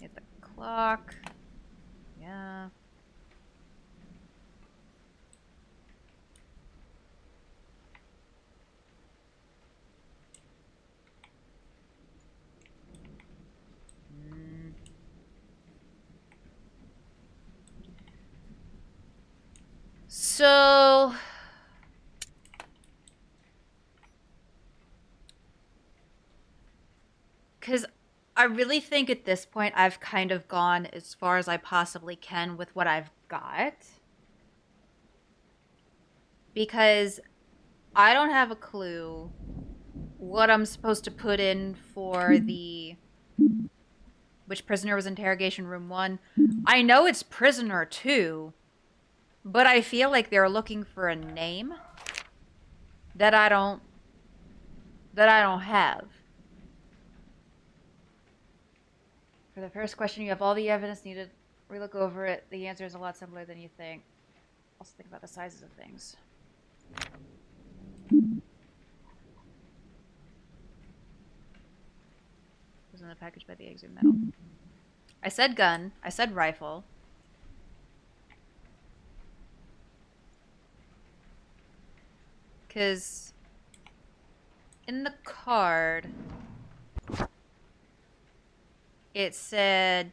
Hit the clock. Yeah. So, because I really think at this point I've kind of gone as far as I possibly can with what I've got. Because I don't have a clue what I'm supposed to put in for the... which prisoner was interrogation room 1. I know it's prisoner 2. But I feel like they're looking for a name that I don't have. For the first question, you have all the evidence needed. Relook over it. The answer is a lot simpler than you think. Also think about the sizes of things. Was in the package by the exit metal. I said gun. I said rifle. Because in the card, it said,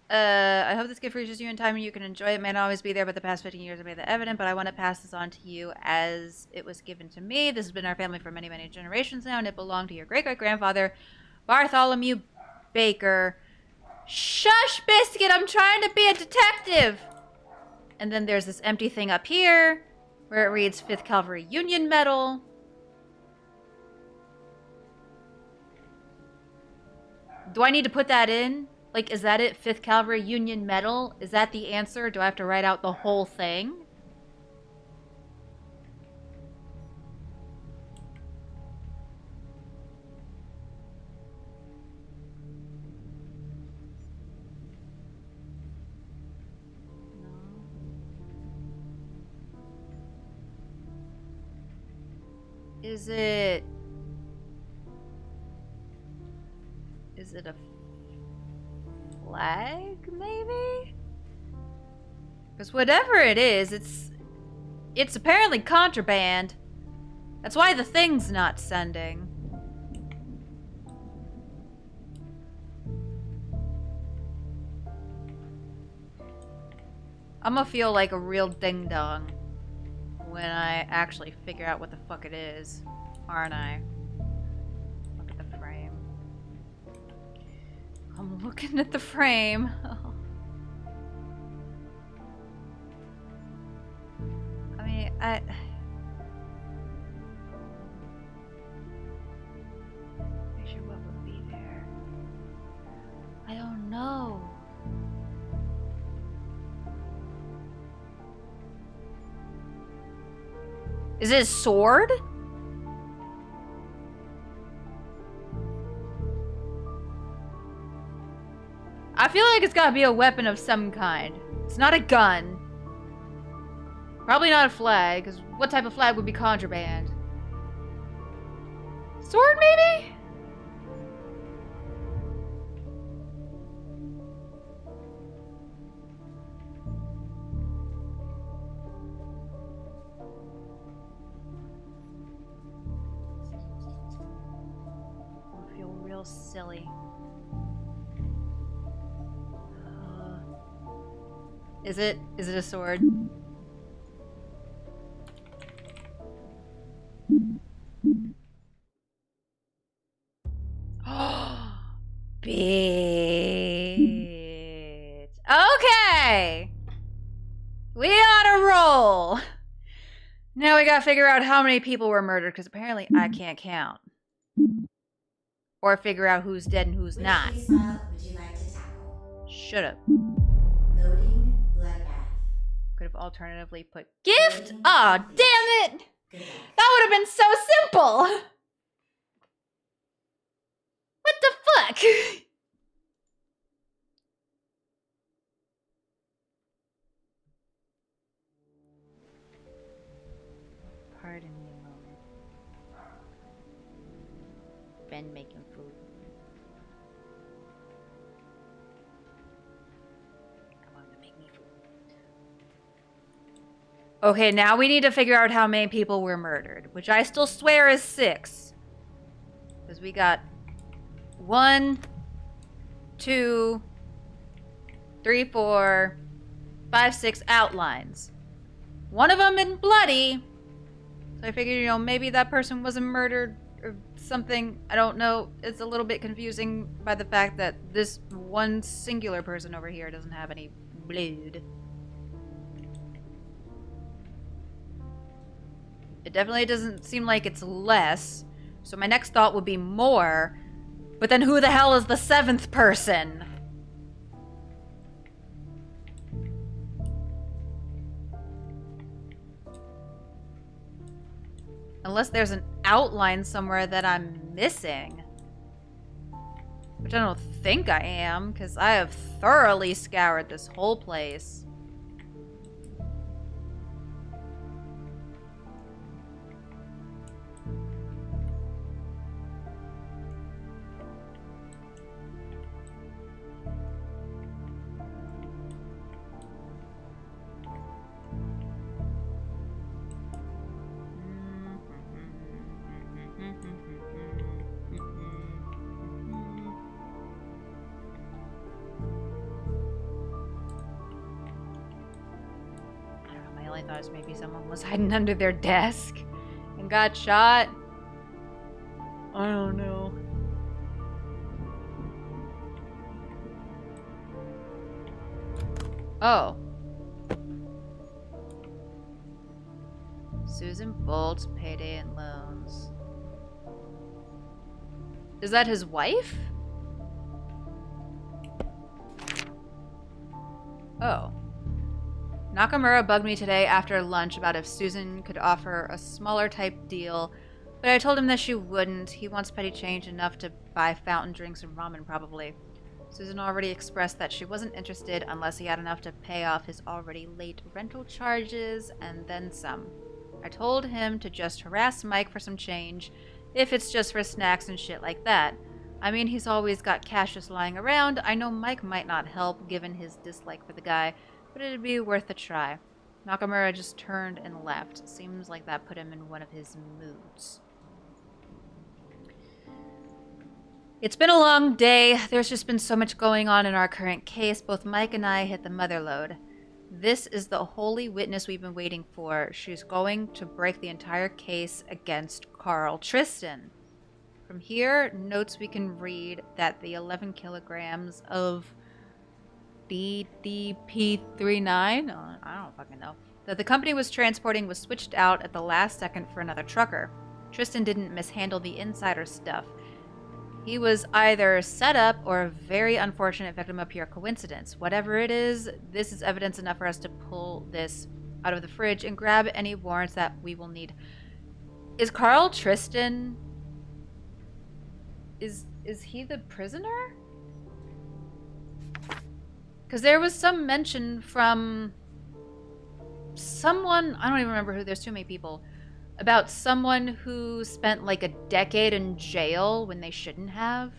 I hope this gift reaches you in time and you can enjoy it. It may not always be there, but the past 15 years have made that evident. But I want to pass this on to you as it was given to me. This has been our family for many, many generations now, and it belonged to your great-great-grandfather, Bartholomew Baker. Shush, Biscuit! I'm trying to be a detective! And then there's this empty thing up here, where it reads 5th Cavalry Union Medal. Do I need to put that in? Like, is that it? 5th Cavalry Union Medal? Is that the answer? Do I have to write out the whole thing? Is it a flag, maybe? Because whatever it is, it's apparently contraband. That's why the thing's not sending. I'm gonna feel like a real ding-dong when I actually figure out what the fuck it is, aren't I? Look at the frame. I'm looking at the frame. I mean, picture what would be there. I don't know. Is it a sword? I feel like it's gotta be a weapon of some kind. It's not a gun. Probably not a flag, because what type of flag would be contraband? Sword, maybe? I feel real silly. Is it a sword? Bitch. Okay. We on a roll. Now we gotta figure out how many people were murdered, because apparently I can't count. Or figure out who's dead and who's not. Which case file would you like to tackle? Shut up. Loading bloodbath. Could have alternatively put gift? Aw, damn it! Good luck. That would have been so simple! What the fuck? Pardon me a moment. Ben making food. Come on, make me food. Okay, now we need to figure out how many people were murdered, which I still swear is 6. Because we got 1, 2, 3, 4, 5, 6 outlines. One of them in bloody. So I figured, you know, maybe that person wasn't murdered or something. I don't know. It's a little bit confusing by the fact that this one singular person over here doesn't have any blood. It definitely doesn't seem like it's less. So my next thought would be more. But then who the hell is the 7th person? Unless there's an outline somewhere that I'm missing. Which I don't think I am, because I have thoroughly scoured this whole place. I thought maybe someone was hiding under their desk and got shot. I don't know. Oh. Susan Bolt's payday and loans. Is that his wife? Oh. Nakamura bugged me today after lunch about if Susan could offer a smaller type deal, but I told him that she wouldn't. He wants petty change enough to buy fountain drinks and ramen, probably. Susan already expressed that she wasn't interested unless he had enough to pay off his already late rental charges and then some. I told him to just harass Mike for some change, if it's just for snacks and shit like that. I mean, he's always got cash just lying around. I know Mike might not help, given his dislike for the guy, but it'd be worth a try. Nakamura just turned and left. Seems like that put him in one of his moods. It's been a long day. There's just been so much going on in our current case. Both Mike and I hit the mother lode. This is the holy witness we've been waiting for. She's going to break the entire case against Carl Tristan. From here, notes we can read that the 11 kilograms of DDP-39, I don't fucking know, that the company was transporting was switched out at the last second for another trucker. Tristan didn't mishandle the insider stuff. He was either set up or a very unfortunate victim of pure coincidence. Whatever it is, this is evidence enough for us to pull this out of the fridge and grab any warrants that we will need. Is Carl Tristan... Is he the prisoner? Because there was some mention from someone, I don't even remember who, there's too many people, about someone who spent like a decade in jail when they shouldn't have.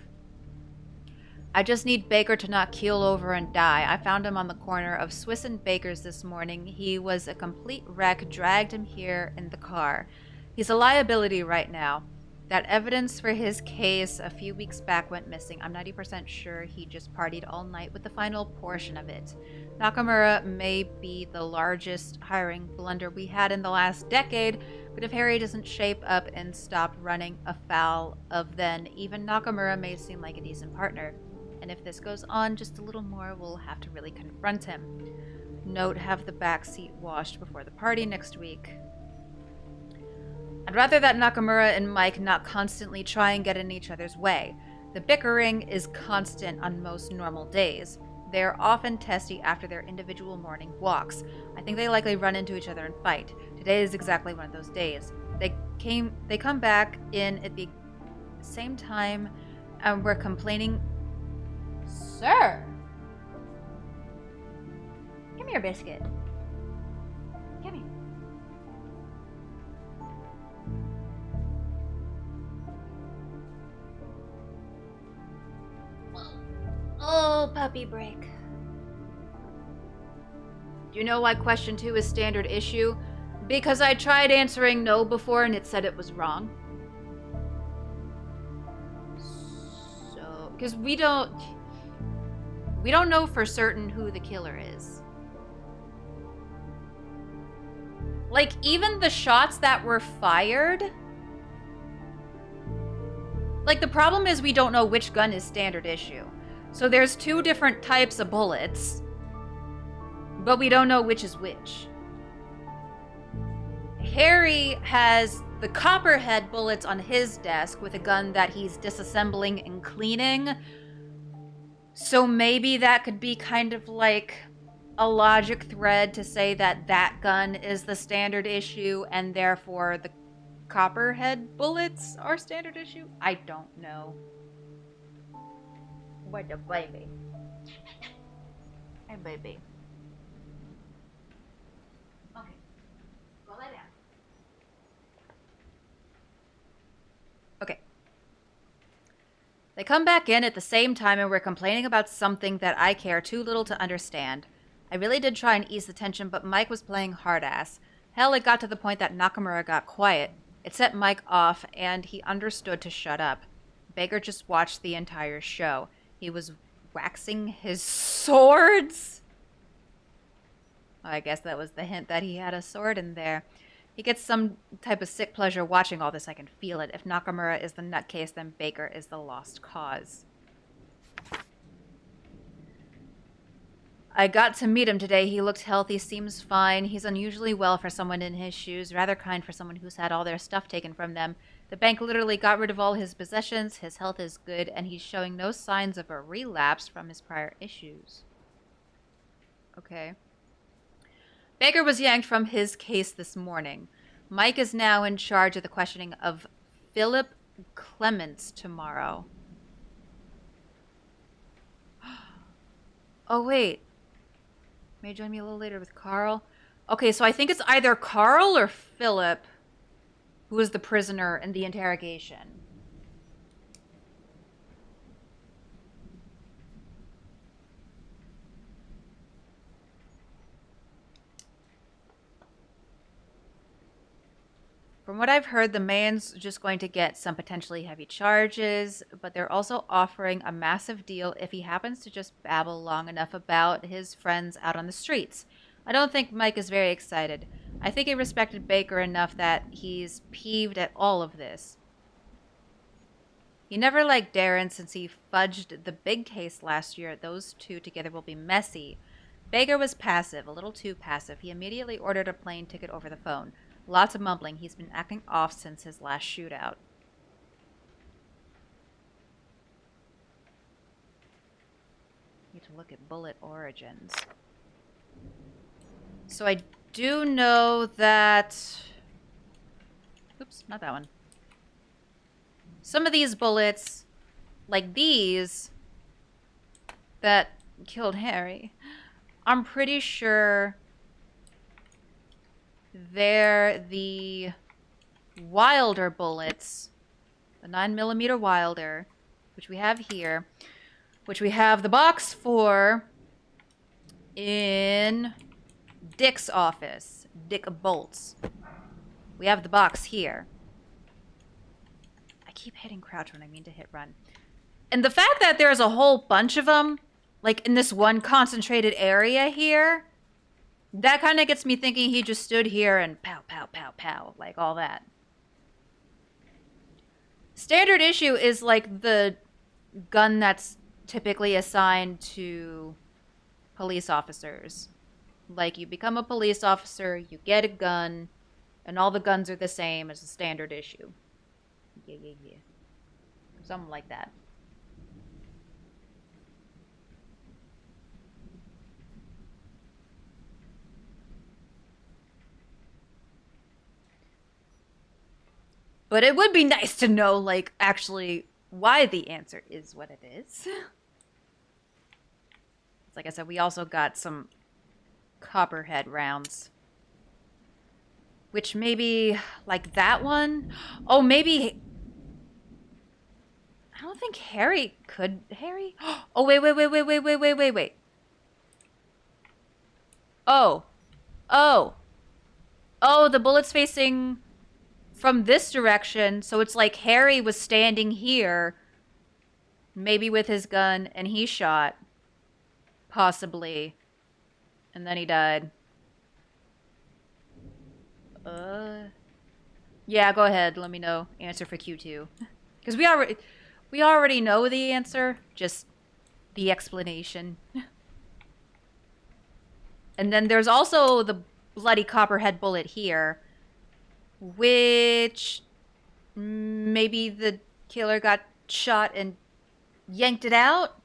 I just need Baker to not keel over and die. I found him on the corner of Swiss and Baker's this morning. He was a complete wreck, dragged him here in the car. He's a liability right now. That evidence for his case a few weeks back went missing. I'm 90% sure he just partied all night with the final portion of it. Nakamura may be the largest hiring blunder we had in the last decade, but if Harry doesn't shape up and stop running afoul of then, even Nakamura may seem like a decent partner. And if this goes on just a little more, we'll have to really confront him. Note, have the back seat washed before the party next week. I'd rather that Nakamura and Mike not constantly try and get in each other's way. The bickering is constant on most normal days. They are often testy after their individual morning walks. I think they likely run into each other and fight. Today is exactly one of those days. They come back in at the same time and were complaining. Sir! Give me your biscuit. Give me. Oh, puppy break. Do you know why question 2 is standard issue? Because I tried answering no before and it said it was wrong. So, because we don't know for certain who the killer is. Like, even the shots that were fired, like, the problem is we don't know which gun is standard issue. So there's 2 different types of bullets, but we don't know which is which. Harry has the copperhead bullets on his desk with a gun that he's disassembling and cleaning. So maybe that could be kind of like a logic thread to say that that gun is the standard issue and therefore the copperhead bullets are standard issue? I don't know. What a baby. Hey, baby. Okay. Go lie down. Okay. They come back in at the same time and we're complaining about something that I care too little to understand. I really did try and ease the tension, but Mike was playing hard ass. Hell, it got to the point that Nakamura got quiet. It set Mike off, and he understood to shut up. Baker just watched the entire show. He was waxing his swords. Well, I guess that was the hint that he had a sword in there. He gets some type of sick pleasure watching all this. I can feel it. If Nakamura is the nutcase, then Baker is the lost cause. I got to meet him today. He looked healthy, seems fine. He's unusually well for someone in his shoes, rather kind for someone who's had all their stuff taken from them. The bank literally got rid of all his possessions. His health is good, and he's showing no signs of a relapse from his prior issues. Okay. Baker was yanked from his case this morning. Mike is now in charge of the questioning of Philip Clements tomorrow. Oh, wait. May join me a little later with Carl. Okay, so I think it's either Carl or Philip who was the prisoner in the interrogation. From what I've heard, the man's just going to get some potentially heavy charges, but they're also offering a massive deal if he happens to just babble long enough about his friends out on the streets. I don't think Mike is very excited. I think he respected Baker enough that he's peeved at all of this. He never liked Darren since he fudged the big case last year. Those two together will be messy. Baker was passive, a little too passive. He immediately ordered a plane ticket over the phone. Lots of mumbling. He's been acting off since his last shootout. Need to look at bullet origins. So I do know that... Oops, not that one. Some of these bullets, like these, that killed Harry, I'm pretty sure they're the Wilder bullets, the 9mm Wilder, which we have here, which we have the box for in Dick's office, Dick Bolts. We have the box here. I keep hitting crouch when I mean to hit run. And the fact that there's a whole bunch of them, like in this one concentrated area here, that kind of gets me thinking he just stood here and pow, pow, pow, pow, like all that. Standard issue is like the gun that's typically assigned to police officers. Like you become a police officer, you get a gun, and all the guns are the same as a standard issue. Yeah. Something like that. But it would be nice to know, like, actually why the answer is what it is. Like I said, we also got some Copperhead rounds. Which maybe, like that one? Oh, maybe... I don't think Harry could... Harry? Oh, wait. Oh, the bullet's facing from this direction, so it's like Harry was standing here, maybe with his gun, and he shot. Possibly. And then he died. Yeah, go ahead. Let me know. Answer for Q2. Because we already know the answer. Just the explanation. And then there's also the bloody Copperhead bullet here. Which... maybe the killer got shot and yanked it out?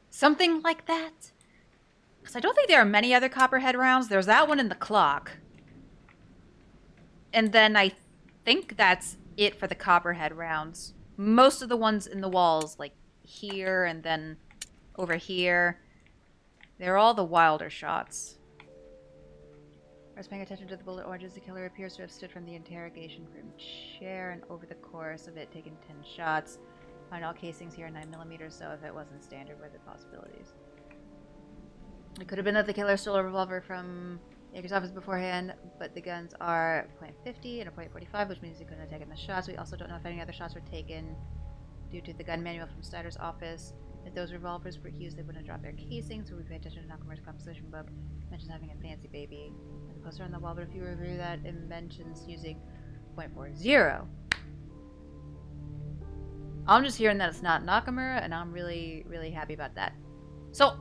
Something like that? Because I don't think there are many other Copperhead rounds. There's that one in the clock. And then I think that's it for the Copperhead rounds. Most of the ones in the walls, like here and then over here, they're all the Wilder shots. I was paying attention to the bullet origins. The killer appears to have stood from the interrogation room chair and over the course of it taken 10 shots. Find all casings here 9mm, so if it wasn't standard, were the possibilities. It could have been that the killer stole a revolver from Yeager's office beforehand, but the guns are .50 and a .45, which means he couldn't have taken the shots. We also don't know if any other shots were taken due to the gun manual from Snyder's office. If those revolvers were used, they wouldn't drop their casings, so we pay attention to Nakamura's composition book. Mentions having a fancy baby. There's a poster on the wall, but if you review that, it mentions using .40. I'm just hearing that it's not Nakamura, and I'm really, really happy about that. So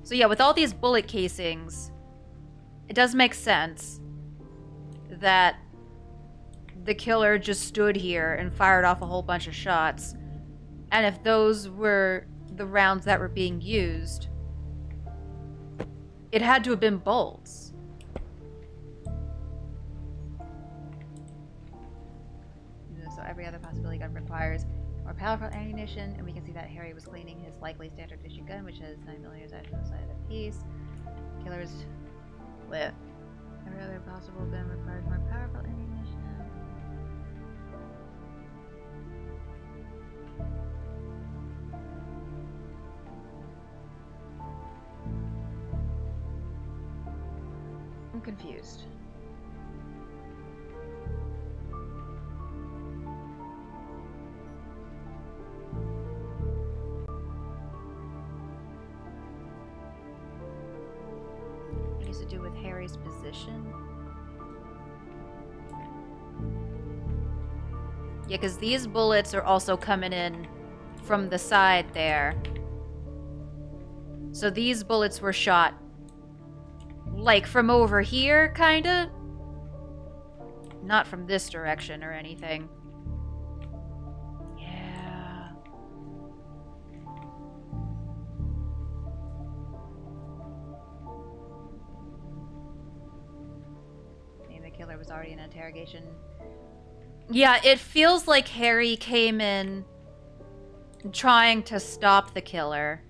yeah, with all these bullet casings, it does make sense that the killer just stood here and fired off a whole bunch of shots. And if those were the rounds that were being used, it had to have been bolts. So every other possibility gun requires more powerful ammunition, and we can see that Harry was cleaning his likely standard issue gun, which has 9mm at the side of the piece. Killer's with. Every other possible gun requires more powerful ammunition. I'm confused. What has to do with Harry's position? Yeah, because these bullets are also coming in from the side there. So these bullets were shot like from over here, kinda? Not from this direction or anything. Yeah. Maybe the killer was already in interrogation. Yeah, it feels like Harry came in trying to stop the killer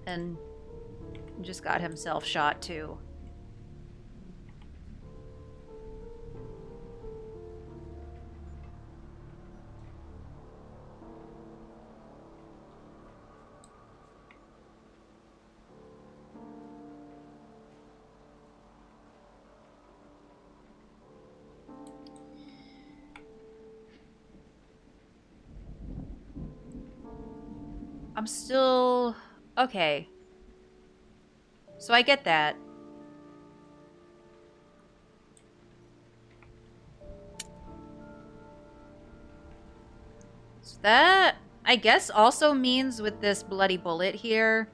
and just got himself shot too. I'm still... Okay. So I get that. So that, I guess, also means with this bloody bullet here,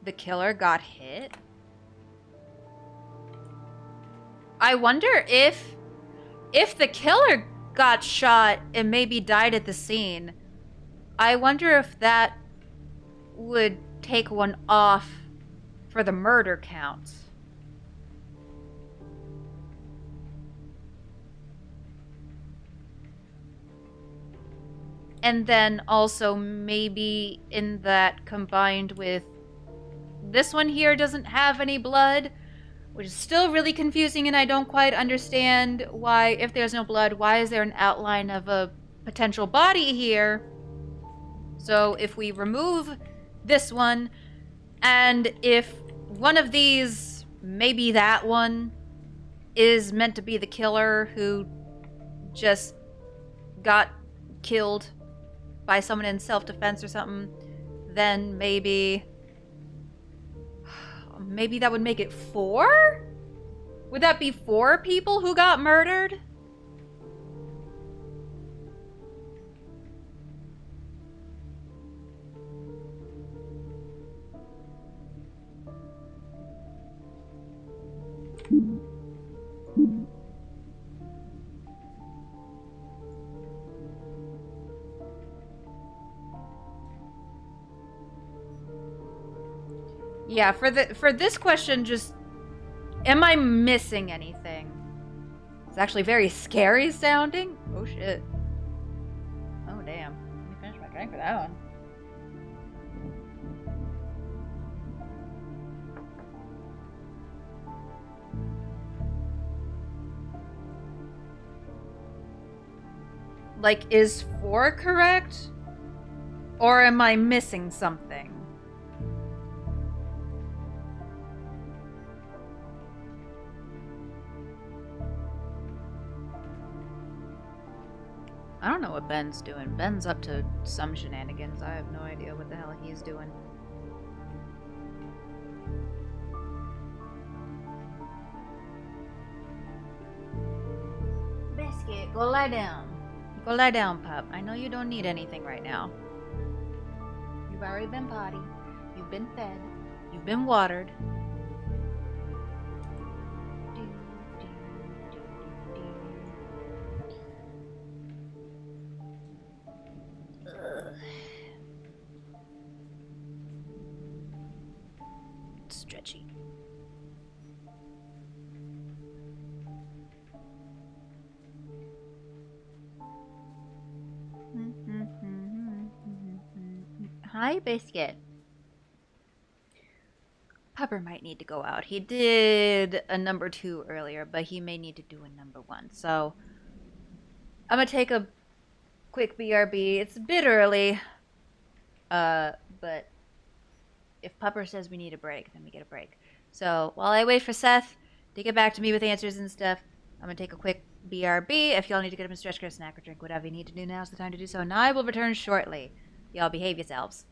the killer got hit. I wonder if the killer got shot and maybe died at the scene, I wonder if that would take one off for the murder count. And then also maybe in that combined with this one here doesn't have any blood, which is still really confusing, and I don't quite understand why, if there's no blood, why is there an outline of a potential body here? So if we remove this one, and if one of these, maybe that one, is meant to be the killer who just got killed by someone in self-defense or something, then maybe that would make it 4? Would that be 4 people who got murdered? Yeah, for this question, just am I missing anything? It's actually very scary sounding. Oh shit. Oh damn. Let me finish my drink for that one. Like, is 4 correct? Or am I missing something? I don't know what Ben's doing. Ben's up to some shenanigans. I have no idea what the hell he's doing. Biscuit, go lie down. Go lie down, pup. I know you don't need anything right now. You've already been potty. You've been fed. You've been watered. Stretchy. Hi, Biscuit. Pupper might need to go out. He did a number 2 earlier, but he may need to do a number 1. So I'm gonna take a quick BRB. It's a bit early, but if Pupper says we need a break, then we get a break. So while I wait for Seth to get back to me with answers and stuff, I'm gonna take a quick BRB. If y'all need to get up and stretch, get a snack or drink, whatever you need to do, now's the time to do so. And I will return shortly. Y'all behave yourselves.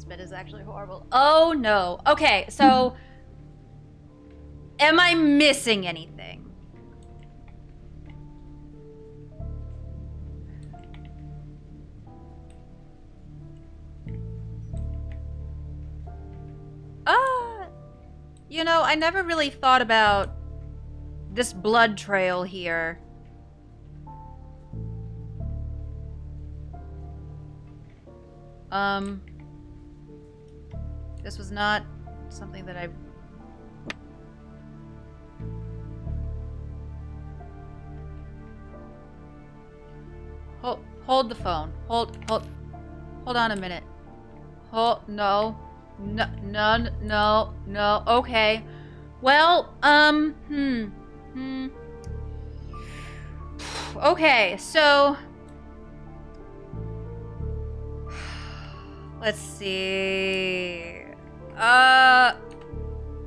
This bit is actually horrible. Oh no. Okay, so am I missing anything? You know, I never really thought about this blood trail here. This was not something that I... Hold the phone. Hold on a minute. No. No. Okay. Well, Okay, so... Let's see...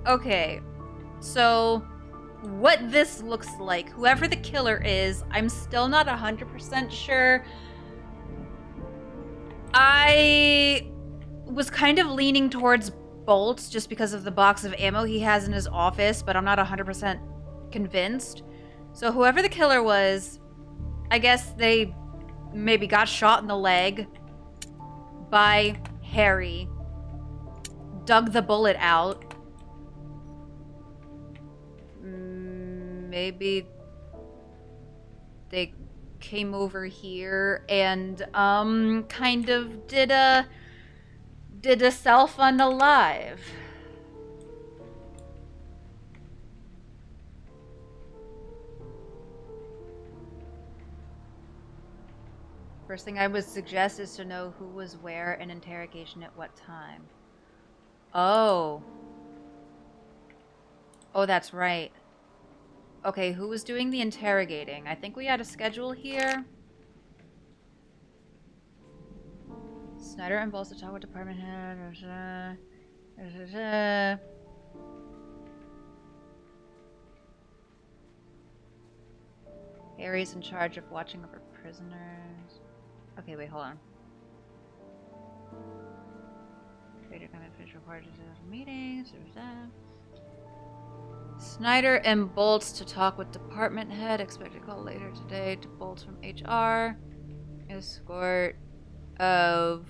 Okay. So, what this looks like, whoever the killer is, I'm still not 100% sure. I was kind of leaning towards Bolts just because of the box of ammo he has in his office, but I'm not 100% convinced. So whoever the killer was, I guess they maybe got shot in the leg by Harry, dug the bullet out. Maybe they came over here and kind of did a self-unalive. First thing I would suggest is to know who was where in interrogation at what time. Oh, that's right. Okay, who was doing the interrogating? I think we had a schedule here. Snyder and Bolts to talk with department head. Harry's in charge of watching over prisoners. Okay, wait, hold on. Trader come and finish reported to meetings. Snyder and Bolts to talk with department head. Expected call later today to Bolts from HR. Escort of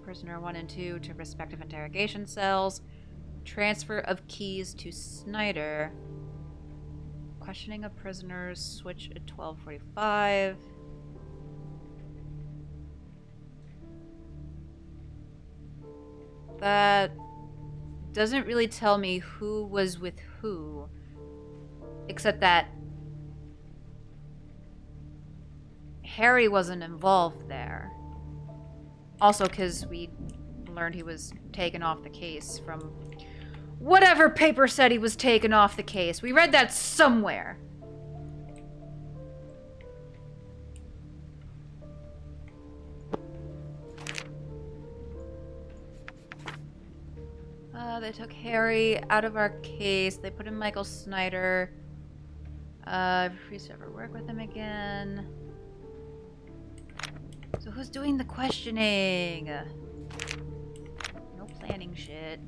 prisoner 1 and 2 to respective interrogation cells. Transfer of keys to Snyder. Questioning of prisoners. Switch at 12:45. That doesn't really tell me who was with who, except that Harry wasn't involved there. Also, because we learned he was taken off the case from whatever paper said he was taken off the case. We read that somewhere. They took Harry out of our case. They put in Michael Snyder. Refused to ever work with him again. So who's doing the questioning? No planning shit.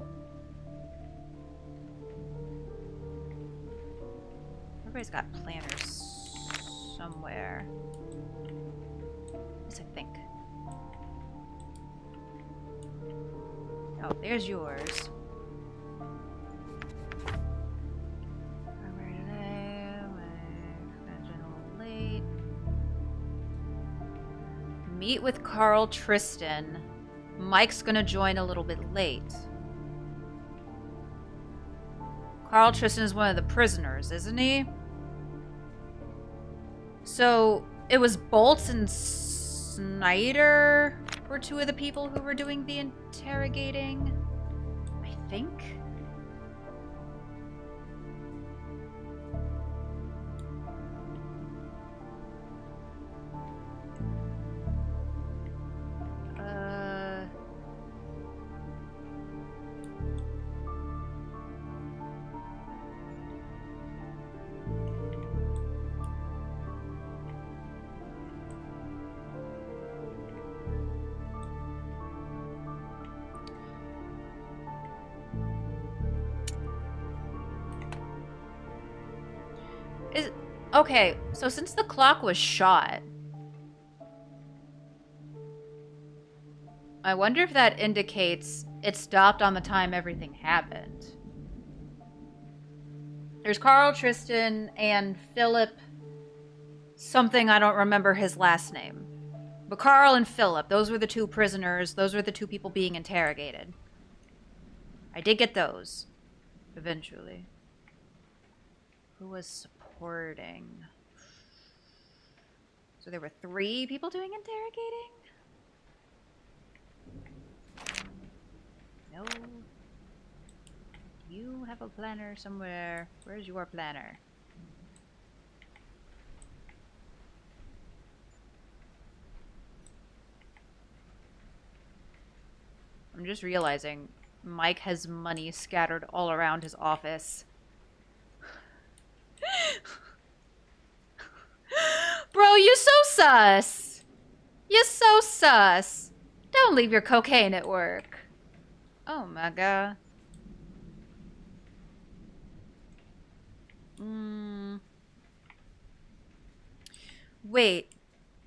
Everybody's got planners somewhere. Yes, I think. Oh, there's yours. Meet with Carl Tristan. Mike's gonna join a little bit late. Carl Tristan is one of the prisoners, isn't he? So, it was Bolts and Snyder were two of the people who were doing the interrogating, I think? Okay, so since the clock was shot, I wonder if that indicates it stopped on the time everything happened. There's Carl, Tristan, and Philip. Something, I don't remember his last name. But Carl and Philip, those were the two prisoners. Those were the two people being interrogated. I did get those. Eventually. Who was supporting? So there were 3 people doing interrogating? No. You have a planner somewhere. Where's your planner? I'm just realizing Mike has money scattered all around his office. Bro, you so sus. You so sus. Don't leave your cocaine at work. Oh my god. Wait.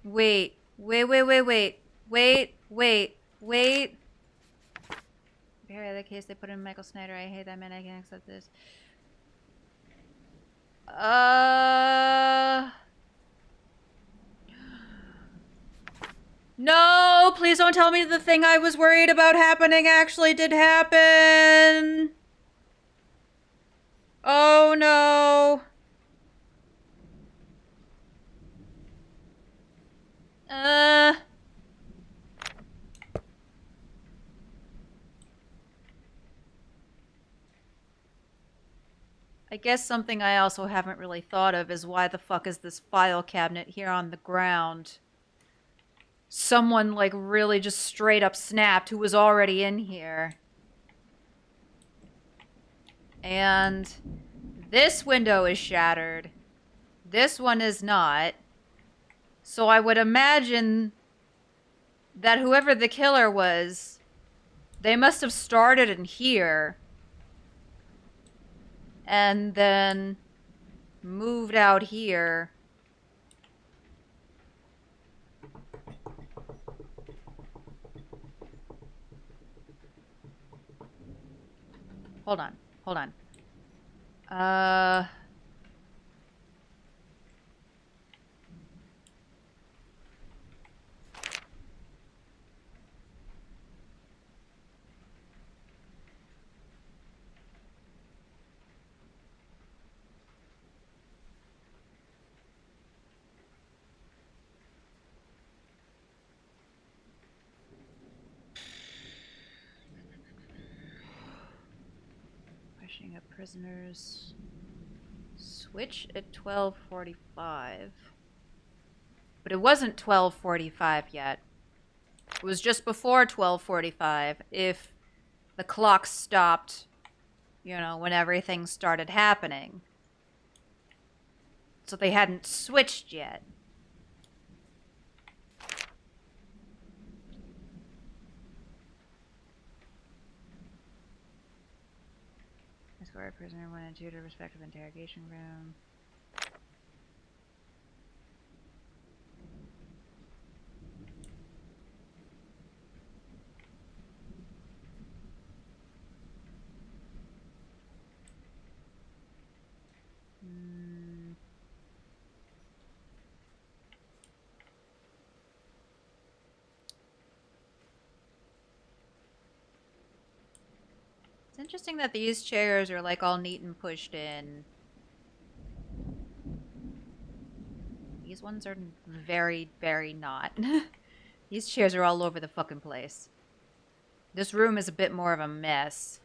Wait. Wait, wait, wait, wait. Wait, wait, wait. Very other case they put in Michael Snyder. I hate that man. I can't accept this. No, please don't tell me the thing I was worried about happening actually did happen. Oh no. I guess something I also haven't really thought of is why the fuck is this file cabinet here on the ground? Someone, like, really just straight up snapped who was already in here. And this window is shattered. This one is not. So I would imagine that whoever the killer was, they must have started in here and then moved out here. Hold on. Hold on. Rushing up prisoners. Switch at 12:45. But it wasn't 12:45 yet. It was just before 12:45 if the clock stopped, you know, when everything started happening. So they hadn't switched yet. Escort prisoner 1 and 2 to respective interrogation room. It's interesting that these chairs are like all neat and pushed in. These ones are very, very not. These chairs are all over the fucking place. This room is a bit more of a mess.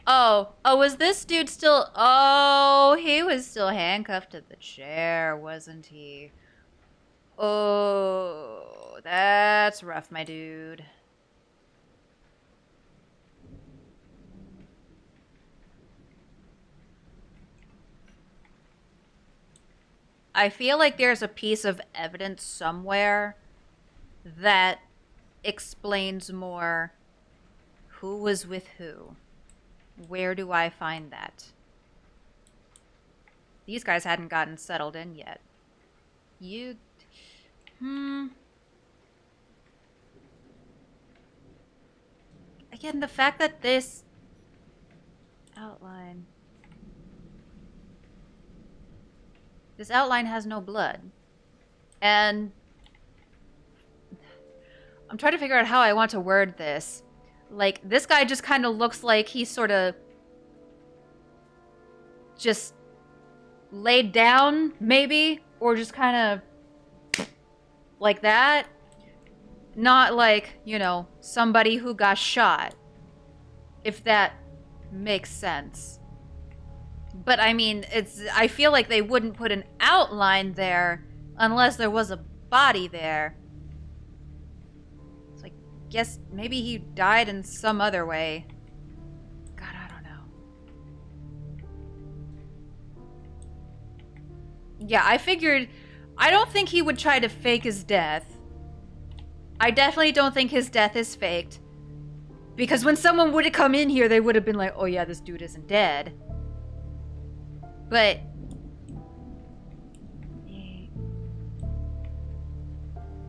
Oh, was this dude still... Oh, he was still handcuffed to the chair, wasn't he? Oh, that's rough, my dude. I feel like there's a piece of evidence somewhere that explains more who was with who. Where do I find that? These guys hadn't gotten settled in yet. You... Again, the fact that this outline... This outline has no blood. And... I'm trying to figure out how I want to word this. Like, this guy just kind of looks like he sort of... just... laid down, maybe? Or just kind of... like that? Not like, you know, somebody who got shot. If that makes sense. But I mean, I feel like they wouldn't put an outline there unless there was a body there. So I guess maybe he died in some other way. God, I don't know. Yeah, I figured... I don't think he would try to fake his death. I definitely don't think his death is faked. Because when someone would have come in here, they would have been like, oh yeah, this dude isn't dead. But...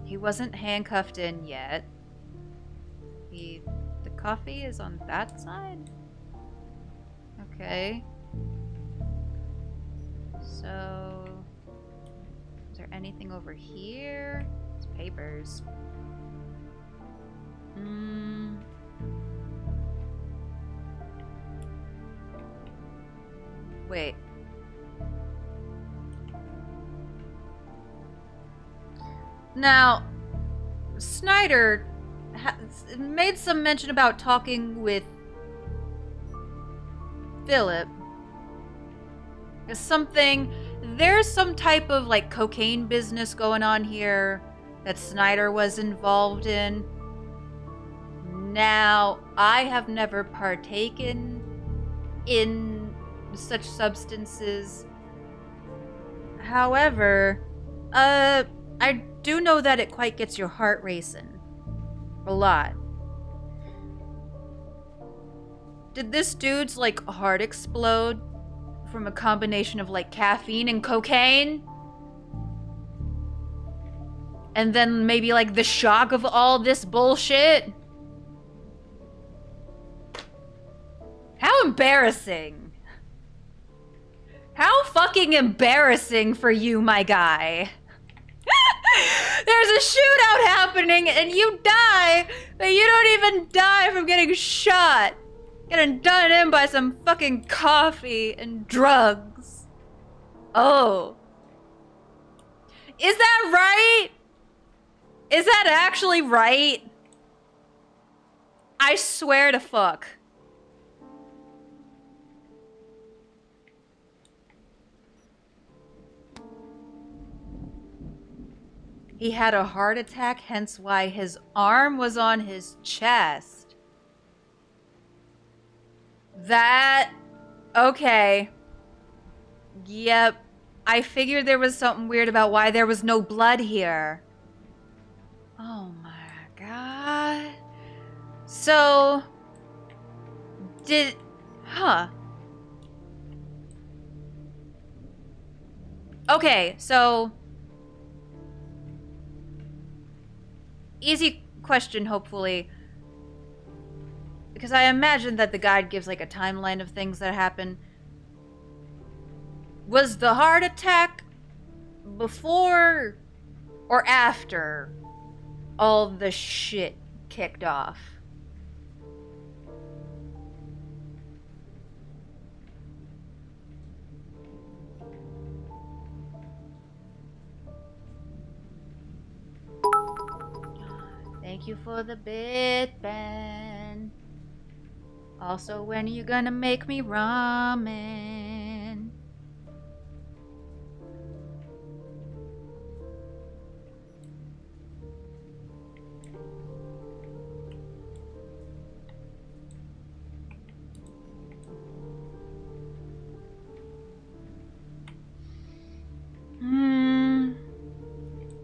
He wasn't handcuffed in yet. The coffee is on that side? Okay. So... Is there anything over here? It's papers. Wait. Now, Snyder made some mention about talking with Philip. There's some type of like cocaine business going on here that Snyder was involved in. Now, I have never partaken in such substances. However, I do know that it quite gets your heart racing. A lot. Did this dude's, like, heart explode from a combination of, like, caffeine and cocaine? And then maybe, like, the shock of all this bullshit? How embarrassing. How fucking embarrassing for you, my guy. There's a shootout happening and you die, but you don't even die from getting shot. Getting done in by some fucking coffee and drugs. Oh. Is that right? Is that actually right? I swear to fuck. He had a heart attack, hence why his arm was on his chest. That... Okay. Yep. I figured there was something weird about why there was no blood here. Oh my god. So... Huh. Okay, so... Easy question, hopefully. Because I imagine that the guide gives like a timeline of things that happen. Was the heart attack before or after all the shit kicked off? Thank you for the bit, Ben. Also, when are you gonna make me ramen?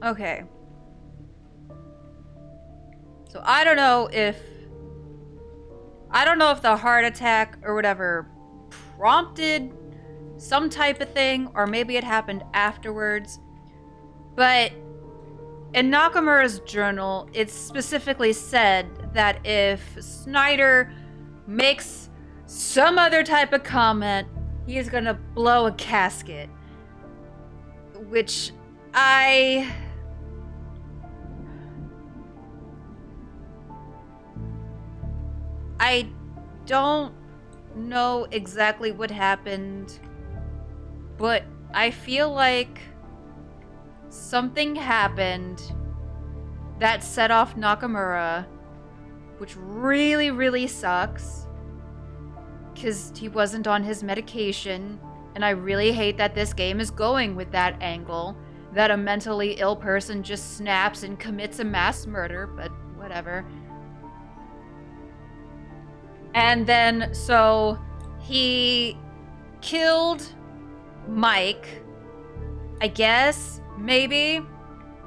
Okay. So I don't know if the heart attack or whatever prompted some type of thing, or maybe it happened afterwards. But in Nakamura's journal, it's specifically said that if Snyder makes some other type of comment, he is gonna blow a casket. Which I don't know exactly what happened, but I feel like something happened that set off Nakamura, which really, really sucks, because he wasn't on his medication, and I really hate that this game is going with that angle, that a mentally ill person just snaps and commits a mass murder, but whatever. And then, so, he killed Mike, I guess, maybe,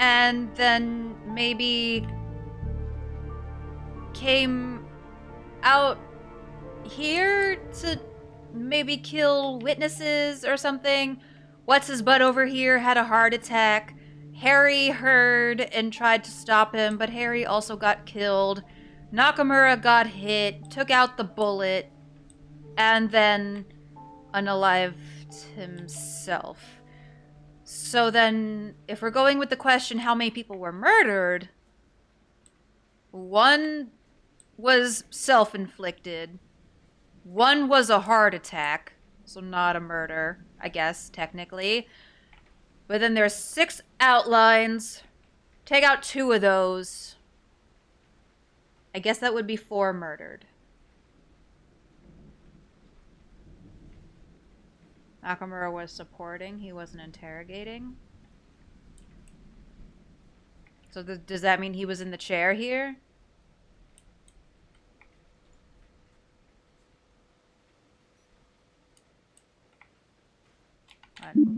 and then maybe came out here to maybe kill witnesses or something. What's his butt over here had a heart attack. Harry heard and tried to stop him, but Harry also got killed. Nakamura got hit, took out the bullet, and then unalived himself. So then, if we're going with the question how many people were murdered, one was self-inflicted, one was a heart attack, so not a murder, I guess, technically. But then there's 6 outlines. Take out 2 of those. I guess that would be 4 murdered. Nakamura was supporting, he wasn't interrogating. So does that mean he was in the chair here?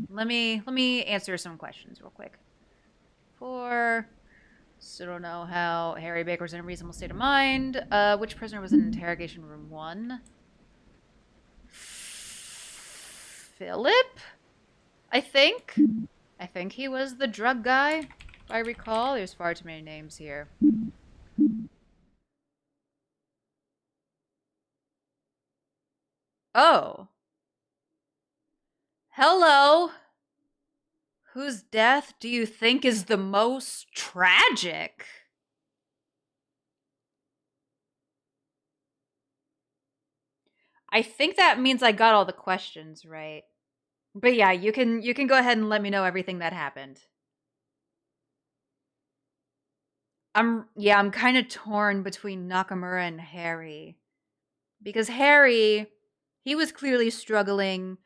Let me answer some questions real quick. Still don't know how Harry Baker was in a reasonable state of mind. Which prisoner was in interrogation room 1? Philip? I think he was the drug guy, if I recall. There's far too many names here. Oh. Hello. Whose death do you think is the most tragic? I think that means I got all the questions right. But yeah, you can go ahead and let me know everything that happened. I'm kind of torn between Nakamura and Harry. Because Harry, he was clearly struggling,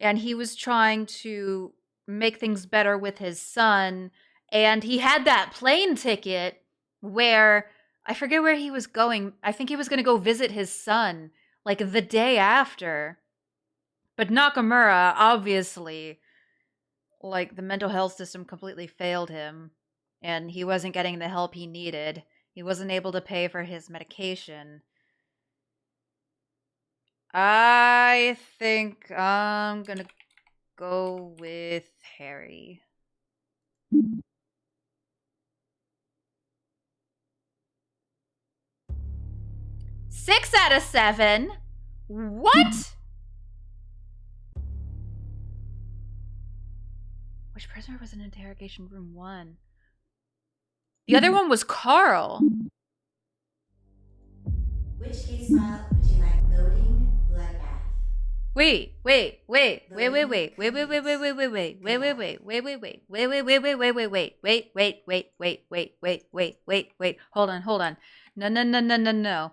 and he was trying to make things better with his son, and he had that plane ticket where I forget where he was going. I think he was going to go visit his son like the day after. But Nakamura, obviously, like, the mental health system completely failed him, and he wasn't getting the help he needed. He wasn't able to pay for his medication. I think I'm gonna go with Harry. Six out of 7? What? Which prisoner was in interrogation room 1? The other one was Carl. Which case file would you like loading? Bloodbath. Wait. Hold on. No.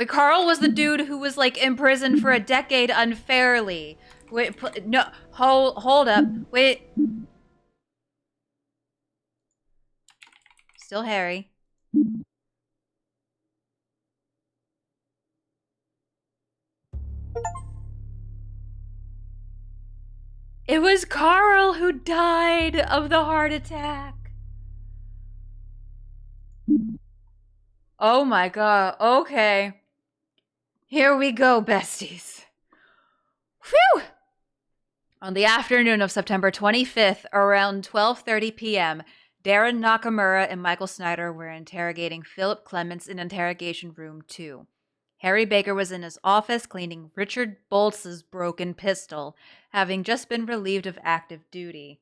Carl was the dude who was like in prison for a decade unfairly. Wait, no, hold up. Wait. Still Harry. It was Carl who died of the heart attack. Oh my god. Okay. Here we go, besties. Phew! On the afternoon of September 25th, around 12:30 p.m., Darren Nakamura and Michael Snyder were interrogating Philip Clements in Interrogation Room 2. Harry Baker was in his office cleaning Richard Boltz's broken pistol, having just been relieved of active duty.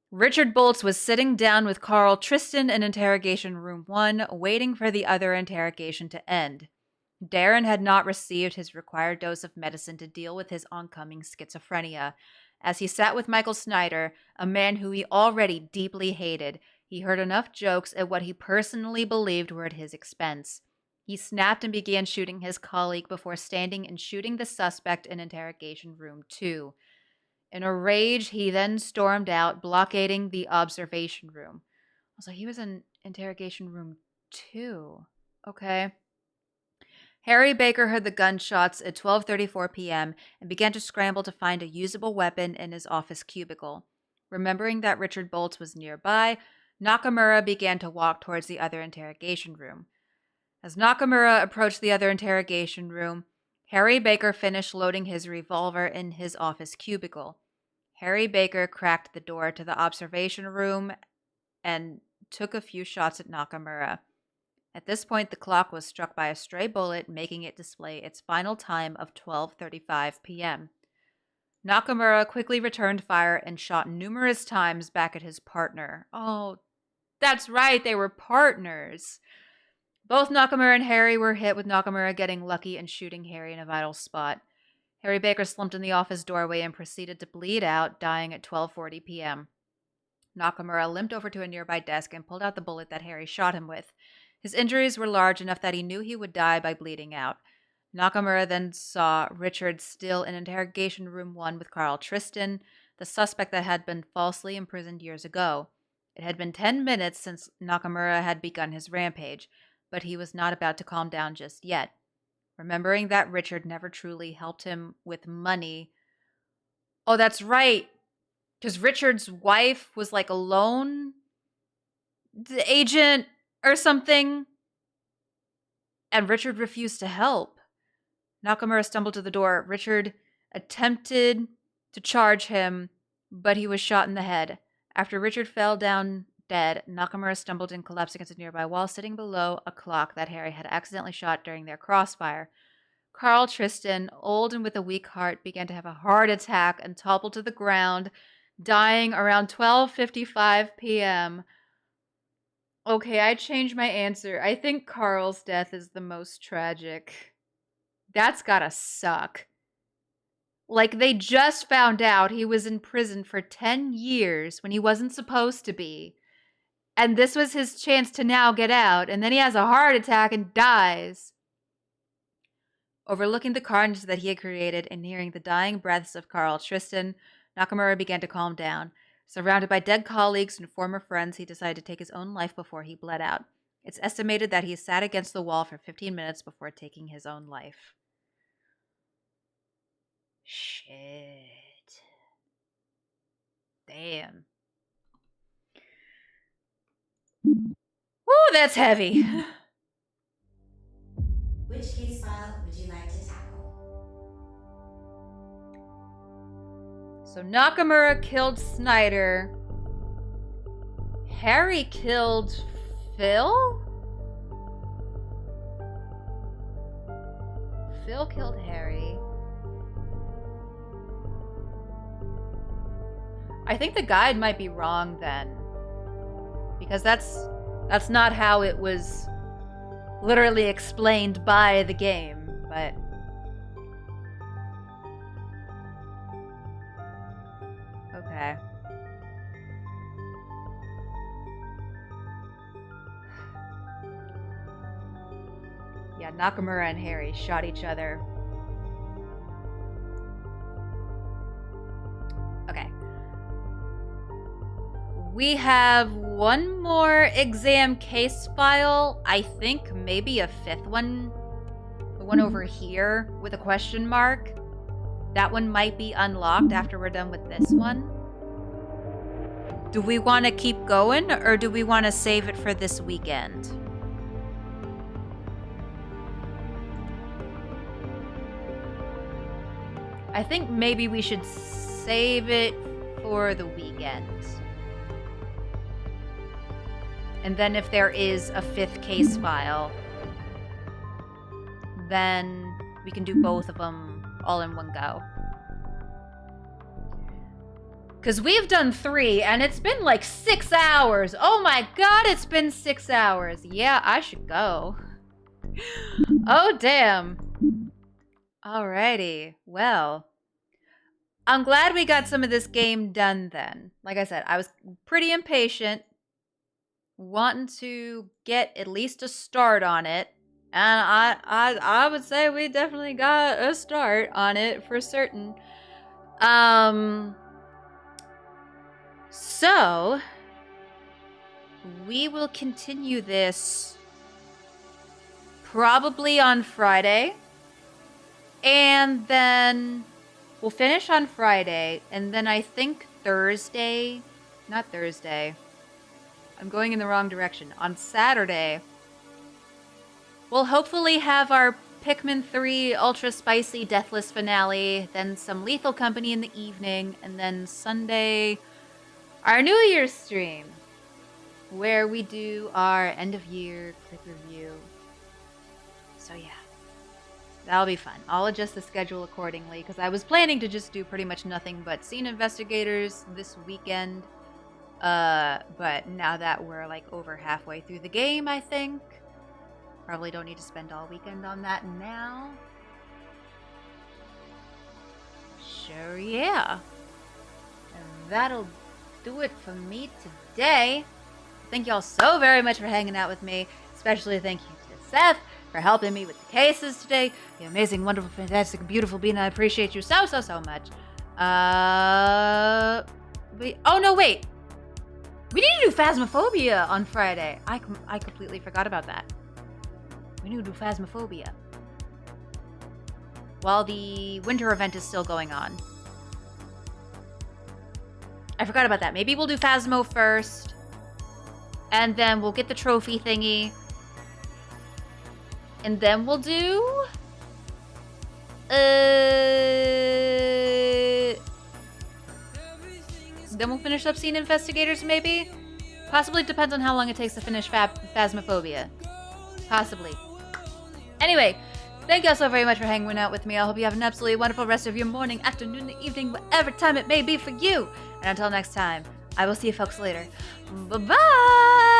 Richard Boltz was sitting down with Carl Tristan in Interrogation Room 1, waiting for the other interrogation to end. Darren had not received his required dose of medicine to deal with his oncoming schizophrenia. As he sat with Michael Snyder, a man who he already deeply hated, he heard enough jokes at what he personally believed were at his expense. He snapped and began shooting his colleague before standing and shooting the suspect in Interrogation Room 2. In a rage, he then stormed out, blockading the observation room. So he was in Interrogation Room 2. Okay. Harry Baker heard the gunshots at 12:34 p.m. and began to scramble to find a usable weapon in his office cubicle. Remembering that Richard Boltz was nearby, Nakamura began to walk towards the other interrogation room. As Nakamura approached the other interrogation room, Harry Baker finished loading his revolver in his office cubicle. Harry Baker cracked the door to the observation room and took a few shots at Nakamura. At this point, the clock was struck by a stray bullet, making it display its final time of 12:35 p.m. Nakamura quickly returned fire and shot numerous times back at his partner. Oh, that's right, they were partners. Both Nakamura and Harry were hit, with Nakamura getting lucky and shooting Harry in a vital spot. Harry Baker slumped in the office doorway and proceeded to bleed out, dying at 12:40 p.m. Nakamura limped over to a nearby desk and pulled out the bullet that Harry shot him with. His injuries were large enough that he knew he would die by bleeding out. Nakamura then saw Richard still in Interrogation Room 1 with Carl Tristan, the suspect that had been falsely imprisoned years ago. It had been 10 minutes since Nakamura had begun his rampage, but he was not about to calm down just yet. Remembering that Richard never truly helped him with money. Oh, that's right. Because Richard's wife was like a loan agent or something. And Richard refused to help. Nakamura stumbled to the door. Richard attempted to charge him, but he was shot in the head. After Richard fell down dead, Nakamura stumbled and collapsed against a nearby wall, sitting below a clock that Harry had accidentally shot during their crossfire. Carl Tristan, old and with a weak heart, began to have a heart attack and toppled to the ground, dying around 12:55 p.m. Okay, I changed my answer. I think Carl's death is the most tragic. That's gotta suck. Like, they just found out he was in prison for 10 years when he wasn't supposed to be. And this was his chance to now get out, and then he has a heart attack and dies. Overlooking the carnage that he had created and hearing the dying breaths of Carl Tristan, Nakamura began to calm down. Surrounded by dead colleagues and former friends, he decided to take his own life before he bled out. It's estimated that he sat against the wall for 15 minutes before taking his own life. Shit. Damn. Woo, that's heavy. Which case file would you like to tackle? So Nakamura killed Snyder. Harry killed Phil? Phil killed Harry. I think the guide might be wrong then. Because that's not how it was literally explained by the game, but okay. Yeah, Nakamura and Harry shot each other. Okay. We have one more exam case file. I think maybe a fifth one. The one over here with a question mark. That one might be unlocked after we're done with this one. Do we want to keep going, or do we want to save it for this weekend? I think maybe we should save it for the weekend. And then if there is a 5th case file, then we can do both of them all in one go. Because we've done 3, and it's been like 6 hours. Oh my god, it's been 6 hours. Yeah, I should go. Oh, damn. Alrighty. Well, I'm glad we got some of this game done then. Like I said, I was pretty impatient, wanting to get at least a start on it. And I would say we definitely got a start on it for certain. So, we will continue this probably on Friday. And then we'll finish on Friday. And then I think Thursday, not Thursday. I'm going in the wrong direction. On Saturday, we'll hopefully have our Pikmin 3 Ultra Spicy Deathless finale, then some Lethal Company in the evening, and then Sunday, our New Year's stream, where we do our end-of-year clip review. So yeah, that'll be fun. I'll adjust the schedule accordingly, because I was planning to just do pretty much nothing but Scene Investigators this weekend. But now that we're like over halfway through the game, I think probably don't need to spend all weekend on that now. Sure, yeah. And that'll do it for me today. Thank y'all so very much for hanging out with me. Especially thank you to Seth for helping me with the cases today. The amazing, wonderful, fantastic, beautiful being. I appreciate you so much. Oh no, wait. We need to do Phasmophobia on Friday. I completely forgot about that. We need to do Phasmophobia while the winter event is still going on. I forgot about that. Maybe we'll do Phasmo first, and then we'll get the trophy thingy, and then we'll do then we'll finish up Scene Investigators, maybe? Possibly, depends on how long it takes to finish Phasmophobia. Possibly. Anyway, thank y'all so very much for hanging out with me. I hope you have an absolutely wonderful rest of your morning, afternoon, evening, whatever time it may be for you. And until next time, I will see you folks later. Bye-bye!